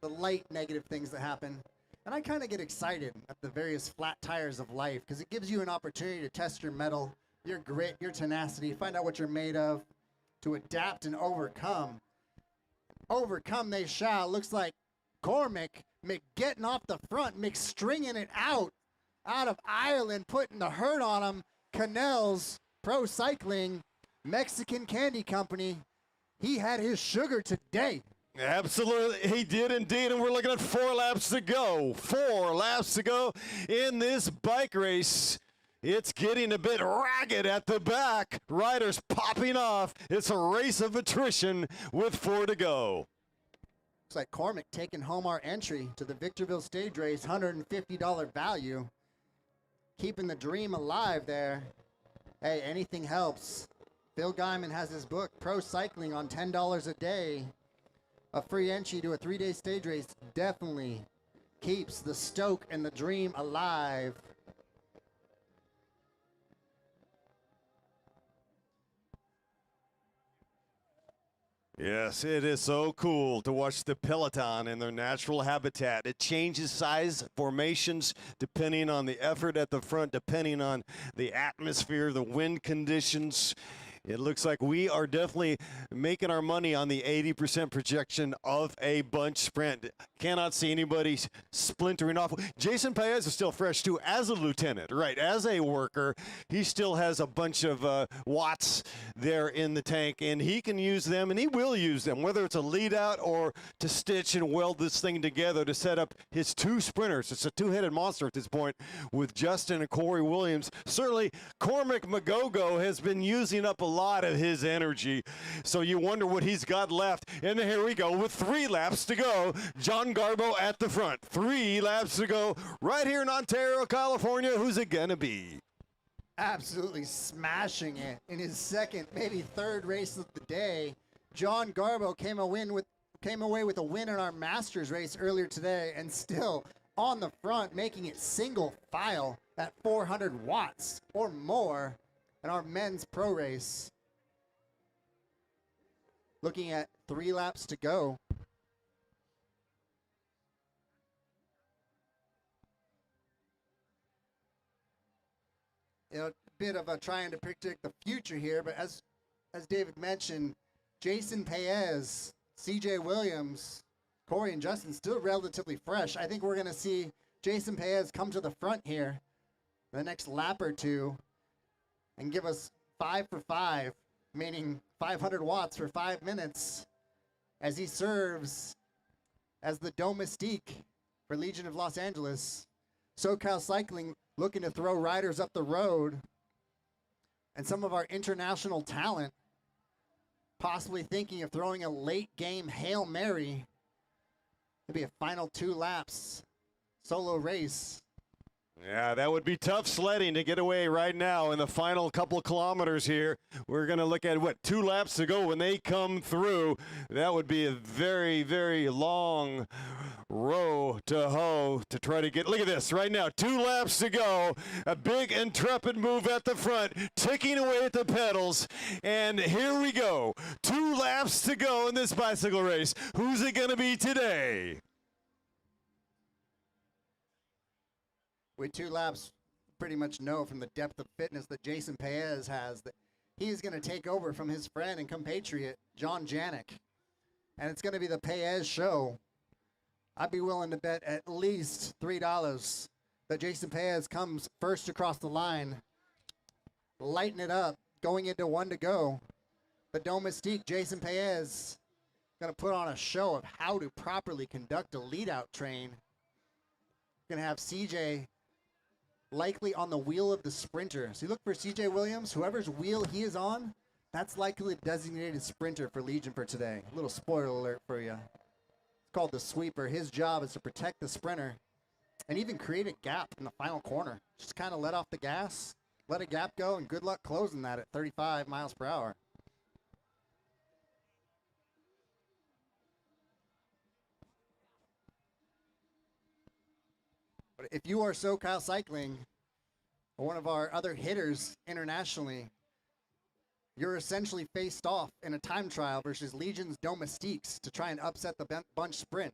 light negative things that happen. And I kind of get excited at the various flat tires of life because it gives you an opportunity to test your mettle, your grit, your tenacity, find out what you're made of, to adapt and overcome. Overcome they shall. Looks like Cormac getting off the front, stringing it out of Ireland, putting the hurt on him. Canels Pro Cycling, Mexican Candy Company. He had his sugar today. Absolutely, he did indeed, and we're looking at 4 laps to go. 4 laps to go in this bike race. It's getting a bit ragged at the back. Riders popping off. It's a race of attrition with 4 to go. Looks like Cormac taking home our entry to the Victorville stage race, $150 value. Keeping the dream alive there. Hey, anything helps. Phil Guyman has his book, Pro Cycling, on $10 a day. A free entry to a 3-day stage race definitely keeps the stoke and the dream alive. Yes, it is so cool to watch the peloton in their natural habitat. It changes size, formations, depending on the effort at the front, depending on the atmosphere, the wind conditions. It looks like we are definitely making our money on the 80% projection of a bunch sprint. Cannot see anybody splintering off. Jason Paez is still fresh, too, as a lieutenant, right? As a worker, he still has a bunch of watts there in the tank, and he can use them, and he will use them, whether it's a lead out or to stitch and weld this thing together to set up his 2 sprinters. It's a 2-headed monster at this point with Justin and Corey Williams. Certainly, Cormac Magogo has been using up a lot of his energy, so you wonder what he's got left. And here we go with 3 laps to go. John Garbo at the front. 3 laps to go right here in Ontario, California. Who's it gonna be? Absolutely smashing it in his second, maybe third race of the day. John Garbo came away with a win in our Masters race earlier today, and still on the front, making it single file at 400 watts or more in our men's pro race. Looking at 3 laps to go. You know, a bit of a trying to predict the future here, but as David mentioned, Jason Paez, CJ Williams, Corey and Justin still relatively fresh. I think we're going to see Jason Paez come to the front here the next lap or two and give us 5 for 5, meaning 500 watts for 5 minutes as he serves as the domestique for Legion of Los Angeles. SoCal Cycling looking to throw riders up the road, and some of our international talent possibly thinking of throwing a late game Hail Mary. Maybe a final 2 laps solo race. Yeah, that would be tough sledding to get away right now in the final couple of kilometers here. We're going to look at, 2 laps to go when they come through. That would be a very, very long row to hoe to try to get. Look at this right now. 2 laps to go. A big intrepid move at the front, ticking away at the pedals. And here we go. 2 laps to go in this bicycle race. Who's it going to be today? With 2 laps, pretty much know from the depth of fitness that Jason Paez has that he's going to take over from his friend and compatriot, John Janik. And it's going to be the Paez show. I'd be willing to bet at least $3 that Jason Paez comes first across the line, lighten it up, going into 1 to go. The Domestique, Jason Paez, going to put on a show of how to properly conduct a lead-out train. Going to have CJ likely on the wheel of the sprinter. So you look for CJ Williams, whoever's wheel he is on, that's likely the designated sprinter for Legion for today. A little spoiler alert for you. It's called the sweeper. His job is to protect the sprinter and even create a gap in the final corner. Just kind of let off the gas, let a gap go, and good luck closing that at 35 miles per hour. But if you are SoCal Cycling, or one of our other hitters internationally, you're essentially faced off in a time trial versus Legion's Domestiques to try and upset the bunch sprint.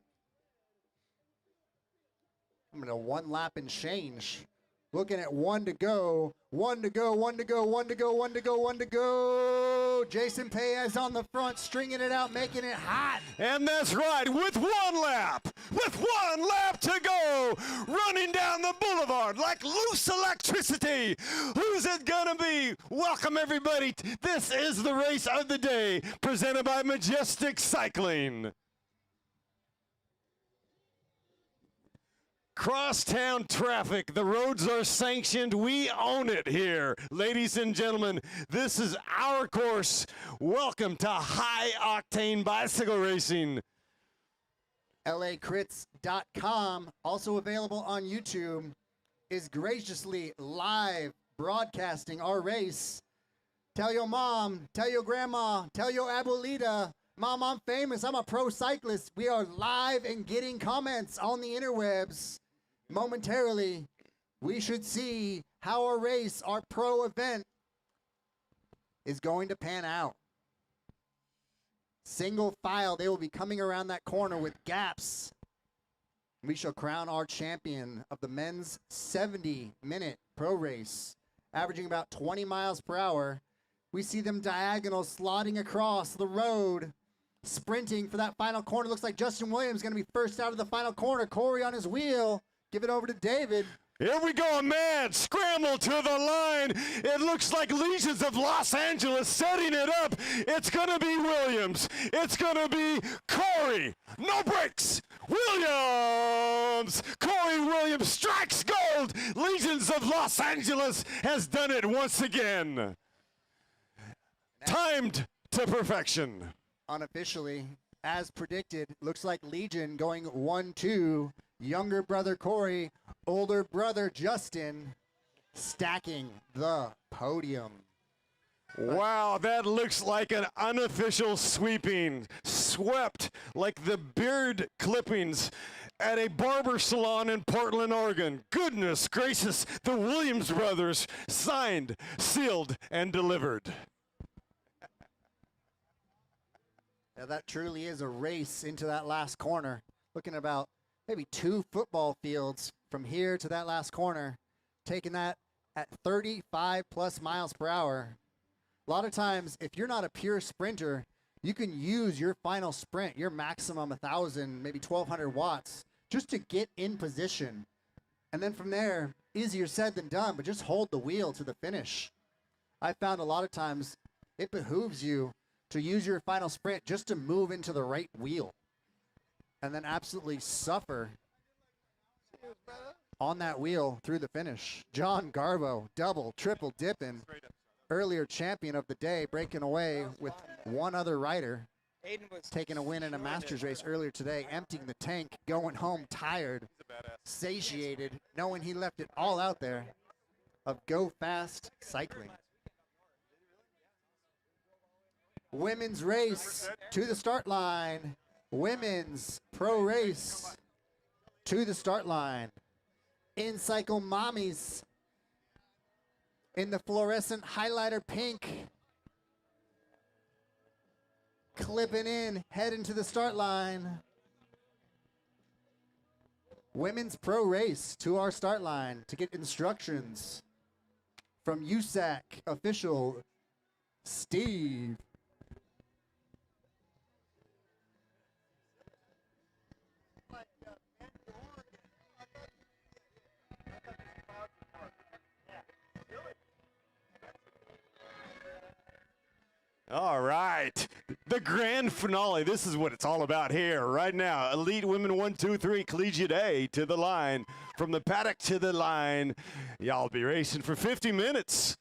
I'm going to 1 lap and change. Looking at 1 to go, 1 to go, 1 to go, 1 to go, 1 to go, 1 to go. Jason Paez on the front, stringing it out, making it hot. And that's right, with 1 lap to go, running down the boulevard like loose electricity. Who's it gonna be? Welcome everybody. This is the race of the day, presented by Majestic Cycling. Crosstown traffic, the roads are sanctioned, we own it here. Ladies and gentlemen, this is our course. Welcome to high octane bicycle racing. LACrits.com, also available on YouTube, is graciously live broadcasting our race. Tell your mom, tell your grandma, tell your abuelita, Mom, I'm famous, I'm a pro cyclist. We are live and getting comments on the interwebs. Momentarily, we should see how our race, our pro event, is going to pan out. Single file, they will be coming around that corner with gaps. We shall crown our champion of the men's 70-minute pro race, averaging about 20 miles per hour. We see them diagonal slotting across the road, sprinting for that final corner. Looks like Justin Williams going to be first out of the final corner. Corey on his wheel. Give it over to David. Here we go, a mad scramble to the line. It looks like Legions of Los Angeles setting it up. It's going to be Williams. It's going to be Corey. No brakes. Williams. Corey Williams strikes gold. Legions of Los Angeles has done it once again. Timed to perfection. Unofficially, as predicted, looks like Legion going 1-2. Younger brother Corey, older brother Justin, stacking the podium. Wow, that looks like an unofficial sweeping. Swept like the beard clippings at a barber salon in Portland, Oregon. Goodness gracious, the Williams brothers signed, sealed, and delivered. Now that truly is a race into that last corner. Looking about maybe 2 football fields from here to that last corner, taking that at 35 plus miles per hour. A lot of times, if you're not a pure sprinter, you can use your final sprint, your maximum 1,000, maybe 1,200 watts, just to get in position. And then from there, easier said than done, but just hold the wheel to the finish. I found a lot of times it behooves you to use your final sprint just to move into the right wheel and then absolutely suffer on that wheel through the finish. John Garbo, double, triple dipping, earlier champion of the day, breaking away with one other rider, taking a win in a Masters race earlier today, emptying the tank, going home tired, satiated, knowing he left it all out there of Go Fast Cycling. Women's race to the start line. Women's pro race to the start line. In cycle mommies in the fluorescent highlighter pink. Clipping in, heading to the start line. Women's pro race to our start line to get instructions from USAC official Steve. All right. The grand finale. This is what it's all about here right now. Elite Women 1, 2, 3, Collegiate A to the line. From the paddock to the line. Y'all be racing for 50 minutes.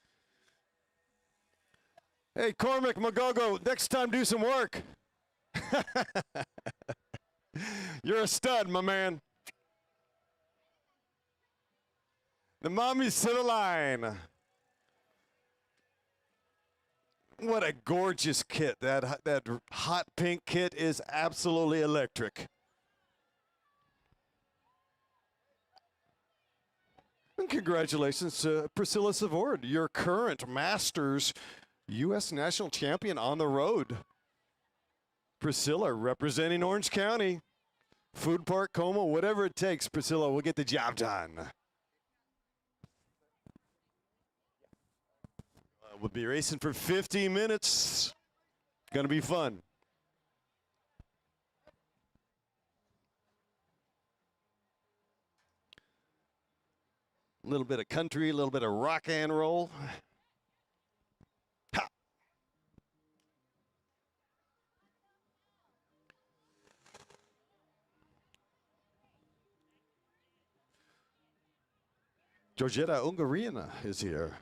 Hey, Cormac Magogo, next time do some work. You're a stud, my man. The mommies to the line. What a gorgeous kit. That hot pink kit is absolutely electric. And congratulations to Priscilla Savord, your current Masters U.S. National Champion on the road. Priscilla representing Orange County. Food Park, Como, whatever it takes, Priscilla will get the job done. We'll be racing for 50 minutes. Gonna be fun. A little bit of country, a little bit of rock and roll. Ha! Georgeta Ungariana is here.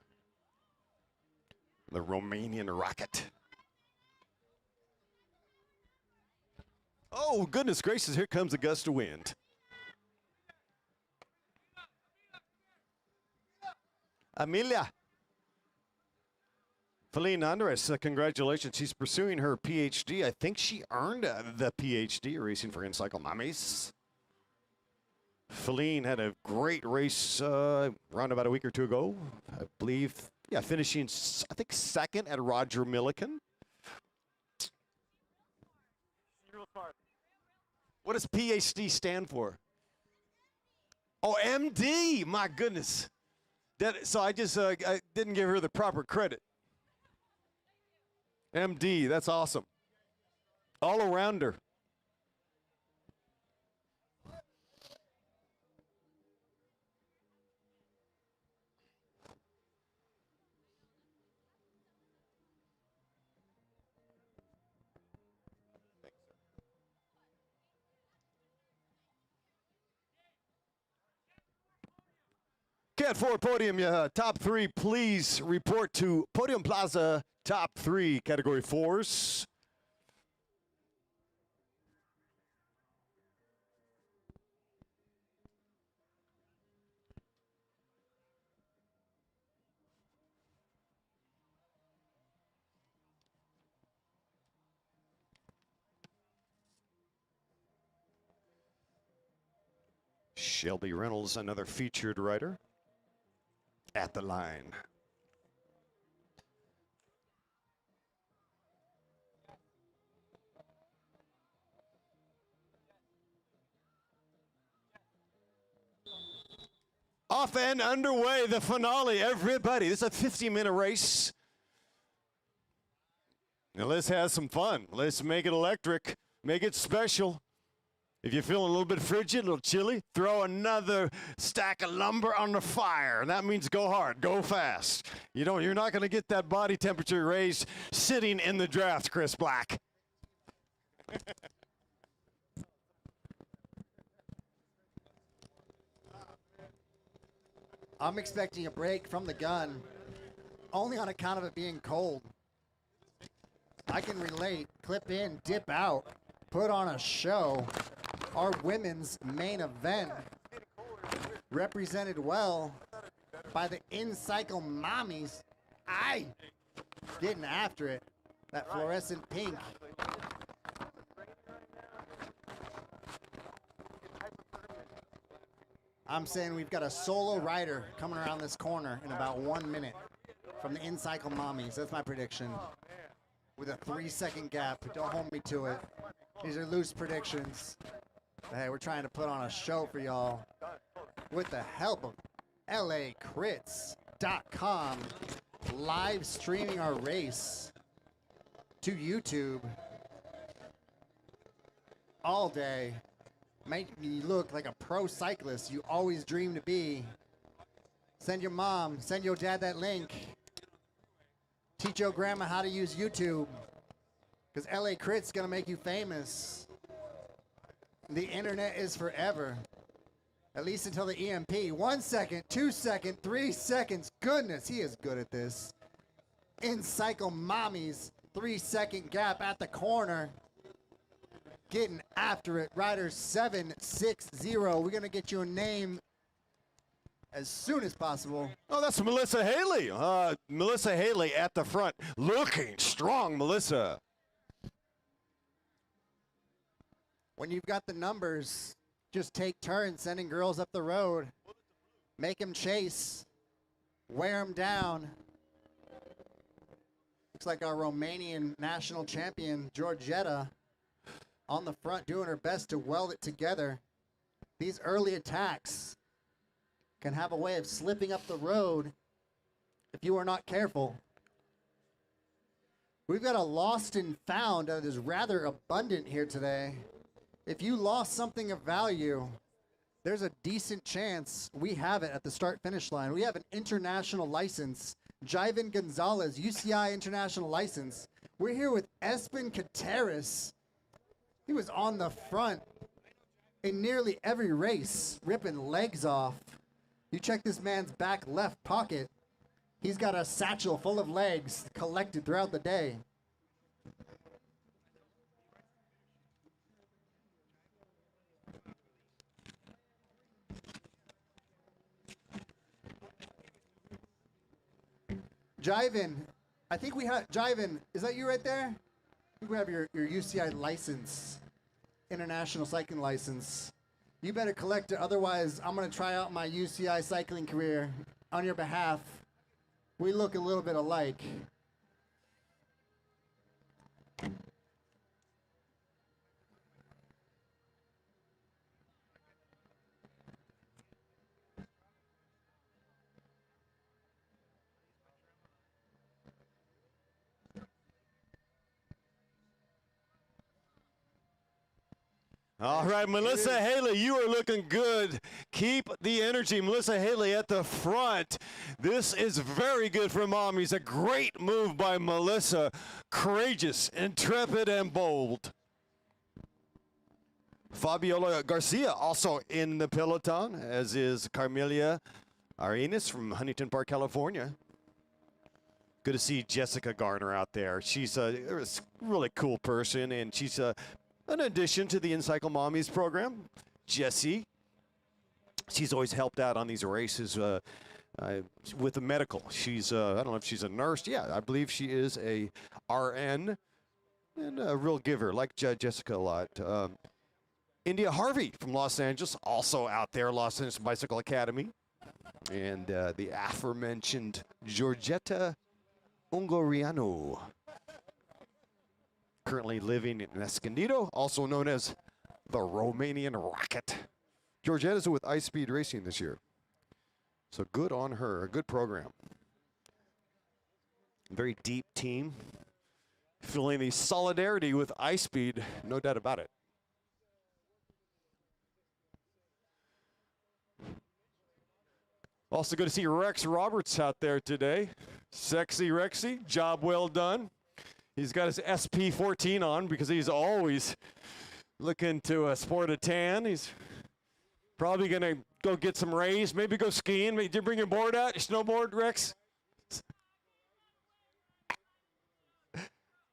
The Romanian rocket. Oh, goodness gracious, here comes a gust of wind. Amelia. Feline Andres, congratulations. She's pursuing her PhD. I think she earned the PhD racing for Incycle Mommies. Feline had a great race around about a week or two ago, I believe. Yeah, finishing, I think, second at Roger Milliken. What does PhD stand for? Oh, MD, my goodness. So I just I didn't give her the proper credit. MD, that's awesome. All around her. Cat 4 Podium, top three, please report to Podium Plaza, top three, category 4s. Shelby Reynolds, another featured rider. At the line. Off and underway, the finale, everybody. This is a 50-minute race. Now let's have some fun. Let's make it electric, make it special. If you're feeling a little bit frigid, a little chilly, throw another stack of lumber on the fire. And that means go hard, go fast. You're not going to get that body temperature raised sitting in the draft, Chris Black. I'm expecting a break from the gun, only on account of it being cold. I can relate, clip in, dip out, put on a show. Our women's main event, represented well by the Incycle Mommies. Getting after it. That fluorescent pink. I'm saying we've got a solo rider coming around this corner in about 1 minute from the Incycle Mommies. That's my prediction. With a 3-second gap. Don't hold me to it. These are loose predictions. Hey, we're trying to put on a show for y'all with the help of LACrits.com, live streaming our race to YouTube all day, making you look like a pro cyclist you always dreamed to be. Send your mom, send your dad that link. Teach your grandma how to use YouTube. Because LA Crit's going to make you famous. The internet is forever. At least until the EMP. 1 second, 2 seconds, 3 seconds. Goodness, he is good at this. In cycle mommies. 3 second gap at the corner. Getting after it. Rider 760. We're going to get you a name as soon as possible. Oh, that's Melissa Haley. Melissa Haley at the front. Looking strong, Melissa. When you've got the numbers, just take turns sending girls up the road. Make them chase. Wear them down. Looks like our Romanian national champion, Georgetta, on the front doing her best to weld it together. These early attacks can have a way of slipping up the road if you are not careful. We've got a lost and found that is rather abundant here today. If you lost something of value, there's a decent chance we have it at the start-finish line. We have an international license, Jivan Gonzalez, UCI international license. We're here with Espen Kateris. He was on the front in nearly every race, ripping legs off. You check this man's back left pocket. He's got a satchel full of legs collected throughout the day. Jivan, I think we have, Jivan, is that you right there? I think we have your UCI license, international cycling license. You better collect it, otherwise I'm gonna try out my UCI cycling career on your behalf. We look a little bit alike. All right, Melissa Haley, you are looking good. Keep the energy. Melissa Haley at the front. This is very good for mommies. A great move by Melissa. Courageous, intrepid, and bold. Fabiola Garcia also in the peloton, as is Carmelia Arenas from Huntington Park, California. Good to see Jessica Garner out there. She's a really cool person, and she's an addition to the InCycle Mommies program. Jessie, she's always helped out on these races with the medical. She's, I don't know if she's a nurse. Yeah, I believe she is a RN and a real giver, like Jessica a lot. India Harvey from Los Angeles, also out there, Los Angeles Bicycle Academy. And the aforementioned Georgetta Ungoriano, currently living in Escondido, also known as the Romanian Rocket. Georgetta's with Ice Speed Racing this year. So good on her, a good program. Very deep team. Feeling the solidarity with Ice Speed, no doubt about it. Also good to see Rex Roberts out there today. Sexy Rexy, job well done. He's got his SP14 on because he's always looking to sport a tan. He's probably going to go get some rays, maybe go skiing. Did you bring your board out, your snowboard, Rex?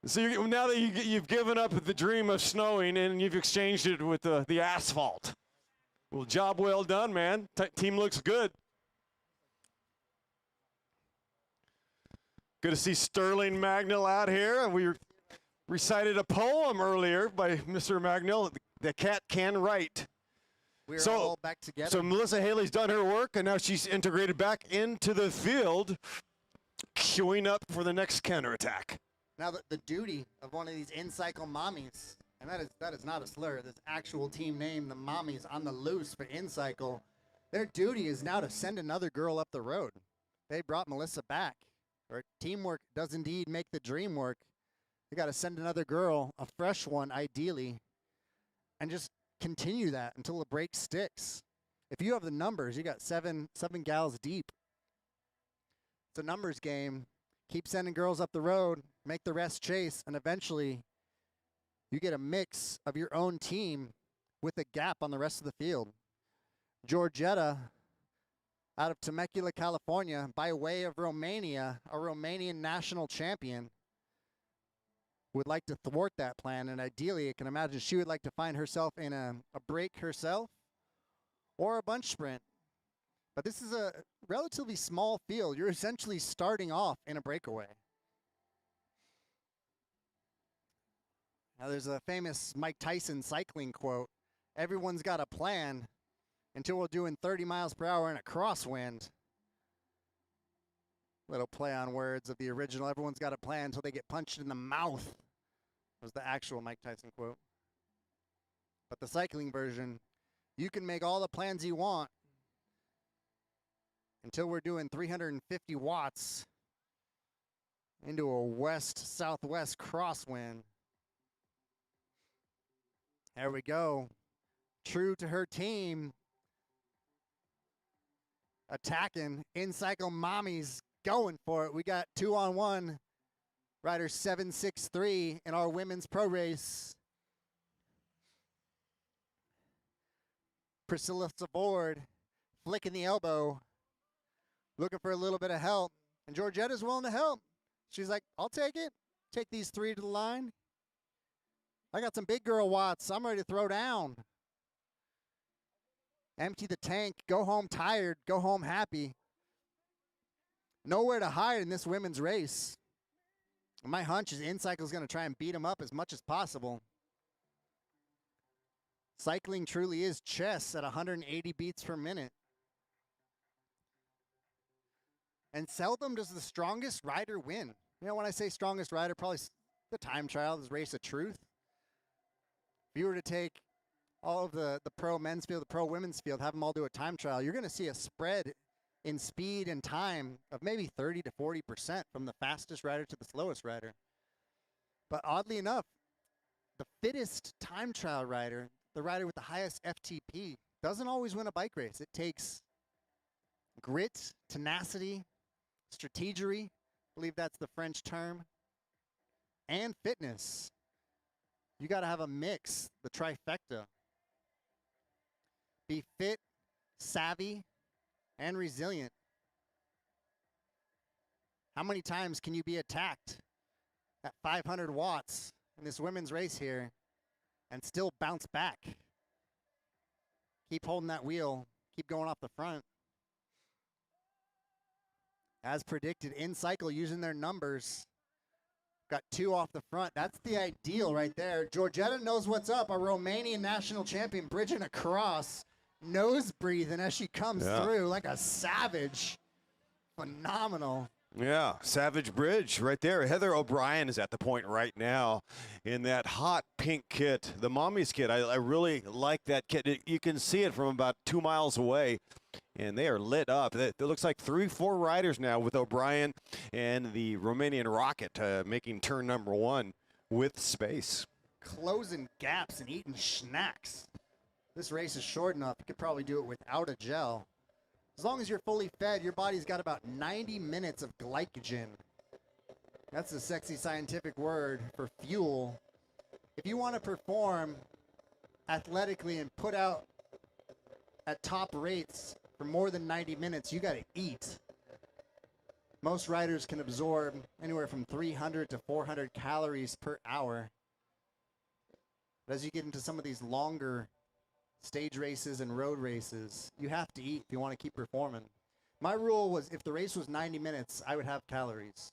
So now that you've given up the dream of snowing and you've exchanged it with the asphalt. Well, job well done, man. Team looks good. Good to see Sterling Magnell out here. We recited a poem earlier by Mr. Magnell, The Cat Can Write. We're all back together. So Melissa Haley's done her work, and now she's integrated back into the field, queuing up for the next counterattack. Now the duty of one of these InCycle mommies, and that is not a slur, this actual team name, the mommies on the loose for InCycle, their duty is now to send another girl up the road. They brought Melissa back. Or teamwork does indeed make the dream work. You got to send another girl, a fresh one ideally, and just continue that until the break sticks. If you have the numbers, you got seven gals deep. It's a numbers game. Keep sending girls up the road, make the rest chase, and eventually you get a mix of your own team with a gap on the rest of the field. Georgetta, out of Temecula, California, by way of Romania, a Romanian national champion, would like to thwart that plan, and ideally, I can imagine she would like to find herself in a break herself or a bunch sprint. But this is a relatively small field. You're essentially starting off in a breakaway. Now, there's a famous Mike Tyson cycling quote, "Everyone's got a plan until we're doing 30 miles per hour in a crosswind." Little play on words of the original. Everyone's got a plan until they get punched in the mouth, was the actual Mike Tyson quote. But the cycling version, you can make all the plans you want until we're doing 350 watts into a west-southwest crosswind. There we go. True to her team. Attacking. In-cycle mommies going for it. We got 2-on-1. Rider 763 in our women's pro race. Priscilla Savord flicking the elbow, looking for a little bit of help. And Georgetta's willing to help. She's like, I'll take it. Take these 3 to the line. I got some big girl watts. I'm ready to throw down. Empty the tank. Go home tired. Go home happy. Nowhere to hide in this women's race. My hunch is InCycle is going to try and beat them up as much as possible. Cycling truly is chess at 180 beats per minute. And seldom does the strongest rider win. You know, when I say strongest rider, probably the time trial, this race of truth. If you were to take all of the pro men's field, the pro women's field, have them all do a time trial, you're going to see a spread in speed and time of maybe 30 to 40% from the fastest rider to the slowest rider. But oddly enough, the fittest time trial rider, the rider with the highest FTP, doesn't always win a bike race. It takes grit, tenacity, strategery, I believe that's the French term, and fitness. You got to have a mix, the trifecta. Be fit, savvy, and resilient. How many times can you be attacked at 500 watts in this women's race here and still bounce back? Keep holding that wheel. Keep going off the front. As predicted, InCycle using their numbers. Got 2 off the front. That's the ideal right there. Georgetta knows what's up. A Romanian national champion bridging across, nose breathing as she comes through like a savage. Phenomenal. Yeah, Savage Bridge right there. Heather O'Brien is at the point right now in that hot pink kit, the mommy's kit. I really like that kit. You can see it from about 2 miles away, and they are lit up. It looks like 3-4 riders now with O'Brien and the Romanian Rocket making turn number 1 with space. Closing gaps and eating snacks. This race is short enough. You could probably do it without a gel. As long as you're fully fed, your body's got about 90 minutes of glycogen. That's a sexy scientific word for fuel. If you want to perform athletically and put out at top rates for more than 90 minutes, you got to eat. Most riders can absorb anywhere from 300 to 400 calories per hour. But as you get into some of these longer stage races and road races, you have to eat if you want to keep performing. My rule was if the race was 90 minutes, I would have calories.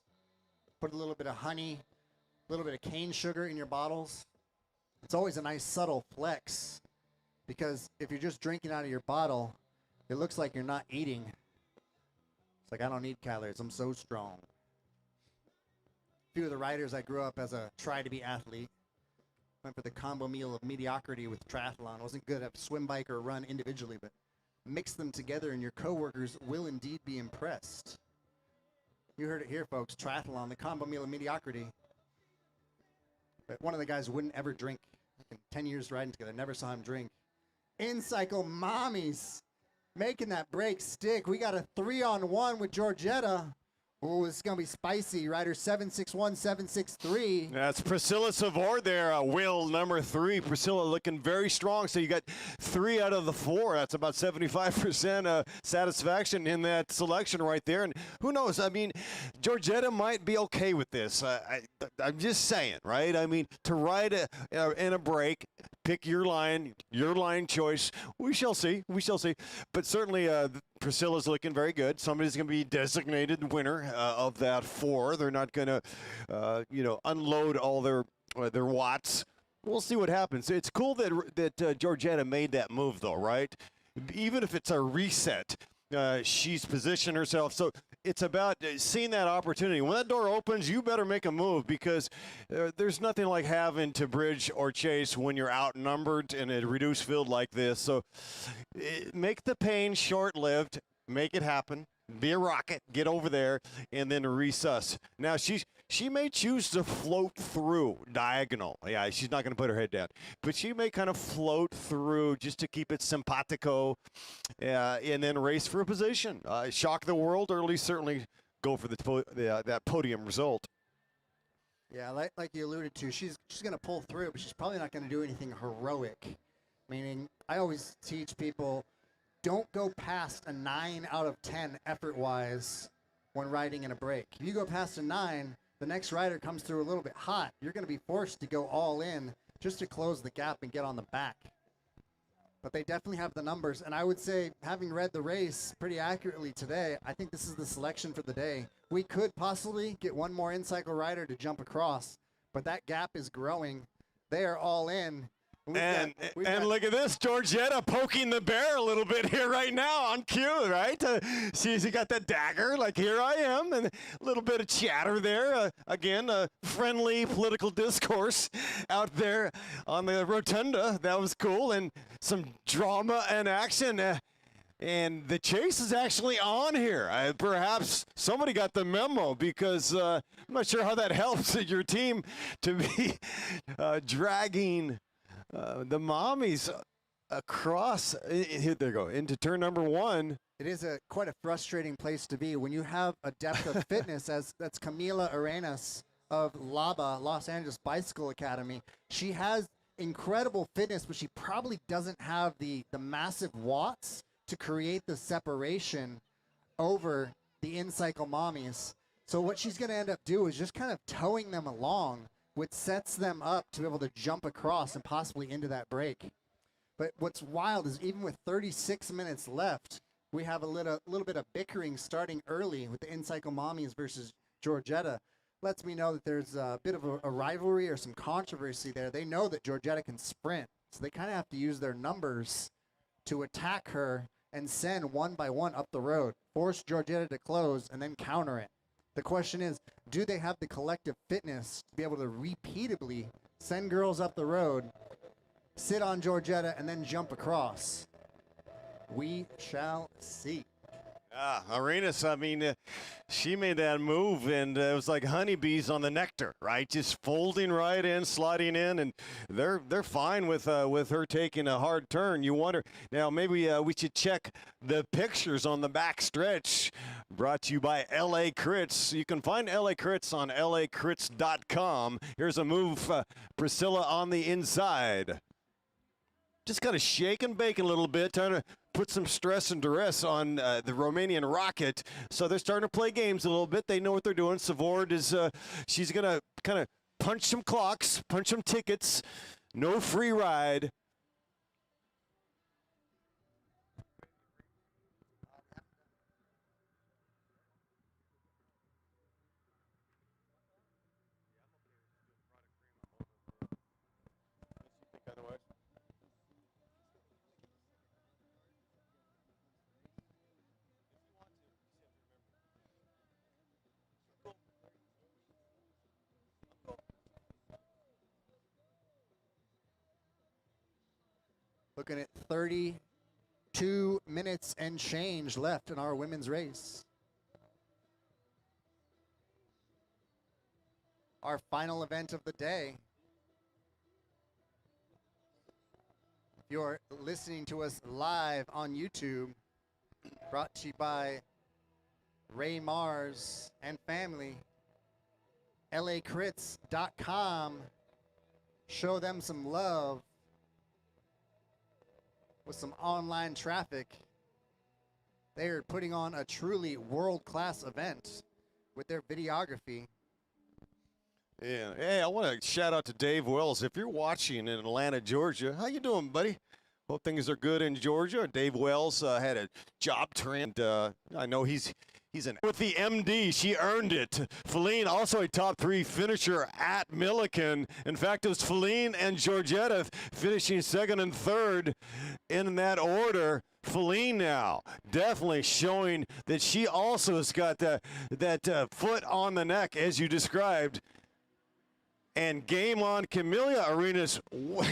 Put a little bit of honey, a little bit of cane sugar in your bottles. It's always a nice subtle flex because if you're just drinking out of your bottle, it looks like you're not eating. It's like, I don't need calories. I'm so strong. A few of the riders I grew up as a try-to-be athlete. Went for the combo meal of mediocrity with triathlon. Wasn't good at swim, bike, or run individually, but mix them together and your coworkers will indeed be impressed. You heard it here, folks. Triathlon, the combo meal of mediocrity. But one of the guys wouldn't ever drink. In 10 years riding together, never saw him drink. InCycle mommies making that break stick. We got a 3-on-1 with Georgetta. Oh, this is going to be spicy. Rider 761, 763. That's Priscilla Savard there, wheel number 3. Priscilla looking very strong. So you got 3 out of the 4. That's about 75% satisfaction in that selection right there. And who knows? I mean, Georgetta might be okay with this. I'm just saying, right? I mean, to ride in a break, pick your line choice. We shall see. We shall see. But certainly Priscilla's looking very good. Somebody's going to be designated winner of that 4. They're not going to, unload all their watts. We'll see what happens. It's cool that Georgetta made that move, though, right? Even if it's a reset, she's positioned herself. So it's about seeing that opportunity. When that door opens, you better make a move because there's nothing like having to bridge or chase when you're outnumbered in a reduced field like this. So make the pain short-lived. Make it happen. Be a rocket. Get over there and then resus. Now, she may choose to float through diagonal. Yeah, she's not going to put her head down. But she may kind of float through just to keep it simpatico and then race for a position. Shock the world or at least certainly go for that podium result. Yeah, like you alluded to, she's going to pull through, but she's probably not going to do anything heroic. Meaning, I always teach people, don't go past a 9 out of 10 effort-wise when riding in a break. If you go past a 9, the next rider comes through a little bit hot. You're going to be forced to go all in just to close the gap and get on the back. But they definitely have the numbers. And I would say, having read the race pretty accurately today, I think this is the selection for the day. We could possibly get one more in-cycle rider to jump across, but that gap is growing. They are all in. And look at this, Georgetta poking the bear a little bit here right now on cue, right? She's got that dagger, like here I am, and a little bit of chatter there. Again, friendly political discourse out there on the rotunda. That was cool, and some drama and action. And the chase is actually on here. Perhaps somebody got the memo because I'm not sure how that helps your team to be dragging the mommies across. Here they go into turn number 1. It is quite a frustrating place to be when you have a depth of fitness that's Camila Arenas of LABA, Los Angeles Bicycle Academy. She has incredible fitness, but she probably doesn't have the massive watts to create the separation over the in-cycle mommies. So what she's going to end up doing is just kind of towing them along, which sets them up to be able to jump across and possibly into that break. But what's wild is even with 36 minutes left, we have a little bit of bickering starting early with the in-cycle mommies versus Georgetta. Lets me know that there's a bit of a rivalry or some controversy there. They know that Georgetta can sprint, so they kind of have to use their numbers to attack her and send one by one up the road, force Georgetta to close, and then counter it. The question is, do they have the collective fitness to be able to repeatedly send girls up the road, sit on Georgetta, and then jump across? We shall see. Arenas, I mean, she made that move, and it was like honeybees on the nectar, right? Just folding right in, sliding in, and they're fine with her taking a hard turn. You wonder, now maybe we should check the pictures on the back stretch, brought to you by LA Crits. You can find LA Crits on lacrits.com. Here's a move, Priscilla on the inside. Just got to shake and bake a little bit, trying to put some stress and duress on the Romanian rocket. So they're starting to play games a little bit. They know what they're doing. Savard is, she's going to kind of punch some clocks, punch some tickets. No free ride. Looking at 32 minutes and change left in our women's race. Our final event of the day. If you're listening to us live on YouTube, brought to you by Ray Mars and family. LACrits.com. Show them some love with some online traffic. They are putting on a truly world-class event with their videography. Yeah. Hey, I want to shout out to Dave Wells. If you're watching in Atlanta, Georgia, how you doing, buddy? Hope things are good in Georgia. Dave Wells had a job trend. I know he's with the MD. She earned it. Feline, also a top 3 finisher at Milliken. In fact, it was Feline and Georgetta finishing second and third in that order. Feline now definitely showing that she also has got that foot on the neck, as you described. And game on, Camelia Arenas,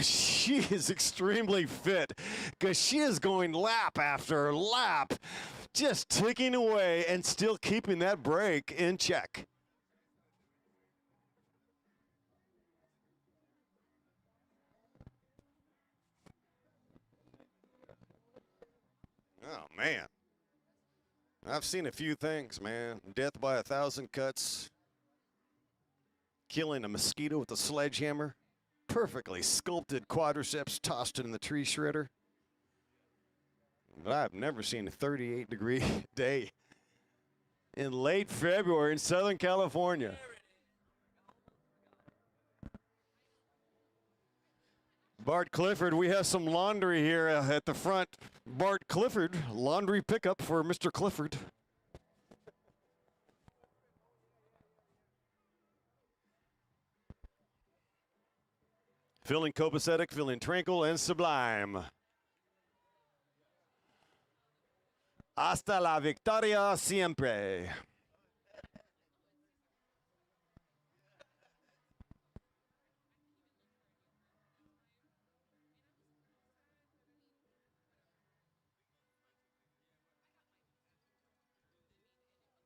she is extremely fit because she is going lap after lap, just ticking away and still keeping that break in check. Oh, man. I've seen a few things, man. Death by 1,000 cuts. Killing a mosquito with a sledgehammer. Perfectly sculpted quadriceps tossed in the tree shredder. But I've never seen a 38-degree day in late February in Southern California. Bart Clifford, we have some laundry here at the front. Bart Clifford, laundry pickup for Mr. Clifford. Feeling copacetic, feeling tranquil and sublime. Hasta la victoria siempre.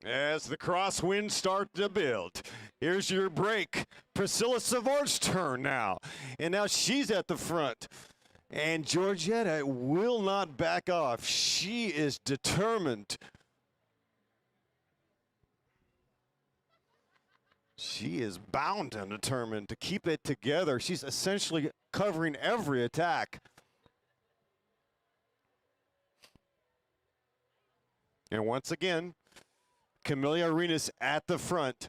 As the crosswinds start to build. Here's your break. Priscilla Savor's turn now. And now she's at the front. And Georgetta will not back off. She is determined. She is bound and determined to keep it together. She's essentially covering every attack. And once again, Camelia Arenas at the front.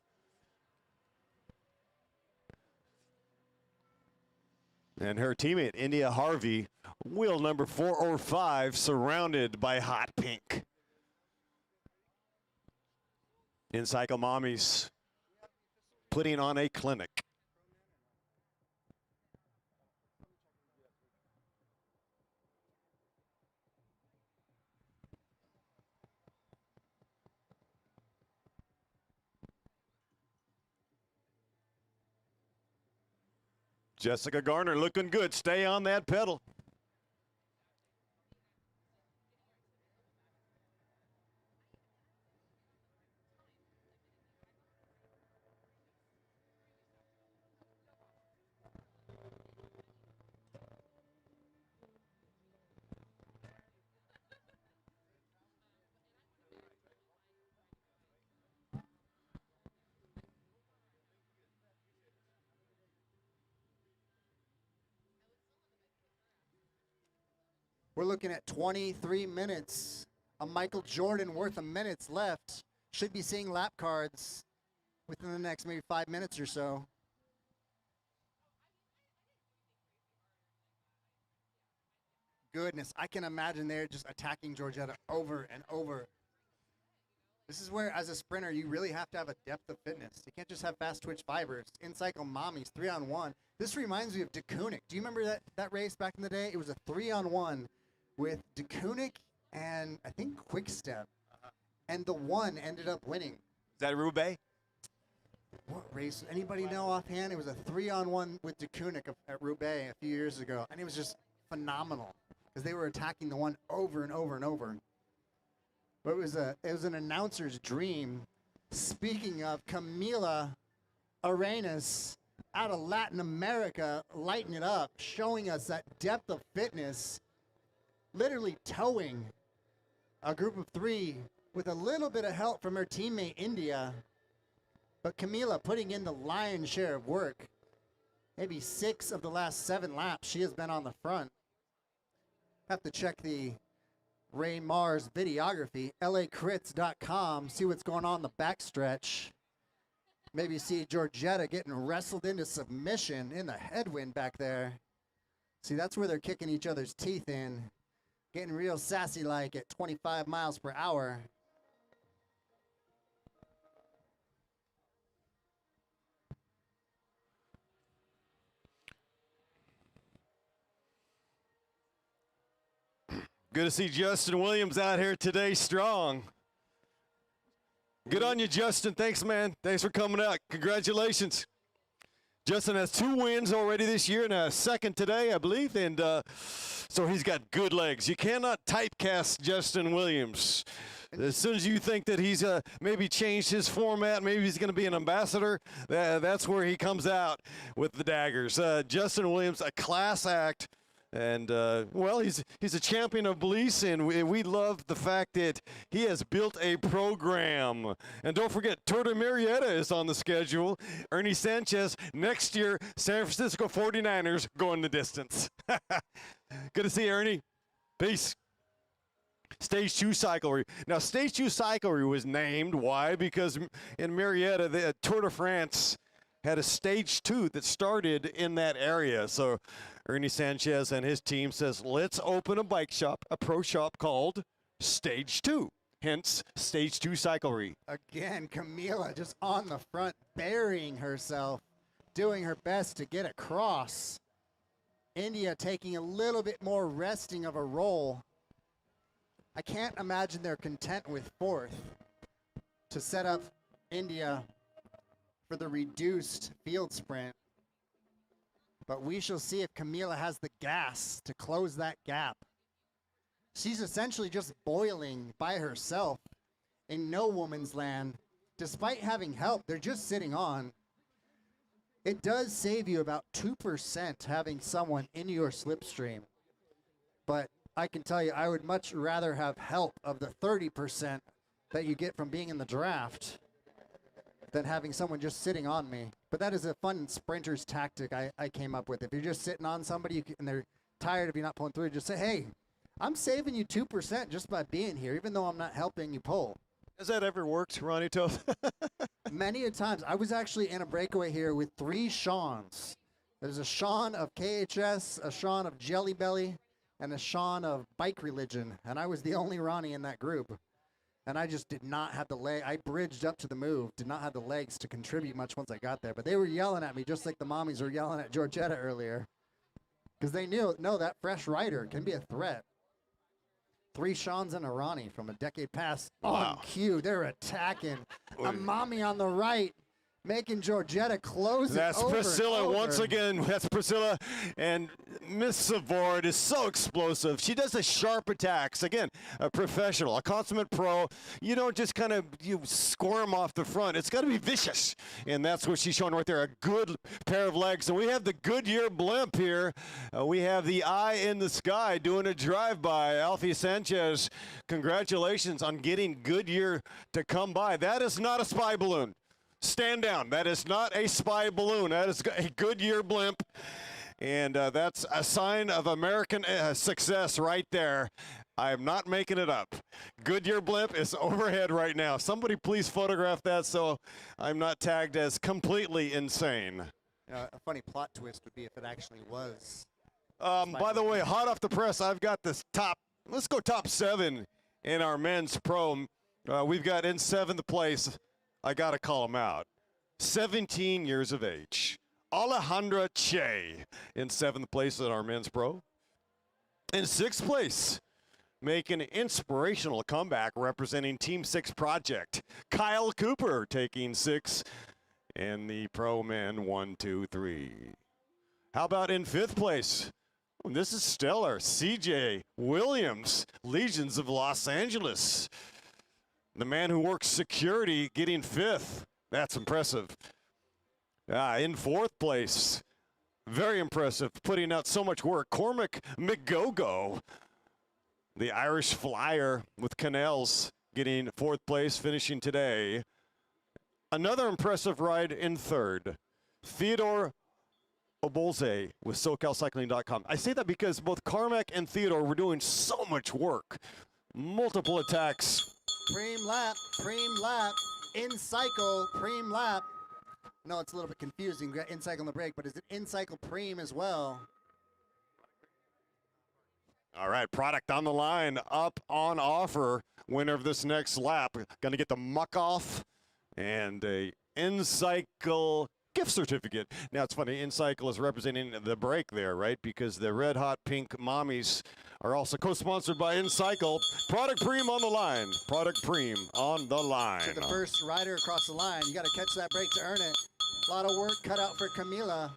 And her teammate, India Harvey, wheel number 4 or 5, surrounded by hot pink. In Cycle Mommies, putting on a clinic. Jessica Garner looking good. Stay on that pedal. We're looking at 23 minutes. A Michael Jordan worth of minutes left. Should be seeing lap cards within the next maybe 5 minutes or so. Goodness, I can imagine they're just attacking Georgetta over and over. This is where, as a sprinter, you really have to have a depth of fitness. You can't just have fast twitch fibers. In Cycle Mommies, 3-on-1. This reminds me of DeKunik. Do you remember that race back in the day? It was a 3-on-1 with DeKunik and I think Quickstep. And the one ended up winning. Is that Roubaix? What race? Anybody know offhand? It was a 3-on-1 with DeKunik at Roubaix a few years ago. And it was just phenomenal because they were attacking the one over and over and over. But it was an announcer's dream. Speaking of Camila Arenas out of Latin America, lighting it up, showing us that depth of fitness, literally towing a group of 3 with a little bit of help from her teammate India. But Camila putting in the lion's share of work. Maybe 6 of the last 7 laps she has been on the front. Have to check the Ray Mars videography, lacrits.com, see what's going on in the backstretch. Maybe see Georgetta getting wrestled into submission in the headwind back there. See, that's where they're kicking each other's teeth in. Getting real sassy like at 25 miles per hour. Good to see Justin Williams out here today strong. Good on you, Justin. Thanks, man. Thanks for coming out. Congratulations. Justin has 2 wins already this year and a second today, I believe. And so he's got good legs. You cannot typecast Justin Williams. As soon as you think that he's maybe changed his format, maybe he's going to be an ambassador, that's where he comes out with the daggers. Justin Williams, a class act. And, well, he's a champion of Belize, and we love the fact that he has built a program. And don't forget, Tour de Marietta is on the schedule. Ernie Sanchez, next year, San Francisco 49ers going the distance. Good to see you, Ernie. Peace. Stage 2 cyclery. Now, Stage 2 cyclery was named. Why? Because in Marietta, the Tour de France had a Stage 2 that started in that area. So Ernie Sanchez and his team says, let's open a bike shop, a pro shop called Stage 2. Hence, Stage 2 cyclery. Again, Camila just on the front, burying herself, doing her best to get across. India taking a little bit more resting of a role. I can't imagine they're content with 4th to set up India for the reduced field sprint. But we shall see if Camila has the gas to close that gap. She's essentially just boiling by herself in no woman's land. Despite having help, they're just sitting on. It does save you about 2% having someone in your slipstream. But I can tell you, I would much rather have help of the 30% that you get from being in the draft than having someone just sitting on me. But that is a fun sprinter's tactic I came up with. If you're just sitting on somebody and they're tired of you not pulling through, just say, hey, I'm saving you 2% just by being here, even though I'm not helping you pull. Has that ever worked, Ronnie Toth? Many a times. I was actually in a breakaway here with 3 Seans. There's a Sean of KHS, a Sean of Jelly Belly, and a Sean of Bike Religion. And I was the only Ronnie in that group. And I just did not have the leg. I bridged up to the move, did not have the legs to contribute much once I got there. But they were yelling at me just like the mommies were yelling at Georgetta earlier. Because they knew, no, that fresh rider can be a threat. 3 Seans and a Ronnie from a decade past on cue. They're attacking. A mommy on the right, making Georgetta close That's it over Priscilla and once over. again. That's Priscilla. And Miss Savard is so explosive. She does the sharp attacks. Again, a professional, a consummate pro. You don't just kind of squirm off the front. It's got to be vicious. And that's what she's showing right there, a good pair of legs. And we have the Goodyear blimp here. We have the eye in the sky doing a drive-by. Alfie Sanchez, congratulations on getting Goodyear to come by. That is not a spy balloon. Stand down. That is not a spy balloon. That is a Goodyear blimp. And that's a sign of American success right there. I am not making it up. Goodyear blimp is overhead right now. Somebody please photograph that so I'm not tagged as completely insane. A funny plot twist would be if it actually was. By the way, hot off the press, I've got this let's go top 7 in our men's pro. We've got in 7th place, I got to call him out, 17 years of age. Alejandra Che in 7th place in our men's pro. In 6th place, making an inspirational comeback representing Team 6 Project. Kyle Cooper taking 6 in the pro men 1, 2, 3. How about in 5th place? This is stellar. CJ Williams, Legions of Los Angeles. The man who works security getting 5th. That's impressive. In 4th place, very impressive, putting out so much work. Cormac McGogo, the Irish flyer with Canals, getting 4th place, finishing today. Another impressive ride in 3rd. Theodore Obolze with SoCalCycling.com. I say that because both Carmack and Theodore were doing so much work. Multiple attacks. Preem lap, in cycle, preem lap. No, it's a little bit confusing. We got in cycle on the break, but is it in cycle preem as well? All right, product on the line, up on offer. Winner of this next lap. Going to get the muck off and a in-cycle gift certificate. Now, it's funny, in-cycle is representing the break there, right? Because the red hot pink mommies are also co-sponsored by in-cycle. Product Preem on the line. Product Preem on the line. To the first rider across the line. You got to catch that break to earn it. A lot of work cut out for Camila.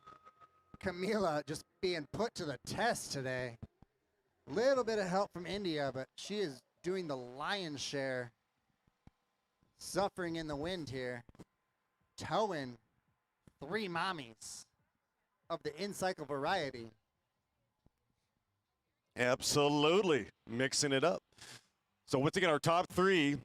Camila just being put to the test today. Little bit of help from India, but she is doing the lion's share. Suffering in the wind here. Towing 3 mommies of the in-cycle variety. Absolutely. Mixing it up. So once again, our top 3.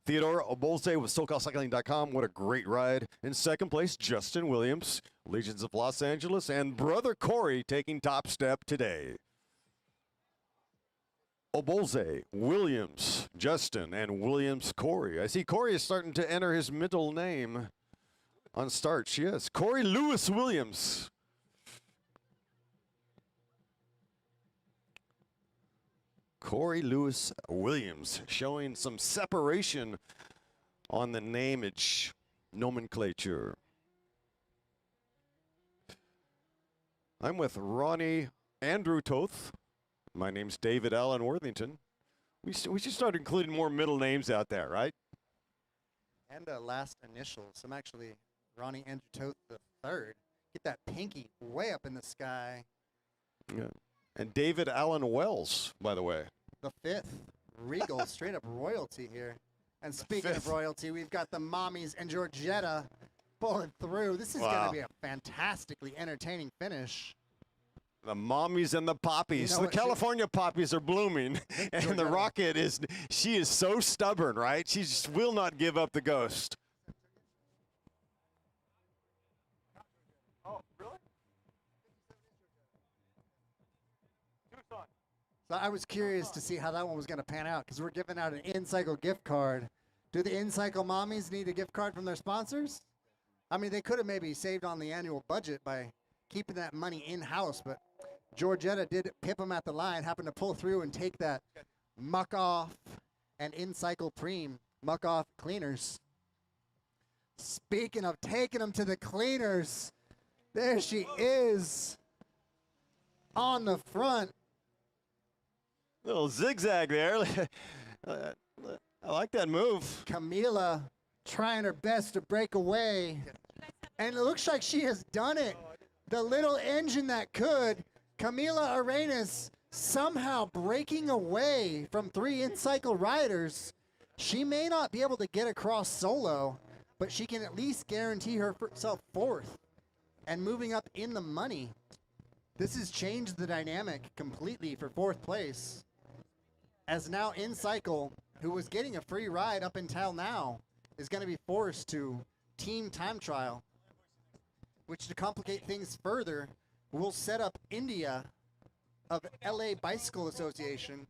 Theodore Obolze with SoCalCycling.com. What a great ride. In 2nd place, Justin Williams, Legions of Los Angeles, and brother Corey taking top step today. Obolze, Williams, Justin, and Williams Corey. I see Corey is starting to enter his middle name on start. Yes, Corey Lewis Williams. Corey Lewis Williams showing some separation on the nameage nomenclature. I'm with Ronnie Andrew Toth. My name's David Allen Worthington. We should start including more middle names out there, right? And last initials. I'm actually Ronnie Andrew Toth the 3rd. Get that pinky way up in the sky. Yeah. And David Allen Wells, by the way. The 5th. Regal, straight up royalty here. And speaking of royalty, we've got the mommies and Georgetta pulling through. This is going to be a fantastically entertaining finish. The mommies and the poppies. You know The what, California poppies are blooming. And the Rocket she is so stubborn, right? She just will not give up the ghost. Oh, really? Tucson. So I was curious to see how that one was going to pan out because we're giving out an in-cycle gift card. Do the in-cycle mommies need a gift card from their sponsors? I mean, they could have maybe saved on the annual budget by keeping that money in-house, but Georgetta did pip them at the line, happened to pull through and take that muck off and in-cycle preem muck off cleaners. Speaking of taking them to the cleaners, there she is on the front. Little zigzag there. I like that move. Camila trying her best to break away. And it looks like she has done it. The little engine that could. Camila Arenas somehow breaking away from 3 in-cycle riders. She may not be able to get across solo, but she can at least guarantee herself 4th and moving up in the money. This has changed the dynamic completely for 4th place. As now in-cycle, who was getting a free ride up until now, is going to be forced to team time trial, which to complicate things further, will set up India of LA Bicycle Association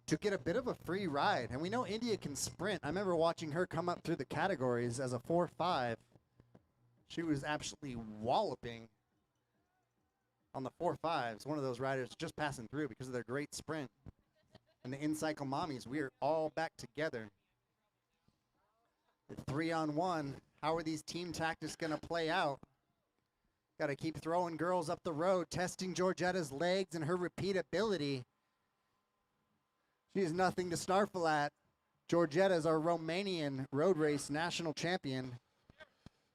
to get a bit of a free ride. And we know India can sprint. I remember watching her come up through the categories as a 4.5. She was absolutely walloping on the 4.5s. One of those riders just passing through because of their great sprint. And the in-cycle mommies, we are all back together. 3-on-1. How are these team tactics going to play out? Got to keep throwing girls up the road, testing Georgetta's legs and her repeatability. She is nothing to snarfle at. Georgetta is our Romanian road race national champion.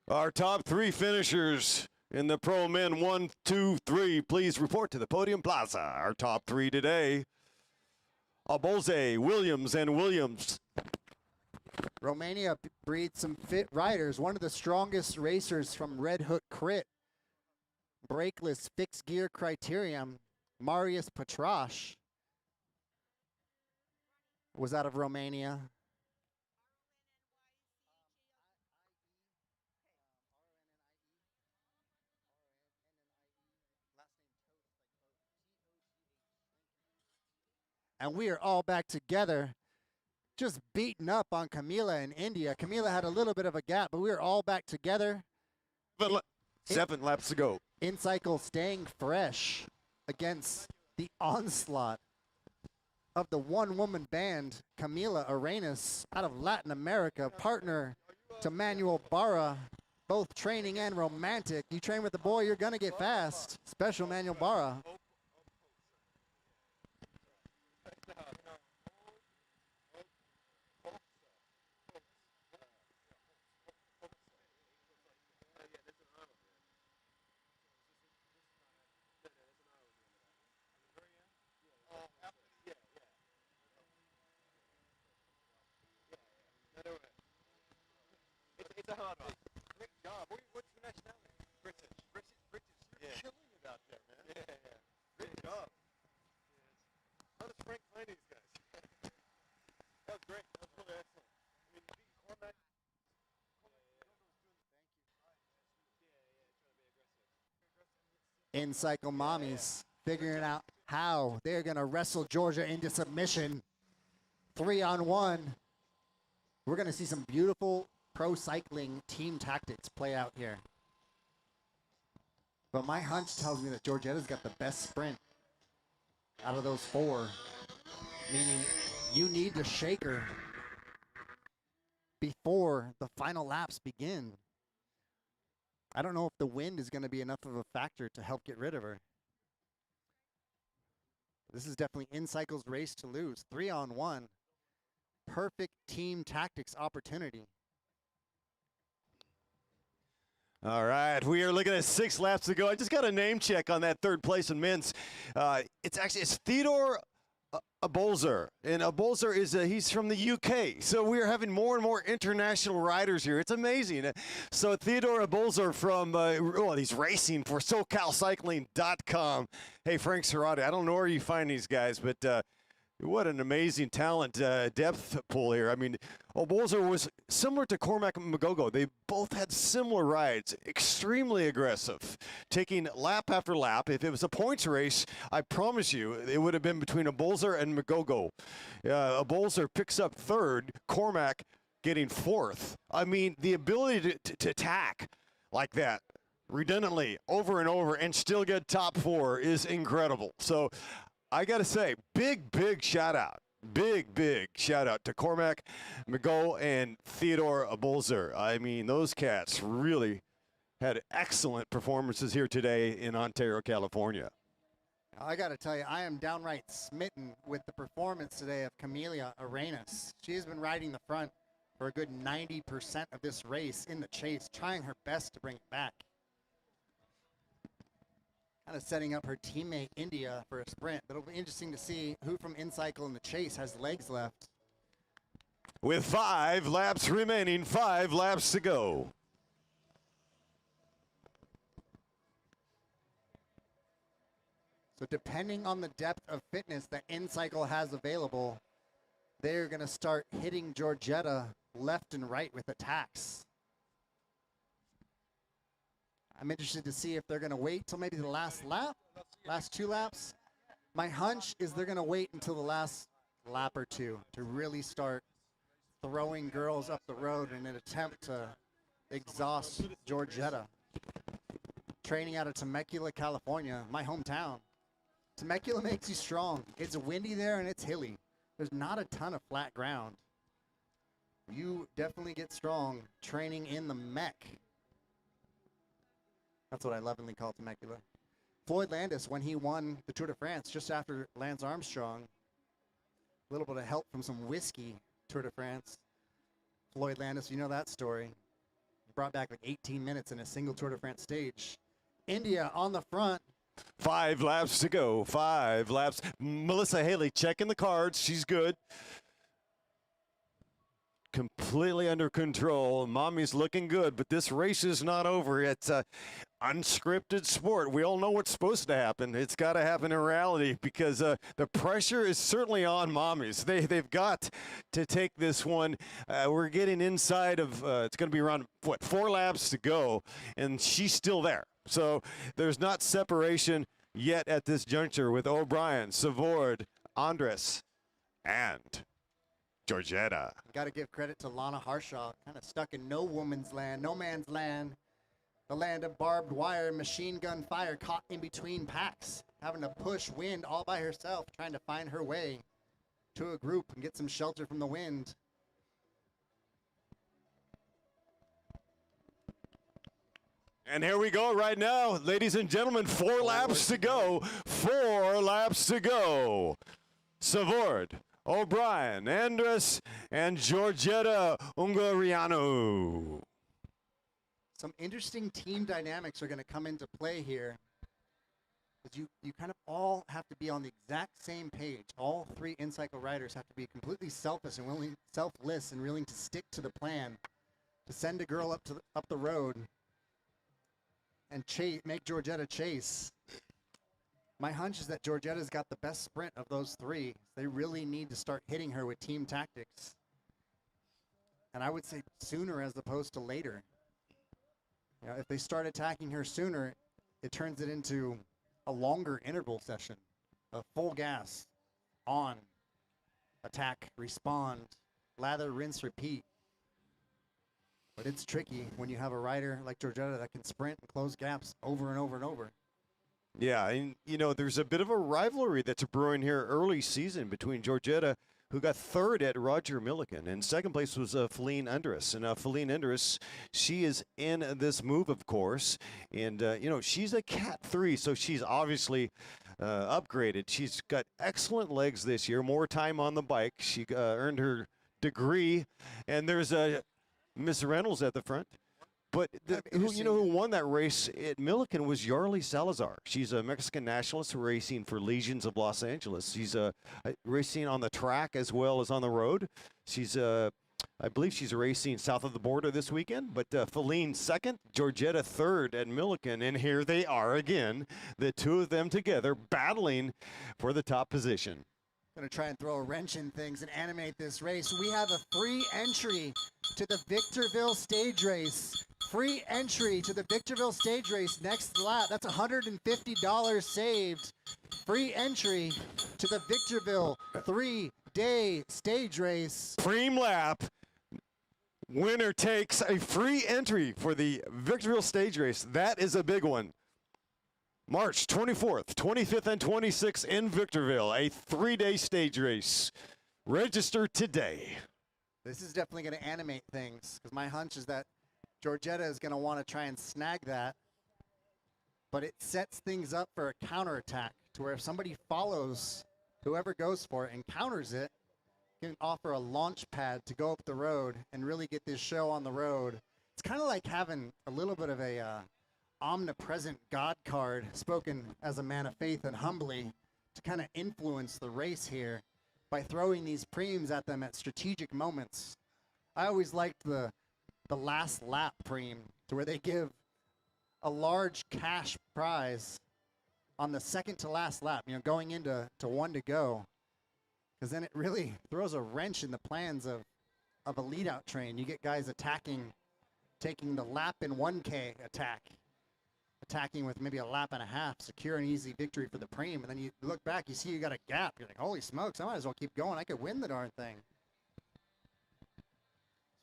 Our top 3 finishers in the Pro Men 1, 2, 3. Please report to the Podium Plaza. Our top 3 today. Obolze, Williams, and Williams. Romania breeds some fit riders. One of the strongest racers from Red Hook Crit. Brakeless fixed gear criterium, Marius Petrash. was out of Romania. And we are all back together, just beating up on Camila in India. Camila had a little bit of a gap, but we are all back together. 7 laps to go. InCycle staying fresh against the onslaught of the one-woman band, Camila Arenas, out of Latin America, partner to Manuel Barra, both training and romantic. You train with the boy, you're going to get fast. Special Manuel Barra. It's a hard one. Great job. What's your nationality? British. British. You're killing it out there, man. Yeah. Great job. How does Frank find these guys? That was great. That was really excellent. I mean, you beat Cormac. InCycle mommies figuring out how they're going to wrestle Georgia into submission. 3-on-1. We're going to see some beautiful pro cycling team tactics play out here. But my hunch tells me that Georgetta's got the best sprint out of those 4. Meaning you need to shake her before the final laps begin. I don't know if the wind is going to be enough of a factor to help get rid of her. This is definitely InCycle's race to lose. 3-on-1. Perfect team tactics opportunity. All right, we are looking at 6 laps to go. I just got a name check on that 3rd place in men's. It's Theodore Abolzer, and Abolzer is he's from the UK. So we are having more and more international riders here. It's amazing. So Theodore Abolzer from he's racing for SoCalCycling.com. Hey, Frank Serrati, I don't know where you find these guys, but what an amazing talent depth pool here. I mean, Abolzer was similar to Cormac and Magogo. They both had similar rides, extremely aggressive, taking lap after lap. If it was a points race, I promise you, it would have been between Abolzer and Magogo. Abolzer picks up 3rd, Cormac getting 4th. I mean, the ability to attack like that redundantly over and over and still get top 4 is incredible. So I got to say, big shout out. Big shout out to Cormac, Mago, and Theodore Abolzer. I mean, those cats really had excellent performances here today in Ontario, California. I got to tell you, I am downright smitten with the performance today of Camila Arenas. She has been riding the front for a good 90% of this race in the chase, trying her best to bring it back. Kind of setting up her teammate India for a sprint. But it'll be interesting to see who from InCycle in the chase has legs left. With 5 laps remaining, 5 laps to go. So depending on the depth of fitness that InCycle has available, they're going to start hitting Georgetta left and right with attacks. I'm interested to see if they're going to wait till maybe the last lap, last 2 laps. My hunch is they're going to wait until the last lap or 2 to really start throwing girls up the road in an attempt to exhaust Georgetta. Training out of Temecula, California, my hometown. Temecula makes you strong. It's windy there and it's hilly. There's not a ton of flat ground. You definitely get strong training in the Mech. That's what I lovingly call Temecula. Floyd Landis, when he won the Tour de France just after Lance Armstrong, a little bit of help from some whiskey, Tour de France. Floyd Landis, you know that story. Brought back like 18 minutes in a single Tour de France stage. India on the front. 5 laps to go. 5 laps. Melissa Haley checking the cards. She's good. Completely under control. Mommy's looking good, but this race is not over. It's unscripted sport. We all know what's supposed to happen. It's got to happen in reality because the pressure is certainly on mommies. They've got to take this one. We're getting inside of, it's going to be around, 4 laps to go, and she's still there. So there's not separation yet at this juncture with O'Brien, Savord, Andres, and Georgetta. Got to give credit to Lana Harshaw, kind of stuck in no woman's land, no man's land. The land of barbed wire, machine gun fire, caught in between packs, having to push wind all by herself, trying to find her way to a group and get some shelter from the wind. And here we go right now, ladies and gentlemen, 4 laps to go. 4 laps to go. Savord, O'Brien, Andres, and Georgetta Ungariano. Some interesting team dynamics are going to come into play here. Because you kind of all have to be on the exact same page. All 3 in-cycle riders have to be completely selfless and willing to stick to the plan to send a girl up the road and make Georgetta chase. My hunch is that Georgetta's got the best sprint of those 3. They really need to start hitting her with team tactics. And I would say sooner as opposed to later. You know, if they start attacking her sooner, it turns it into a longer interval session of full gas, on, attack, respond, lather, rinse, repeat. But it's tricky when you have a rider like Georgetta that can sprint and close gaps over and over and over. Yeah, and you know, there's a bit of a rivalry that's brewing here early season between Georgetta, who got 3rd at Roger Millikan, and 2nd place was Feline Andres. And Feline Andres, she is in this move, of course, and you know, she's a Cat 3, so she's obviously upgraded. She's got excellent legs this year, more time on the bike. She earned her degree, and there's Miss Reynolds at the front. But who won that race at Millikan was Yarly Salazar. She's a Mexican nationalist racing for Legions of Los Angeles. She's racing on the track as well as on the road. She's I believe she's racing south of the border this weekend. But Feline 2nd, Georgetta 3rd at Millikan, and here they are again, the 2 of them together battling for the top position. Going to try and throw a wrench in things and animate this race. We have a free entry to the Victorville stage race. Free entry to the Victorville stage race next lap. That's $150 saved. Free entry to the Victorville 3-day stage race. Preem lap. Winner takes a free entry for the Victorville stage race. That is a big one. March 24th, 25th, and 26th in Victorville, a 3-day stage race. Register today. This is definitely going to animate things, because my hunch is that Georgetta is going to want to try and snag that, but it sets things up for a counterattack to where if somebody follows whoever goes for it and counters it, can offer a launch pad to go up the road and really get this show on the road. It's kind of like having a little bit of a omnipresent God card, spoken as a man of faith and humbly, to kind of influence the race here by throwing these preems at them at strategic moments. I always liked the last lap preem, to where they give a large cash prize on the second to last lap, you know, going into 1 to go, because then it really throws a wrench in the plans of a lead out train. You get guys taking the lap in 1K attacking with maybe a lap and a half, secure an easy victory for the preem, and then you look back, you see you got a gap. You're like, holy smokes, I might as well keep going. I could win the darn thing.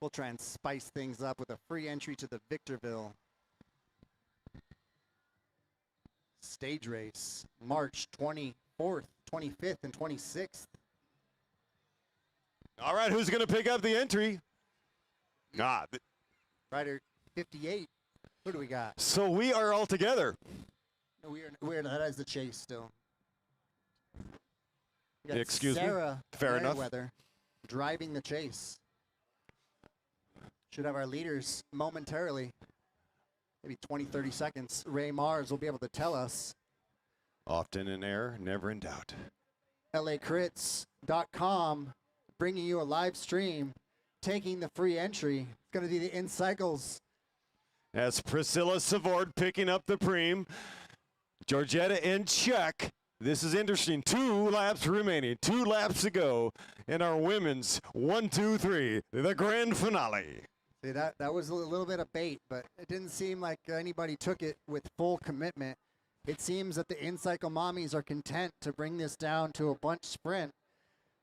We'll try and spice things up with a free entry to the Victorville stage race, March 24th, 25th, and 26th. All right, who's going to pick up the entry? Rider 58. Who do we got? So we are all together. No, we're that is the chase still. We got Excuse Sarah me? Fair enough. Meriwether driving the chase. Should have our leaders momentarily. Maybe 20, 30 seconds. Ray Mars will be able to tell us. Often in error, never in doubt. LACrits.com bringing you a live stream, taking the free entry. It's going to be the In Cycles That's Priscilla Savard picking up the preem. Georgetta in check. This is interesting. 2 laps remaining. 2 laps to go in our women's 1, 2, 3, the grand finale. See, that was a little bit of bait, but it didn't seem like anybody took it with full commitment. It seems that the in-cycle mommies are content to bring this down to a bunch sprint.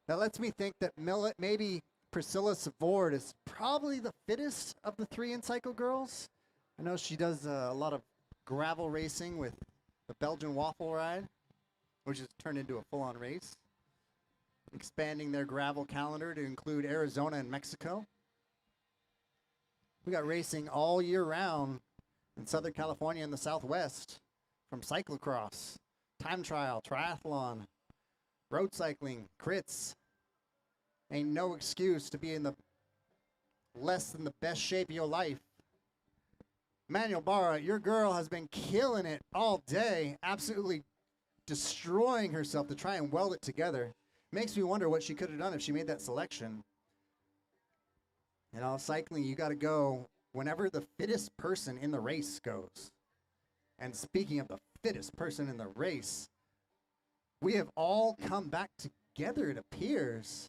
That lets me think that maybe Priscilla Savard is probably the fittest of the 3 in-cycle girls. I know she does a lot of gravel racing with the Belgian waffle ride, which has turned into a full-on race, expanding their gravel calendar to include Arizona and Mexico. We got racing all year round in Southern California and the Southwest, from cyclocross, time trial, triathlon, road cycling, crits. Ain't no excuse to be in the less than the best shape of your life. Manuel Barra, your girl has been killing it all day, absolutely destroying herself to try and weld it together. Makes me wonder what she could have done if she made that selection. You know, cycling, you got to go whenever the fittest person in the race goes. And speaking of the fittest person in the race, we have all come back together, it appears.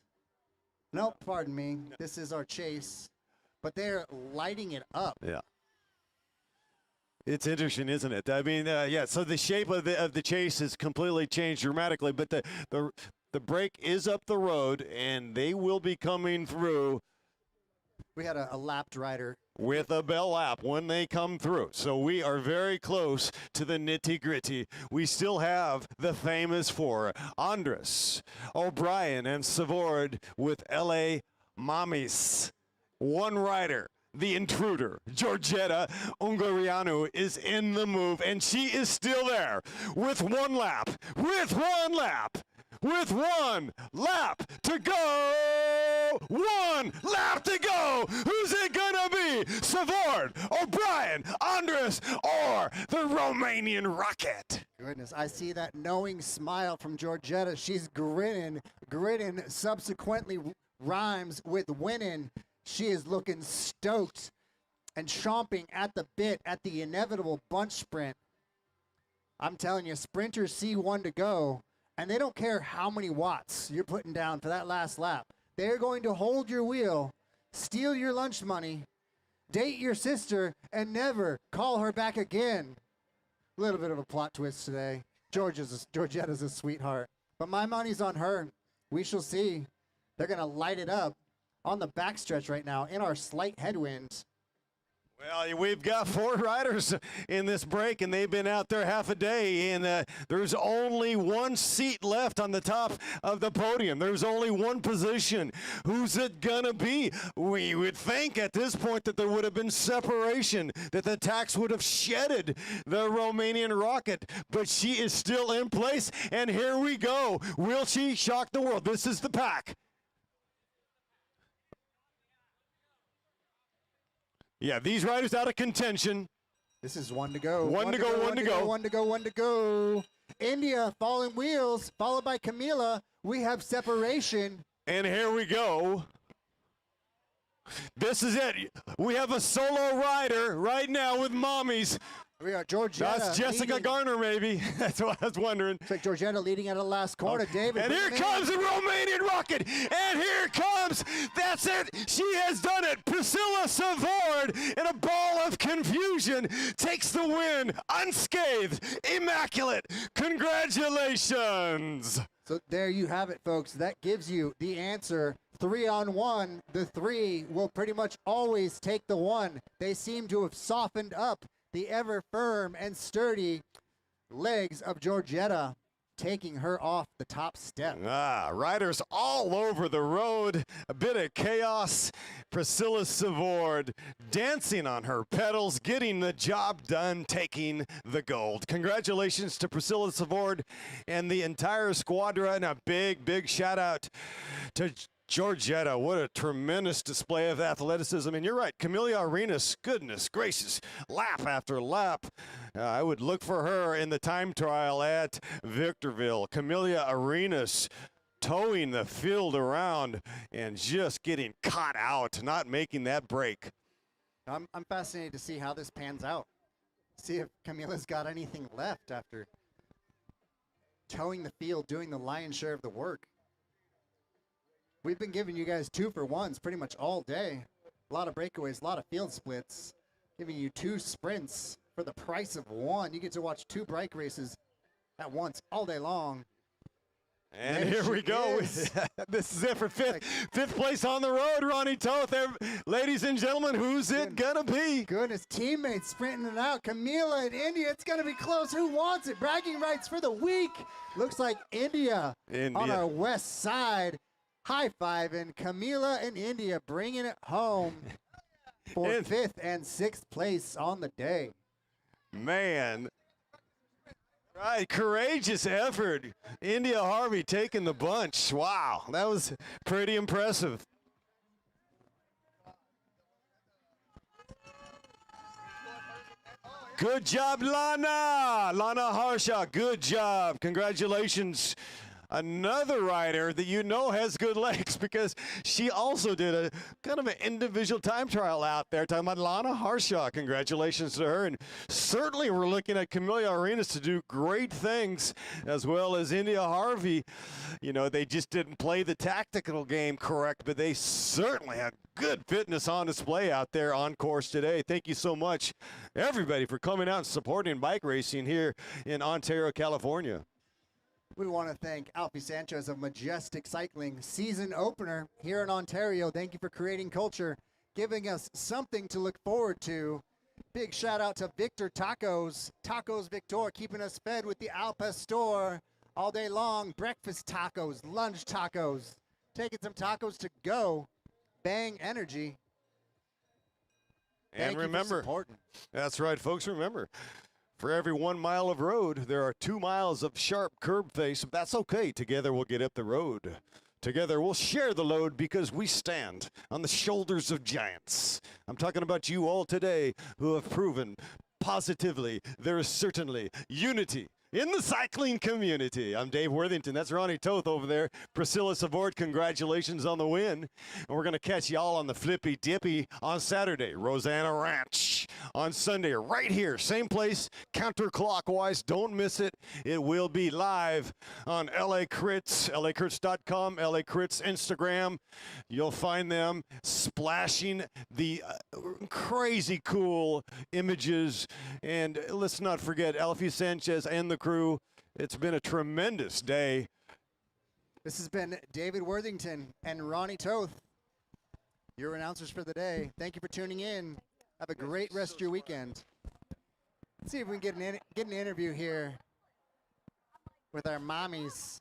No, pardon me. This is our chase. But they're lighting it up. Yeah. It's interesting, isn't it? I mean, yeah, so the shape of the chase has completely changed dramatically, but the break is up the road, and they will be coming through. We had a lapped rider With a bell lap when they come through. So we are very close to the nitty-gritty. We still have the famous 4, Andres, O'Brien, and Savard with LA Mommies. 1 rider. The intruder, Georgetta Ungarianu, is in the move, and she is still there with 1 lap, with 1 lap to go. 1 lap to go. Who's it gonna be? Savard, O'Brien, Andres, or the Romanian Rocket? Goodness, I see that knowing smile from Georgetta. She's grinning, subsequently rhymes with winning. She is looking stoked and chomping at the bit at the inevitable bunch sprint. I'm telling you, sprinters see 1 to go, and they don't care how many watts you're putting down for that last lap. They're going to hold your wheel, steal your lunch money, date your sister, and never call her back again. A little bit of a plot twist today. Georgetta's a sweetheart. But my money's on her. We shall see. They're going to light it up on the backstretch right now in our slight headwinds. Well, we've got 4 riders in this break, and they've been out there half a day, and there's only 1 seat left on the top of the podium. There's only 1 position. Who's it gonna be? We would think at this point that there would have been separation, that the tax would have shedded the Romanian Rocket, but she is still in place, and here we go. Will she shock the world? This is the pack. Yeah, these riders out of contention. This is 1 to go. 1 to go, 1 to go. 1 to go, 1 to go. India, falling wheels, followed by Camila. We have separation. And here we go. This is it. We have a solo rider right now with mommies. We got Georgetta. That's Jessica Garner, maybe. That's what I was wondering. It's like Georgetta leading out of the last corner. David. And here comes the Romanian Rocket. And here comes. That's it. She has done it. Priscilla Savard, in a ball of confusion, takes the win unscathed, immaculate. Congratulations. So there you have it, folks. That gives you the answer. 3-on-1. The 3 will pretty much always take the 1. They seem to have softened up the ever firm and sturdy legs of Georgetta, taking her off the top step. Riders all over the road, a bit of chaos. Priscilla Savard dancing on her pedals, getting the job done, taking the gold. Congratulations to Priscilla Savard and the entire squadron, and a big shout out to Georgetta. What a tremendous display of athleticism. And you're right, Camila Arenas, goodness gracious, lap after lap. I would look for her in the time trial at Victorville. Camila Arenas towing the field around and just getting caught out, not making that break. I'm fascinated to see how this pans out. See if Camila's got anything left after towing the field, doing the lion's share of the work. We've been giving you guys 2-for-1s pretty much all day. A lot of breakaways, a lot of field splits, giving you 2 sprints for the price of 1. You get to watch 2 bike races at once all day long. And here we go. This is it for fifth place on the road, Ronnie Toth. Ladies and gentlemen, who's it gonna be? Goodness, teammates sprinting it out. Camila and India, it's gonna be close. Who wants it? Bragging rights for the week. Looks like India. On our west side. High-fiving Camila and India bringing it home for 5th and 6th place on the day. Man. Right, courageous effort. India Harvey taking the bunch. Wow, that was pretty impressive. Good job, Lana. Lana Harsha, good job. Congratulations. Another rider that you know has good legs because she also did a kind of an individual time trial out there. Talking about Lana Harshaw. Congratulations to her. And certainly we're looking at Camila Arenas to do great things as well as India Harvey. You know, they just didn't play the tactical game correct, but they certainly had good fitness on display out there on course today. Thank you so much, everybody, for coming out and supporting bike racing here in Ontario, California. We want to thank Alfie Sanchez of Majestic Cycling, season opener here in Ontario. Thank you for creating culture, giving us something to look forward to. Big shout out to Victor Tacos, Tacos Victor, keeping us fed with the Al Pastor all day long. Breakfast tacos, lunch tacos, taking some tacos to go. Bang Energy. And remember, that's right, folks, remember, for every 1 mile of road, there are 2 miles of sharp curb face. That's okay. Together we'll get up the road. Together we'll share the load because we stand on the shoulders of giants. I'm talking about you all today who have proven positively there is certainly unity in the cycling community. I'm Dave Worthington. That's Ronnie Toth over there. Priscilla Savort, congratulations on the win. And we're going to catch y'all on the Flippy Dippy on Saturday. Rosanna Ranch on Sunday, right here. Same place, counterclockwise. Don't miss it. It will be live on LA Crits, lacrits.com, LA Crits Instagram. You'll find them splashing the crazy cool images. And let's not forget Alfie Sanchez and the crew. It's been a tremendous day. This has been David Worthington and Ronnie Toth, your announcers for the day. Thank you for tuning in. Have a great rest of your weekend. Let's see if we can get an interview here with our mommies.